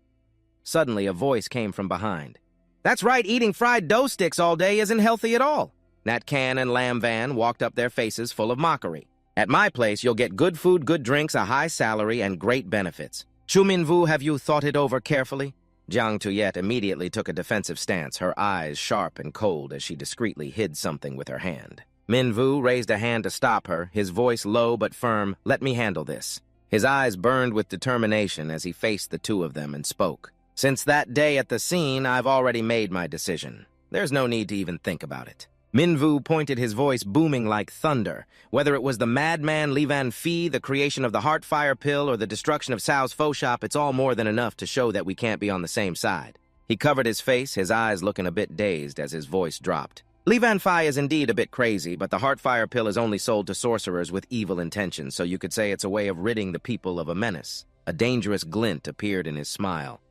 Suddenly, a voice came from behind. That's right, eating fried dough sticks all day isn't healthy at all. Nat Can and Lam Van walked up, their faces full of mockery. At my place, you'll get good food, good drinks, a high salary, and great benefits. Chu Minvu, have you thought it over carefully? Jiang Tuyet immediately took a defensive stance, her eyes sharp and cold as she discreetly hid something with her hand. Minvu raised a hand to stop her, his voice low but firm. Let me handle this. His eyes burned with determination as he faced the two of them and spoke. Since that day at the scene, I've already made my decision. There's no need to even think about it. Minvu pointed, his voice booming like thunder. Whether it was the madman Li Van Phi, the creation of the Heartfire pill, or the destruction of Cao's faux shop, it's all more than enough to show that we can't be on the same side. He covered his face, his eyes looking a bit dazed as his voice dropped. Li Van Phi is indeed a bit crazy, but the Heartfire pill is only sold to sorcerers with evil intentions, so you could say it's a way of ridding the people of a menace. A dangerous glint appeared in his smile.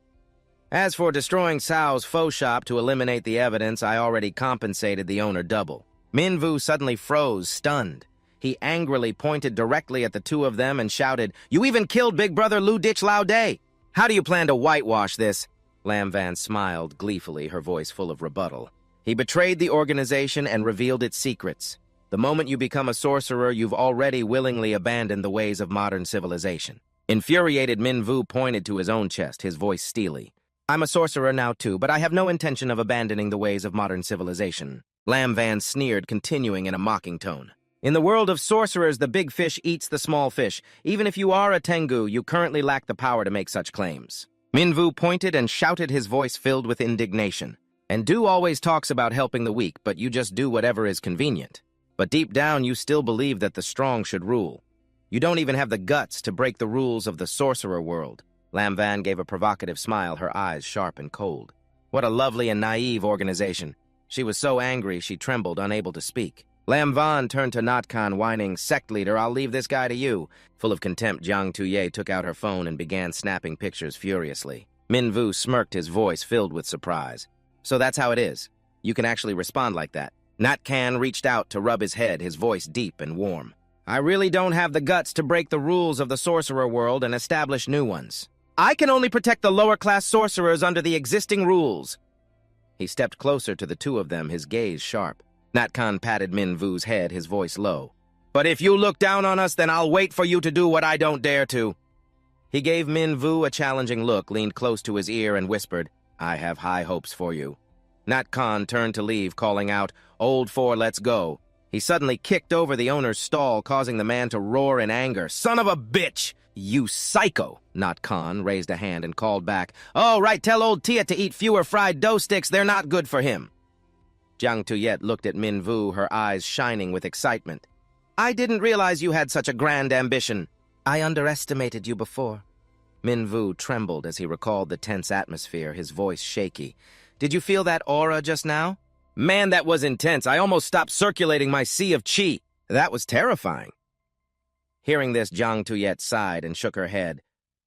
As for destroying Cao's faux shop to eliminate the evidence, I already compensated the owner double. Minvu suddenly froze, stunned. He angrily pointed directly at the two of them and shouted, You even killed Big Brother Lu Dich Lao Day! How do you plan to whitewash this? Lam Van smiled gleefully, her voice full of rebuttal. He betrayed the organization and revealed its secrets. The moment you become a sorcerer, you've already willingly abandoned the ways of modern civilization. Infuriated, Minvu pointed to his own chest, his voice steely. I'm a sorcerer now too, but I have no intention of abandoning the ways of modern civilization. Lam Van sneered, continuing in a mocking tone. In the world of sorcerers, the big fish eats the small fish. Even if you are a Tengu, you currently lack the power to make such claims. Minvu pointed and shouted, his voice filled with indignation. And Du always talks about helping the weak, but you just do whatever is convenient. But deep down, you still believe that the strong should rule. You don't even have the guts to break the rules of the sorcerer world. Lam Van gave a provocative smile, her eyes sharp and cold. What a lovely and naive organization. She was so angry she trembled, unable to speak. Lam Van turned to Nat Khan, whining, Sect leader, I'll leave this guy to you. Full of contempt, Jiang Tuye took out her phone and began snapping pictures furiously. Minvu smirked, his voice filled with surprise. So that's how it is. You can actually respond like that. Nat Khan reached out to rub his head, his voice deep and warm. I really don't have the guts to break the rules of the sorcerer world and establish new ones. I can only protect the lower-class sorcerers under the existing rules. He stepped closer to the two of them, his gaze sharp. Nat Khan patted Minvu's head, his voice low. But if you look down on us, then I'll wait for you to do what I don't dare to. He gave Minvu a challenging look, leaned close to his ear, and whispered, I have high hopes for you. Nat Khan turned to leave, calling out, Old Four, let's go. He suddenly kicked over the owner's stall, causing the man to roar in anger. Son of a bitch! You psycho! Nat Khan raised a hand and called back, Oh, right, tell old Tia to eat fewer fried dough sticks, they're not good for him. Jiang Tuyet looked at Minvu, her eyes shining with excitement. I didn't realize you had such a grand ambition. I underestimated you before. Minvu trembled as he recalled the tense atmosphere, his voice shaky. Did you feel that aura just now? Man, that was intense. I almost stopped circulating my sea of qi. That was terrifying. Hearing this, Jiang Tuyet sighed and shook her head.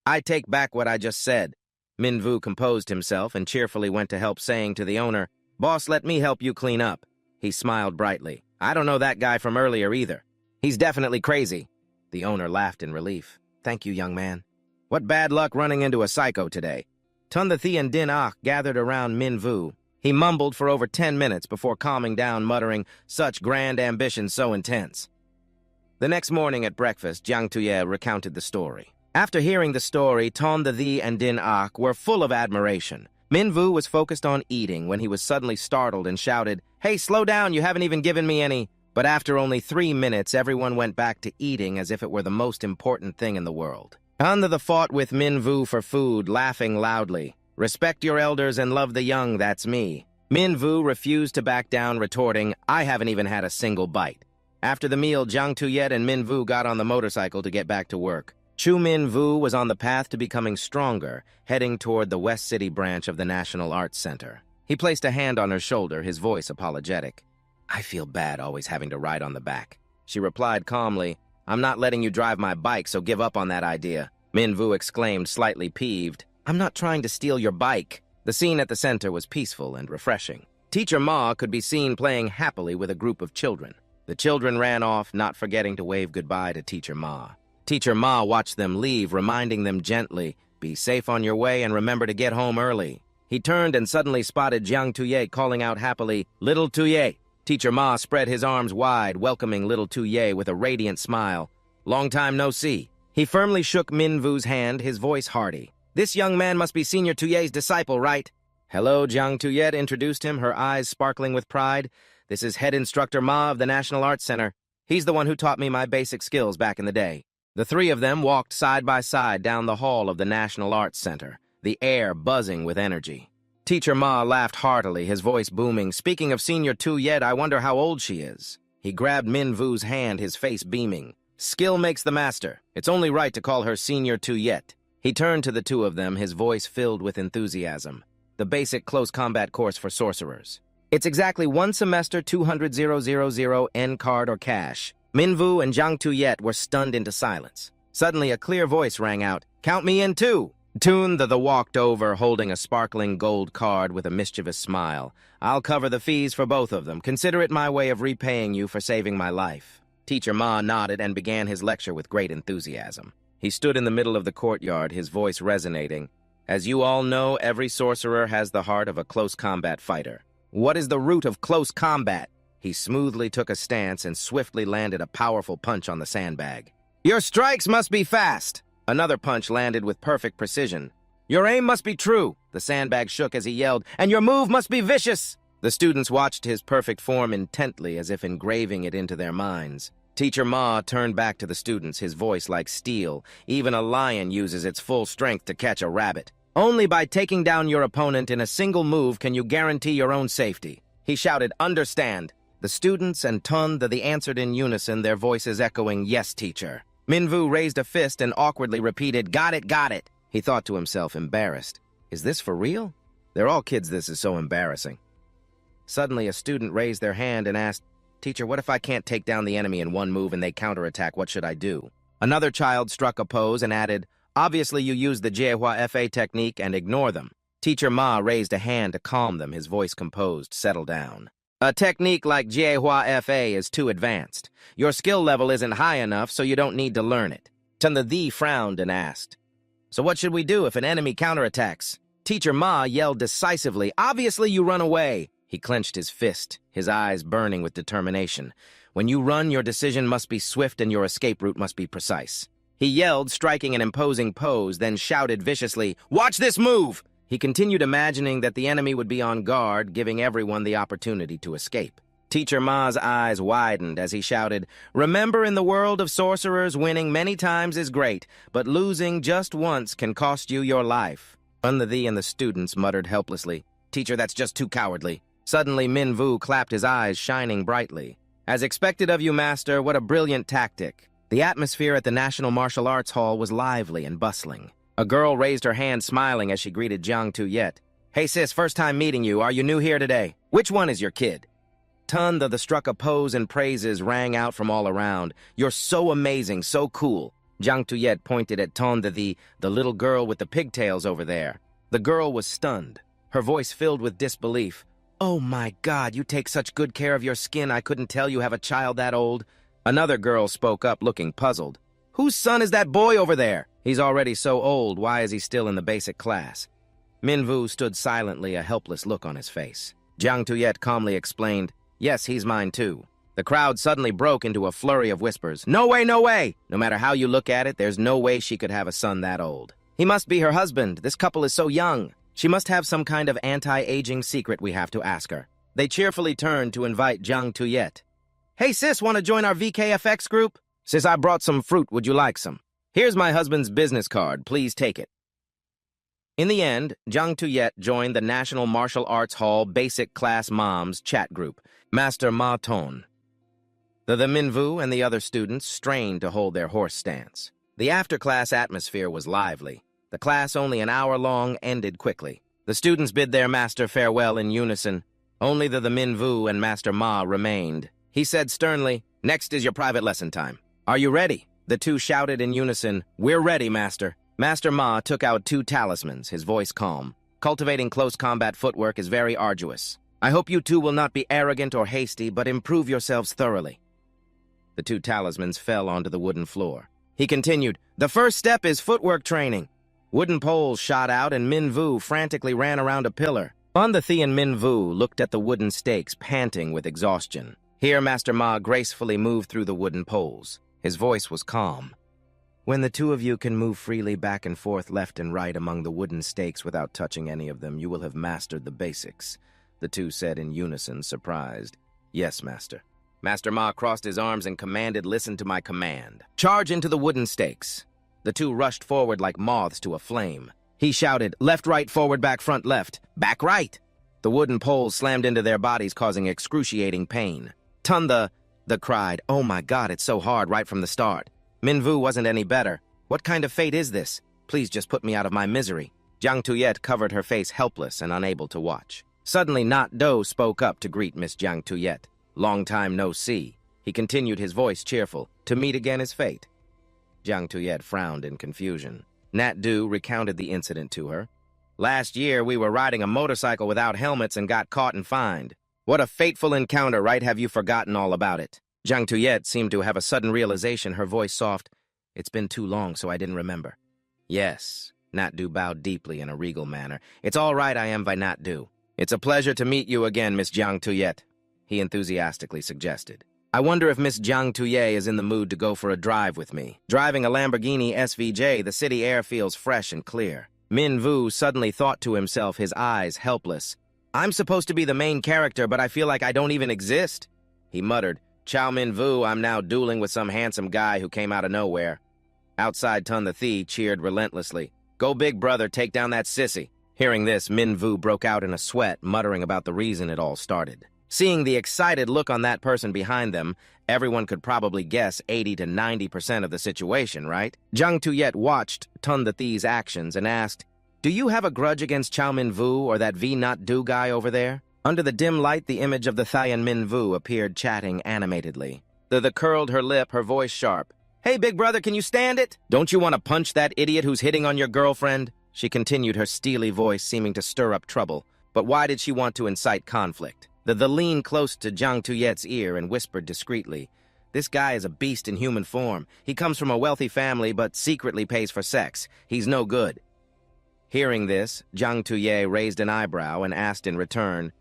I take back what I just said. Minvu composed himself and cheerfully went to help, saying to the owner, Boss, let me help you clean up. He smiled brightly. I don't know that guy from earlier either. He's definitely crazy. The owner laughed in relief. Thank you, young man. What bad luck running into a psycho today. Tun the Thi and Din Ah gathered around Minvu. He mumbled for over 10 minutes before calming down, muttering, Such grand ambition, so intense. The next morning at breakfast, Jiang Tuye recounted the story. After hearing the story, Ton the Thee and Din Ak were full of admiration. Minvu was focused on eating when he was suddenly startled and shouted, "Hey, slow down, you haven't even given me any." But after only 3 minutes, everyone went back to eating as if it were the most important thing in the world. Ton the fought with Minvu for food, laughing loudly. "Respect your elders and love the young, that's me." Minvu refused to back down, retorting, "I haven't even had a single bite." After the meal, Jiang Tuyet and Minvu got on the motorcycle to get back to work. Chu Minvu was on the path to becoming stronger, heading toward the West City branch of the National Arts Center. He placed a hand on her shoulder, his voice apologetic. "I feel bad always having to ride on the back." She replied calmly, "I'm not letting you drive my bike, so give up on that idea." Minvu exclaimed, slightly peeved, "I'm not trying to steal your bike." The scene at the center was peaceful and refreshing. Teacher Ma could be seen playing happily with a group of children. The children ran off, not forgetting to wave goodbye to Teacher Ma. Teacher Ma watched them leave, reminding them gently, "Be safe on your way and remember to get home early." He turned and suddenly spotted Jiang Tuye calling out happily, "Little Tuye!" Teacher Ma spread his arms wide, welcoming little Tuye with a radiant smile. "Long time no see." He firmly shook Minvu's hand, his voice hearty. "This young man must be Senior Tuye's disciple, right?" "Hello," Jiang Tuyet introduced him, her eyes sparkling with pride. "This is Head Instructor Ma of the National Arts Center. He's the one who taught me my basic skills back in the day." The three of them walked side by side down the hall of the National Arts Center, the air buzzing with energy. Teacher Ma laughed heartily, his voice booming. "Speaking of Senior Tuyet, I wonder how old she is." He grabbed Minvu's hand, his face beaming. "Skill makes the master. It's only right to call her Senior Tuyet." He turned to the two of them, his voice filled with enthusiasm. "The basic close combat course for sorcerers. It's exactly 1 semester, 200,000 N card or cash." Minvu and Jiang Tuyet were stunned into silence. Suddenly, a clear voice rang out, "Count me in too!" Toon the walked over, holding a sparkling gold card with a mischievous smile. "I'll cover the fees for both of them. Consider it my way of repaying you for saving my life." Teacher Ma nodded and began his lecture with great enthusiasm. He stood in the middle of the courtyard, his voice resonating. "As you all know, every sorcerer has the heart of a close combat fighter. What is the root of close combat?" He smoothly took a stance and swiftly landed a powerful punch on the sandbag. "Your strikes must be fast." Another punch landed with perfect precision. "Your aim must be true." The sandbag shook as he yelled, "And your move must be vicious." The students watched his perfect form intently, as if engraving it into their minds. Teacher Ma turned back to the students, his voice like steel. "Even a lion uses its full strength to catch a rabbit. Only by taking down your opponent in a single move can you guarantee your own safety." He shouted, "Understand." The students and Ton the answered in unison, their voices echoing, "Yes, teacher." Minvu raised a fist and awkwardly repeated, "Got it, got it." He thought to himself, embarrassed. Is this for real? They're all kids, this is so embarrassing. Suddenly, a student raised their hand and asked, "Teacher, what if I can't take down the enemy in one move and they counterattack? What should I do?" Another child struck a pose and added, "Obviously you use the Jiehua FA technique and ignore them." Teacher Ma raised a hand to calm them, his voice composed, "Settle down. A technique like Jiehua FA is too advanced. Your skill level isn't high enough, so you don't need to learn it." Ton the frowned and asked, "So what should we do if an enemy counterattacks?" Teacher Ma yelled decisively, "Obviously you run away." He clenched his fist, his eyes burning with determination. "When you run, your decision must be swift and your escape route must be precise." He yelled, striking an imposing pose, then shouted viciously, "Watch this move!" He continued imagining that the enemy would be on guard, giving everyone the opportunity to escape. Teacher Ma's eyes widened as he shouted, "Remember, in the world of sorcerers, winning many times is great, but losing just once can cost you your life." Thee and the students muttered helplessly, "Teacher, that's just too cowardly." Suddenly, Minvu clapped his eyes, shining brightly. "As expected of you, Master, what a brilliant tactic." The atmosphere at the National Martial Arts Hall was lively and bustling. A girl raised her hand, smiling as she greeted Jiang Tuyet. "Hey sis, first time meeting you. Are you new here today? Which one is your kid?" Ton the struck a pose and praises rang out from all around. "You're so amazing, so cool." Jiang Tuyet pointed at Ton the little girl with the pigtails over there. The girl was stunned, her voice filled with disbelief. "Oh my God, you take such good care of your skin, I couldn't tell you have a child that old." Another girl spoke up, looking puzzled. "Whose son is that boy over there? He's already so old, why is he still in the basic class?" Minvu stood silently, a helpless look on his face. Jiang Tuyet calmly explained, "Yes, he's mine too." The crowd suddenly broke into a flurry of whispers. No way, no way! No matter how you look at it, there's no way she could have a son that old. He must be her husband. This couple is so young. She must have some kind of anti-aging secret we have to ask her. They cheerfully turned to invite Jiang Tuyet. Hey sis, want to join our VKFX group? Sis, I brought some fruit. Would you like some? Here's my husband's business card. Please take it. In the end, Jiang Tuyet joined the National Martial Arts Hall Basic Class Moms chat group, Master Ma Ton. The Minvu and the other students strained to hold their horse stance. The after-class atmosphere was lively. The class, only an hour long, ended quickly. The students bid their master farewell in unison. Only the Minvu and Master Ma remained. He said sternly, "Next is your private lesson time. Are you ready?" The two shouted in unison, "We're ready, Master." Master Ma took out 2 talismans, his voice calm. Cultivating close combat footwork is very arduous. I hope you two will not be arrogant or hasty, but improve yourselves thoroughly. The 2 talismans fell onto the wooden floor. He continued, "The first step is footwork training." Wooden poles shot out and Minvu frantically ran around a pillar. On the Thi and Minvu looked at the wooden stakes, panting with exhaustion. Here Master Ma gracefully moved through the wooden poles. His voice was calm. "When the 2 of you can move freely back and forth left and right among the wooden stakes without touching any of them, you will have mastered the basics," the 2 said in unison, surprised. "Yes, Master." Master Ma crossed his arms and commanded, "Listen to my command. Charge into the wooden stakes." The 2 rushed forward like moths to a flame. He shouted, "Left, right, forward, back, front, left. Back, right!" The wooden poles slammed into their bodies, causing excruciating pain. "Tunda!" the cried, "Oh my God, it's so hard right from the start." Minvu wasn't any better. "What kind of fate is this? Please just put me out of my misery." Jiang Tuyet covered her face, helpless and unable to watch. Suddenly, Nat Do spoke up to greet Miss Jiang Tuyet. "Long time no see." He continued, his voice cheerful. "To meet again is fate." Jiang Tuyet frowned in confusion. Nat Do recounted the incident to her. "Last year, we were riding a motorcycle without helmets and got caught and fined. What a fateful encounter, right? Have you forgotten all about it?" Jiang Tuyet seemed to have a sudden realization, her voice soft. "It's been too long, so I didn't remember." "Yes." Nat Do bowed deeply in a regal manner. "It's all right, I am by Nat Do. It's a pleasure to meet you again, Miss Jiang Tuyet," he enthusiastically suggested. "I wonder if Miss Jiang Tuyet is in the mood to go for a drive with me. Driving a Lamborghini SVJ, the city air feels fresh and clear." Minvu suddenly thought to himself, his eyes helpless. "I'm supposed to be the main character, but I feel like I don't even exist." He muttered, "Chow Minvu, I'm now dueling with some handsome guy who came out of nowhere." Outside, Tun the Thi cheered relentlessly. "Go big, brother, take down that sissy." Hearing this, Minvu broke out in a sweat, muttering about the reason it all started. Seeing the excited look on that person behind them, everyone could probably guess 80 to 90% of the situation, right? Jiang Tuyet watched Tun the Thi's actions and asked, "Do you have a grudge against Chow Minvu or that V Not Do guy over there?" Under the dim light, the image of the Thayan Minvu appeared, chatting animatedly. The curled her lip, her voice sharp. "Hey, big brother, can you stand it? Don't you want to punch that idiot who's hitting on your girlfriend?" She continued, her steely voice seeming to stir up trouble. But why did she want to incite conflict? The leaned close to Jiang Tuyet's ear and whispered discreetly, "This guy is a beast in human form. He comes from a wealthy family but secretly pays for sex. He's no good." Hearing this, Jiang Tuyet raised an eyebrow and asked in return,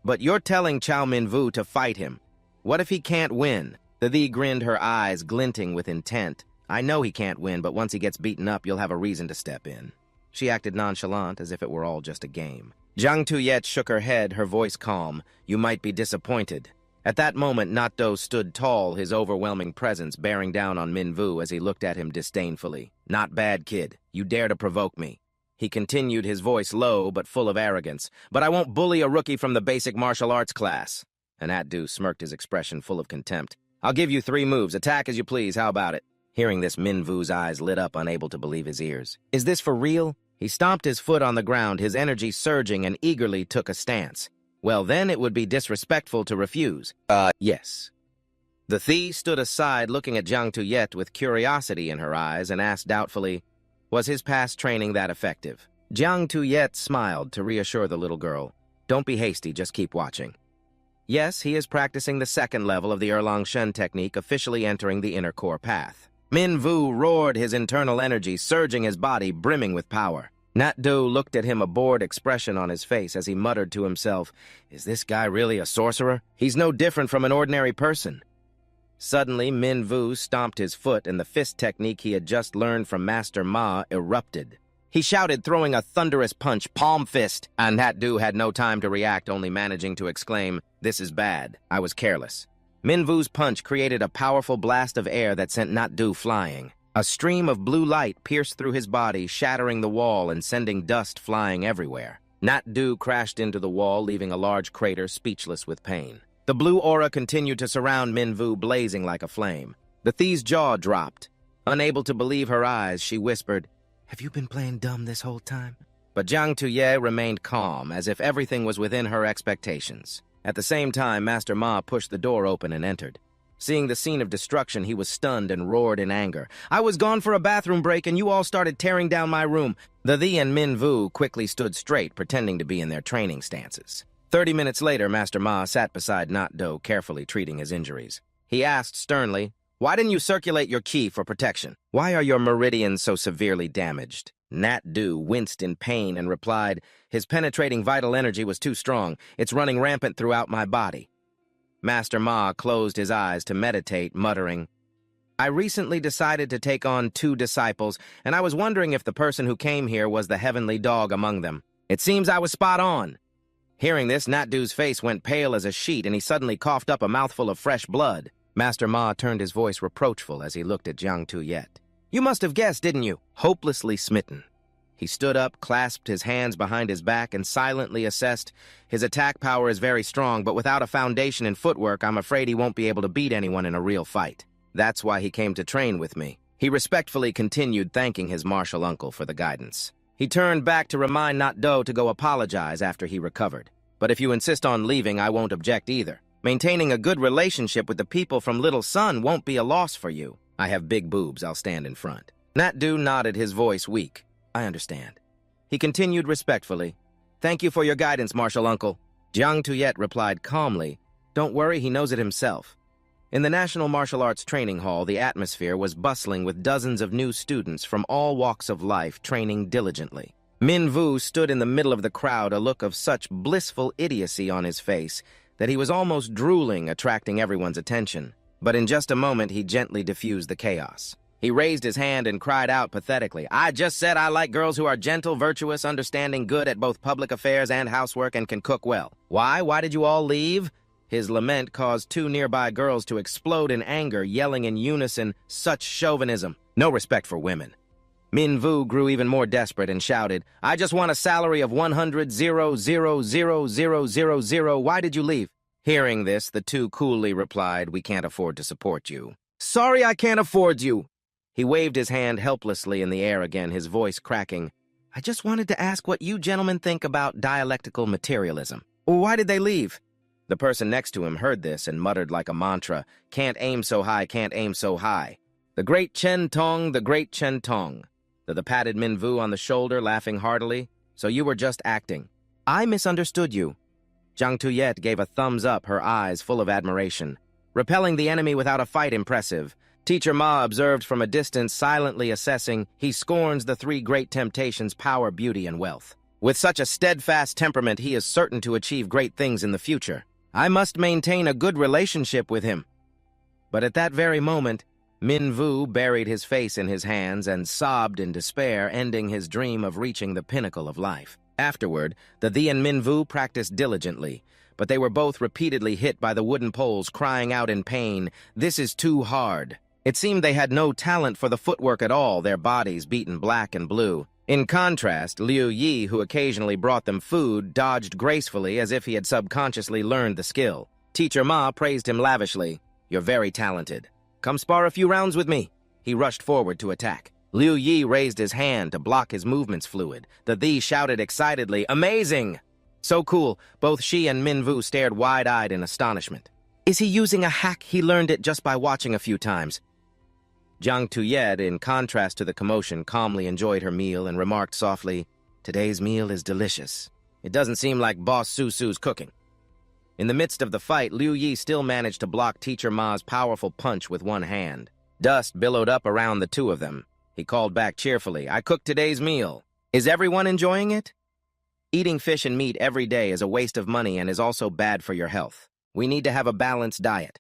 "But you're telling Chow Minvu to fight him. What if he can't win?" The grinned, her eyes glinting with intent. "I know he can't win, but once he gets beaten up, you'll have a reason to step in." She acted nonchalant, as if it were all just a game. Jiang Tuyet shook her head, her voice calm. "You might be disappointed." At that moment, Natdo stood tall, his overwhelming presence bearing down on Minvu as he looked at him disdainfully. "Not bad, kid. You dare to provoke me." He continued, his voice low but full of arrogance. "But I won't bully a rookie from the basic martial arts class." And Atdu smirked, his expression full of contempt. "I'll give you 3 moves. Attack as you please. How about it?" Hearing this, Minvu's eyes lit up, unable to believe his ears. "Is this for real?" He stomped his foot on the ground, his energy surging, and eagerly took a stance. "Well, then it would be disrespectful to refuse." Yes." The Thi stood aside, looking at Jiang Tuyet with curiosity in her eyes, and asked doubtfully, "Was his past training that effective?" Jiang Tuyet smiled to reassure the little girl. "Don't be hasty, just keep watching." Yes, he is practicing the 2nd level of the Erlang Shen technique, officially entering the inner core path. Minvu roared, his internal energy surging, his body brimming with power. Nat-Do looked at him, a bored expression on his face as he muttered to himself, "Is this guy really a sorcerer? He's no different from an ordinary person." Suddenly, Min Vu stomped his foot and the fist technique he had just learned from Master Ma erupted. He shouted, throwing a thunderous punch, "Palm fist!" and Nat-Do had no time to react, only managing to exclaim, "This is bad. I was careless." Min Vu's punch created a powerful blast of air that sent Nat-Do flying. A stream of blue light pierced through his body, shattering the wall and sending dust flying everywhere. Nat-Do crashed into the wall, leaving a large crater, speechless with pain. The blue aura continued to surround Min Vu, blazing like a flame. The thief's jaw dropped. Unable to believe her eyes, she whispered, "Have you been playing dumb this whole time?" But Jiang Tuye remained calm, as if everything was within her expectations. At the same time, Master Ma pushed the door open and entered. Seeing the scene of destruction, he was stunned and roared in anger. "I was gone for a bathroom break, and you all started tearing down my room." The and Min Vu quickly stood straight, pretending to be in their training stances. 30 minutes later, Master Ma sat beside Nat-Do, carefully treating his injuries. He asked sternly, "Why didn't you circulate your ki for protection? Why are your meridians so severely damaged?" Nat-Do winced in pain and replied, "His penetrating vital energy was too strong. It's running rampant throughout my body." Master Ma closed his eyes to meditate, muttering, "I recently decided to take on 2 disciples, and I was wondering if the person who came here was the heavenly dog among them. It seems I was spot on." Hearing this, Nat-Do's face went pale as a sheet, and he suddenly coughed up a mouthful of fresh blood. Master Ma turned his voice reproachful as he looked at Jiang Tuye. "You must have guessed, didn't you?" Hopelessly smitten. He stood up, clasped his hands behind his back, and silently assessed, "His attack power is very strong, but without a foundation in footwork, I'm afraid he won't be able to beat anyone in a real fight. That's why he came to train with me." He respectfully continued, thanking his martial uncle for the guidance. He turned back to remind Nat-Do to go apologize after he recovered. "But if you insist on leaving, I won't object either. Maintaining a good relationship with the people from Little Sun won't be a loss for you. I have big boobs, I'll stand in front." Nat-Do nodded, his voice weak. "I understand." He continued respectfully, "Thank you for your guidance, martial uncle." Jiang Tuye replied calmly, "Don't worry, he knows it himself." In the National Martial Arts Training Hall, the atmosphere was bustling with dozens of new students from all walks of life training diligently. Min Vu stood in the middle of the crowd, a look of such blissful idiocy on his face that he was almost drooling, attracting everyone's attention. But in just a moment, he gently diffused the chaos. He raised his hand and cried out pathetically, "I just said I like girls who are gentle, virtuous, understanding, good at both public affairs and housework, and can cook well. Why did you all leave?" His lament caused 2 nearby girls to explode in anger, yelling in unison, "Such chauvinism! No respect for women." Min Vu grew even more desperate and shouted, "I just want a salary of 100,000,000. Why did you leave?" Hearing this, the 2 coolly replied, "We can't afford to support you." "Sorry, I can't afford you." He waved his hand helplessly in the air again, his voice cracking. "I just wanted to ask what you gentlemen think about dialectical materialism. Why did they leave?" The person next to him heard this and muttered like a mantra, "Can't aim so high, can't aim so high." "The great Chen Tong, the great Chen Tong." The patted Min Vu on the shoulder, laughing heartily. "So you were just acting." "I misunderstood you." Jiang Tuye gave a thumbs up, her eyes full of admiration. "Repelling the enemy without a fight, impressive." Teacher Ma observed from a distance, silently assessing, "He scorns the 3 great temptations, power, beauty, and wealth. With such a steadfast temperament, he is certain to achieve great things in the future. I must maintain a good relationship with him." But at that very moment, Min Vu buried his face in his hands and sobbed in despair, ending his dream of reaching the pinnacle of life. Afterward, the and Min Vu practiced diligently, but they were both repeatedly hit by the wooden poles, crying out in pain, "This is too hard." It seemed they had no talent for the footwork at all, their bodies beaten black and blue. In contrast, Liu Yi, who occasionally brought them food, dodged gracefully as if he had subconsciously learned the skill. Teacher Ma praised him lavishly. "You're very talented. Come spar a few rounds with me." He rushed forward to attack. Liu Yi raised his hand to block his movements fluid. The shouted excitedly, "Amazing!" "So cool." Both she and Min Vu stared wide-eyed in astonishment. "Is he using a hack? He learned it just by watching a few times." Jiang Tuye, in contrast to the commotion, calmly enjoyed her meal and remarked softly, "Today's meal is delicious. It doesn't seem like Boss Su's cooking." In the midst of the fight, Liu Yi still managed to block Teacher Ma's powerful punch with one hand. Dust billowed up around the 2 of them. He called back cheerfully, "I cooked today's meal." Is everyone enjoying it? Eating fish and meat every day is a waste of money and is also bad for your health. We need to have a balanced diet.